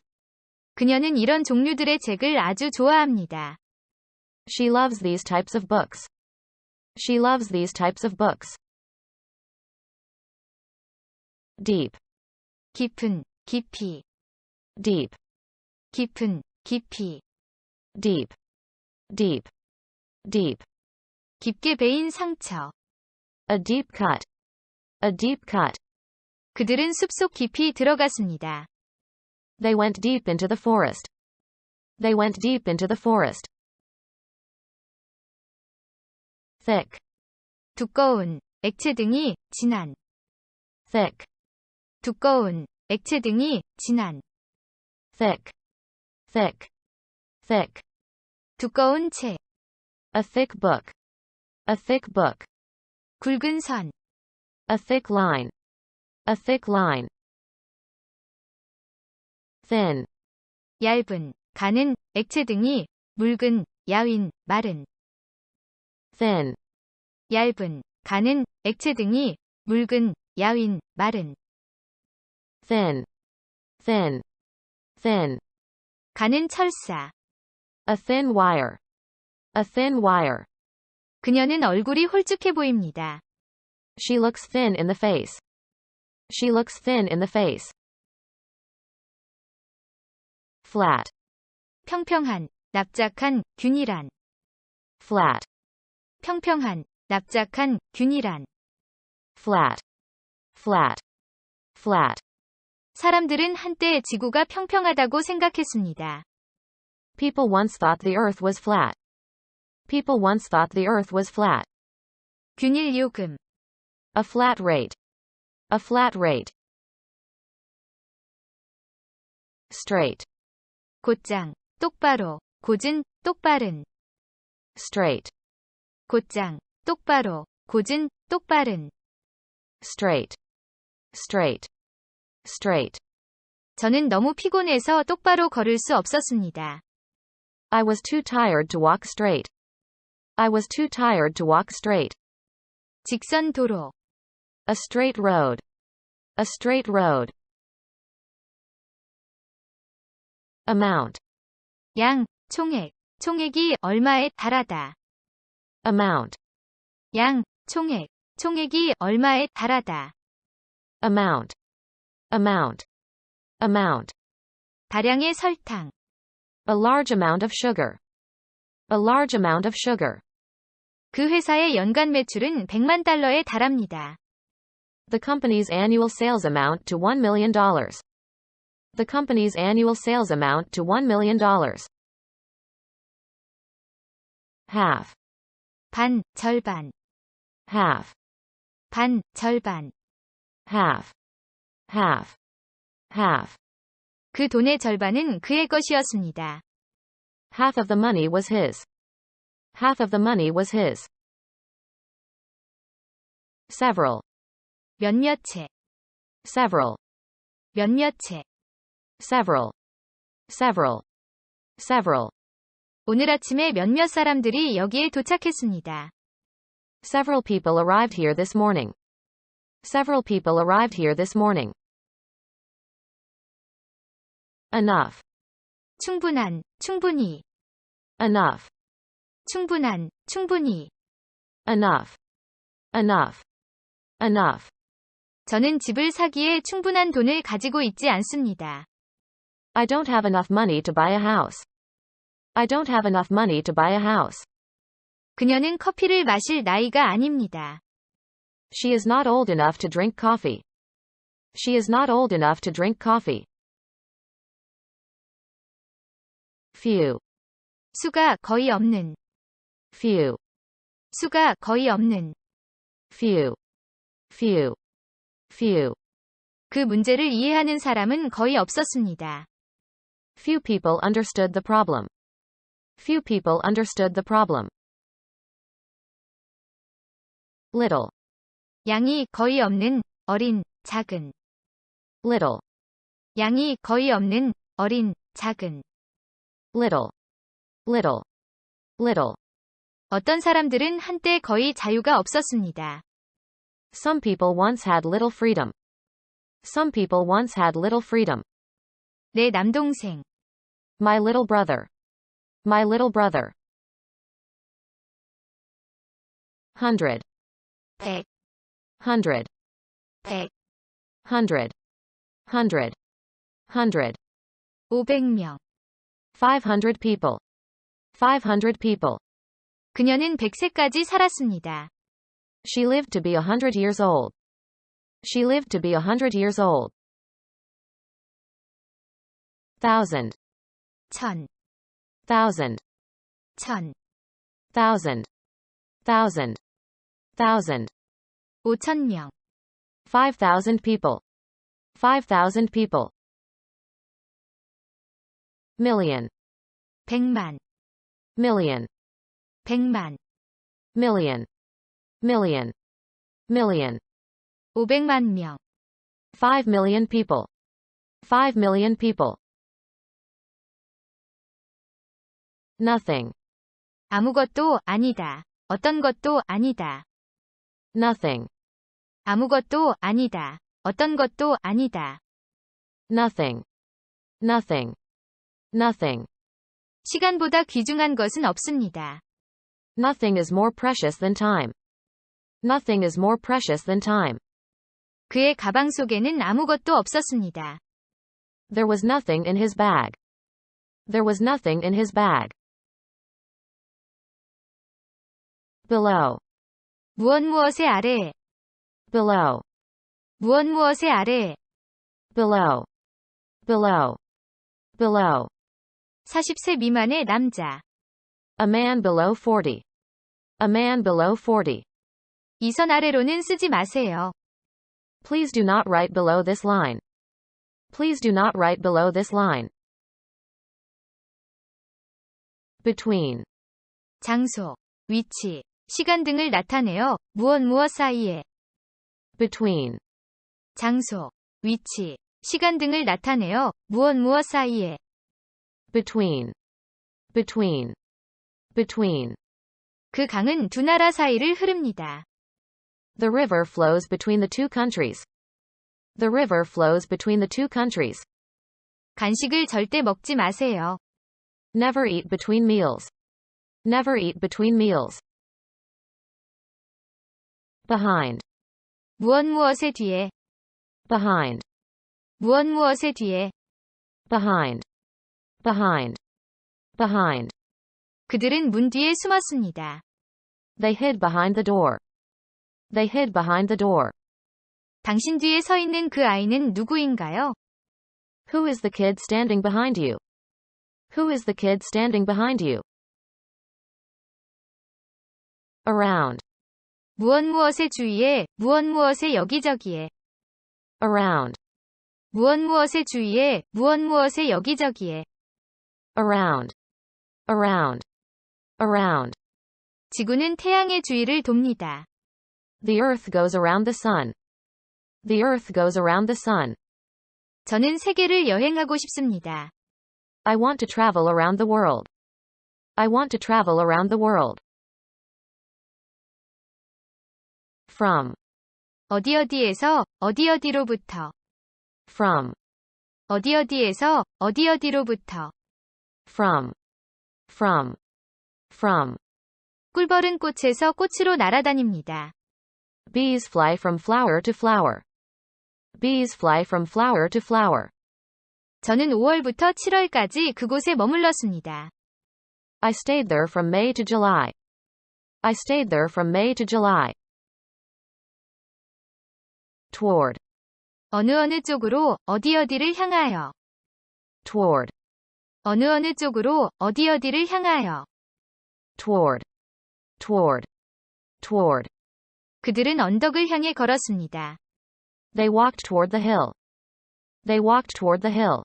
그녀는 이런 종류들의 책을 아주 좋아합니다. She loves these types of books. She loves these types of books. Deep, 깊은, 깊이. deep, 깊은, 깊이. deep, deep, deep. 깊게 베인 상처. A deep cut. A deep cut. 그들은 숲속 깊이 들어갔습니다. They went deep into the forest. They went deep into the forest. Thick. 두꺼운, 액체 등이 진한. Thick. 두꺼운, 액체 등이 진한. Thick. Thick. Thick. 두꺼운 책. A thick book. A thick book. 굵은 선. A thick line. A thick line. Thin. 얇은, 가는, 액체 등이 묽은, 야윈, 마른. Thin. 얇은, 가는, 액체 등이 묽은, 야윈, 마른. Thin. Thin. Thin. 가는 철사. A thin wire. A thin wire. 그녀는 얼굴이 홀쭉해 보입니다. She looks thin in the face. She looks thin in the face. Flat. 평평한, 납작한, 균일한. Flat. 평평한, 납작한, 균일한. Flat. Flat. Flat. 사람들은 한때 지구가 평평하다고 생각했습니다. People once thought the earth was flat. People once thought the earth was flat. 균일 요금. A flat rate. A flat rate. Straight. 곧장, 똑바로, 곧은, 똑바른. Straight. 곧장, 똑바로, 곧은, 똑바른. Straight. Straight. Straight. 저는 너무 피곤해서 똑바로 걸을 수 없었습니다. I was too tired to walk straight. I was too tired to walk straight. 직선 도로. A straight road. A straight road. Amount. 양, 총액. 총액이 얼마에 달하다. Amount. 양, 총액. 총액이 얼마에 달하다. Amount. Amount. Amount. 다량의 설탕. A large amount of sugar. A large amount of sugar. 그 회사의 연간 매출은 100만 달러에 달합니다. The company's annual sales amount to $1 million. The company's annual sales amount to $1 million. Half. 반, 절반. Half. 반, 절반. Half. Half. Half. 그 돈의 절반은 그의 것이었습니다. Half of the money was his. Half of the money was his. Several. 몇몇 채. Several. 몇몇 채. Several. Several. Several. 오늘 아침에 몇몇 사람들이 여기에 도착했습니다. Several people arrived here this morning. Several people arrived here this morning. Enough. 충분한, 충분히. Enough. 충분한, 충분히. Enough. Enough. Enough. 저는 집을 사기에 충분한 돈을 가지고 있지 않습니다. I don't have enough money to buy a house. I don't have enough money to buy a house. 그녀는 커피를 마실 나이가 아닙니다. She is not old enough to drink coffee. She is not old enough to drink coffee. Few. 수가 거의 없는. Few. 수가 거의 없는. Few. Few. Few. 그 문제를 이해하는 사람은 거의 없었습니다. Few people understood the problem. Few people understood the problem. Little. 양이 거의 없는, 어린, 작은. Little. 양이 거의 없는, 어린, 작은. Little. Little. Little. 어떤 사람들은 한때 거의 자유가 없었습니다. Some people once had little freedom. Some people once had little freedom. 내 남동생. My little brother. My little brother. 100. 100, 100. 100, 100. 100. 100. 500명. 500 people. 500 people. 그녀는 100세까지 살았습니다. She lived to be 100 years old. She lived to be 100 years old. Thousand. 천, Thousand. 천, Thousand. Thousand. Thousand. 5,000명, 5,000 people. 5,000 people. Million. 100만, Million. 100만, Million. Million. Million. 500만 명, 5 million people. 5 million people. Nothing. 아무것도 아니다. 어떤 것도 아니다. Nothing. 아무것도 아니다. 어떤 것도 아니다. Nothing. Nothing. Nothing. 시간보다 귀중한 것은 없습니다. Nothing is more precious than time. Nothing is more precious than time. 그의 가방 속에는 아무것도 없었습니다. There was nothing in his bag. There was nothing in his bag. Below. 무엇무엇의 아래, Below. 무엇무엇의 아래, Below. Below. Below. 40세 미만의 남자. A man below 40. A man below 40. 이 선 아래로는 쓰지 마세요. Please do not write below this line. Please do not write below this line. Between. 장소, 위치, 시간 등을 나타내어 무엇 사이에. Between. 장소, 위치, 시간 등을 나타내어 무엇 사이에. Between. Between. Between. 그 강은 두 나라 사이를 흐릅니다. The river flows between the two countries. The river flows between the two countries. 간식을 절대 먹지 마세요. Never eat between meals. Never eat between meals. Behind. 무엇의 뒤에, Behind. 무엇의 뒤에. Behind. Behind. Behind. 그들은 문 뒤에 숨었습니다. They hid behind the door. They hid behind the door. 당신 뒤에 서 있는 그 아이는 누구인가요? Who is the kid standing behind you? Who is the kid standing behind you? Around. 무엇의 주위에, 무엇의 여기저기에. Around. 무엇의 주위에, 무엇의 여기저기에. Around. Around. Around. 지구는 태양의 주위를 돕니다. The earth goes around the sun. The earth goes around the sun. 저는 세계를 여행하고 싶습니다. I want to travel around the world. I want to travel around the world. From. 어디에서, 어디로부터. From. 어디에서, 어디로부터. From. From. From. 꿀벌은 꽃에서 꽃으로 날아다닙니다. Bees fly from flower to flower. Bees fly from flower to flower. 저는 5월부터 7월까지 그곳에 머물렀습니다. I stayed there from May to July. I stayed there from May to July. Toward. 어느 쪽으로, 어디를 향하여. Toward. 어느 쪽으로, 어디를 향하여. Toward. Toward. Toward. 그들은 언덕을 향해 걸었습니다. They walked toward the hill. They walked toward the hill.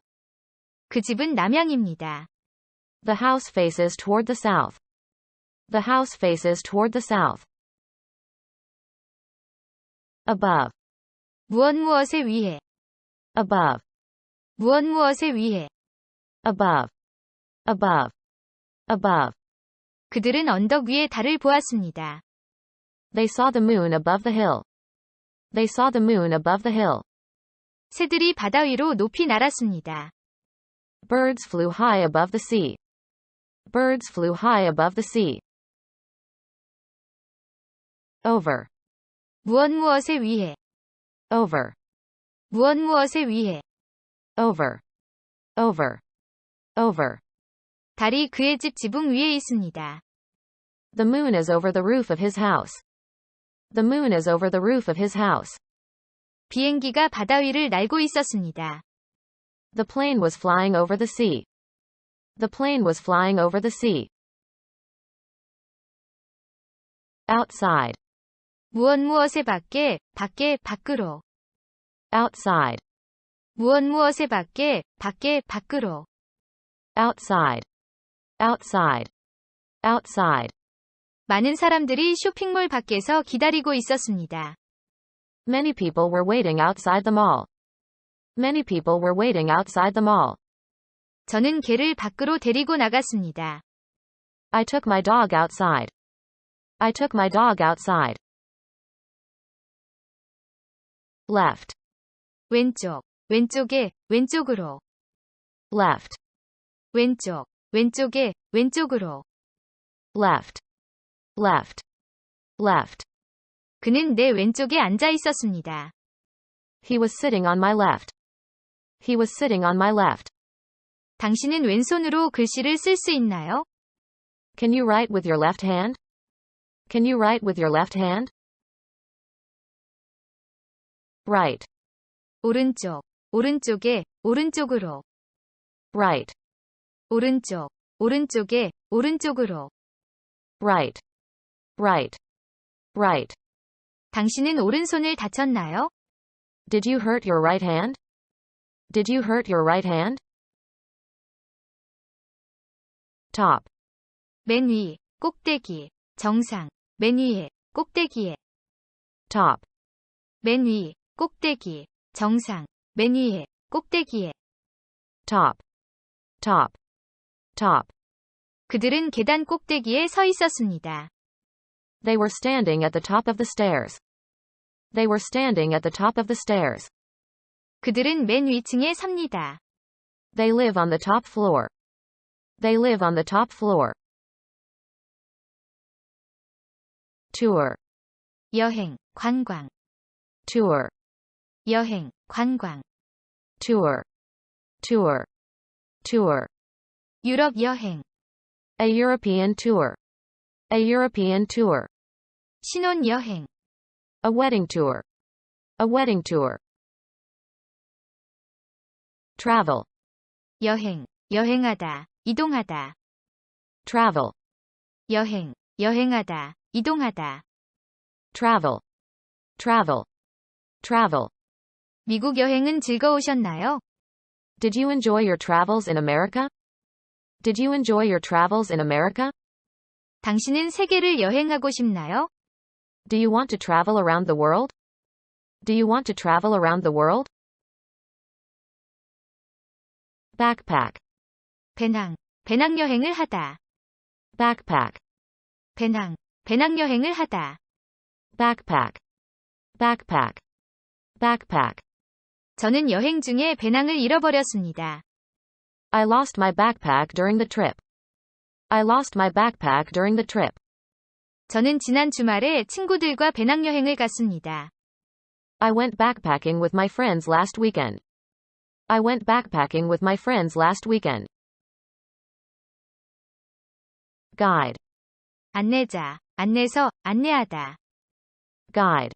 그 집은 남향입니다. The house faces toward the south. The house faces toward the south. Above. 무엇의 위에. Above. 무엇의 위에. Above. Above. Above. 그들은 언덕 위에 달을 보았습니다. They saw the moon above the hill. They saw the moon above the hill. 새들이 바다 위로 높이 날았습니다. Birds flew high above the sea. Birds flew high above the sea. Over. 무엇의 위에. Over. 무엇의 위에. Over. Over. Over. 달이 그의 집 지붕 위에 있습니다. The moon is over the roof of his house. The moon is over the roof of his house. 비행기가 바다 위를 날고 있었습니다. The plane was flying over the sea. The plane was flying over the sea. Outside. 무엇에 밖에, 밖으로. Outside. 무엇에 밖에, 밖으로. Outside. Outside. Outside. 많은 사람들이 쇼핑몰 밖에서 기다리고 있었습니다. Many people were waiting outside the mall. Many people were waiting outside the mall. 저는 개를 밖으로 데리고 나갔습니다. I took my dog outside. I took my dog outside. Left. 왼쪽에, 왼쪽으로. Left. 왼쪽에, 왼쪽으로. Left. Left. Left. 그는 내 왼쪽에 앉아 있었습니다. He was sitting on my left. He was sitting on my left. 당신은 왼손으로 글씨를 쓸 수 있나요? Can you write with your left hand? Can you write with your left hand? Right. 오른쪽에, 오른쪽으로. Right. 오른쪽에, 오른쪽으로. Right. Right. Right. 당신은 오른손을 다쳤나요? Did you hurt your right hand? Did you hurt your right hand? Top. 맨 위, 꼭대기, 정상, 맨 위에, 꼭대기에. Top. 맨 위, 꼭대기, 정상, 맨 위에, 꼭대기에. Top. Top. Top. 그들은 계단 꼭대기에 서 있었습니다. They were standing at the top of the stairs. They were standing at the top of the stairs. 그들은 맨 위층에 삽니다. They live on the top floor. They live on the top floor. Tour. 여행, 관광. Tour. 여행, 관광. Tour. Tour. Tour. 유럽 여행. A European tour. A European tour. 신혼 여행. A wedding tour. A wedding tour. Travel. 여행, 여행하다, 이동하다. Travel. 여행, 여행하다, 이동하다. Travel. Travel. Travel. 미국 여행은 즐거우셨나요? Did you enjoy your travels in America? Did you enjoy your travels in America? 당신은 세계를 여행하고 싶나요? Do you want to travel around the world? Do you want to travel around the world? Backpack. 배낭 여행을 하다. Backpack. 배낭 여행을 하다. Backpack. Backpack. Backpack. 저는 여행 중에 배낭을 잃어버렸습니다. I lost my backpack during the trip. I lost my backpack during the trip. 저는 지난 주말에 친구들과 배낭여행을 갔습니다. I went backpacking with my friends last weekend. I went backpacking with my friends last weekend. Guide. 안내자, 안내서, 안내하다. Guide.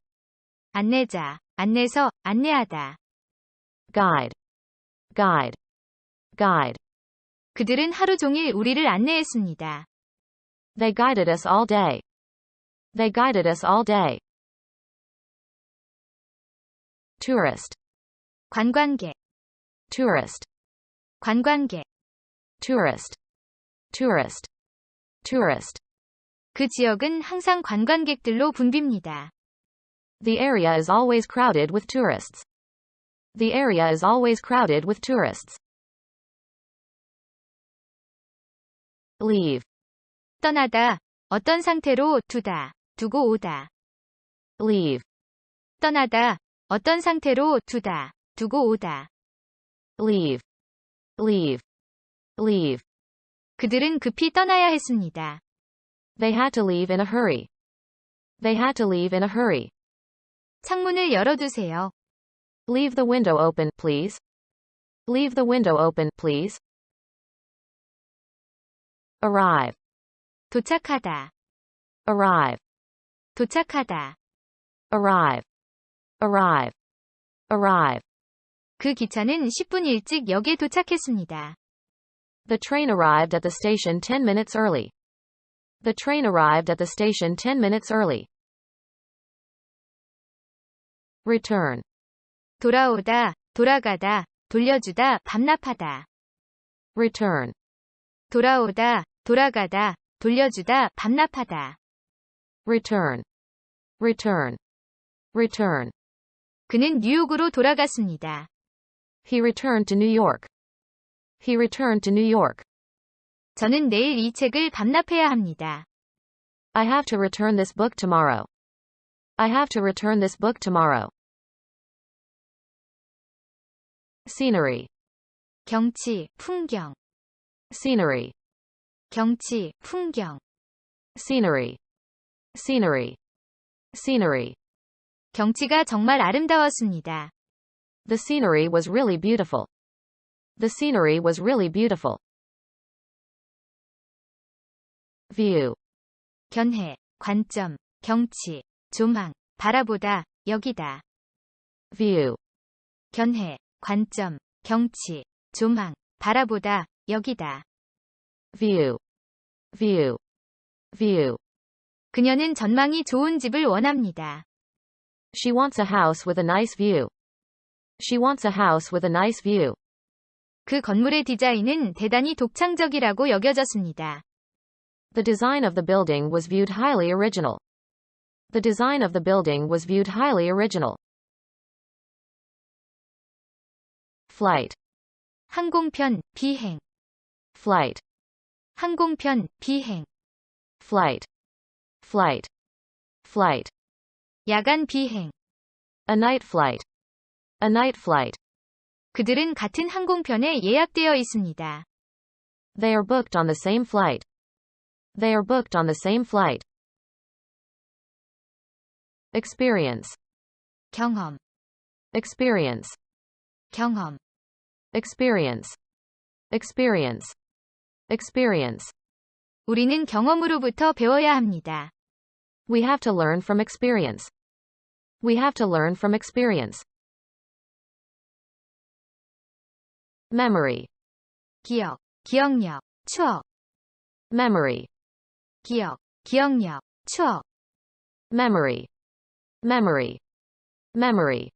안내자, 안내서, 안내하다. Guide. Guide. Guide. 그들은 하루 종일 우리를 안내했습니다. They guided us all day. They guided us all day. Tourist. 관광객, Tourist. 관광객. Tourist. Tourist. Tourist. 그 지역은 항상 관광객들로 붐빕니다. The area is always crowded with tourists. The area is always crowded with tourists. Leave. 떠나다, 어떤 상태로 두다, 두고 오다. Leave. 떠나다, 어떤 상태로 두다, 두고 오다. Leave. Leave. Leave. 그들은 급히 떠나야 했습니다. They had to leave in a hurry. They had to leave in a hurry. 창문을 열어두세요. Leave the window open, please. Leave the window open, please. Arrive. 도착하다, Arrive. 도착하다. arrive, arrive, arrive. 그 기차는 10분 일찍 역에 도착했습니다. The train arrived at the station 10 minutes early. The train arrived at the station 10 minutes early. Return, 돌아오다, 돌아가다, 돌려주다, 반납하다. return, 돌아오다, 돌아가다, 돌려주다, 반납하다. return, return, return. 그는 뉴욕으로 돌아갔습니다. He returned to New York. He returned to New York. 저는 내일 이 책을 반납해야 합니다. I have to return this book tomorrow. I have to return this book tomorrow. Scenery, 경치, 풍경. scenery, 경치, 풍경. scenery, scenery, scenery. 경치가 정말 아름다웠습니다. The scenery was really beautiful. The scenery was really beautiful. View, 견해, 관점, 경치, 조망, 바라보다, 여기다. view, 견해, 관점, 경치, 조망, 바라보다, 여기다. view, view, view. 그녀는 전망이 좋은 집을 원합니다. She wants a house with a nice view. She wants a house with a nice view. 그 건물의 디자인은 대단히 독창적이라고 여겨졌습니다. The design of the building was viewed highly original. The design of the building was viewed highly original. Flight, 항공편, 비행. flight, 항공편, 비행. flight, flight, flight. 야간 비행. A night flight. A night flight. 그들은 같은 항공편에 예약되어 있습니다. They are booked on the same flight. They are booked on the same flight. Experience, 경험, experience, 경험. experience, experience, experience. 우리는 경험으로부터 배워야 합니다. We have to learn from experience. We have to learn from experience. Memory, 기억, 기억력, 추억. memory, 기억, 기억력, 추억. memory, memory, memory.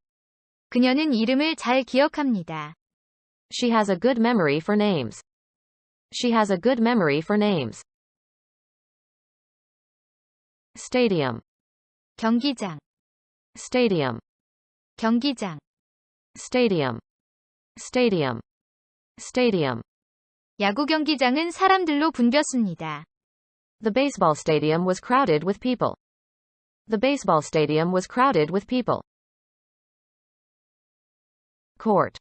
그녀는 이름을 잘 기억합니다. She has a good memory for names. She has a good memory for names. Stadium, 경기장, stadium, 경기장. stadium, stadium, stadium. 야구 경기장은 사람들로 붐볐습니다. The baseball stadium was crowded with people. The baseball stadium was crowded with people. Court,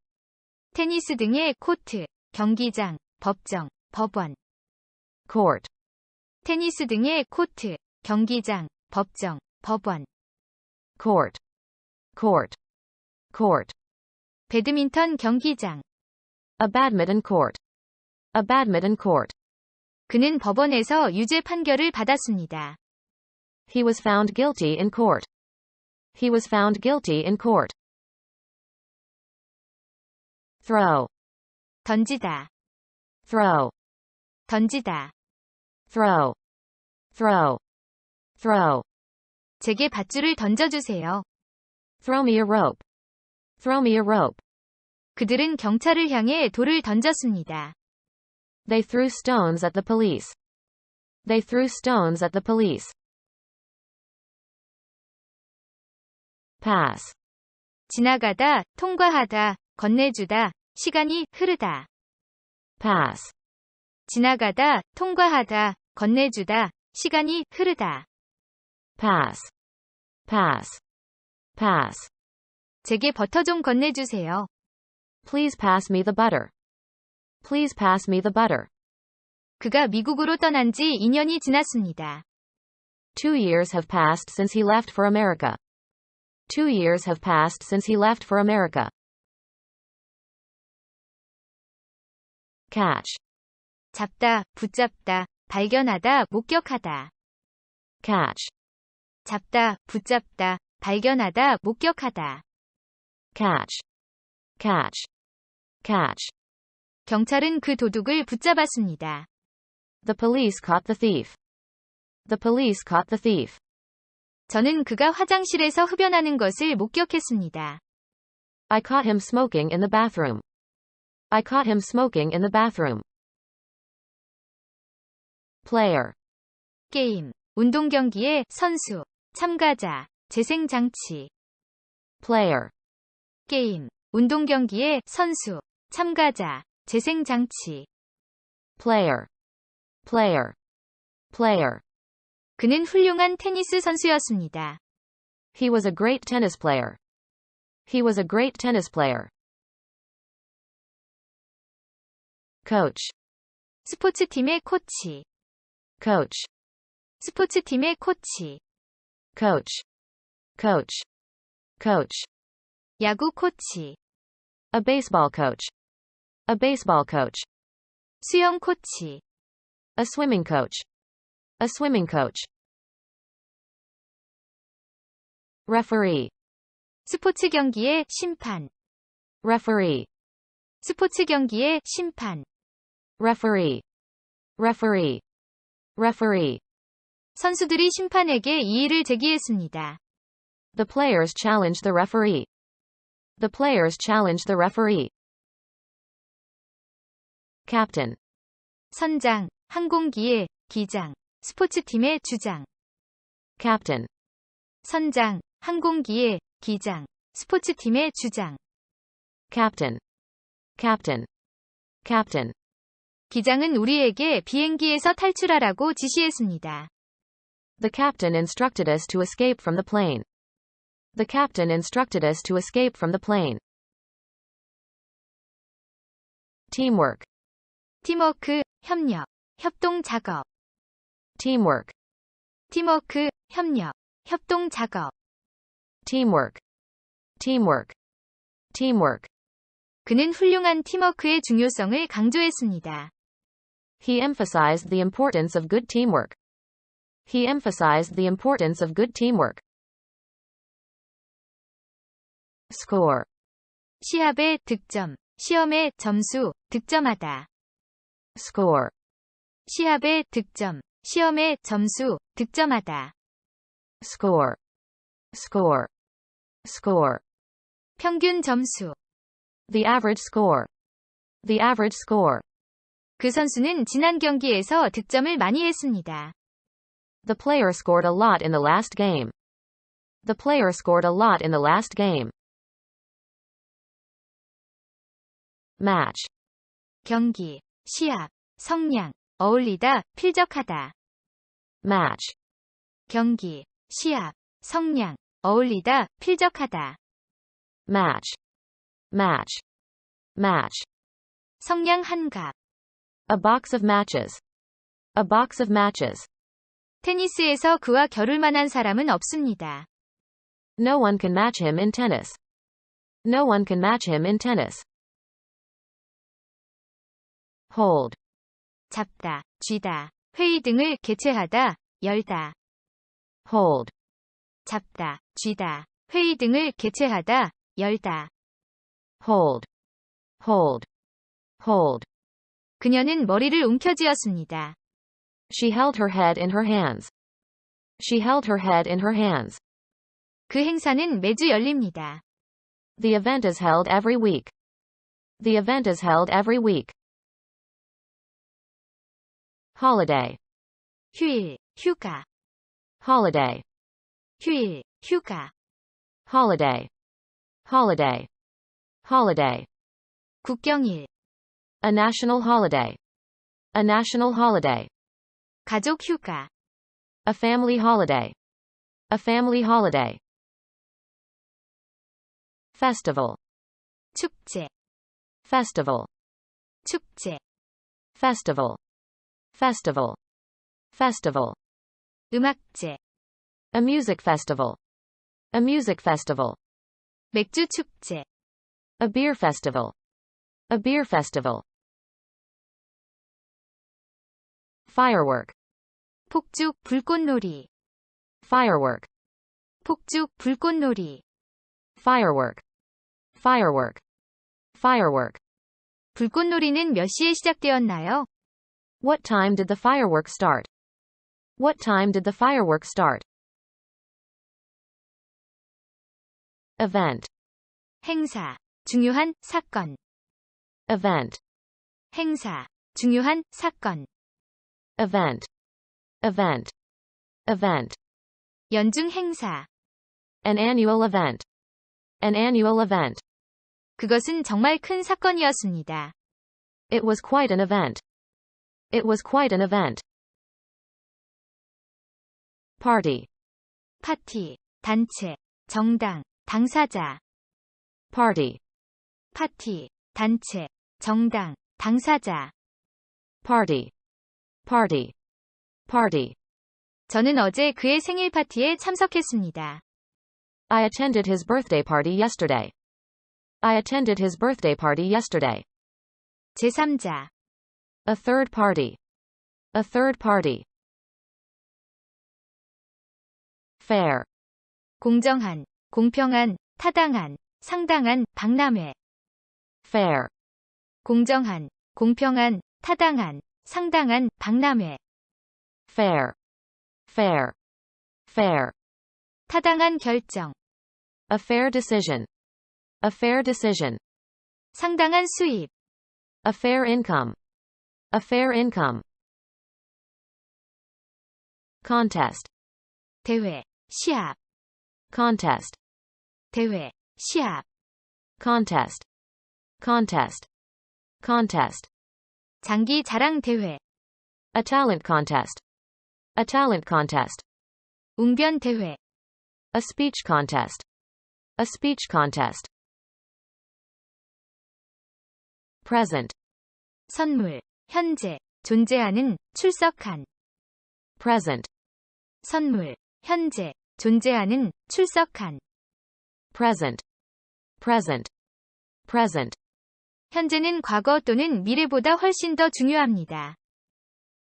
테니스 등의 코트, 경기장, 법정, 법원. court, 테니스 등의 코트, 경기장, 법정, 법원. court, court, court. 배드민턴 경기장. A badminton court. A badminton court. 그는 법원에서 유죄 판결을 받았습니다. He was found guilty in court. He was found guilty in court. Throw, 던지다, throw, 던지다. throw, throw, throw. 제게 밧줄을 던져주세요. Throw me a rope. Throw me a rope. 그들은 경찰을 향해 돌을 던졌습니다. They threw stones at the police. They threw stones at the police. Pass, 지나가다, 통과하다, 건네주다, 시간이 흐르다. pass, 지나가다, 통과하다, 건네주다, 시간이 흐르다. pass, pass, pass. 제게 버터 좀 건네주세요. Please pass me the butter. Please pass me the butter. 그가 미국으로 떠난 지 2년이 지났습니다. 2 years have passed since he left for America. 2 years have passed since he left for America. Catch, 잡다, 붙잡다, 발견하다, 목격하다. catch, 잡다, 붙잡다, 발견하다, 목격하다. catch, catch, catch. 경찰은 그 도둑을 붙잡았습니다. The police caught the thief. The police caught the thief. 저는 그가 화장실에서 흡연하는 것을 목격했습니다. I caught him smoking in the bathroom. I caught him smoking in the bathroom. player, 게임, 운동 경기의 선수, 참가자, 재생장치. player, 게임, 운동 경기의 선수, 참가자, 재생장치. player, player, player. 그는 훌륭한 테니스 선수였습니다. He was a great tennis player. He was a great tennis player. coach, 스포츠팀의 코치, coach, 스포츠팀의 코치. coach, coach, coach. 야구 코치, A baseball coach. A baseball coach. 수영 코치, A swimming coach. A swimming coach. referee, 스포츠 경기의 심판, referee, 스포츠 경기의 심판. referee, referee, referee. 선수들이 심판에게 이의를 제기했습니다. The players challenged the referee. The players challenged the referee. captain, 선장, 항공기의 기장, 스포츠팀의 주장. captain, 선장, 항공기의 기장, 스포츠팀의 주장. captain, captain, captain. 기장은 우리에게 비행기에서 탈출하라고 지시했습니다. The captain instructed us to escape from the plane. The captain instructed us to escape from the plane. teamwork, 팀워크, 협력, 협동 작업. teamwork, 팀워크, 협력, 협동 작업. teamwork, teamwork, teamwork. 그는 훌륭한 팀워크의 중요성을 강조했습니다. He emphasized the importance of good teamwork. He emphasized the importance of good teamwork. score, 시합의 득점, 시험의 점수, 득점하다. score, 시합의 득점, 시험의 점수, 득점하다. score, score, score. 평균 점수. The average score. The average score. 그 선수는 지난 경기에서 득점을 많이 했습니다. The player scored a lot in the last game. The player scored a lot in the last game. match, 경기, 시합, 성량, 어울리다, 필적하다. match, 경기, 시합, 성량, 어울리다, 필적하다. match, match, match. 성량 한갑. A box of matches. A box of matches. 테니스에서 그와 겨룰 만한 사람은 없습니다. No one can match him in tennis. No one can match him in tennis. hold, 잡다, 쥐다, 회의 등을 개최하다, 열다. hold, 잡다, 쥐다, 회의 등을 개최하다, 열다. hold, hold, hold. 그녀는 머리를 움켜쥐었습니다. She held her head in her hands. She held her head in her hands. 그 행사는 매주 열립니다. The event is held every week. The event is held every week. holiday, 휴일, 휴가. holiday, 휴일, 휴가. holiday, holiday, holiday. 국경일. A national holiday. A national holiday. 가족 휴가. A family holiday. A family holiday. festival, 축제, festival, 축제. festival, festival, festival. 음악제. A music festival. A music festival. 맥주 축제. A beer festival. A beer festival. firework, 폭죽, 불꽃놀이. firework, 폭죽, 불꽃놀이. Firework. Firework. Firework. 불꽃놀이는 몇 시에 시작되었나요? What time did the fireworks start? What time did the fireworks start? Event. 행사, 중요한 사건. Event. 행사, 중요한 사건. Event. Event. Event. 연중 행사. An annual event. An annual event. 그것은 정말 큰 사건이었습니다. It was quite an event. It was quite an event. Party. 파티, 단체, 정당, 당사자. Party. 파티, 단체, 정당, 당사자. Party. Party. Party. 저는 어제 그의 생일 파티에 참석했습니다. I attended his birthday party yesterday. I attended his birthday party yesterday. 제3자. A third party. A third party. Fair. 공정한, 공평한, 타당한, 상당한, 박람회. Fair. 공정한, 공평한, 타당한, 상당한, 박람회. Fair. Fair. Fair. 타당한 결정. A fair decision. A fair decision. 상당한 수입. A fair income. A fair income. Contest. 대회, 시합. Contest. 대회, 시합. Contest. Contest. Contest. 장기 자랑 대회. A talent contest. A talent contest. 웅변 대회. A speech contest. A speech contest. Present. 선물, 현재, 존재하는, 출석한. Present. 선물, 현재, 존재하는, 출석한. Present. Present. Present. 현재는 과거 또는 미래보다 훨씬 더 중요합니다.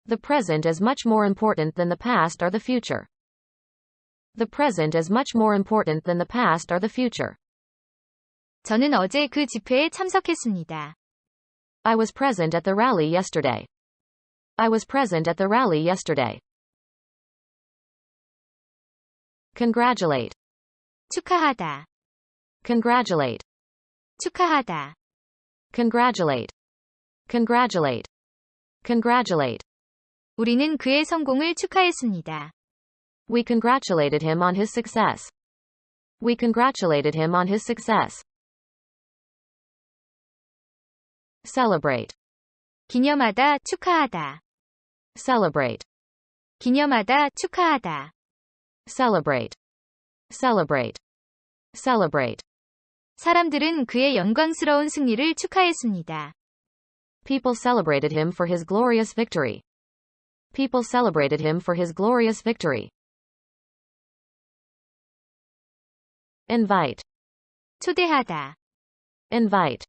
The present is much more important than the past or the future. The present is much more important than the past or the future. 저는 어제 그 집회에 참석했습니다. I was present at the rally yesterday. I was present at the rally yesterday. Congratulate. 축하하다. Congratulate. 축하하다. Congratulate. Congratulate. Congratulate. 우리는 그의 성공을 축하했습니다. We congratulated him on his success. We congratulated him on his success. Celebrate. 기념하다, 축하하다. Celebrate. 기념하다, 축하하다. Celebrate. Celebrate. Celebrate. 사람들은 그의 영광스러운 승리를 축하했습니다. People celebrated him for his glorious victory. People celebrated him for his glorious victory. Invite. 초대하다. Invite.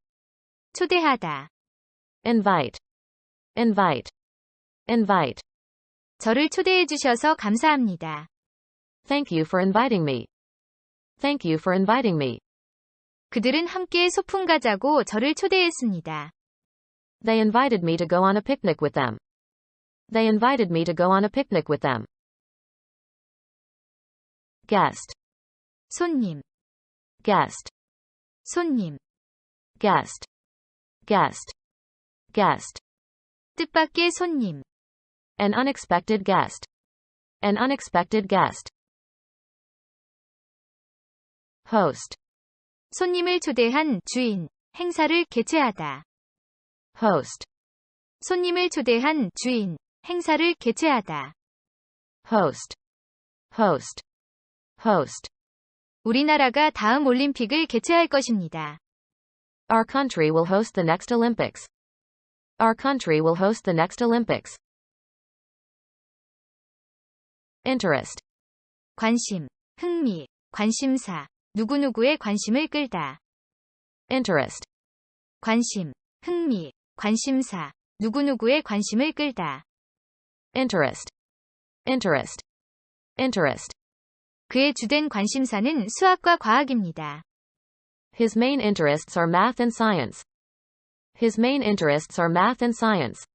초대하다. Invite. Invite. Invite. 저를 초대해 주셔서 감사합니다. Thank you for inviting me. Thank you for inviting me. 그들은 함께 소풍 가자고 저를 초대했습니다. They invited me to go on a picnic with them. They invited me to go on a picnic with them. Guest. 손님, Guest. 손님. Guest. Guest. Guest. 뜻밖의 손님. An unexpected guest. An unexpected guest. Host. 손님을 초대한 주인, 행사를 개최하다. Host. 손님을 초대한 주인, 행사를 개최하다. Host. Host. Host. 우리나라가 다음 올림픽을 개최할 것입니다. Our country will host the next Olympics. Our country will host the next Olympics. Interest. 관심, 흥미, 관심사, 누구누구의 관심을 끌다. Interest. 관심, 흥미, 관심사, 누구누구의 관심을 끌다. Interest. Interest. Interest. 그의 주된 관심사는 수학과 과학입니다. His main interests are math and science. His main interests are math and science.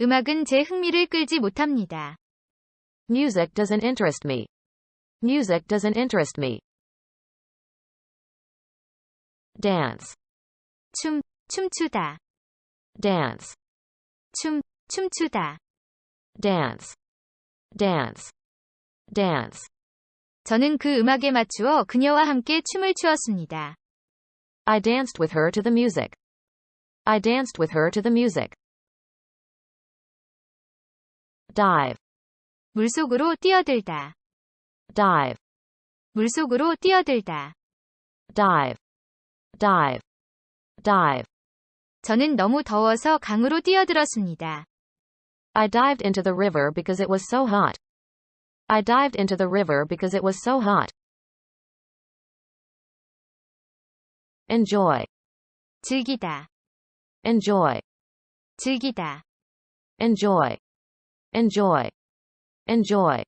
음악은 제 흥미를 끌지 못합니다. Music doesn't interest me. Music doesn't interest me. Dance. 춤추다. Dance. 춤추다. Dance. Dance. Dance. 저는 그 음악에 맞추어 그녀와 함께 춤을 추었습니다. I danced with her to the music. I danced with her to the music. Dive. 물속으로 뛰어들다. Dive. 물속으로 뛰어들다. Dive. Dive. Dive. 저는 너무 더워서 강으로 뛰어들었습니다. I dived into the river because it was so hot. I dived into the river because it was so hot. Enjoy. 즐기다. Enjoy. 즐기다. Enjoy. Enjoy. Enjoy.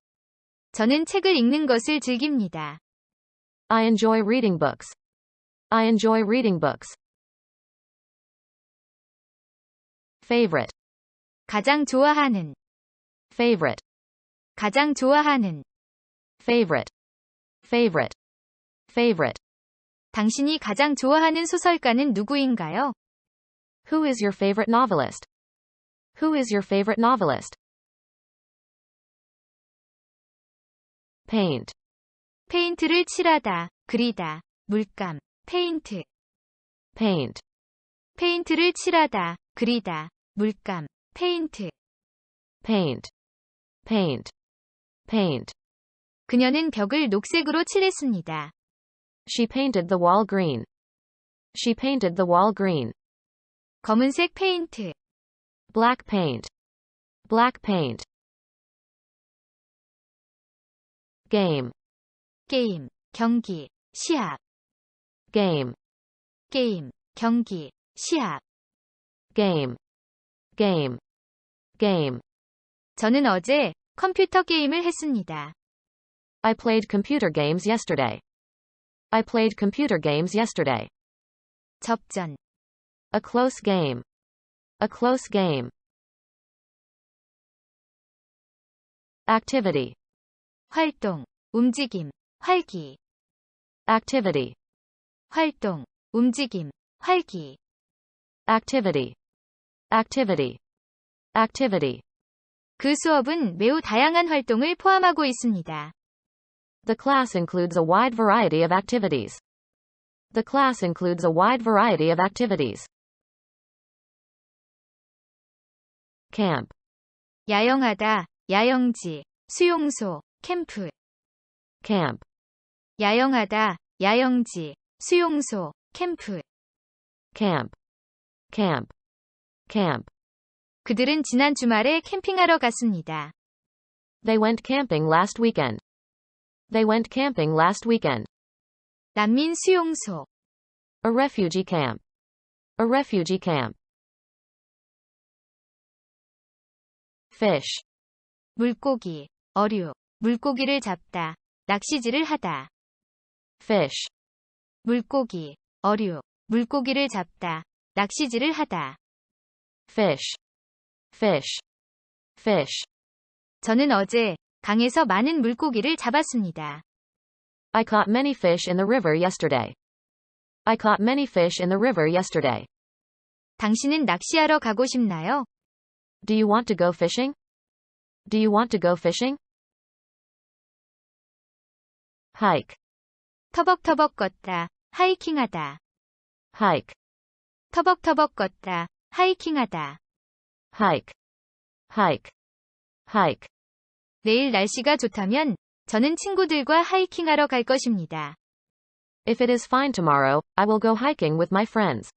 저는 책을 읽는 것을 즐깁니다. I enjoy reading books. I enjoy reading books. Favorite. 가장 좋아하는. Favorite. 가장 좋아하는. Favorite. Favorite. Favorite. 당신이 가장 좋아하는 소설가는 누구인가요? Who is your favorite novelist? Who is your favorite novelist? Paint. 페인트를 칠하다, 그리다, 물감, 페인트. Paint. 페인트를 칠하다, 그리다, 물감, 페인트. Paint. Paint. Paint. 그녀는 벽을 녹색으로 칠했습니다. She painted the wall green. She painted the wall green. 검은색 페인트. Black paint. Black paint. Game. 게임, 경기, 시합. Game. 게임, 경기, 시합. Game. Game. Game. 저는 어제 컴퓨터 게임을 했습니다. I played computer games yesterday. I played computer games yesterday. 접전. A close game. A close game. Activity. 활동, 움직임, 활기. Activity. 활동, 움직임, 활기. Activity. Activity. Activity. 그 수업은 매우 다양한 활동을 포함하고 있습니다. The class includes a wide variety of activities. The class includes a wide variety of activities. Camp. 야영하다, 야영지, 수용소, 캠프. Camp. 야영하다, 야영지, 수용소, 캠프. Camp. Camp. Camp. 그들은 지난 주말에 캠핑하러 갔습니다. They went camping last weekend. They went camping last weekend. 난민 수용소. A refugee camp. A refugee camp. Fish. 물고기, 어류, 물고기를 잡다, 낚시질을 하다. Fish. 물고기, 어류, 물고기를 잡다, 낚시질을 하다. Fish. Fish. Fish. 저는 어제 강에서 많은 물고기를 잡았습니다. I caught many fish in the river yesterday. I caught many fish in the river yesterday. 당신은 낚시하러 가고 싶나요? Do you want to go fishing? Do you want to go fishing? Hike. 터벅터벅 걷다, 하이킹하다. Hike. 터벅터벅 걷다, 하이킹하다. Hike. Hike. Hike. 내일 날씨가 좋다면 저는 친구들과 하이킹하러 갈 것입니다. If it is fine tomorrow, I will go hiking with my friends.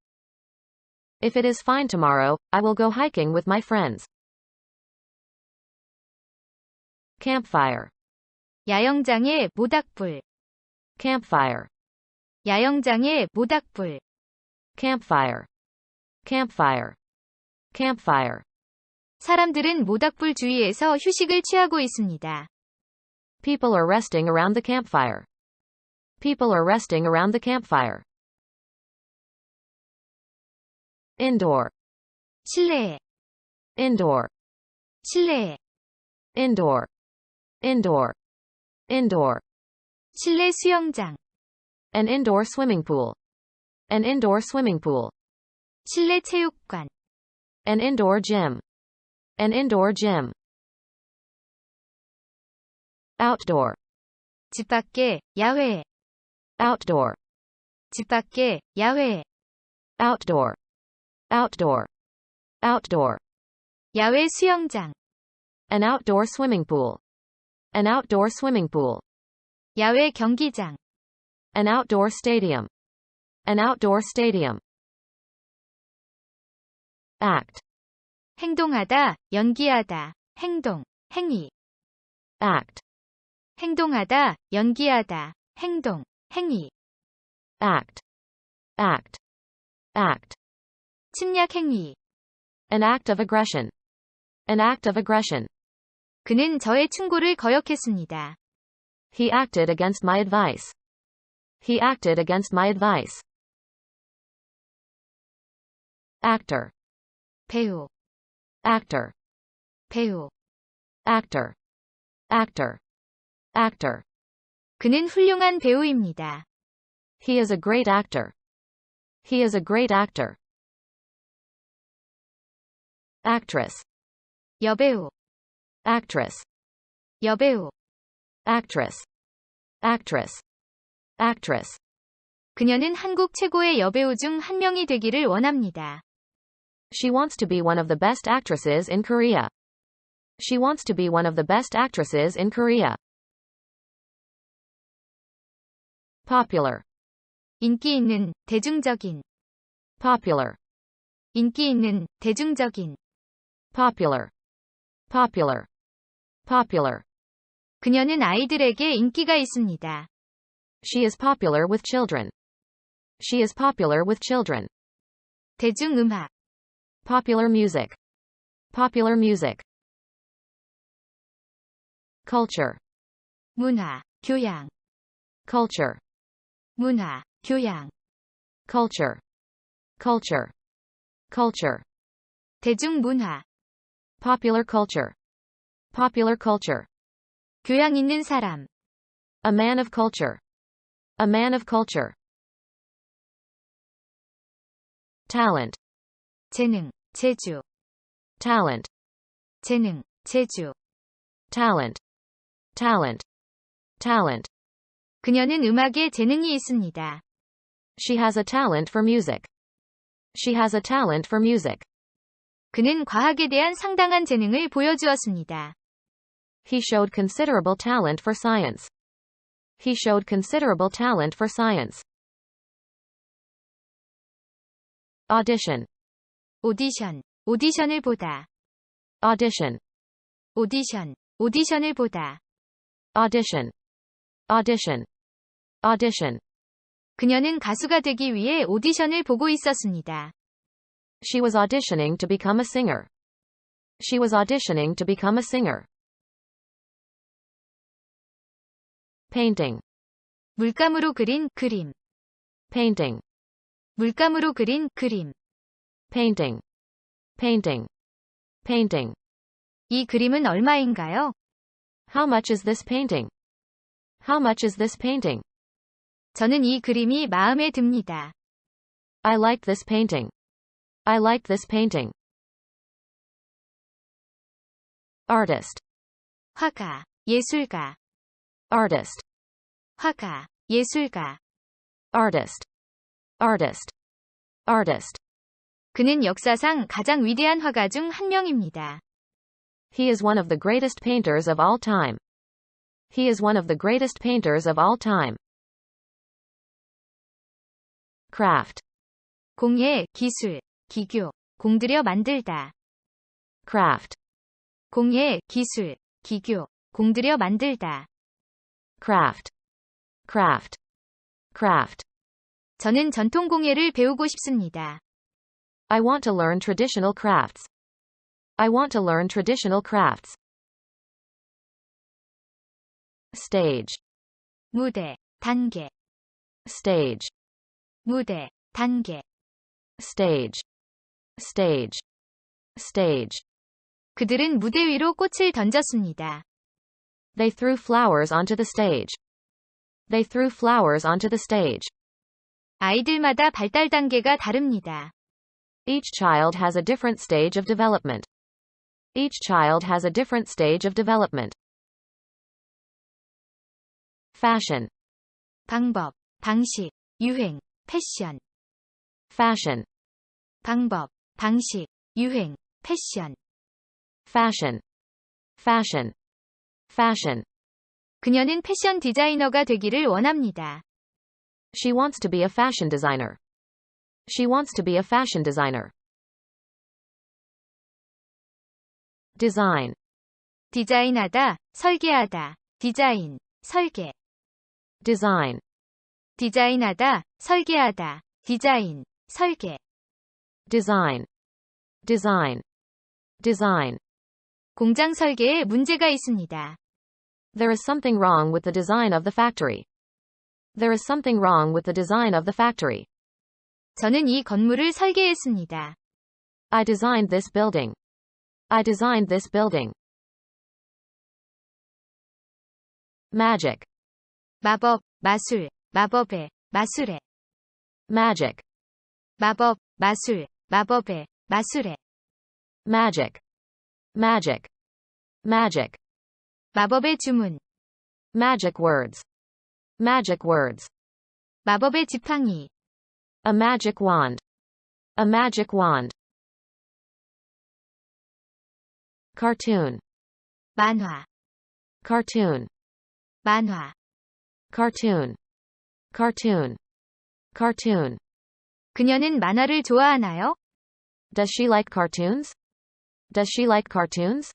If it is fine tomorrow, I will go hiking with my friends. Campfire. 야영장의 모닥불. Campfire. 야영장의 모닥불. Campfire. Campfire. Campfire. 사람들은 모닥불 주위에서 휴식을 취하고 있습니다. People are resting around the campfire. People are resting around the campfire. Indoor. 실내에, Indoor. 실내에, Indoor. Indoor. Indoor. 실내 수영장, An indoor swimming pool. An indoor swimming pool. 실내 체육관, An indoor gym. An indoor gym. Outdoor. 집 밖에, 야외에, Outdoor. 집 밖에, 야외에, Outdoor. Outdoor. Outdoor. 야외 수영장, An outdoor swimming pool. An outdoor swimming pool. 야외 경기장, An outdoor stadium. An outdoor stadium. Act. 행동하다, 연기하다, 행동, 행위, Act. 행동하다, 연기하다, 행동, 행위, Act. Act. Act. 침략 행위. An act of aggression. An act of aggression. 그는 저의 충고를 거역했습니다. He acted against my advice. He acted against my advice. Actor. 배우, Actor. 배우. Actor. Actor. Actor. 그는 훌륭한 배우입니다. He is a great actor. He is a great actor. Actress. 여배우, Actress. 여배우. Actress. Actress. Actress. 그녀는 한국 최고의 여배우 중 한 명이 되기를 원합니다. She wants to be one of the best actresses in Korea. She wants to be one of the best actresses in Korea. Popular. 인기 있는, 대중적인. Popular. 인기 있는, 대중적인. Popular. Popular. Popular. 그녀는 아이들에게 인기가 있습니다. She is popular with children. She is popular with children. 대중음악, Popular music. Popular music. Culture. 문화, 교양. Culture. 문화, 교양. Culture. Culture. Culture. 대중문화, Popular culture. Popular culture. 교양 있는 사람. A man of culture. A man of culture. Talent. 재능, 재주. Talent. 재능, 재주. Talent. Talent. Talent. 그녀는 음악에 재능이 있습니다. She has a talent for music. She has a talent for music. 그는 과학에 대한 상당한 재능을 보여주었습니다. He showed considerable talent for science. He showed considerable talent for science. Audition. 오디션, 오디션을 보다. Audition. 오디션, 오디션을 보다. Audition. Audition. Audition. 그녀는 가수가 되기 위해 오디션을 보고 있었습니다. She was auditioning to become a singer. She was auditioning to become a singer. Painting. 물감으로 그린 그림. Painting. 물감으로 그린 그림. Painting. Painting. Painting. 이 그림은 얼마인가요? How much is this painting? How much is this painting? 저는 이 그림이 마음에 듭니다. I like this painting. I like this painting. Artist. 화가, 예술가. Artist. 화가, 예술가. Artist. Artist. Artist. 그는 역사상 가장 위대한 화가 중 한 명입니다. He is one of the greatest painters of all time. He is one of the greatest painters of all time. Craft. 공예, 기술, 기교, 공들여 만들다. Craft. 공예, 기술, 기교, 공들여 만들다. Craft. Craft. Craft. 저는 전통 공예를 배우고 싶습니다. I want to learn traditional crafts. I want to learn traditional crafts. stage, 무대, 단계, stage, 무대, 단계. stage, stage, stage. 그들은 무대 위로 꽃을 던졌습니다. They threw flowers onto the stage. They threw flowers onto the stage. 아이들마다 발달 단계가 다릅니다. Each child has a different stage of development. Each child has a different stage of development. Fashion, 방법, 방식, 유행, 패션. fashion, 방법, 방식, 유행, 패션. fashion, fashion, fashion. 그녀는 패션 디자이너가 되기를 원합니다. She wants to be a fashion designer. She wants to be a fashion designer. Design, 디자인하다, 설계하다, 디자인, 설계. design, 디자인하다, 설계하다, 디자인, 설계. design, design, design. 공장 설계에 문제가 있습니다. There is something wrong with the design of the factory. There is something wrong with the design of the factory. 저는 이 건물을 설계했습니다. I designed this building. I designed this building. Magic, 마법, 마술, 마법의, 마술의. magic, 마법, 마술, 마법의, 마술의. magic, magic, magic. 마법의 주문, Magic words. Magic words. 마법의 지팡이, A magic wand. A magic wand. Cartoon. 만화, Cartoon. 만화. Cartoon. Cartoon. Cartoon. 그녀는 만화를 좋아하나요? Does she like cartoons? Does she like cartoons?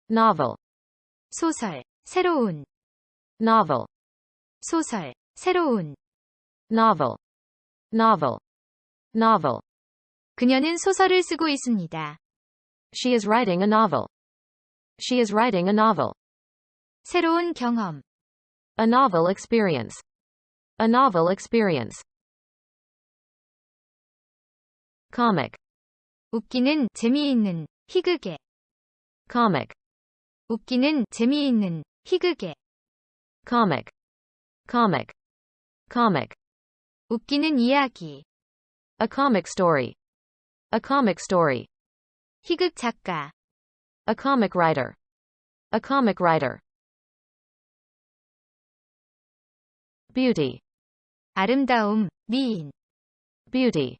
Novel. 소설, 새로운, Novel. 소설, 새로운. Novel. Novel. Novel. 그녀는 소설을 쓰고 있습니다. She is writing a novel. She is writing a novel. 새로운 경험, A novel experience. A novel experience. Comic. 웃기는, 재미있는, 희극의. Comic. 웃기는, 재미있는, 희극의. Comic. Comic. Comic. 웃기는 이야기, A comic story. A comic story. 희극 작가, A comic writer. A comic writer. Beauty. 아름다움, 미인, Beauty.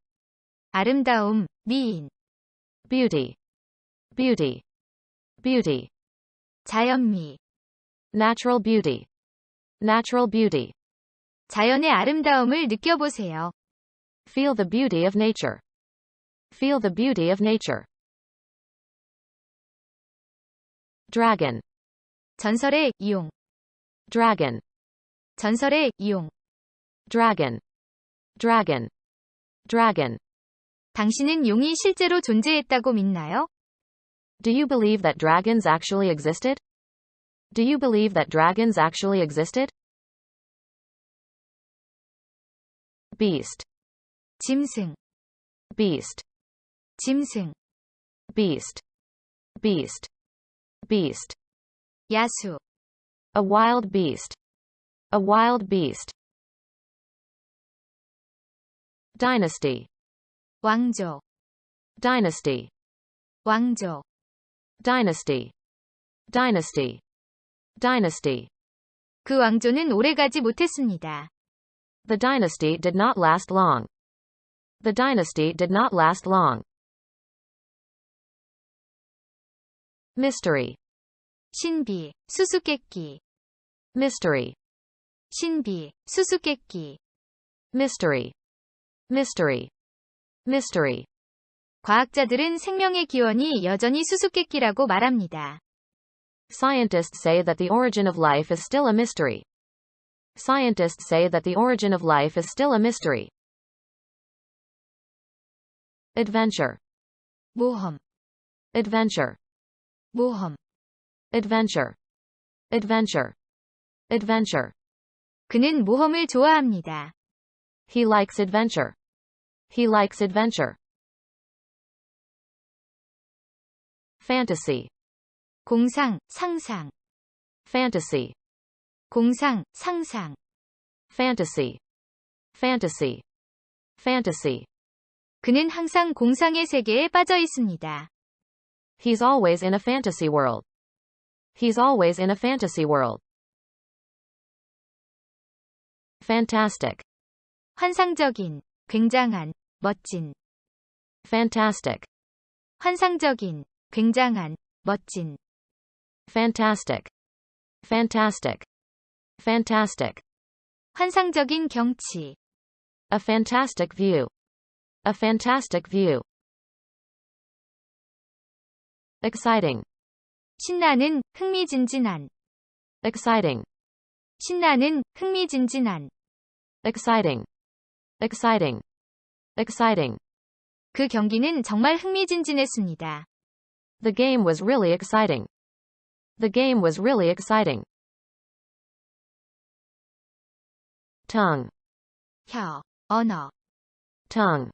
아름다움, 미인. Beauty. Beauty. Beauty. 자연미, Natural beauty. Natural beauty. 자연의 아름다움을 느껴보세요. Feel the beauty of nature. Feel the beauty of nature. Dragon. 전설의 이용, Dragon. 전설의 이용. Dragon. Dragon. Dragon. 당신은 용이 실제로 존재했다고 믿나요? Do you believe that dragons actually existed? Do you believe that dragons actually existed? Beast. 짐승, Beast. 짐승. Beast. Beast. Beast. 야수, A wild beast. A wild beast. Dynasty. 왕조, Dynasty. 왕조. Dynasty. Dynasty. Dynasty. 그 왕조는 오래가지 못했습니다. The dynasty did not last long. The dynasty did not last long. Mystery. 신비, 수수께끼. Mystery. 신비, 수수께끼. Mystery. Mystery. Mystery. 과학자들은 생명의 기원이 여전히 수수께끼라고 말합니다. Scientists say that the origin of life is still a mystery. Scientists say that the origin of life is still a mystery. Adventure. 모험, Adventure. 모험. adventure, adventure, adventure. 그는 모험을 좋아합니다. He likes adventure. He likes adventure. Fantasy, 공상, 상상. fantasy, 공상, 상상. fantasy, fantasy, fantasy. 그는 항상 공상의 세계에 빠져 있습니다. He's always in a fantasy world. He's always in a fantasy world. Fantastic, 환상적인, 굉장한, 멋진. fantastic, 환상적인, 굉장한, 멋진. fantastic, fantastic, fantastic. 환상적인 경치. A fantastic view. A fantastic view. Exciting, 신나는, 흥미진진한. exciting, 신나는, 흥미진진한. exciting, exciting, exciting. 그 경기는 정말 흥미진진했습니다. The game was really exciting. The game was really exciting. Tongue, 혀, 언어, tongue,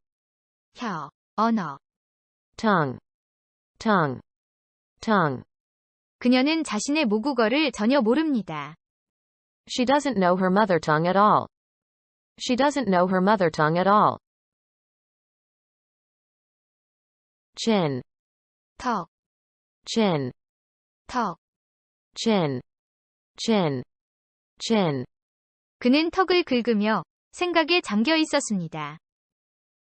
혀, 언어. tongue, tongue, tongue. 그녀는 자신의 모국어를 전혀 모릅니다. She doesn't know her mother tongue at all. She doesn't know her mother tongue at all. Chin, 턱, chin, 턱. chin, chin, chin. 그는 턱을 긁으며 생각에 잠겨 있었습니다.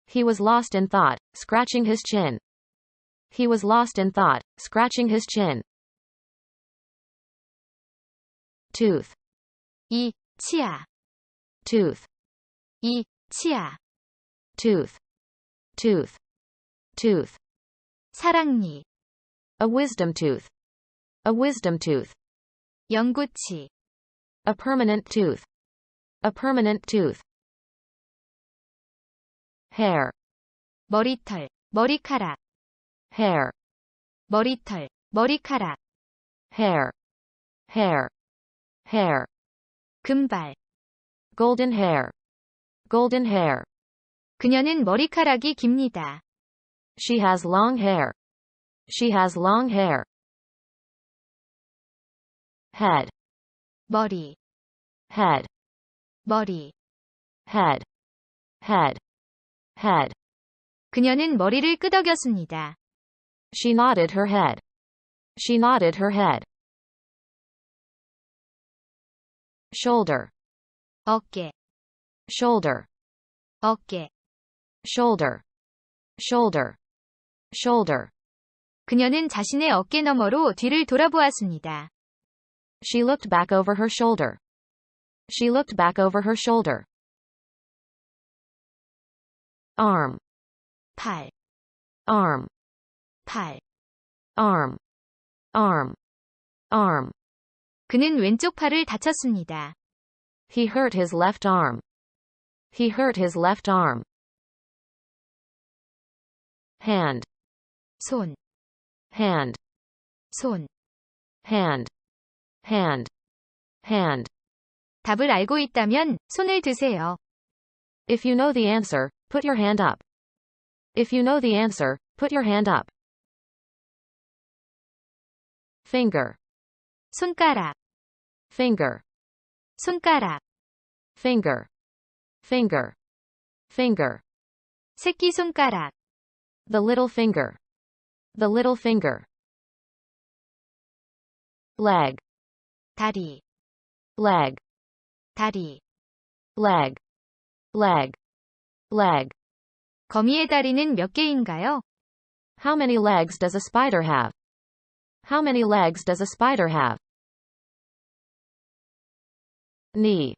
He was lost in thought, scratching his chin. He was lost in thought, scratching his chin. Tooth, 이, 치아, tooth, 이, 치아. tooth, tooth, tooth. 사랑니, A wisdom tooth. A wisdom tooth. 연구치. A permanent tooth. A permanent tooth. Hair, 머리털, 머리카락. hair, 머리털, 머리카락. hair, hair, hair. 금발. Golden hair, golden hair. 그녀는 머리카락이 깁니다. She has long hair. She has long hair. Head, 머리, head, 머리. head, head, head. 그녀는 머리를 끄덕였습니다. She nodded her head. She nodded her head. Shoulder, 어깨, shoulder, 어깨. shoulder, shoulder, shoulder. 그녀는 자신의 어깨 너머로 뒤를 돌아보았습니다. She looked back over her shoulder. She looked back over her shoulder. Arm, 팔, arm, 팔. arm, arm, arm. 그는 왼쪽 팔을 다쳤습니다. He hurt his left arm. He hurt his left arm. Hand, 손, hand, 손. hand, hand, hand. 답을 알고 있다면 손을 드세요. If you know the answer, put your hand up. If you know the answer, put your hand up. Finger, 손가락, finger, 손가락. finger, finger, finger. 새끼손가락, The little finger, the little finger. Leg, 다리, leg, 다리. leg, leg, leg. 거미의 다리는 몇 개인가요? How many legs does a spider have? How many legs does a spider have? Knee,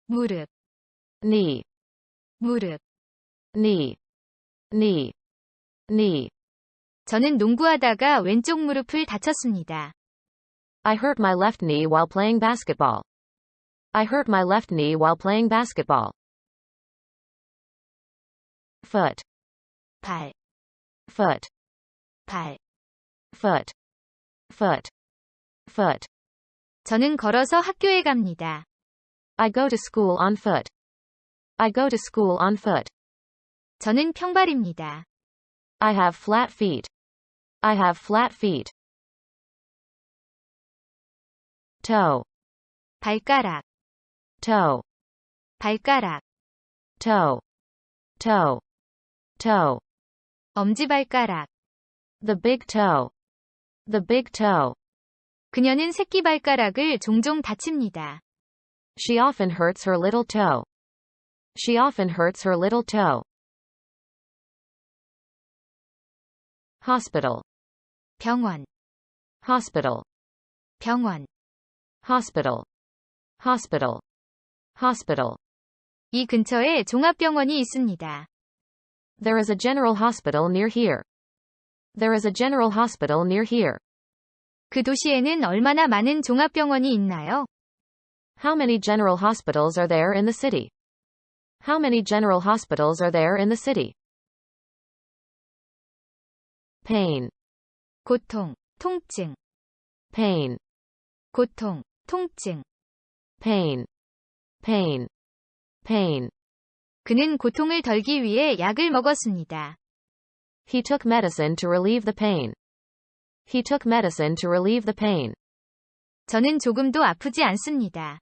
무릎, knee, 무릎. knee, knee, knee. 저는 농구하다가 왼쪽 무릎을 다쳤습니다. I hurt my left knee while playing basketball. I hurt my left knee while playing basketball. Foot, 발, foot, 발. foot, foot. Foot. 저는 걸어서 학교에 갑니다. I go to school on foot. I go to school on foot. 저는 평발입니다. I have flat feet. I have flat feet. Toe. 발가락, Toe. 발가락, Toe. Toe. Toe. 엄지발가락. The big toe. The big toe. 그녀는 새끼발가락을 종종 다칩니다. She often hurts her little toe. She often hurts her little toe. Hospital. 병원, Hospital. 병원. Hospital. Hospital. Hospital. 이 근처에 종합병원이 있습니다. There is a general hospital near here. There is a general hospital near here. 그 도시에는 얼마나 많은 종합병원이 있나요? How many general hospitals are there in the city? How many general hospitals are there in the city? Pain. 고통, 통증, Pain. 고통, 통증. Pain. Pain. Pain. 그는 고통을 덜기 위해 약을 먹었습니다. He took medicine to relieve the pain. He took medicine to relieve the pain. 저는 조금도 아프지 않습니다.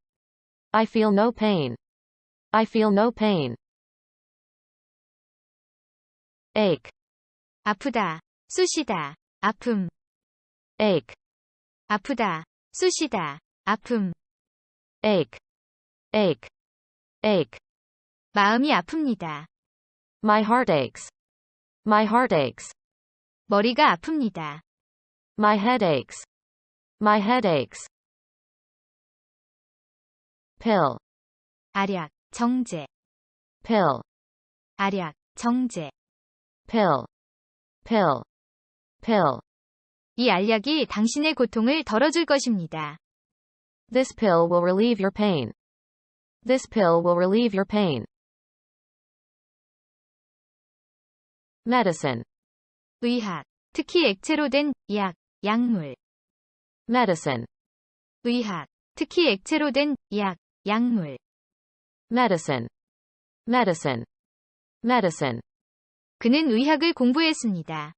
I feel no pain. I feel no pain. Ache. 아프다, 쑤시다, 아픔. Ache. 아프다, 쑤시다, 아픔. Ache. Ache. Ache. 마음이 아픕니다. My heart aches. My heart aches. 머리가 아픕니다. My head aches. My head aches. Pill. 알약, 정제, Pill. 알약, 정제. Pill. Pill. Pill. 이 알약이 당신의 고통을 덜어줄 것입니다. This pill will relieve your pain. This pill will relieve your pain. Medicine. 의학, 특히 액체로 된 약, 약물. Medicine. 의학, 특히 액체로 된 약, 약물. Medicine. Medicine. Medicine. 그는 의학을 공부했습니다.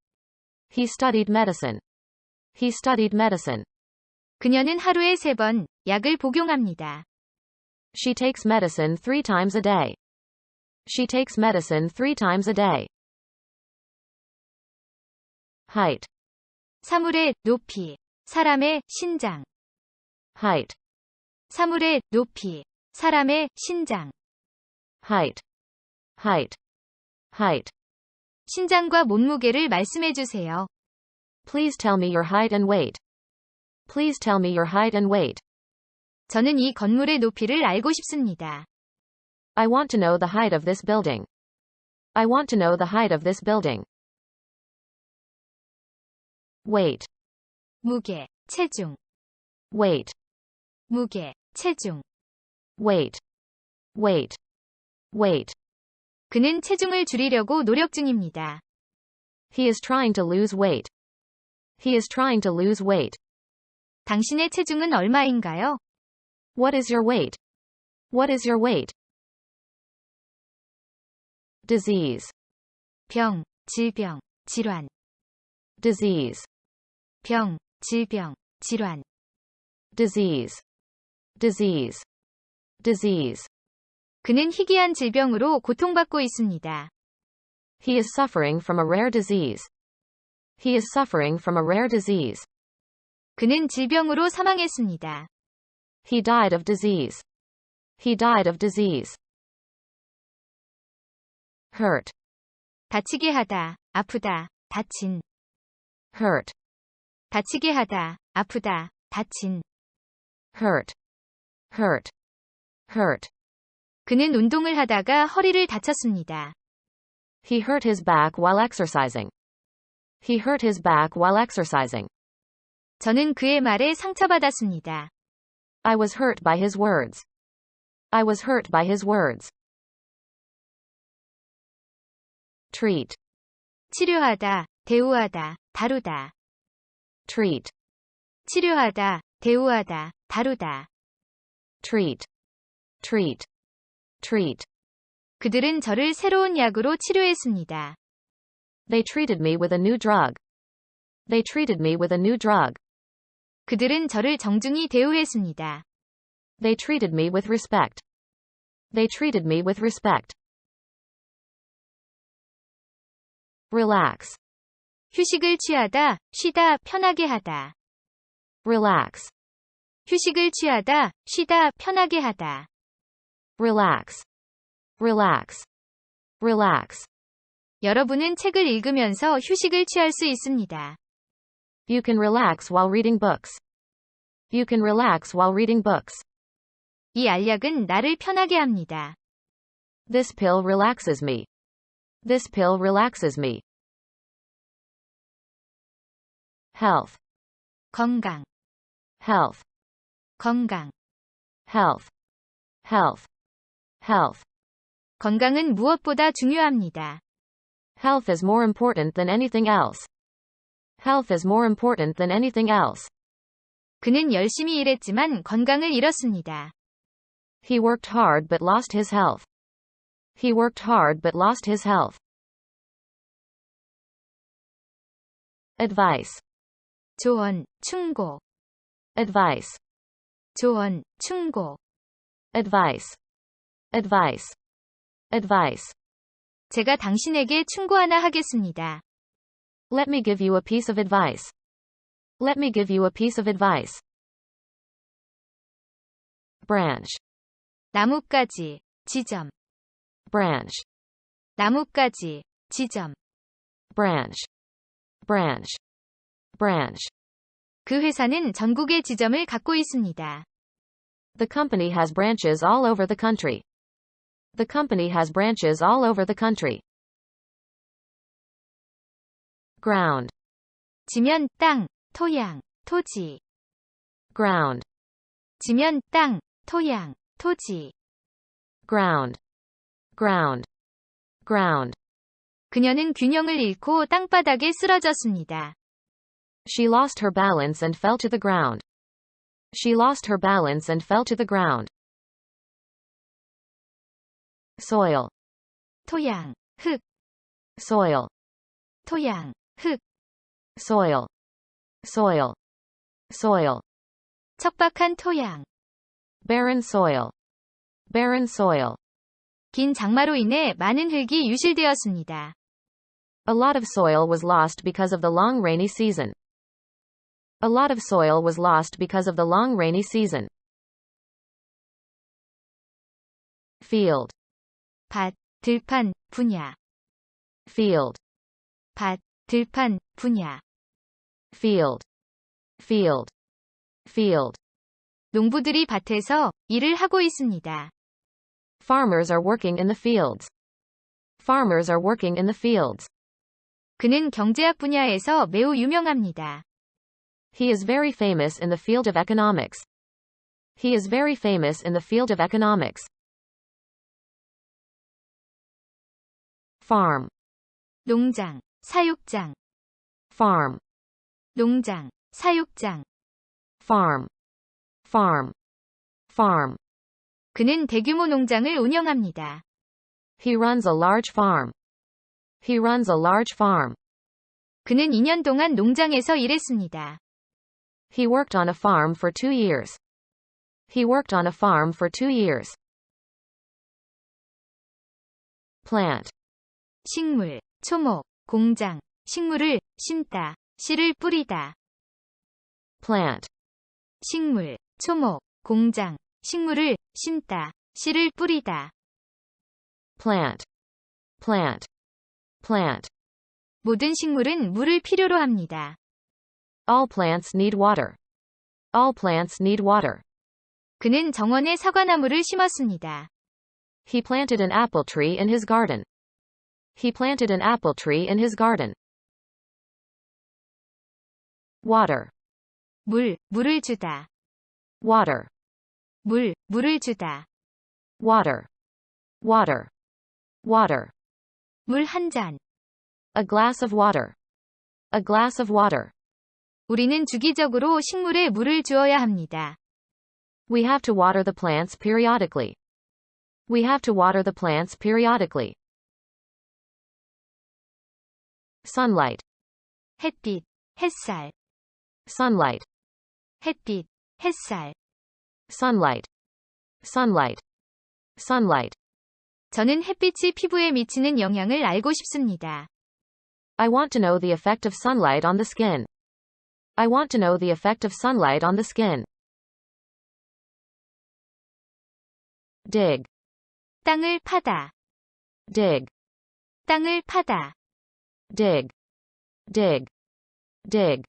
He studied medicine. He studied medicine. 그녀는 하루에 3번 약을 복용합니다. She takes medicine 3 times a day. She takes medicine 3 times a day. Height. 사물의 높이, 사람의 신장. Height. 사물의 높이, 사람의 신장. Height. Height. Height. 신장과 몸무게를 말씀해 주세요. Please tell me your height and weight. Please tell me your height and weight. 저는 이 건물의 높이를 알고 싶습니다. I want to know the height of this building. I want to know the height of this building. Weight. 무게, 체중. Weight. 무게, 체중. Weight. Weight. Weight. 그는 체중을 줄이려고 노력 중입니다. He is trying to lose weight. He is trying to lose weight. 당신의 체중은 얼마인가요? What is your weight? What is your weight? Disease. 병, 질병, 질환. Disease. 병, 질병, 질환. Disease. Disease. Disease. 그는 희귀한 질병으로 고통받고 있습니다. He is suffering from a rare disease. He is suffering from a rare disease. 그는 질병으로 사망했습니다. He died of disease. He died of disease. Hurt. 다치게 하다, 아프다, 다친. Hurt. 다치게 하다, 아프다, 다친. Hurt. Hurt. Hurt. 그는 운동을 하다가 허리를 다쳤습니다. He hurt his back while exercising. He hurt his back while exercising. 저는 그의 말에 상처받았습니다. I was hurt by his words. I was hurt by his words. Treat. 치료하다, 대우하다, 다루다. Treat. 치료하다, 대우하다, 다루다. treat, treat, treat. 그들은 저를 새로운 약으로 치료했습니다. They treated me with a new drug. They treated me with a new drug. 그들은 저를 정중히 대우했습니다. They treated me with respect. They treated me with respect. Relax, 휴식을 취하다, 쉬다, 편하게 하다. relax, 휴식을 취하다, 쉬다, 편하게 하다. relax, relax, relax. 여러분은 책을 읽으면서 휴식을 취할 수 있습니다. You can relax while reading books. You can relax while reading books. 이 알약은 나를 편하게 합니다. This pill relaxes me. This pill relaxes me. Health, 건강, health, 건강. health, health, health. 건강은 무엇보다 중요합니다. Health is more important than anything else. Health is more important than anything else. 그는 열심히 일했지만 건강을 잃었습니다. He worked hard but lost his health. He worked hard but lost his health. Advice, 조언, 충고. advice, 조언, 충고. advice, advice, advice. 제가 당신에게 충고 하나 하겠습니다. Let me give you a piece of advice. Let me give you a piece of advice. Branch, 나뭇가지, 지점. branch, 나뭇가지, 지점. branch, branch, branch. 그 회사는 전국의 지점을 갖고 있습니다. The company has branches all over the country. The company has branches all over the country. Ground, 지면, 땅, 토양, 토지. ground, 지면, 땅, 토양, 토지. ground, ground, ground. 그녀는 균형을 잃고 땅바닥에 쓰러졌습니다. She lost her balance and fell to the ground. She lost her balance and fell to the ground. Soil, 토양, 흙, soil, 토양, 흙. soil, soil, soil. 척박한 토양. Barren soil, barren soil. 긴 장마로 인해 많은 흙이 유실되었습니다. A lot of soil was lost because of the long rainy season. A lot of soil was lost because of the long rainy season. Field, 밭, 들판, 분야. field, 밭, 들판, 분야. field, field, field. 농부들이 밭에서 일을 하고 있습니다. Farmers are working in the fields. Farmers are working in the fields. 그는 경제학 분야에서 매우 유명합니다. He is very famous in the field of economics. He is very famous in the field of economics. Farm, 농장, 사육장. farm, 농장, 사육장. farm, farm, farm. 그는 대규모 농장을 운영합니다. He runs a large farm. He runs a large farm. 그는 2년 동안 농장에서 일했습니다. He worked on a farm for 2 years. He worked on a farm for 2 years. Plant, 식물, 초목, 공장, 식물을 심다, 씨를 뿌리다. plant, 식물, 초목, 공장, 식물을 심다, 씨를 뿌리다. plant, plant, plant. 모든 식물은 물을 필요로 합니다. All plants need water. All plants need water. 그는 정원에 사과나무를 심었습니다. He planted an apple tree in his garden. He planted an apple tree in his garden. Water, 물을 주다. water, 물을 주다. water, water, water. 물 한 잔. A glass of water. A glass of water. 우리는 주기적으로 식물에 물을 주어야 합니다. We have to water the plants periodically. We have to water the plants periodically. Sunlight. 햇빛, 햇살, Sunlight. 햇빛, 햇살. Sunlight. Sunlight. Sunlight. 저는 햇빛이 피부에 미치는 영향을 알고 싶습니다. I want to know the effect of sunlight on the skin. I want to know the effect of sunlight on the skin. Dig. 땅을 파다, Dig. 땅을 파다. Dig. Dig. Dig.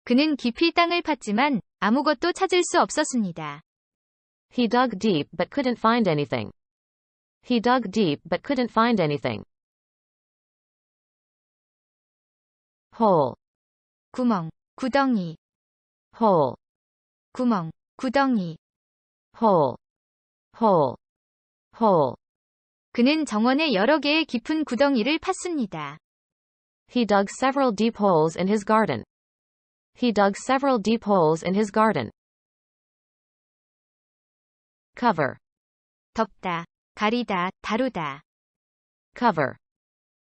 그는 깊이 땅을 팠지만 아무것도 찾을 수 없었습니다. He dug deep but couldn't find anything. He dug deep but couldn't find anything. Hole. 구멍, 구덩이, Hole. 구멍, 구덩이. Hole. Hole. Hole. 그는 정원에 여러 개의 깊은 구덩이를 팠습니다. He dug several deep holes in his garden. He dug several deep holes in his garden. Cover. 덮다, 가리다, 다루다. Cover.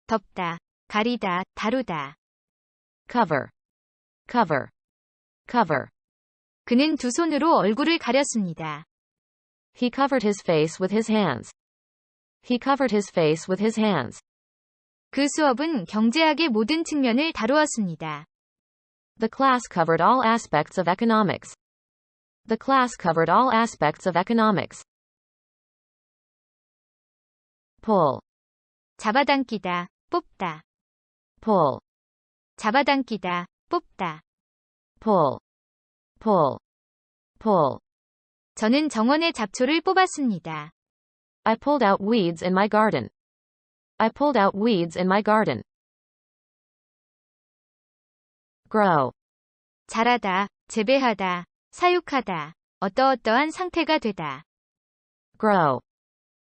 덮다, 가리다, 다루다. Cover. Cover. Cover. 그는 두 손으로 얼굴을 가렸습니다. He covered his face with his hands. He covered his face with his hands. 그 수업은 경제학의 모든 측면을 다루었습니다. The class covered all aspects of economics. The class covered all aspects of economics. Pull. 잡아당기다, 뽑다. Pull. 잡아당기다, 뽑다. Pull. Pull. Pull. 저는 정원의 잡초를 뽑았습니다. I pulled out weeds in my garden. I pulled out weeds in my garden. Grow. 자라다, 재배하다, 사육하다, 어떠어떠한 상태가 되다. Grow.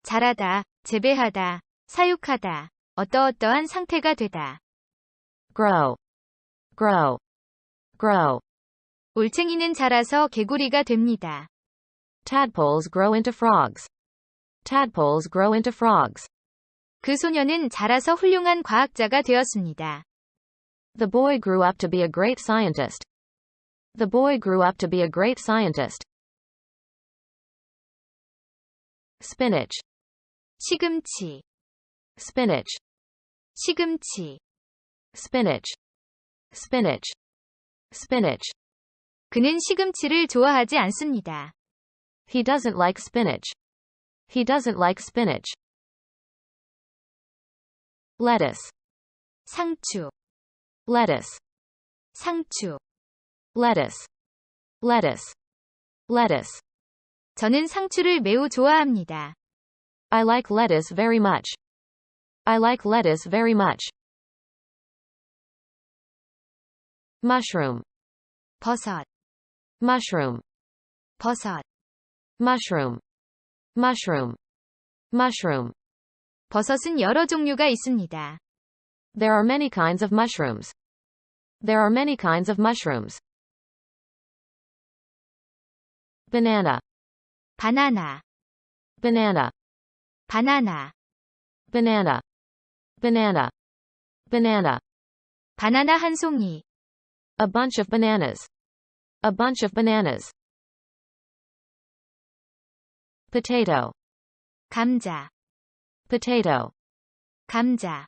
자라다, 재배하다, 사육하다, 어떠어떠한 상태가 되다. Grow. Grow. Grow. 올챙이는 자라서 개구리가 됩니다. Tadpoles grow into frogs. Tadpoles grow into frogs. 그 소녀는 자라서 훌륭한 과학자가 되었습니다. The boy grew up to be a great scientist. The boy grew up to be a great scientist. Spinach. 시금치, Spinach. 시금치. Spinach. Spinach. Spinach. 그는 시금치를 좋아하지 않습니다. He doesn't like spinach. He doesn't like spinach. Lettuce. 상추, Lettuce. 상추. Lettuce. Lettuce. Lettuce. 저는 상추를 매우 좋아합니다. I like lettuce very much. I like lettuce very much. Mushroom. 버섯, Mushroom. 버섯. Mushroom. Mushroom. Mushroom. 버섯은 여러 종류가 있습니다. There are many kinds of mushrooms. There are many kinds of mushrooms. Banana. 바나나, Banana. 바나나. Banana. Banana. Banana. 바나나 한 송이, A bunch of bananas. A bunch of bananas. Potato. 감자, Potato. 감자.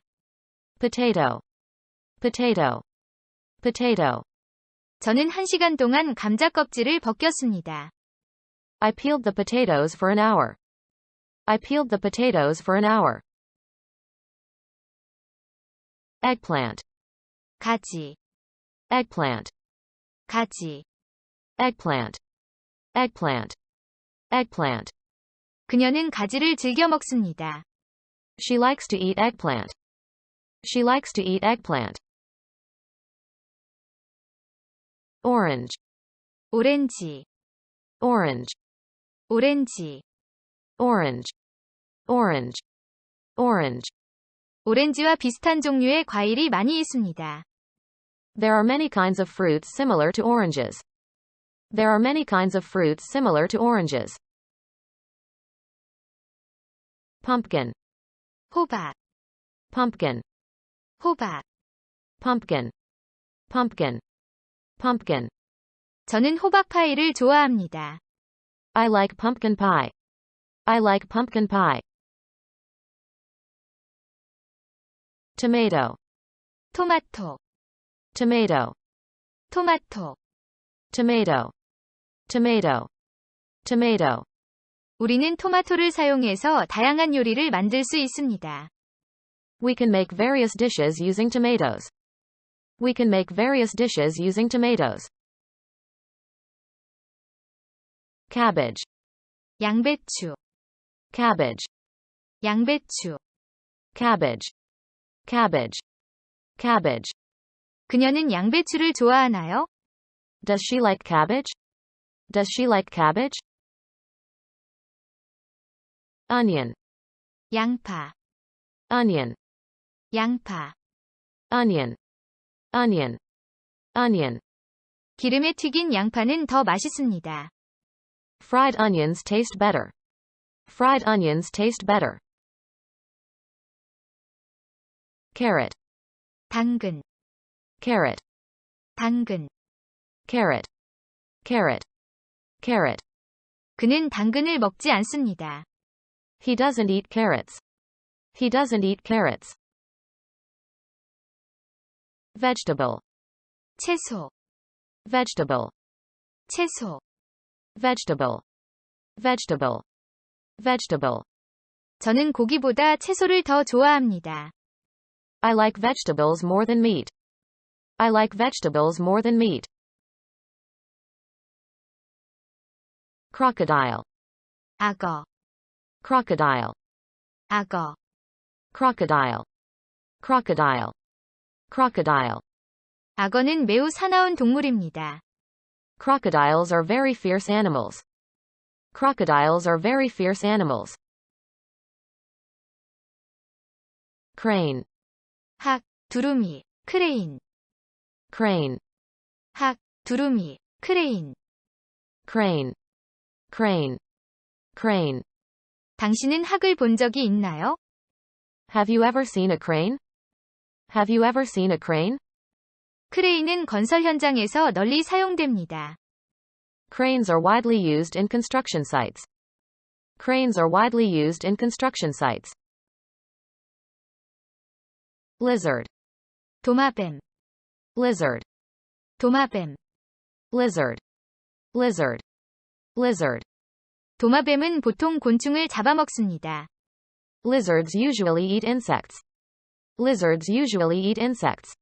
Potato. Potato. Potato. 저는 1시간 동안 감자 껍질을 벗겼습니다. I peeled the potatoes for an hour. I peeled the potatoes for an hour. Eggplant. 가지, Eggplant. 가지. Eggplant. Eggplant. Eggplant. 그녀는 가지를 즐겨 먹습니다. She likes to eat eggplant. She likes to eat eggplant. Orange. 오렌지, Orange. 오렌지. Orange. Orange. Orange. 오렌지와 비슷한 종류의 과일이 많이 있습니다. There are many kinds of fruits similar to oranges. There are many kinds of fruits similar to oranges. Pumpkin. 호박, Pumpkin. 호박. Pumpkin. Pumpkin. Pumpkin. 저는 호박 파이를 좋아합니다. I like pumpkin pie. I like pumpkin pie. Tomato. 토마토, Tomato. 토마토. Tomato. Tomato. Tomato. 우리는 토마토를 사용해서 다양한 요리를 만들 수 있습니다. We can make various dishes using tomatoes. We can make various dishes using tomatoes. Cabbage. 양배추, Cabbage. 양배추. Cabbage. Cabbage. Cabbage. 그녀는 양배추를 좋아하나요? Does she like cabbage? Does she like cabbage? Onion. 양파, Onion. 양파. Onion. Onion. Onion. 기름에 튀긴 양파는 더 맛있습니다. Fried onions taste better. Fried onions taste better. Carrot. 당근, Carrot. 당근. Carrot. Carrot. Carrot. 그는 당근을 먹지 않습니다. He doesn't eat carrots. He doesn't eat carrots. Vegetable. 채소, Vegetable. 채소. Vegetable. Vegetable. Vegetable. 저는 고기보다 채소를 더 좋아합니다. I like vegetables more than meat. I like vegetables more than meat. Crocodile. 악어, Crocodile. 악어. Crocodile. Crocodile. Crocodile. 악어는 매우 사나운 동물입니다. Crocodiles are very fierce animals. Crocodiles are very fierce animals. Crane. 학, 두루미, 크레인. Crane. 학, 두루미, 크레인. Crane. Crane. Crane. 당신은 학을 본 적이 있나요? Have you ever seen a crane? Have you ever seen a crane? 크레인은 건설 현장에서 널리 사용됩니다. Cranes are widely used in construction sites. Cranes are widely used in construction sites. Lizard. 도마뱀, Lizard. 도마뱀. Lizard. Lizard. Lizard. 도마뱀은 보통 곤충을 잡아먹습니다. Lizards usually eat insects. Lizards usually eat insects.